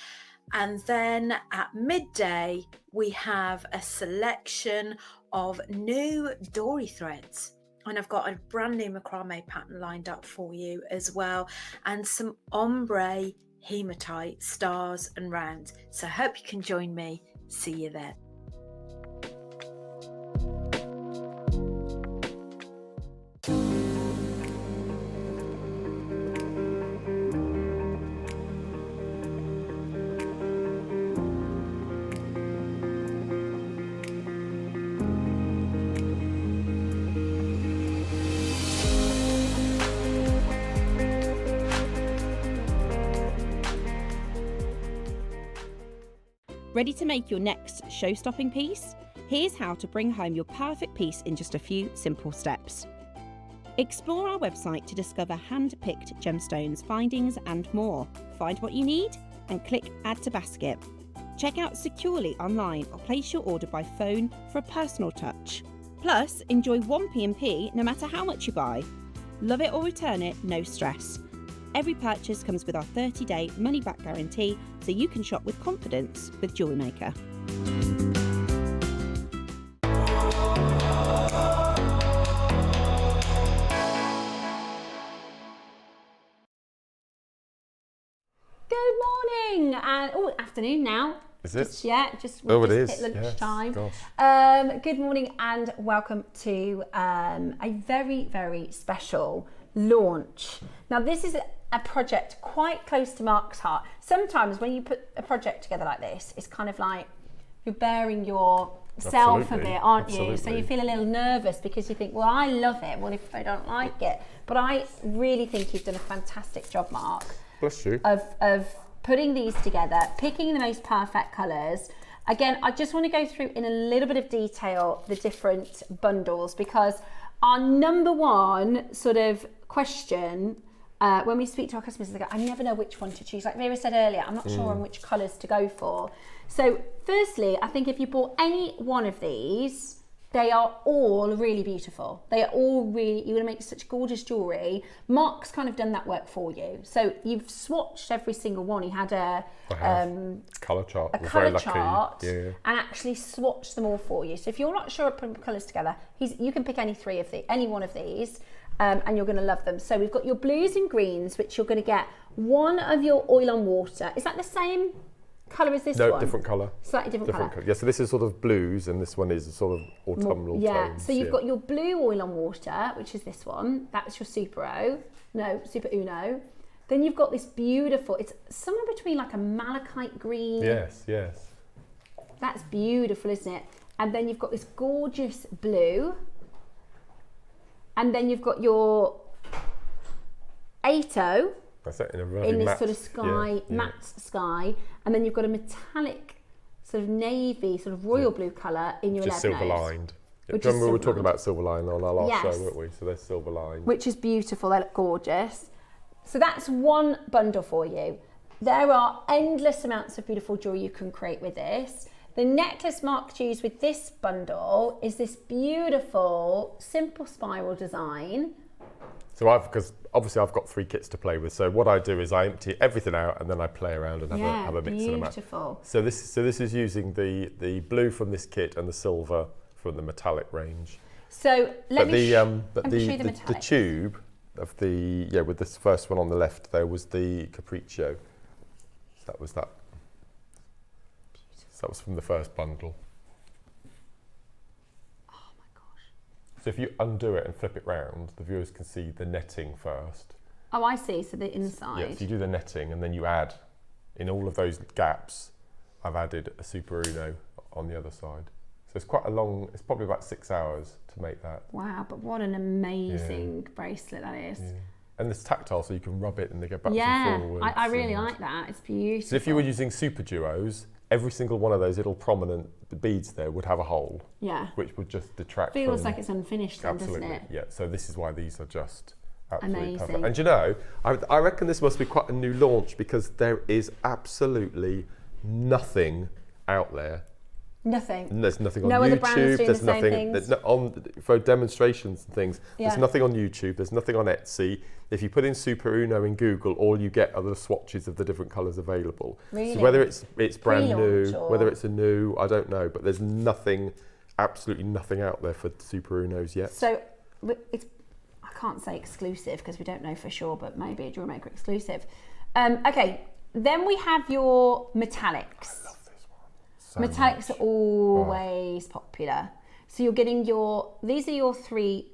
And then at midday, we have a selection of new dory threads. And I've got a brand new macrame pattern lined up for you as well, and some ombre hematite stars and rounds. So I hope you can join me. See you then. Ready to make your next show-stopping piece? Here's how to bring home your perfect piece in just a few simple steps. Explore our website to discover hand-picked gemstones, findings and more. Find what you need and click Add to Basket. Check out securely online or place your order by phone for a personal touch. Plus, enjoy one P&P no matter how much you buy. Love it or return it, no stress. Every purchase comes with our 30-day money-back guarantee, so you can shop with confidence with Jewellery Maker. Good morning and afternoon now. Is it? Just Oh, it is. Hit lunchtime. Yes, good morning and welcome to a very, very special launch. Now, this is a project quite close to Mark's heart. Sometimes when you put a project together like this, it's kind of like you're bearing yourself a bit, aren't you? So you feel a little nervous because you think, well, I love it. What if I don't like it? But I really think you've done a fantastic job, Mark. Bless you. Of putting these together, picking the most perfect colours. Again, I just want to go through in a little bit of detail the different bundles, because our number one sort of question when we speak to our customers, they go, I never know which one to choose. Like Vera said earlier, I'm not sure on which colours to go for. So firstly, I think if you bought any one of these, they are all really beautiful. They are all really, you're gonna make such gorgeous jewellery. Mark's kind of done that work for you. So you've swatched every single one. He had a colour chart. A colour chart, and actually swatched them all for you. So if you're not sure of putting colours together, you can pick any one of these. And you're going to love them. So we've got your blues and greens, which you're going to get one of your oil on water. Is that the same colour as this one? No, different colour. Slightly different colour. Yeah, so this is sort of blues and this one is a sort of autumnal tones. So you've got your blue oil on water, which is this one. That's your Super Uno. Then you've got this beautiful, it's somewhere between like a malachite green. Yes. That's beautiful, isn't it? And then you've got this gorgeous blue. And then you've got your 8-0 That's it, in a really this matte, sort of sky, matte sky. And then you've got a metallic sort of navy, sort of royal blue colour in your 11-0. Which is silver lined. Remember we were talking about silver line on our last show, weren't we? So they're silver lined. Which is beautiful, they look gorgeous. So that's one bundle for you. There are endless amounts of beautiful jewellery you can create with this. The necklace Mark used with this bundle is this beautiful, simple spiral design. So because obviously I've got 3 kits to play with. So what I do is I empty everything out and then I play around and have a mix and a match. Beautiful. So this is using the blue from this kit and the silver from the metallic range. So let me show you the tube of with this first one on the left there was the Capriccio. So that was that. That was from the first bundle. Oh my gosh. So if you undo it and flip it round, the viewers can see the netting first. Oh, I see, so the inside. Yeah, so you do the netting and then you add, in all of those gaps, I've added a SuperUno on the other side. So it's quite a long, it's probably about 6 hours to make that. Wow, but what an amazing bracelet that is. Yeah. And it's tactile, so you can rub it and they go backwards and forwards. I really like that, it's beautiful. So if you were using super duos, every single one of those little prominent beads there would have a hole. Yeah. Which would just detract Feels from, like it's unfinished then, doesn't it? Yeah, so this is why these are just absolutely amazing. Perfect. And you know, I reckon this must be quite a new launch because there is absolutely nothing out there. Nothing. There's nothing on no YouTube. Other brands doing there's the same nothing things. For demonstrations and things. Yeah. There's nothing on YouTube. There's nothing on Etsy. If you put in SuperUno in Google, all you get are the swatches of the different colours available. Really? So whether it's brand new, or... whether it's a new, I don't know. But there's nothing, absolutely nothing out there for SuperUnos yet. So it's, I can't say exclusive because we don't know for sure, but maybe a Jewellery Maker exclusive. Okay, then we have your metallics. I love this one. So Metallics much. are always popular. So you're getting these are your 3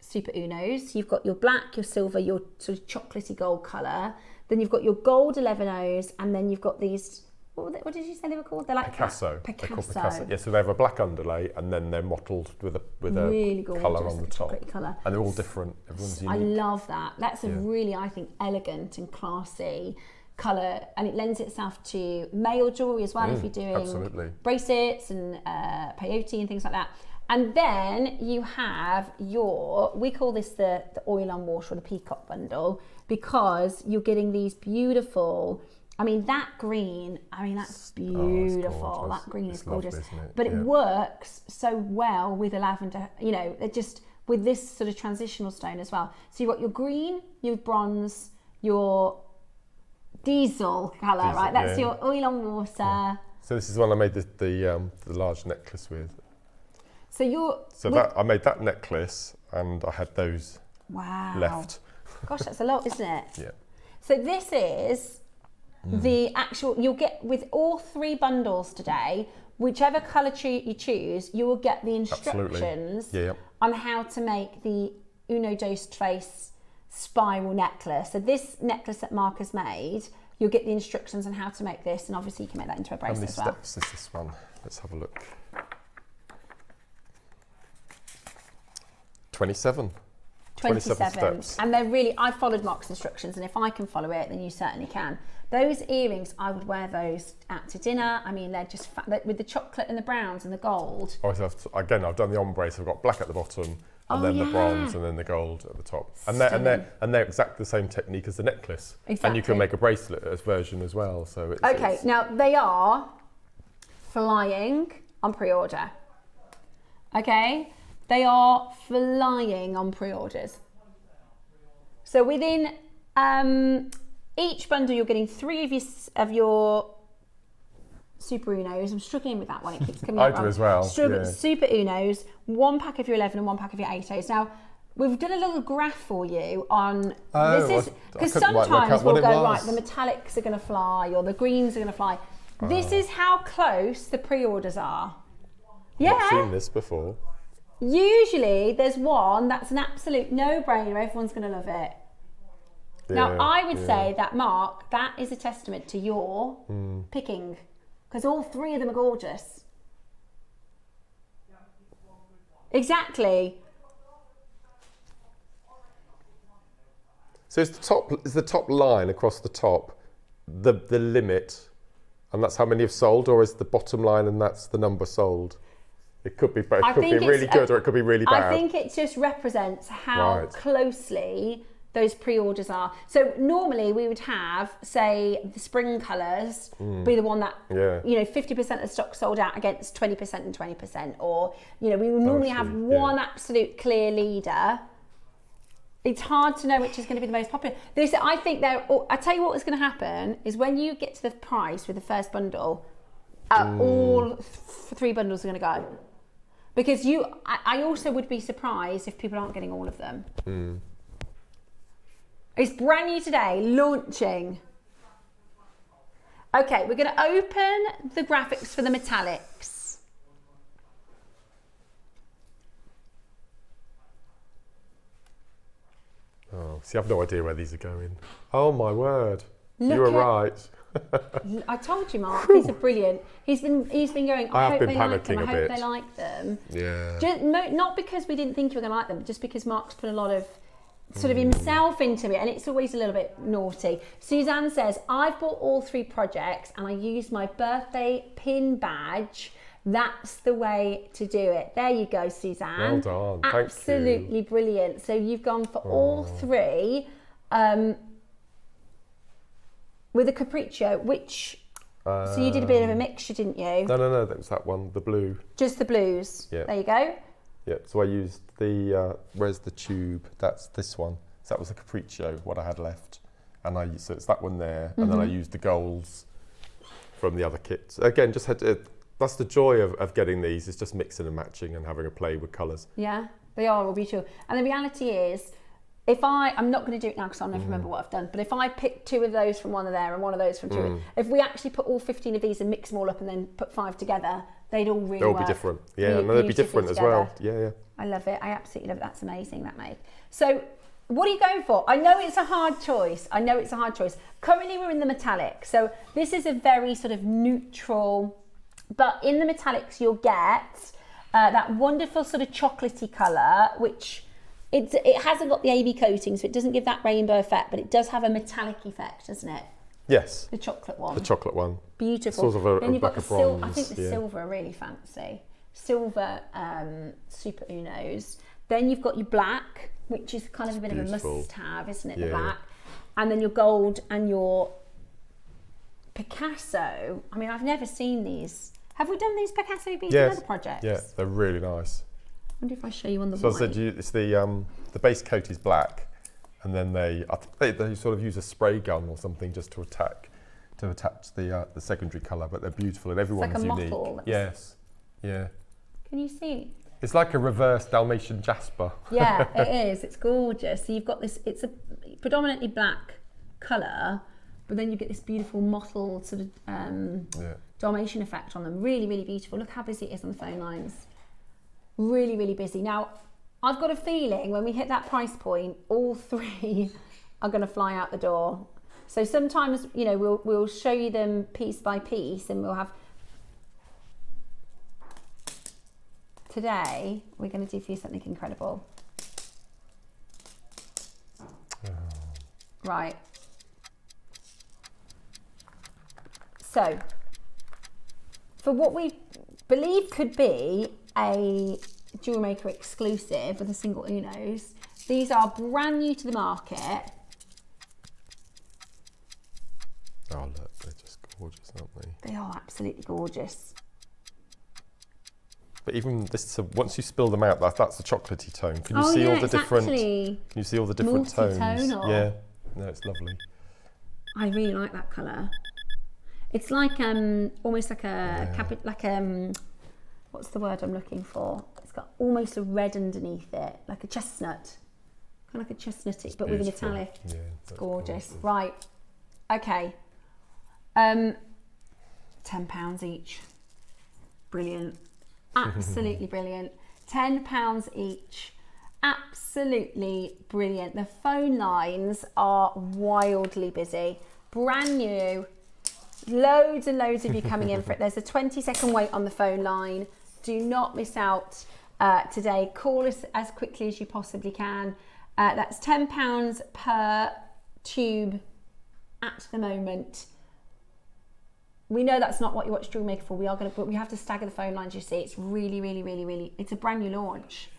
Super Unos. You've got your black, your silver, your sort of chocolatey gold colour. Then you've got your gold 11Os, and then you've got these, what did you say they were called? They're like Picasso. They're called Picasso. Picasso. Yeah, so they have a black underlay, and then they're mottled with a really colour on the top. chocolatey colour. And they're all different. Everyone's unique. I love that. That's a really, I think, elegant and classy colour, and it lends itself to male jewellery as well if you're doing absolutely. bracelets and peyote and things like that. And then you have we call this the oil on water or the peacock bundle, because you're getting these beautiful, I mean that green, that's beautiful. That green is gorgeous. Lovely, isn't it? But it works so well with the lavender, it just, with this sort of transitional stone as well. So you've got your green, your bronze, your diesel colour, right? That's your oil on water. Yeah. So this is one I made the large necklace with. So I made that necklace, and I had those left. Gosh, that's a lot, isn't it? Yeah. So this is the actual, you'll get with all 3 bundles today, whichever colour you choose, you will get the instructions on how to make the Uno Dos Tres spiral necklace. So this necklace that Mark has made, you'll get the instructions on how to make this, and obviously you can make that into a bracelet as well. How many steps is this one? Let's have a look. 27 steps. And they're really, I followed Mark's instructions, and if I can follow it, then you certainly can. Those earrings, I would wear those out to dinner. I mean, they're just with the chocolate and the browns and the gold. Oh, so again, I've done the ombre, so I've got black at the bottom, and then the bronze, and then the gold at the top. And they're exactly the same technique as the necklace. Exactly. And you can make a bracelet as version as well. So it's now they are flying on pre-order. Okay. They are flying on pre-orders. So within each bundle, you're getting 3 of your Super Unos. I'm struggling with that one. It keeps coming up. I do as well. Super Unos, 1 pack of your 11 and 1 pack of your 8Os. Now, we've done a little graph for you on this, because sometimes we'll go, right, the metallics are going to fly or the greens are going to fly. This is how close the pre-orders are. Yeah. I've seen this before. Usually there's one that's an absolute no-brainer, everyone's going to love it. Now I would say that, Mark, that is a testament to your picking, because all 3 of them are gorgeous. Exactly. So is the top line across the top the limit, and that's how many have sold, or is the bottom line and that's the number sold? It could be, but it could be really good, or it could be really bad. I think it just represents how closely those pre-orders are. So normally we would have, say, the spring colours be the one that 50% of the stock sold out against 20% and 20%, or we would normally have one absolute clear leader. It's hard to know which is going to be the most popular. I think I tell you what is going to happen is when you get to the price with the first bundle, all 3 bundles are going to go. Because I also would be surprised if people aren't getting all of them. It's brand new today, launching. Okay, we're going to open the graphics for the metallics. Oh, see, I've no idea where these are going. Oh my word, you were right. I told you, Mark. These are brilliant. He's been going. I hope they like them. I hope they like them. Yeah. Not because we didn't think you were going to like them, just because Mark's put a lot of sort of himself into it, and it's always a little bit naughty. Suzanne says, I've bought all 3 projects, and I used my birthday pin badge. That's the way to do it. There you go, Suzanne. Well done. Absolutely brilliant. So you've gone for all 3. With a capriccio, which so you did a bit of a mixture, didn't you? No, that was that one, the blue. Just the blues. Yeah. There you go. Yeah. So I used the where's the tube? That's this one. So that was the capriccio, what I had left, and so it's that one there, and then I used the golds from the other kits. Again, just had to. That's the joy of getting these, is just mixing and matching and having a play with colours. Yeah. They are all beautiful. And the reality is, I'm not going to do it now because I'll never remember what I've done, but if I pick 2 of those from one of there and one of those from 2, if we actually put all 15 of these and mix them all up and then put 5 together, they'd all really They'll work. be different. Yeah, and they'd be different as well. Yeah. I love it. I absolutely love it. That's amazing, that make. So what are you going for? I know it's a hard choice. Currently we're in the metallic. So this is a very sort of neutral, but in the metallics you'll get that wonderful sort of chocolatey colour, which it hasn't got the AB coating, so it doesn't give that rainbow effect, but it does have a metallic effect, doesn't it? Yes. The chocolate one. The chocolate one. Beautiful. Sort of then you've got the bronze. I think the silver are really fancy. Silver Super Unos. Then you've got your black, which is kind of a bit of a must-have, isn't it? The black. And then your gold and your Picasso. I mean, I've never seen these. Have we done these Picasso beads in other projects? Yeah, they're really nice. I wonder if I show you on the So white. I said it's the base coat is black, and then they sort of use a spray gun or something just to attach the secondary colour, but they're beautiful and everyone's like a unique. mottle. Yes, yeah. Can you see? It's like a reverse Dalmatian jasper. Yeah, it is. It's gorgeous. So you've got this. It's a predominantly black colour, but then you get this beautiful mottled sort of Dalmatian effect on them. Really, really beautiful. Look how busy it is on the phone lines. Really, really busy. Now, I've got a feeling when we hit that price point, all 3 are going to fly out the door. So sometimes, you know, we'll show you them piece by piece, and we'll have. Today, we're going to do for you something incredible. Right. So, for what we believe could be a Jewellery Maker exclusive with a single Unos, these are brand new to the market. Oh look, they're just gorgeous, aren't they? They are absolutely gorgeous. But even this, so once you spill them out, that's the chocolatey tone. Can you see all the different? Can you see all the different tones? Multi-tonal. Yeah, no, it's lovely. I really like that colour. It's like almost like a what's the word I'm looking for? It's got almost a red underneath it, like a chestnut, kind of like a chestnutty, but with a metallic. Yeah, it's gorgeous. Right, okay. £10 each. Brilliant. Absolutely brilliant. £10 each. Absolutely brilliant. The phone lines are wildly busy. Brand new. Loads and loads of you coming in for it. There's a 20-second wait on the phone line. Do not miss out today. Call us as quickly as you possibly can. That's £10 per tube at the moment. We know that's not what you watch Jewellery Maker for. But we have to stagger the phone lines. You see, it's really, really, really, really. It's a brand new launch.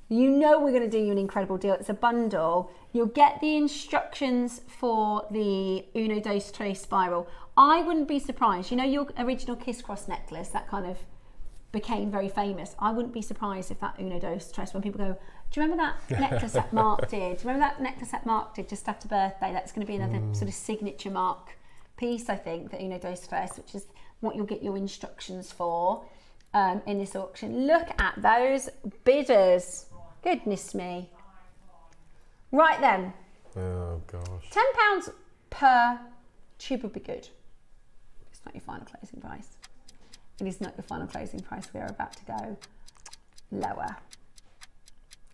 You know we're going to do you an incredible deal. It's a bundle. You'll get the instructions for the Uno Dos Tres spiral. I wouldn't be surprised. You know your original Kiss Cross necklace that kind of became very famous. I wouldn't be surprised if that Uno Dos Tres, when people go, do you remember that necklace that Mark did? Do you remember that necklace that Mark did just after birthday? That's going to be another sort of signature Mark piece, I think, the Uno Dos Tres, which is what you'll get your instructions for in this auction. Look at those bidders. Goodness me. Right then. Oh gosh. £10 per tube would be good. It's not your final closing price. It is not your final closing price. We are about to go lower.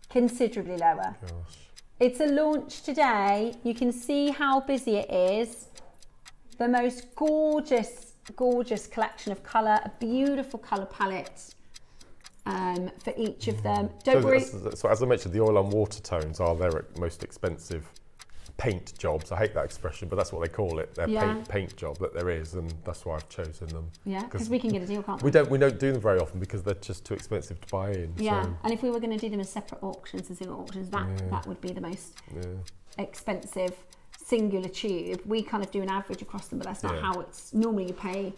Considerably lower. Gosh. It's a launch today. You can see how busy it is. The most gorgeous, gorgeous collection of colour, a beautiful colour palette for each of them. Don't worry. So as I mentioned, the oil and water tones are their most expensive paint jobs. I hate that expression, but that's what they call it. Their paint job that there is, and that's why I've chosen them. Yeah, because we can get a deal, can't we? We don't do them very often because they're just too expensive to buy in. Yeah, so. and if we were going to do them as separate auctions and single auctions, that would be the most expensive singular tube. We kind of do an average across them, but that's not how it's normally. You pay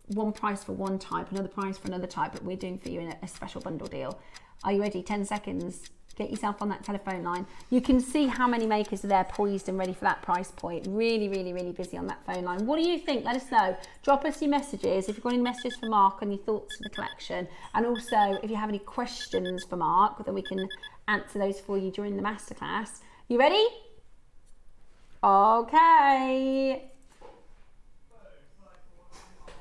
one price for one type, another price for another type, but we're doing for you in a special bundle deal. Are you ready? 10 seconds. get yourself on that telephone line. You can see how many makers are there poised and ready for that price point. Really, really, really busy on that phone line. What do you think? Let us know. Drop us your messages if you've got any messages for Mark on your thoughts for the collection. And also, if you have any questions for Mark, then we can answer those for you during the masterclass. You ready? Okay.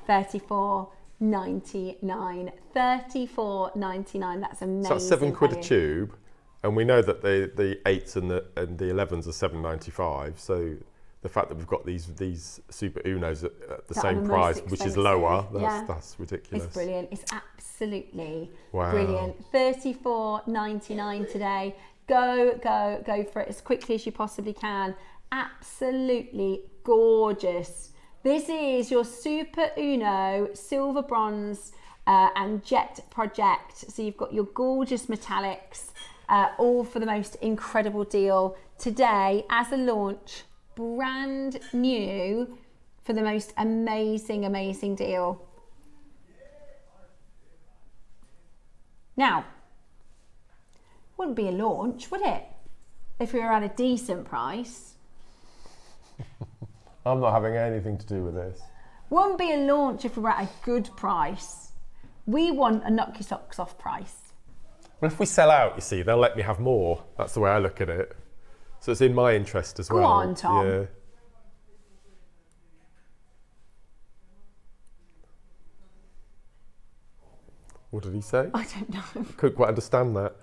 $34.99. $34.99. That's amazing. So that's £7 value. a tube, and we know that the 8s and the 11s are $7.95. So the fact that we've got these Super Unos at the same price, which is lower, that's ridiculous. It's brilliant. It's absolutely wow. brilliant. $34.99 today. Go for it as quickly as you possibly can. Absolutely gorgeous. This is your Super Uno silver, bronze and jet project. So you've got your gorgeous metallics, all for the most incredible deal today as a launch, brand new for the most amazing, amazing deal. Now, wouldn't be a launch, would it? If we were at a decent price. I'm not having anything to do with this. Won't be a launch if we're at a good price. We want a knock your socks off price. Well, if we sell out, you see, they'll let me have more. That's the way I look at it. So it's in my interest as well. Go on, Tom. Yeah. What did he say? I don't know. Couldn't quite understand that.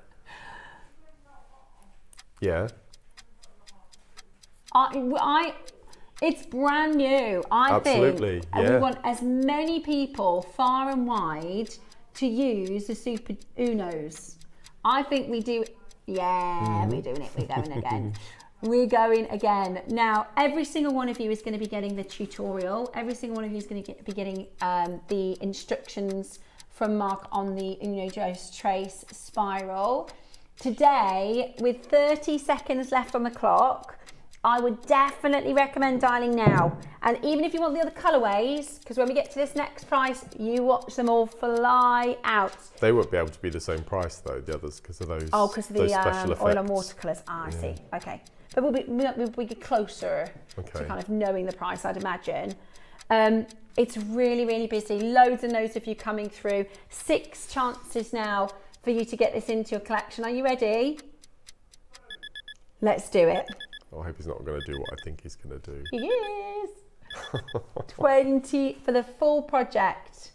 Yeah. It's brand new. I Absolutely, think we want as many people far and wide to use the Super Unos. I think we do. Yeah, we're doing it. We're going again. We're going again. Now, every single one of you is going to be getting the tutorial. Every single one of you is going to be getting the instructions from Mark on the Uno Joe's Trace spiral. Today, with 30 seconds left on the clock, I would definitely recommend dialing now. And even if you want the other colourways, because when we get to this next price, you watch them all fly out. They won't be able to be the same price though, the others, because of those. Oh, because of the special oil and effects. watercolours. Ah, I see. Okay. But we'll get closer to kind of knowing the price, I'd imagine. It's really, really busy. Loads and loads of you coming through. 6 chances now for you to get this into your collection. Are you ready? Let's do it. I hope he's not going to do what I think he's going to do. He is. 20 for the full project.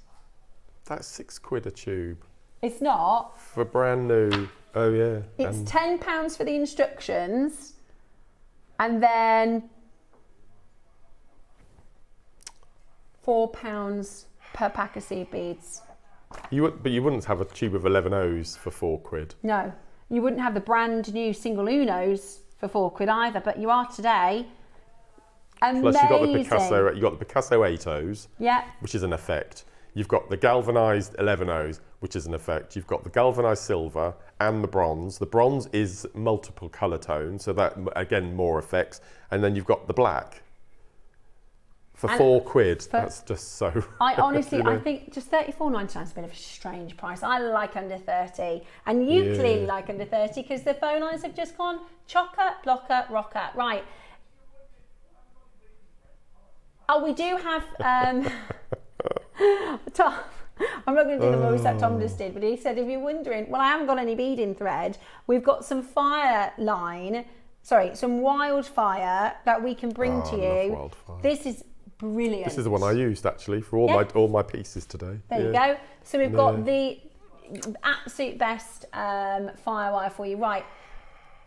That's £6 a tube. It's not. For brand new. Oh yeah. It's £10 for the instructions, and then £4 per pack of seed beads. But you wouldn't have a tube of 11 O's for £4. No, you wouldn't have the brand new single Unos for £4 either, but you are today. Amazing. Plus you got the Picasso 8 O's, which is an effect. You've got the galvanised 11 O's, which is an effect. You've got the galvanised silver and the bronze. The bronze is multiple colour tones, so that, again, more effects. And then you've got the black. For £4, that's just so... I honestly, I think just $34.99 is a bit of a strange price. I like under 30, and you clearly like under 30 because the phone lines have just gone chocker, blocker, rocker. Right. Oh, we do have... Tom, I'm not going to do the voice that Tom just did, but he said, if you're wondering, well, I haven't got any beading thread. We've got some some wildfire that we can bring to you. Wildfire. This is brilliant. This is the one I used actually for all my pieces today. There you go. So we've got the absolute best firewire for you. Right.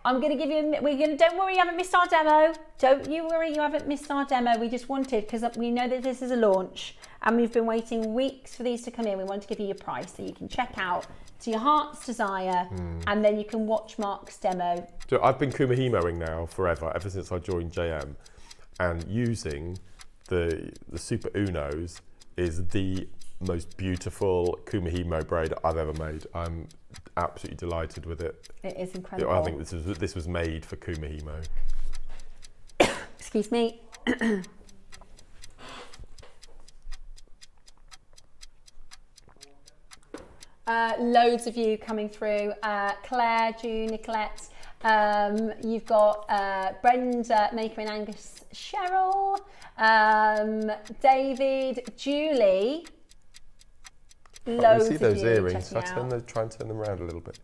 I'm going to give you, don't worry, you haven't missed our demo. Don't you worry, you haven't missed our demo. We just wanted, because we know that this is a launch and we've been waiting weeks for these to come in. We want to give you your price so you can check out to your heart's desire and then you can watch Mark's demo. So I've been kumihimoing now forever, ever since I joined JM, and using the Super Unos is the most beautiful kumihimo braid I've ever made. I'm absolutely delighted with it. It is incredible. I think this was made for kumihimo. Excuse me. Loads of you coming through. Claire, June, Nicolette. You've got Brenda, Maker and Angus, Cheryl, David, Julie. Loads see of those you earrings. checking out. Try and turn them around a little bit.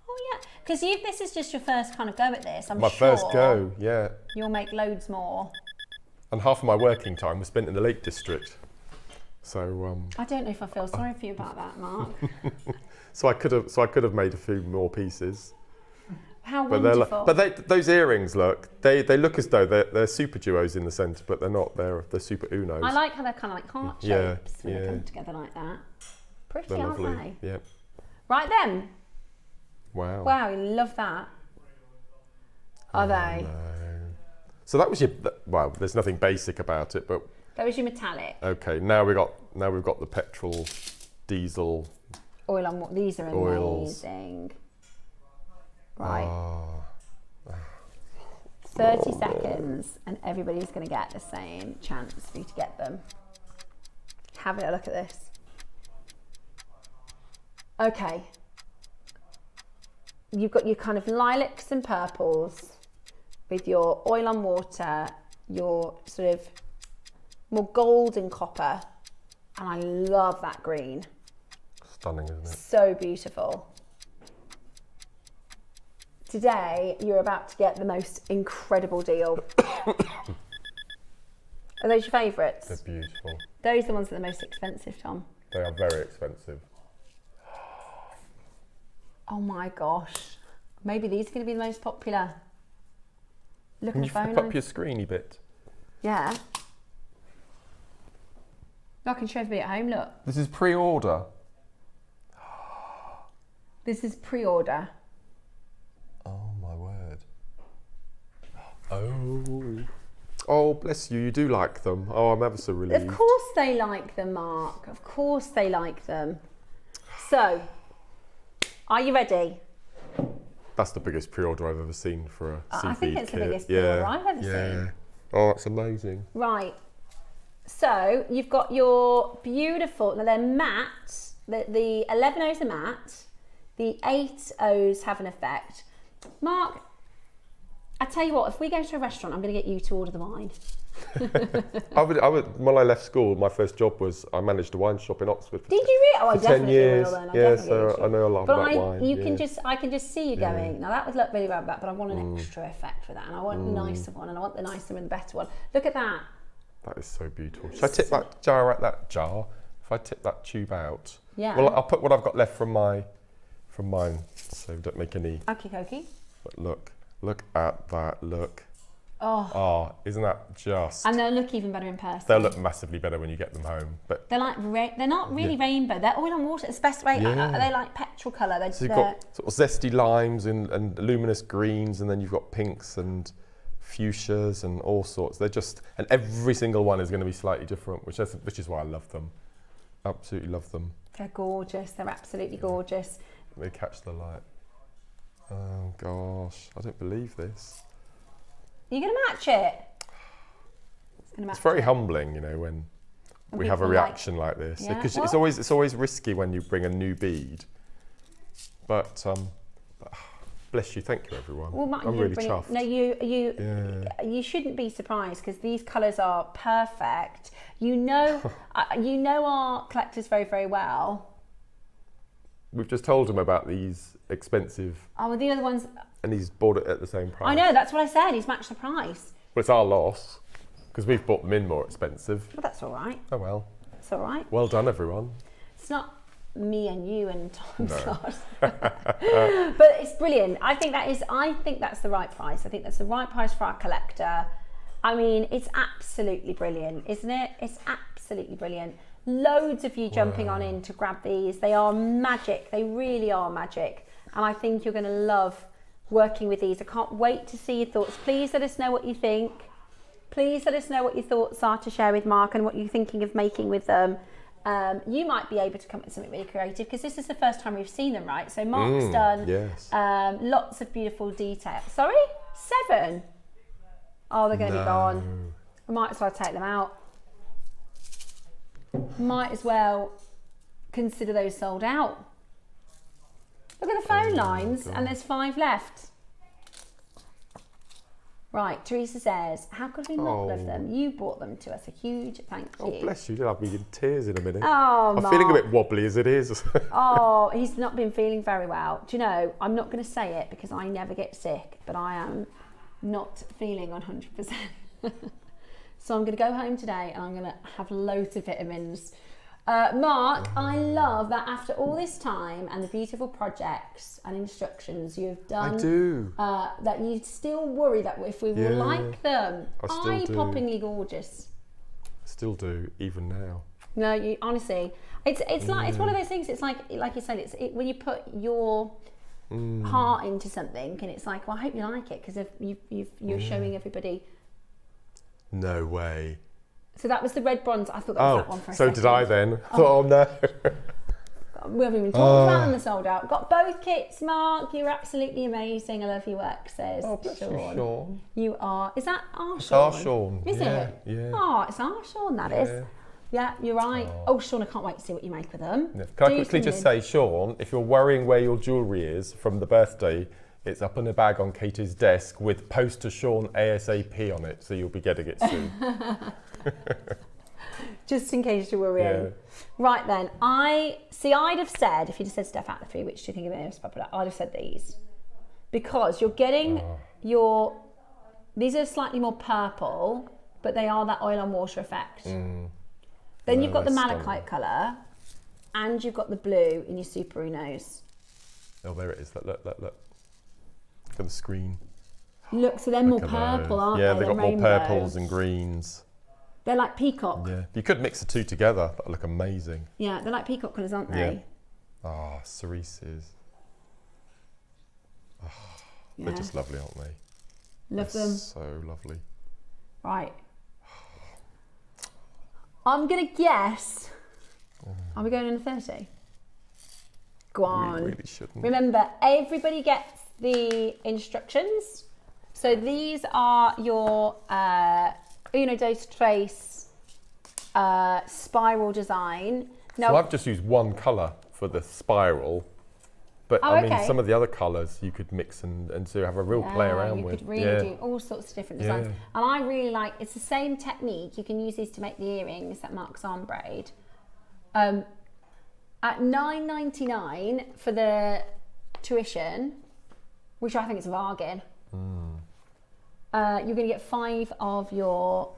Oh yeah, because this is just your first kind of go at this. I'm My sure first go, yeah. you'll make loads more. And half of my working time was spent in the Lake District. So I don't know if I feel sorry for you about that, Mark. so I could have made a few more pieces. How But wonderful. those earrings they look as though they're super duos in the centre, but they're not. They're super Unos. I like how they're kind of like heart Yeah, shapes when they yeah. come together like that. Pretty, They're aren't lovely. they? Yeah. Right then. Wow. Wow, you love that. Are they? No. So that was your. Well, there's nothing basic about it, but That was your metallic. okay. Now we've got the petrol, diesel. Oil on what? These are Oils. amazing. Right. Oh, 30 seconds and everybody's going to get the same chance for you to get them. Have a look at this. Okay. You've got your kind of lilacs and purples with your oil on water, your sort of more golden copper, and I love that green. stunning, isn't it? So beautiful. Today, you're about to get the most incredible deal. Are those your favourites? They're beautiful. Those are the ones that are the most expensive, Tom. They are very expensive. Oh my gosh. Maybe these are going to be the most popular. Look Can at you the phone. flip up your screeny bit? Yeah. I can show everybody at home, look. This is pre-order. This is pre-order. Oh my word. Oh. Oh, bless you. You do like them. Oh, I'm ever so relieved. Of course they like them, Mark. Of course they like them. So, are you ready? That's the biggest pre-order I've ever seen for a I think seaweed it's the kit. biggest pre-order I've ever seen. Oh, that's amazing. Right. So, you've got your beautiful, now they're matte. The 11 O's are matte. The 8 O's have an effect. Mark, I tell you what, if we go to a restaurant, I'm going to get you to order the wine. I would. When I left school, my first job was I managed a wine shop in Oxford. Did you really? Oh, I for 10 definitely years. will then. Yeah, so I know a lot about wine. You yeah. can just, I can just see you going. Now that would look really bad, but I want an extra effect with that, and I want a nicer one, and I want the nicer and the better one. Look at that. That is so beautiful. Should I tip that jar out? That jar? If I tip that tube out. Yeah. Well, I'll put what I've got left from mine, so don't make any. Okay. But look at that. Look. Oh. Isn't that just? And they'll look even better in person. They'll look massively better when you get them home. But They're like they're not really rainbow. They're oil and water. It's the best way. Yeah. They like petrol colour. so you've got sort of zesty limes and luminous greens, and then you've got pinks and fuchsias and all sorts. They're just, and every single one is going to be slightly different, which is why I love them. Absolutely love them. They're gorgeous. They're absolutely gorgeous. They catch the light. Oh gosh, I don't believe this. You're going to match it. It's very humbling, you know, when we have a people reaction like this, Yeah. because Well- it's always risky when you bring a new bead. But bless you, thank you everyone. Well, Mark, I'm you're really brilliant. chuffed. No, you shouldn't be surprised because these colours are perfect. You know our collectors very, very well. We've just told him about these expensive, Oh, well, the other ones. and he's bought it at the same price. I know. That's what I said. He's matched the price. Well, it's our loss because we've bought them in more expensive. Well, that's all right. Oh well. It's all right. Well done, everyone. It's not me and you and Tom's No. loss. But it's brilliant. I think that's the right price. I think that's the right price for our collector. I mean, it's absolutely brilliant, isn't it? It's absolutely brilliant. Loads of you jumping on in to grab these. They are magic. They really are magic. And I think you're going to love working with these. I can't wait to see your thoughts. Please let us know what you think. Please let us know what your thoughts are to share with Mark and what you're thinking of making with them. You might be able to come up with something really creative because this is the first time we've seen them, right? So Mark's done yes. lots of beautiful detail. Sorry? 7? Oh, they're going to be gone. I might as well take them out. Might as well consider those sold out. Look at the phone lines, and there's 5 left. Right, Teresa says, how could we not love them? You brought them to us. A huge thank you. Oh, bless you. You'll have me in tears in a minute. Oh, I'm feeling a bit wobbly as it is. Oh, he's not been feeling very well. Do you know, I'm not going to say it because I never get sick, but I am not feeling 100%. So I'm going to go home today and I'm going to have loads of vitamins. Mark, I love that after all this time and the beautiful projects and instructions you've done, I do. That you still worry that if we will like them, I still do. eye-poppingly gorgeous. Still do, even now. No, you honestly, it's like it's one of those things. It's like you said, when you put your heart into something, and it's like, well, I hope you like it because you're showing everybody. No way. So that was the red bronze. I thought that was that one for a so second. did I then. Oh no. We haven't even talked about them. They're sold out. Got both kits, Mark. You're absolutely amazing. I love your work, says Sean. Sean. You are. Is that our Sean? It's our Sean. Is it? Yeah. Oh, it's our Sean, that is. Yeah, you're right. Oh, Sean, I can't wait to see what you make with them. Yeah. Can I quickly just say, Sean, if you're worrying where your jewellery is from the birthday, it's up in a bag on Katie's desk with post to Sean ASAP on it, so you'll be getting it soon. Just in case you're worrying. Yeah. Right then, I'd have said, if you'd have said Steph out of the 3, which do you think of it most popular? I'd have said these. Because you're getting these are slightly more purple, but they are that oil on water effect. Then you've got the malachite colour, and you've got the blue in your SuperUnos. Oh, there it is. Look. Look at the screen. Look, so they're more purple, aren't they? Yeah, they've got more purples and greens. They're like peacock. Yeah, you could mix the two together. That'd look amazing. Yeah, they're like peacock colours, aren't they? Yeah. Oh, cerises. Oh, they're just lovely, aren't they? Love them. So lovely. Right. I'm going to guess. Are we going in a 30? Go on. We really shouldn't. Remember, everybody gets the instructions. So these are your Uno dos Tres spiral design. Now, So I've just used one colour for the spiral, but I mean some of the other colours you could mix and so have a real play around with. You could really do all sorts of different designs. Yeah. And I really like, it's the same technique. You can use these to make the earrings that Mark's arm braid. At $9.99 for the tuition, which I think is a bargain. You're going to get 5 of your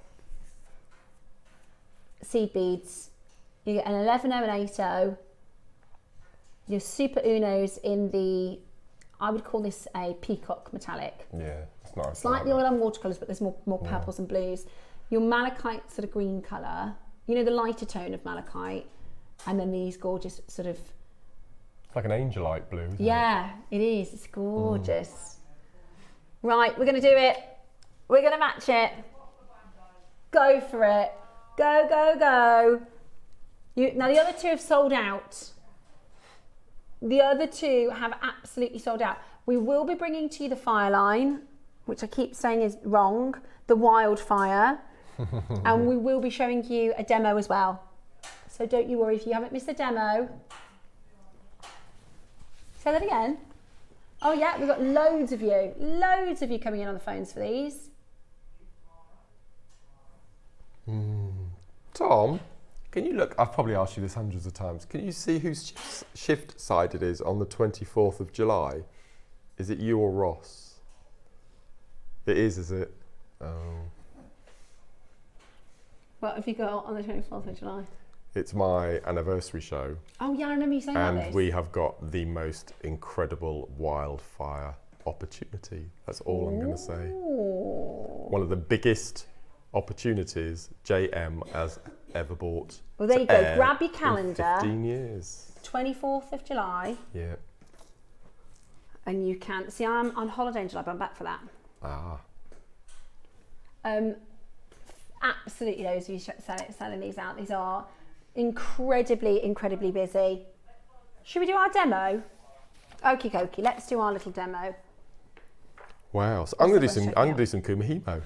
seed beads. You get an 11O and 8O. Your Super Unos in the, I would call this a peacock metallic. Yeah, it's nice. Slightly oil on watercolours, but there's more purples and blues. Your malachite sort of green colour. You know, the lighter tone of malachite. And then these gorgeous sort of... It's like an angelite blue, isn't it? Yeah, it is. It's gorgeous. Right, we're going to do it. We're going to match it. Go for it. Go, go, go. Now, the other 2 have sold out. The other 2 have absolutely sold out. We will be bringing to you the Fireline, which I keep saying is wrong, the Wildfire, and we will be showing you a demo as well. So don't you worry if you haven't missed a demo. Say that again. Oh yeah, we've got loads of you coming in on the phones for these. Tom, can you look? I've probably asked you this hundreds of times. Can you see whose shift side it is on the 24th of July? Is it you or Ross? It is it? Oh. What have you got on the 24th of July? It's my anniversary show. Oh yeah, I remember you saying about this. And we have got the most incredible wildfire opportunity. That's all I'm going to say. One of the biggest opportunities JM has ever bought. Well, there you go. Grab your calendar. 15 years. 24th of July. Yeah. And you can see I'm on holiday in July, but I'm back for that. Absolutely loads of you selling these out. These are incredibly busy. Should we do our demo? Okie dokie, let's do our little demo. Wow, so I'm going to do some Kumihimo,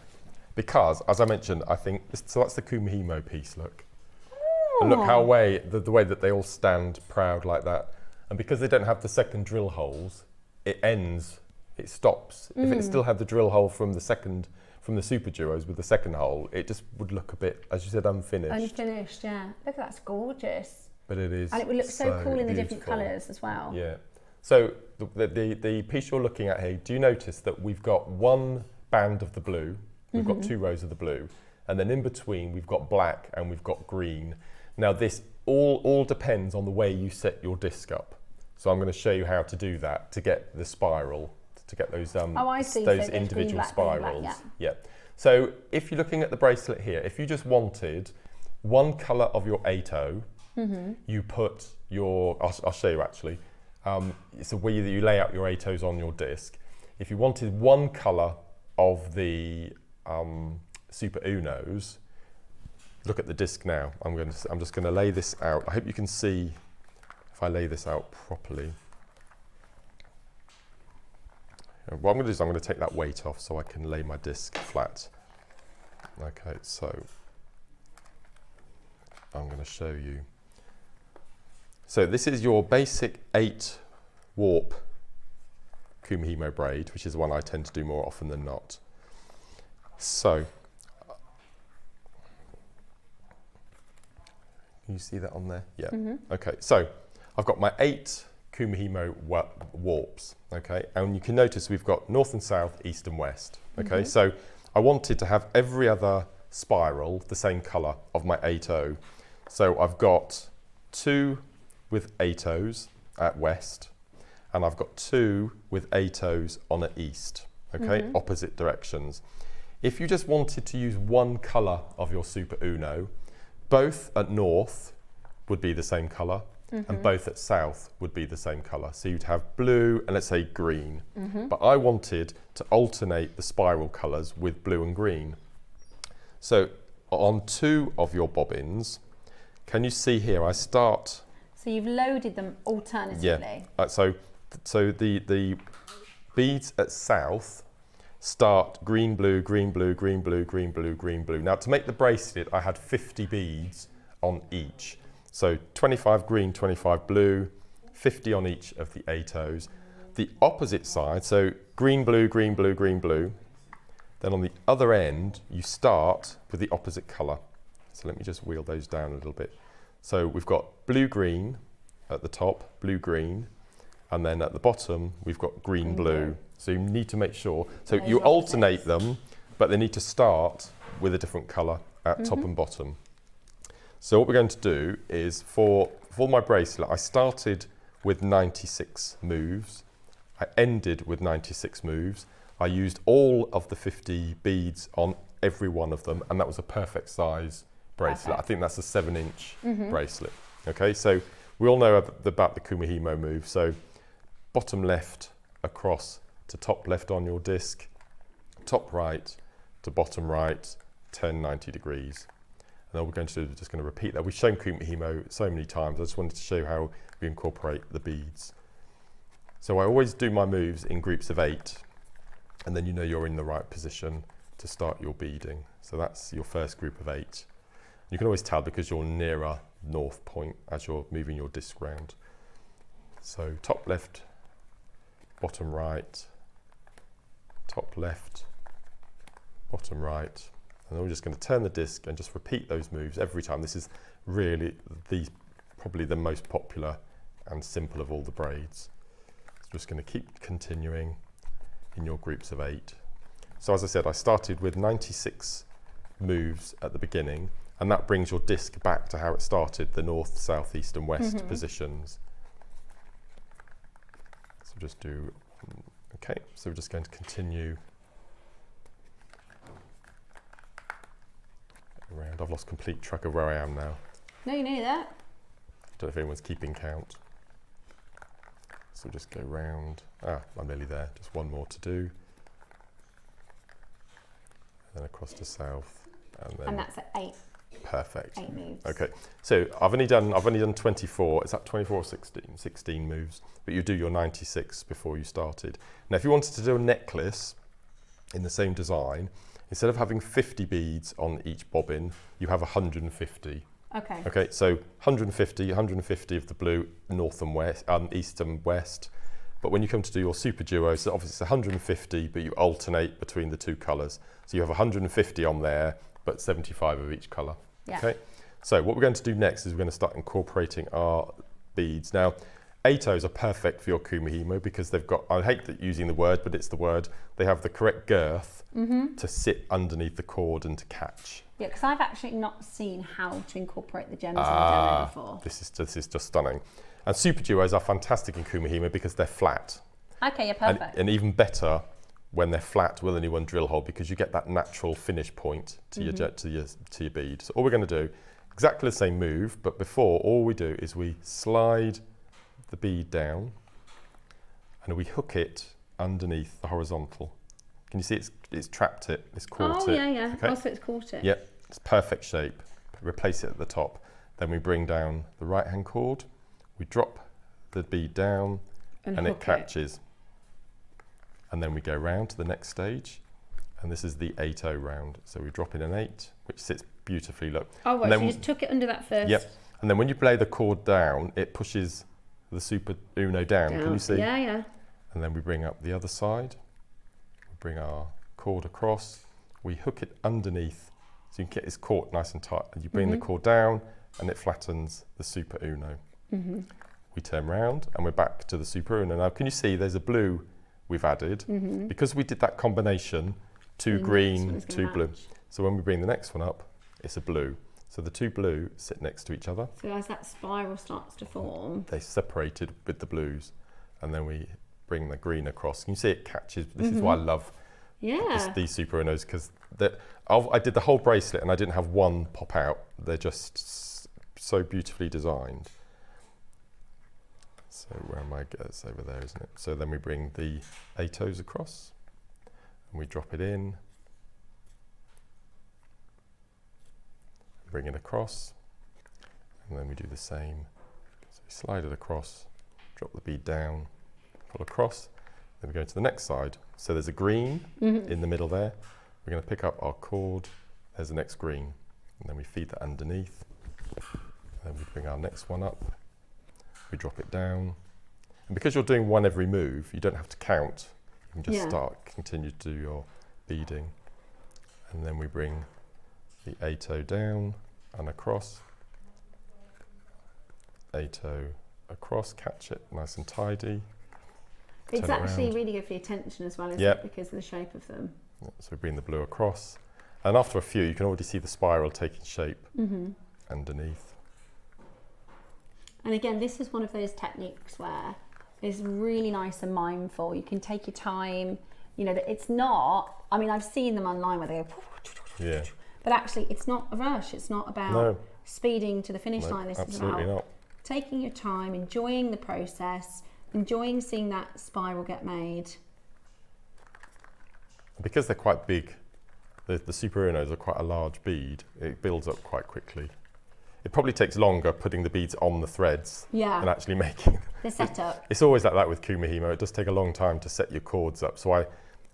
because as I mentioned, I think so. That's the Kumihimo piece. Look, and look how the way that they all stand proud like that. And because they don't have the second drill holes, it stops. If it still had the drill hole from the Super Duos with the second hole, it just would look a bit, as you said, unfinished. Unfinished, yeah. Look, that's gorgeous. But it is. And it would look so cool in the beautiful. different colours as well. Yeah. So the piece you're looking at here, do you notice that we've got one band of the blue, we've got 2 rows of the blue, and then in between we've got black and we've got green. Now this all depends on the way you set your disc up. So I'm going to show you how to do that to get the spiral, to get those those individual spirals. Yeah. So if you're looking at the bracelet here, if you just wanted one colour of your 8/0, you put your, I'll show you actually, it's the way that you lay out your 8/0s on your disc. If you wanted one colour of the Super Unos, look at the disc now. I'm just going to lay this out. I hope you can see if I lay this out properly. What I'm going to do is I'm going to take that weight off so I can lay my disc flat. Okay, so I'm going to show you. So this is your basic 8 warp Kumihimo braid, which is the one I tend to do more often than not. So, can you see that on there? Yeah. Okay, so I've got my 8 Kumihimo warps, okay? And you can notice we've got north and south, east and west, okay? So I wanted to have every other spiral the same colour of my 8/0. So I've got 2 with 8/0s at west, and I've got 2 with 8/0s on at east, okay? Opposite directions. If you just wanted to use one colour of your Super Uno, both at north would be the same colour, and both at south would be the same colour. So you'd have blue and let's say green. But I wanted to alternate the spiral colours with blue and green. So on 2 of your bobbins, can you see here, I start... So you've loaded them alternatively. Yeah, so the beads at south start green, blue, green, blue, green, blue, green, blue, green, blue. Now to make the bracelet, I had 50 beads on each. So 25 green, 25 blue, 50 on each of the 8/0s. The opposite side, so green, blue, green, blue, green, blue. Then on the other end, you start with the opposite colour. So let me just wheel those down a little bit. So we've got blue, green at the top, blue, green, and then at the bottom, we've got green, blue. So you need to make sure, so you alternate them, but they need to start with a different colour at top and bottom. So what we're going to do is for my bracelet, I started with 96 moves. I ended with 96 moves. I used all of the 50 beads on every one of them, and that was a perfect size bracelet. I think that's a 7-inch bracelet. Okay, so we all know about the Kumihimo move. So bottom left across to top left on your disc, top right to bottom right, turn 90 degrees. And all we're going to do is just going to repeat that. We've shown Kumihimo so many times. I just wanted to show you how we incorporate the beads. So I always do my moves in groups of 8, and then you know you're in the right position to start your beading. So that's your first group of 8. You can always tell because you're nearer north point as you're moving your disc round. So top left, bottom right, top left, bottom right. And then we're just going to turn the disc and just repeat those moves every time. This is really probably the most popular and simple of all the braids. So just going to keep continuing in your groups of 8. So as I said, I started with 96 moves at the beginning, and that brings your disc back to how it started, the north, south, east and west positions. So just do, okay, so we're just going to continue around. I've lost complete track of where I am now. No, you knew that. Don't know if anyone's keeping count. So just go round. I'm nearly there. Just one more to do. And then across to south. And that's at 8. Perfect. 8 moves. Okay. So I've only done 24. Is that 24 or 16? 16 moves. But you do your 96 before you started. Now, if you wanted to do a necklace in the same design, instead of having 50 beads on each bobbin, you have 150. Okay. Okay, so 150 of the blue, north and west, east and west. But when you come to do your super duos, so obviously it's 150, but you alternate between the two colours. So you have 150 on there, but 75 of each colour. Yeah. Okay. So what we're going to do next is we're going to start incorporating our beads. Now, ATOs are perfect for your kumihimo because they've got, I hate using the word, but it's the word, they have the correct girth to sit underneath the cord and to catch. Yeah, because I've actually not seen how to incorporate the gems in the demo before. This is just stunning. And super duos are fantastic in kumihimo because they're flat. Okay, yeah, perfect. And even better when they're flat with only one drill hole because you get that natural finish point to your bead. So all we're going to do, exactly the same move, but before all we do is we slide the bead down and we hook it underneath the horizontal. Can you see it's trapped it, it's caught it? Oh, yeah. Okay? Also, it's caught it. Yep, it's perfect shape. Replace it at the top. Then we bring down the right hand cord, we drop the bead down and it catches. And then we go round to the next stage. And this is the 8-0 round. So we drop in an 8, which sits beautifully, look. Oh, right, so you just took it under that first. Yep. And then when you lay the cord down, it pushes the Super Uno down. Can you see? Yeah, yeah. And then we bring up the other side. We bring our cord across. We hook it underneath so you can get this caught nice and tight. And you bring the cord down and it flattens the Super Uno. We turn round and we're back to the Super Uno. Now, can you see there's a blue we've added? Because we did that combination, two green, two blue. So when we bring the next one up, it's a blue. So the two blue sit next to each other. So as that spiral starts to form, they separated with the blues, and then we bring the green across. Can you see it catches? This is why I love these Super Unos, because I did the whole bracelet and I didn't have one pop out. They're just so beautifully designed. So where am I? It's over there, isn't it? So then we bring the ATOs across and we drop it in. Bring it across, and then we do the same. So we slide it across, drop the bead down, pull across, then we go to the next side. So there's a green in the middle there. We're going to pick up our cord, there's the next green, and then we feed that underneath. Then we bring our next one up, we drop it down. And because you're doing one every move, you don't have to count. You can just continue to do your beading. And then we bring the ATO down and across, ATO across, catch it nice and tidy. It's actually really good for your tension as well, isn't it? Because of the shape of them. So we bring the blue across, and after a few you can already see the spiral taking shape underneath. And again, this is one of those techniques where it's really nice and mindful. You can take your time, you know, that it's not, I mean, I've seen them online where they go, but actually it's not a rush. It's not about speeding to the finish line. This is about taking your time, enjoying the process, enjoying seeing that spiral get made. Because they're quite big, the Super Unos are quite a large bead, it builds up quite quickly. It probably takes longer putting the beads on the threads than actually making the setup. It's always like that with kumihimo. It does take a long time to set your cords up. So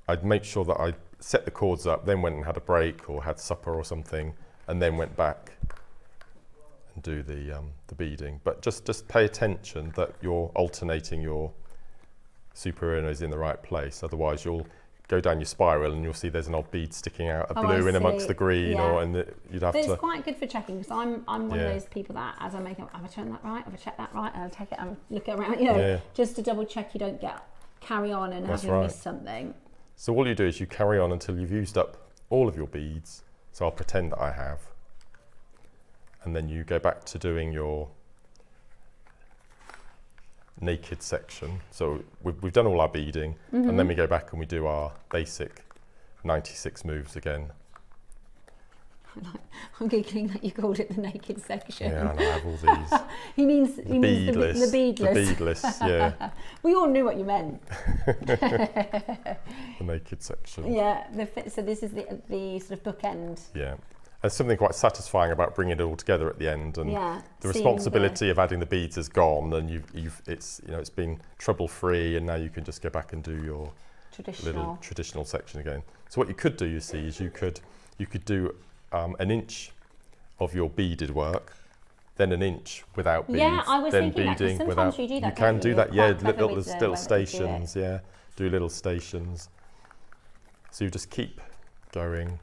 I'd make sure that I set the cords up, then went and had a break or had supper or something, and then went back and do the beading. But just pay attention that you're alternating your Super Unos in the right place. Otherwise you'll go down your spiral and you'll see there's an odd bead sticking out, a blue in amongst the green, you'd have to. It's quite good for checking, because I'm one of those people that as I make it, have I turned that right? Have I checked that right? And I'll take it and look around, you know, just to double check you don't carry on and have missed something. So all you do is you carry on until you've used up all of your beads. So I'll pretend that I have. And then you go back to doing your naked section. So we've done all our beading, and then we go back and we do our basic 96 moves again. I'm giggling that you called it the naked section. Yeah, and I have all these. he means the beadless. The beadless, yeah. We all knew what you meant. The naked section. Yeah, so this is the sort of bookend. Yeah. There's something quite satisfying about bringing it all together at the end, and the responsibility of adding the beads is gone, and it's been trouble-free, and now you can just go back and do your little traditional section again. So what you could do, you see, is you could do an inch of your beaded work, then an inch without beads, Yeah, I was then thinking that, 'cause beading sometimes without. you do that, You can don't do you? that, You're yeah. quite clever Little with the way little that you do it. stations, yeah. Do little stations. So you just keep going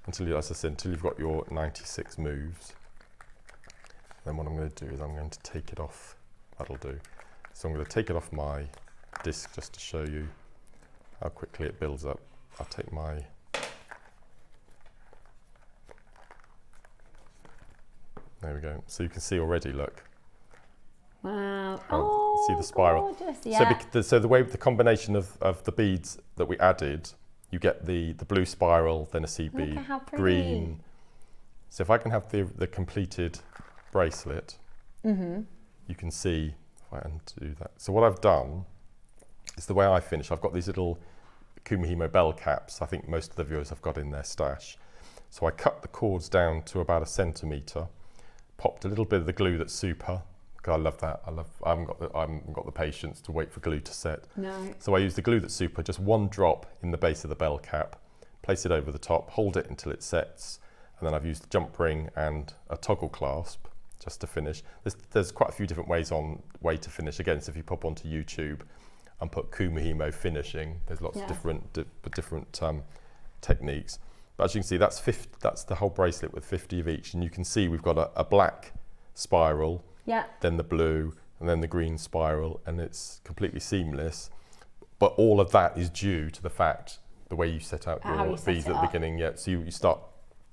until you, as I said, until you've got your 96 moves. Then what I'm going to do is I'm going to take it off. That'll do. So I'm going to take it off my disc just to show you how quickly it builds up. I'll take my there we go. So you can see already, look. Wow. See the spiral. Gorgeous. Yeah. So the way the combination of the beads that we added, you get the blue spiral, then a sea bead, at how pretty. green. So if I can have the completed bracelet, you can see if I undo that. So what I've done is the way I finish. I've got these little Kumihimo bell caps. I think most of the viewers have got in their stash. So I cut the cords down to about 1 centimetre, popped a little bit of the glue that's super. I love that. I haven't got the patience to wait for glue to set. No. So I use the glue that's super, just 1 drop in the base of the bell cap, place it over the top, hold it until it sets, and then I've used the jump ring and a toggle clasp just to finish. There's quite a few different ways to finish. Again, so if you pop onto YouTube and put Kumihimo finishing, there's lots of different techniques. But as you can see, that's the whole bracelet with 50 of each, and you can see we've got a black spiral. Yeah. Then the blue, and then the green spiral, and it's completely seamless. But all of that is due to the fact, the way you set out your beads at the beginning. Yeah, so you start,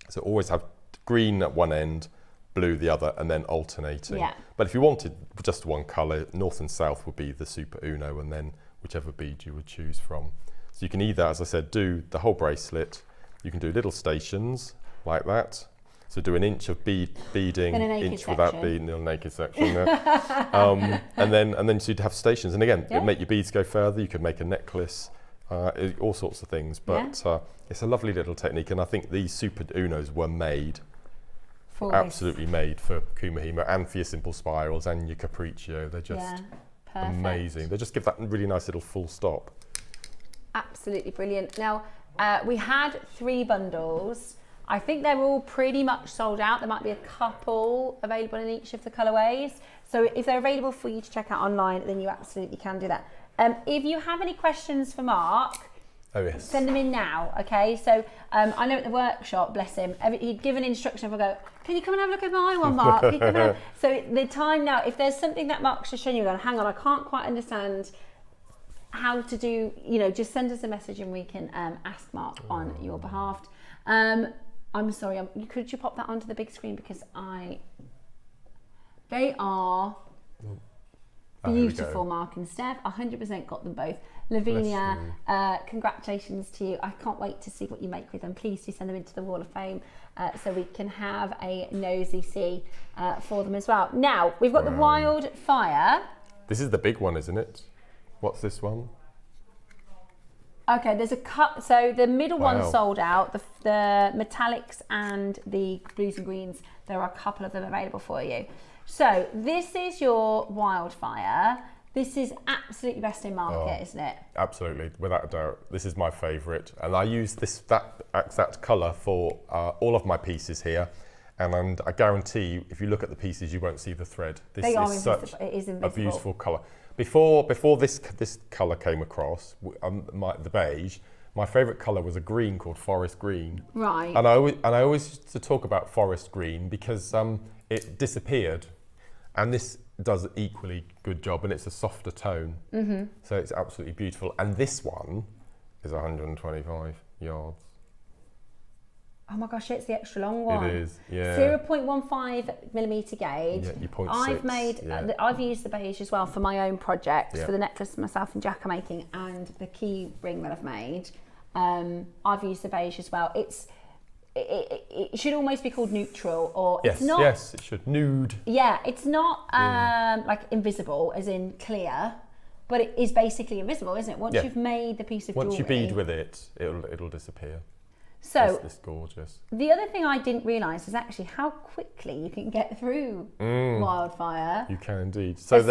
so always have green at one end, blue the other, and then alternating. Yeah. But if you wanted just one colour, north and south would be the SuperUno, and then whichever bead you would choose from. So you can either, as I said, do the whole bracelet, you can do little stations like that. So do an inch of beading, inch without beading, the naked section there. and then so you'd have stations. And again, it'd make your beads go further. You could make a necklace, all sorts of things. But it's a lovely little technique. And I think these SuperUnos were made, absolutely made for Kumihimo and for your simple spirals and your capriccio. They're just amazing. They just give that really nice little full stop. Absolutely brilliant. Now, we had 3 bundles. I think they're all pretty much sold out. There might be a couple available in each of the colourways. So if they're available for you to check out online, then you absolutely can do that. If you have any questions for Mark, send them in now, okay? So I know at the workshop, bless him, he'd given instruction of go, can you come and have a look at my one, Mark? So the time now, if there's something that Mark's just shown you, going, hang on, I can't quite understand how to do, just send us a message and we can ask Mark on your behalf. I'm sorry, could you pop that onto the big screen, because they are beautiful, Mark and Steph. 100% got them both. Lavinia, congratulations to you. I can't wait to see what you make with them. Please do send them into the Wall of Fame so we can have a nosy-see for them as well. Now, we've got the Wildfire. This is the big one, isn't it? What's this one? Okay, there's a cut. So the middle one sold out. The metallics and the blues and greens, there are a couple of them available for you. So this is your Wildfire. This is absolutely best in market, isn't it? Absolutely, without a doubt. This is my favourite, and I use that exact colour for all of my pieces here. And I guarantee, if you look at the pieces, you won't see the thread. This is such a beautiful colour. Before this colour came across, the beige, my favourite colour was a green called forest green. Right. And I always used to talk about forest green because it disappeared, and this does an equally good job, and it's a softer tone. Mm-hmm. So it's absolutely beautiful. And this one is 125 yards. Oh my gosh, it's the extra long one. It is, yeah. 0.15 millimetre gauge. Yeah, your 0.6. I've used the beige as well for my own project, for the necklace myself and Jack are making, and the key ring that I've made. I've used the beige as well. It should almost be called neutral, or it's not. Yes, it should. Nude. Yeah, it's not like invisible, as in clear, but it is basically invisible, isn't it? Once you've made the piece of jewellery. Once you bead with it, it'll disappear. So it's gorgeous. The other thing I didn't realise is actually how quickly you can get through Wildfire. You can indeed. So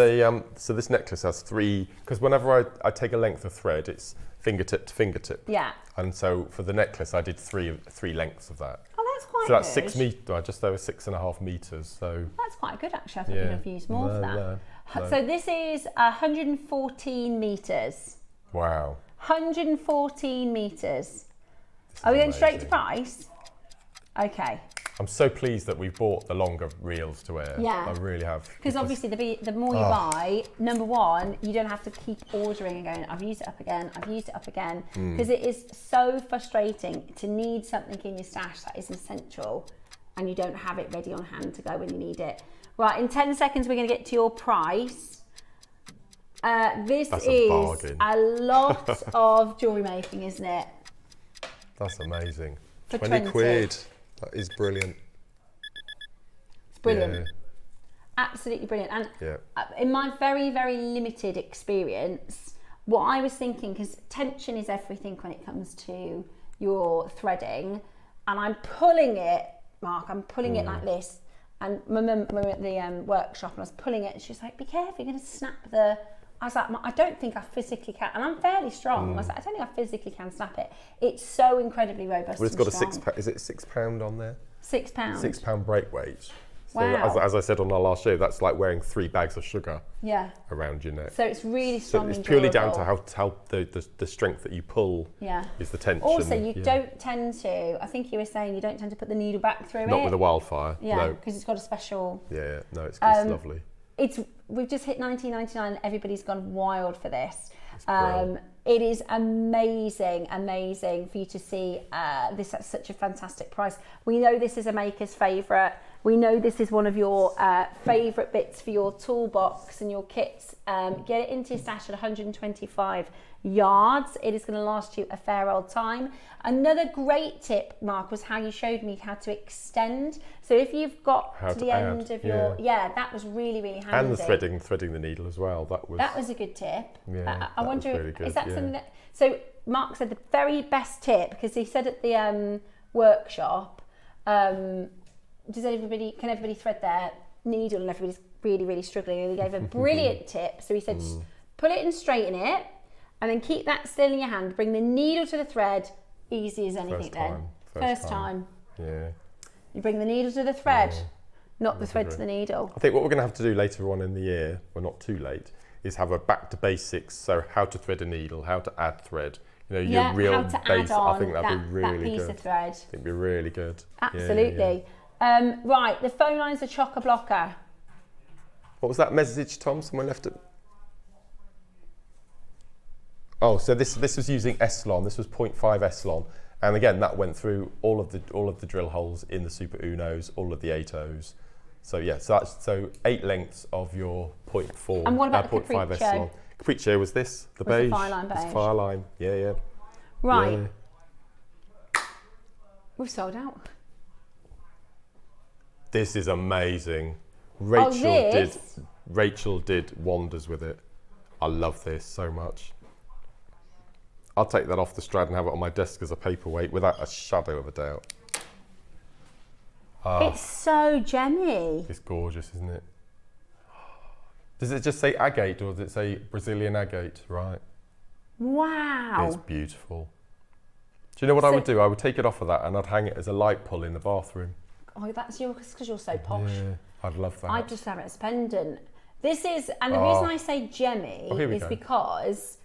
so this necklace has 3, because whenever I take a length of thread, it's fingertip to fingertip. Yeah. And so for the necklace, I did three lengths of that. Oh, that's quite So that's good. 6 meters, just over 6.5 meters. So That's quite good actually. I thought you'd have used more for that. No. So this is 114 meters. Wow. 114 meters. Are we going straight to amazing. price? Okay. I'm so pleased that we bought the longer reels to wear. Yeah. I really have. Because obviously the more you buy, number one, you don't have to keep ordering and going, I've used it up again, I've used it up again. Because it is so frustrating to need something in your stash that is essential and you don't have it ready on hand to go when you need it. Right, in 10 seconds, we're going to get to your price. This That's is bargain. a lot of jewellery making, isn't it? That's amazing. For 20 quid. That is brilliant. It's brilliant. Yeah. Absolutely brilliant. And Yeah. in my very, very limited experience, what I was thinking, because tension is everything when it comes to your threading, and I'm pulling it, Mark, I'm pulling it like this. And my mum were at the workshop and I was pulling it and she was like, be careful, you're going to snap the... I was like, I don't think I physically can. And I'm fairly strong. I was like, I don't think I physically can snap it. It's so incredibly robust. Well, it's got a strong. £6. Is it £6 on there? £6. £6 break weight. So Wow. as I said on our last show, that's like wearing 3 bags of sugar Yeah. around your neck. So it's really strong. So it's and purely down durable. to how the strength that you pull is the tension. Also, you don't tend to, I think you were saying, you don't tend to put the needle back through it. Not with a wildfire. Yeah, No. because it's got a special... Yeah, no, it's lovely. We've just hit $19.99. Everybody's gone wild for this. brilliant. It is amazing for you to see this at such a fantastic price. We know this is a maker's favourite. We know this is one of your favourite bits for your toolbox and your kits. Get it into your stash at 125 yards. It is going to last you a fair old time. Another great tip, Mark, was how you showed me how to extend. So if you've got How to to the add, end of your... Yeah, that was really, really handy. And the threading the needle as well. That was a good tip. Yeah, I that wonder, was really good, is that yeah. something that... So Mark said the very best tip, because he said at the workshop, can everybody thread their needle, and everybody's really, really struggling, and he gave a brilliant tip. So he said, just pull it and straighten it, and then keep that still in your hand, bring the needle to the thread, easy as anything First time. Yeah. You bring the needle to the thread, not the thread to the needle. I think what we're going to have to do later on in the year, well, not too late, is have a back to basics. So how to thread a needle, how to add thread. You know, your real how to base. add on I think that'd be really that piece good. of thread. I think it'd be really good. Absolutely. Yeah. Right, the phone line's a chock-a-blocker. What was that message, Tom? Someone left it. Oh, so this was using Eslon. This was 0.5 Eslon, and again that went through all of the drill holes in the Super Unos, all of the 8.0s. So yeah, so 8 lengths of your 0.4. And what about the 0.5 Capriccio? Eslon. Capriccio was this, the Was the beige. Fireline beige. It's Fireline, yeah. Right. Yeah. We've sold out. This is amazing. this? Rachel did wonders with it. I love this so much. I'll take that off the strad and have it on my desk as a paperweight without a shadow of a doubt. It's so gemmy. It's gorgeous, isn't it? Does it just say agate or does it say Brazilian agate? Right. Wow. It's beautiful. Do you know what I would do? I would take it off of that and I'd hang it as a light pull in the bathroom. Oh, that's because you're so posh. Yeah, I'd love that. I'd just have it as pendant. This is, and the reason I say gemmy here we is go. because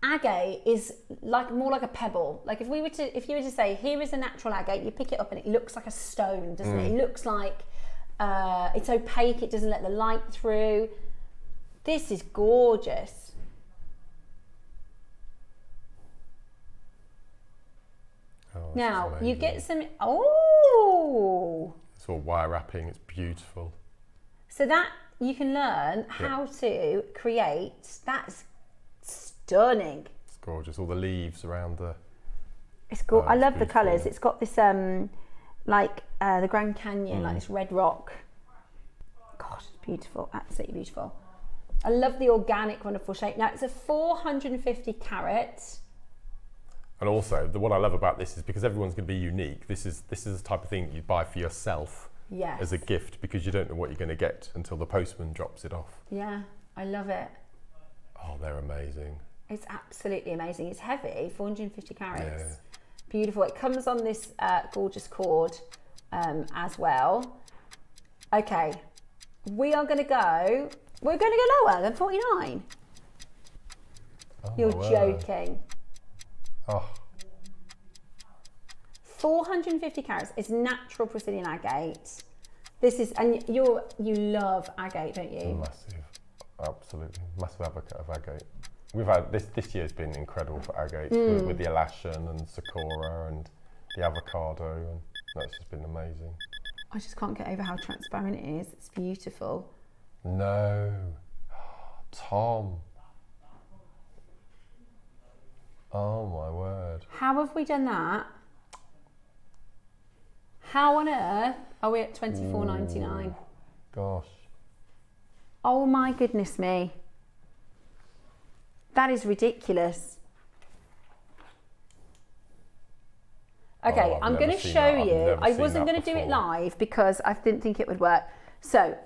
agate is more like a pebble. Like if you were to say, here is a natural agate, you pick it up and it looks like a stone, doesn't it? It looks like it's opaque, it doesn't let the light through. This is gorgeous. Oh, this Now, is you amazing. get some, oh! It's all wire wrapping, it's beautiful. So that you can learn how to create, that's stunning. It's gorgeous, all the leaves around the... It's cool. Oh, I it's love the beautiful. colours. It's got this the Grand Canyon, like this red rock. God, it's beautiful, absolutely beautiful. I love the organic, wonderful shape. Now it's a 450 carat. And also, what I love about this is because everyone's going to be unique. This is the type of thing you buy for yourself as a gift because you don't know what you're going to get until the postman drops it off. Yeah, I love it. Oh, they're amazing. It's absolutely amazing. It's heavy, 450 carats. Yeah. Beautiful. It comes on this gorgeous cord as well. Okay, we're going to go lower than 49. Oh, You're joking. Oh. 450 carats is natural Brazilian agate. This is, and you love agate, don't you? Massive, absolutely massive advocate of agate. We've had this year's been incredible for agate with the elashan and sakura and the avocado, and that's just been amazing. I just can't get over how transparent it is. It's beautiful. No, Tom. Oh my word. How have we done that? How on earth are we at $24.99? Gosh. Oh my goodness me. That is ridiculous. Okay, I'm going to show you. I wasn't going to do it live because I didn't think it would work. So,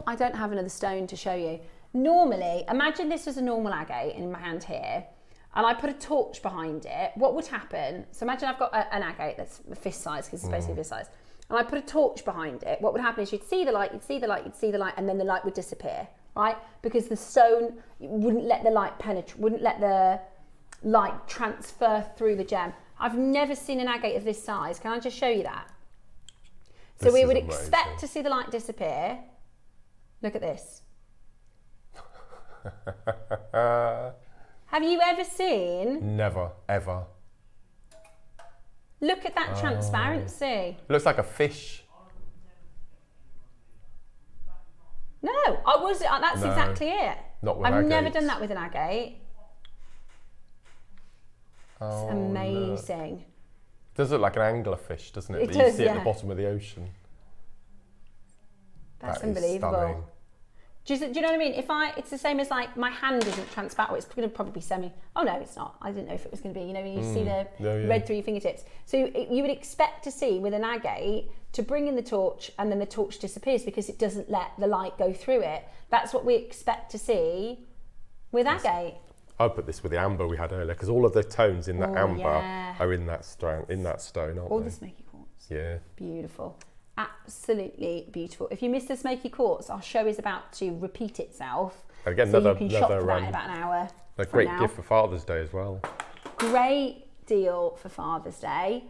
I don't have another stone to show you. Normally, imagine this was a normal agate in my hand here, and I put a torch behind it. What would happen? So imagine I've got an agate that's fist size, because it's supposed to be fist size, and I put a torch behind it. What would happen is you'd see the light, you'd see the light, you'd see the light, and then the light would disappear, right? Because the stone wouldn't let the light penetrate, wouldn't let the light transfer through the gem. I've never seen an agate of this size. Can I just show you that? So we would expect to see the light disappear. Look at this. Have you ever seen? Never, ever. Look at that transparency. Looks like a fish. No, that's exactly it. Not with I've never agates. done that with an agate. Oh, It's amazing. No. It does look like an anglerfish, doesn't it? It That does, you see at yeah. the bottom of the ocean. That's That is unbelievable. stunning. Do you know what I mean? It's the same as like my hand isn't transparent. It's going to probably be semi. Oh no, it's not. I didn't know if it was going to be. You know, you see the red through your fingertips. So you would expect to see with an agate to bring in the torch, and then the torch disappears because it doesn't let the light go through it. That's what we expect to see with agate. I put this with the amber we had earlier because all of the tones in that amber yeah. are in that stone, aren't All they? the smoky quartz. Yeah. Beautiful. Absolutely beautiful. If you missed the smoky quartz, our show is about to repeat itself. Again, so another you can shop for that in about an hour. A great gift for Father's Day as well. Great deal for Father's Day.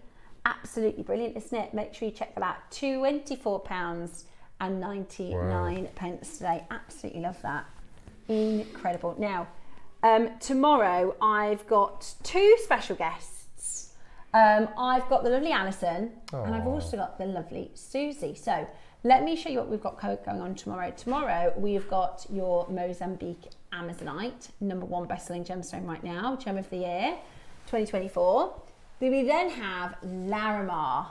Absolutely brilliant, isn't it? Make sure you check that out. £24.99 today. Absolutely love that. Incredible. Now, tomorrow I've got two special guests. I've got the lovely Alison and I've also got the lovely Susie. So let me show you what we've got going on tomorrow. Tomorrow we've got your Mozambique Amazonite, #1 best-selling gemstone right now, Gem of the Year 2024. We then have Larimar.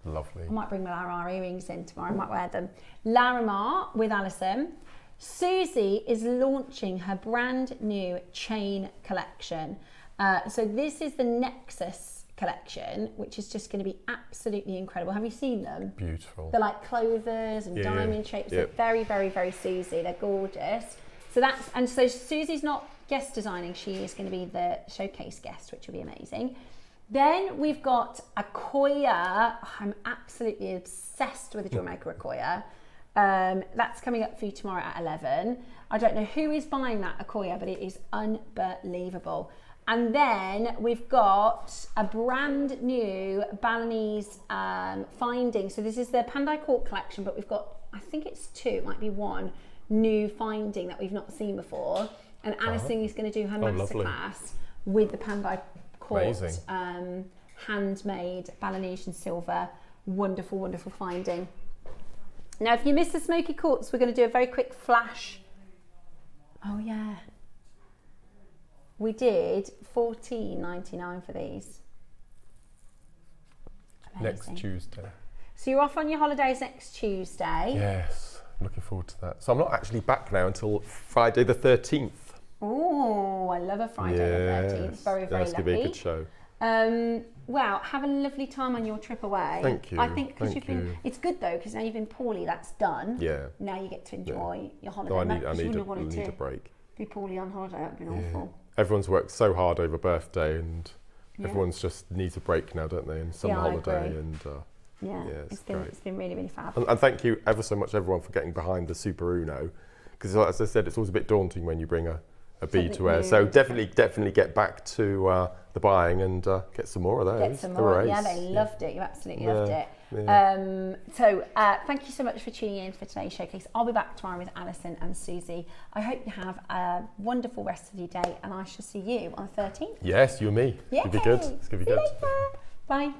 Lovely. I might bring my Larimar earrings in tomorrow. I might wear them. Larimar with Alison. Susie is launching her brand new chain collection. So this is the Nexus collection, which is just going to be absolutely incredible. Have you seen them? Beautiful. They're like clovers and diamond shapes. They're very, very, very Susie. They're gorgeous. So Susie's not guest designing. She is going to be the showcase guest, which will be amazing. Then we've got Akoya. I'm absolutely obsessed with the Jewellery Maker Akoya. That's coming up for you tomorrow at 11. I don't know who is buying that Akoya, but it is unbelievable. And then we've got a brand new Balinese finding. So this is the Pandai Court collection, but we've got, I think it's two, it might be one, new finding that we've not seen before. And Alison is going to do her masterclass with the Pandai Court handmade Balinese silver. Wonderful, wonderful finding. Now, if you missed the Smoky Quartz, we're going to do a very quick flash. Oh yeah. We did $14.99 for these. Amazing. Next Tuesday. So you're off on your holidays next Tuesday. Yes, looking forward to that. So I'm not actually back now until Friday the 13th. Oh, I love a Friday the 13th. Very, very that's lucky. going to be a good show. Wow, have a lovely time on your trip away. Thank you. I think because it's good though, because now you've been poorly, that's done. Yeah. Now you get to enjoy your holiday. No, I need a break. Be poorly on holiday, that would have been awful. Everyone's worked so hard over birthday and everyone's just needs a break now, don't they? And summer holiday and it's been really, really fab. And thank you ever so much, everyone, for getting behind the SuperUno, because as I said, it's always a bit daunting when you bring a bead to wear. So definitely get back to the buying and get some more of those. Get some more. Yeah, they loved it. You absolutely loved it. Yeah. So thank you so much for tuning in for today's showcase. I'll be back tomorrow with Alison and Susie. I hope you have a wonderful rest of your day, and I shall see you on the 13th. Yes, you and me. Yay. It's going to be good. It's going to be good. Bye.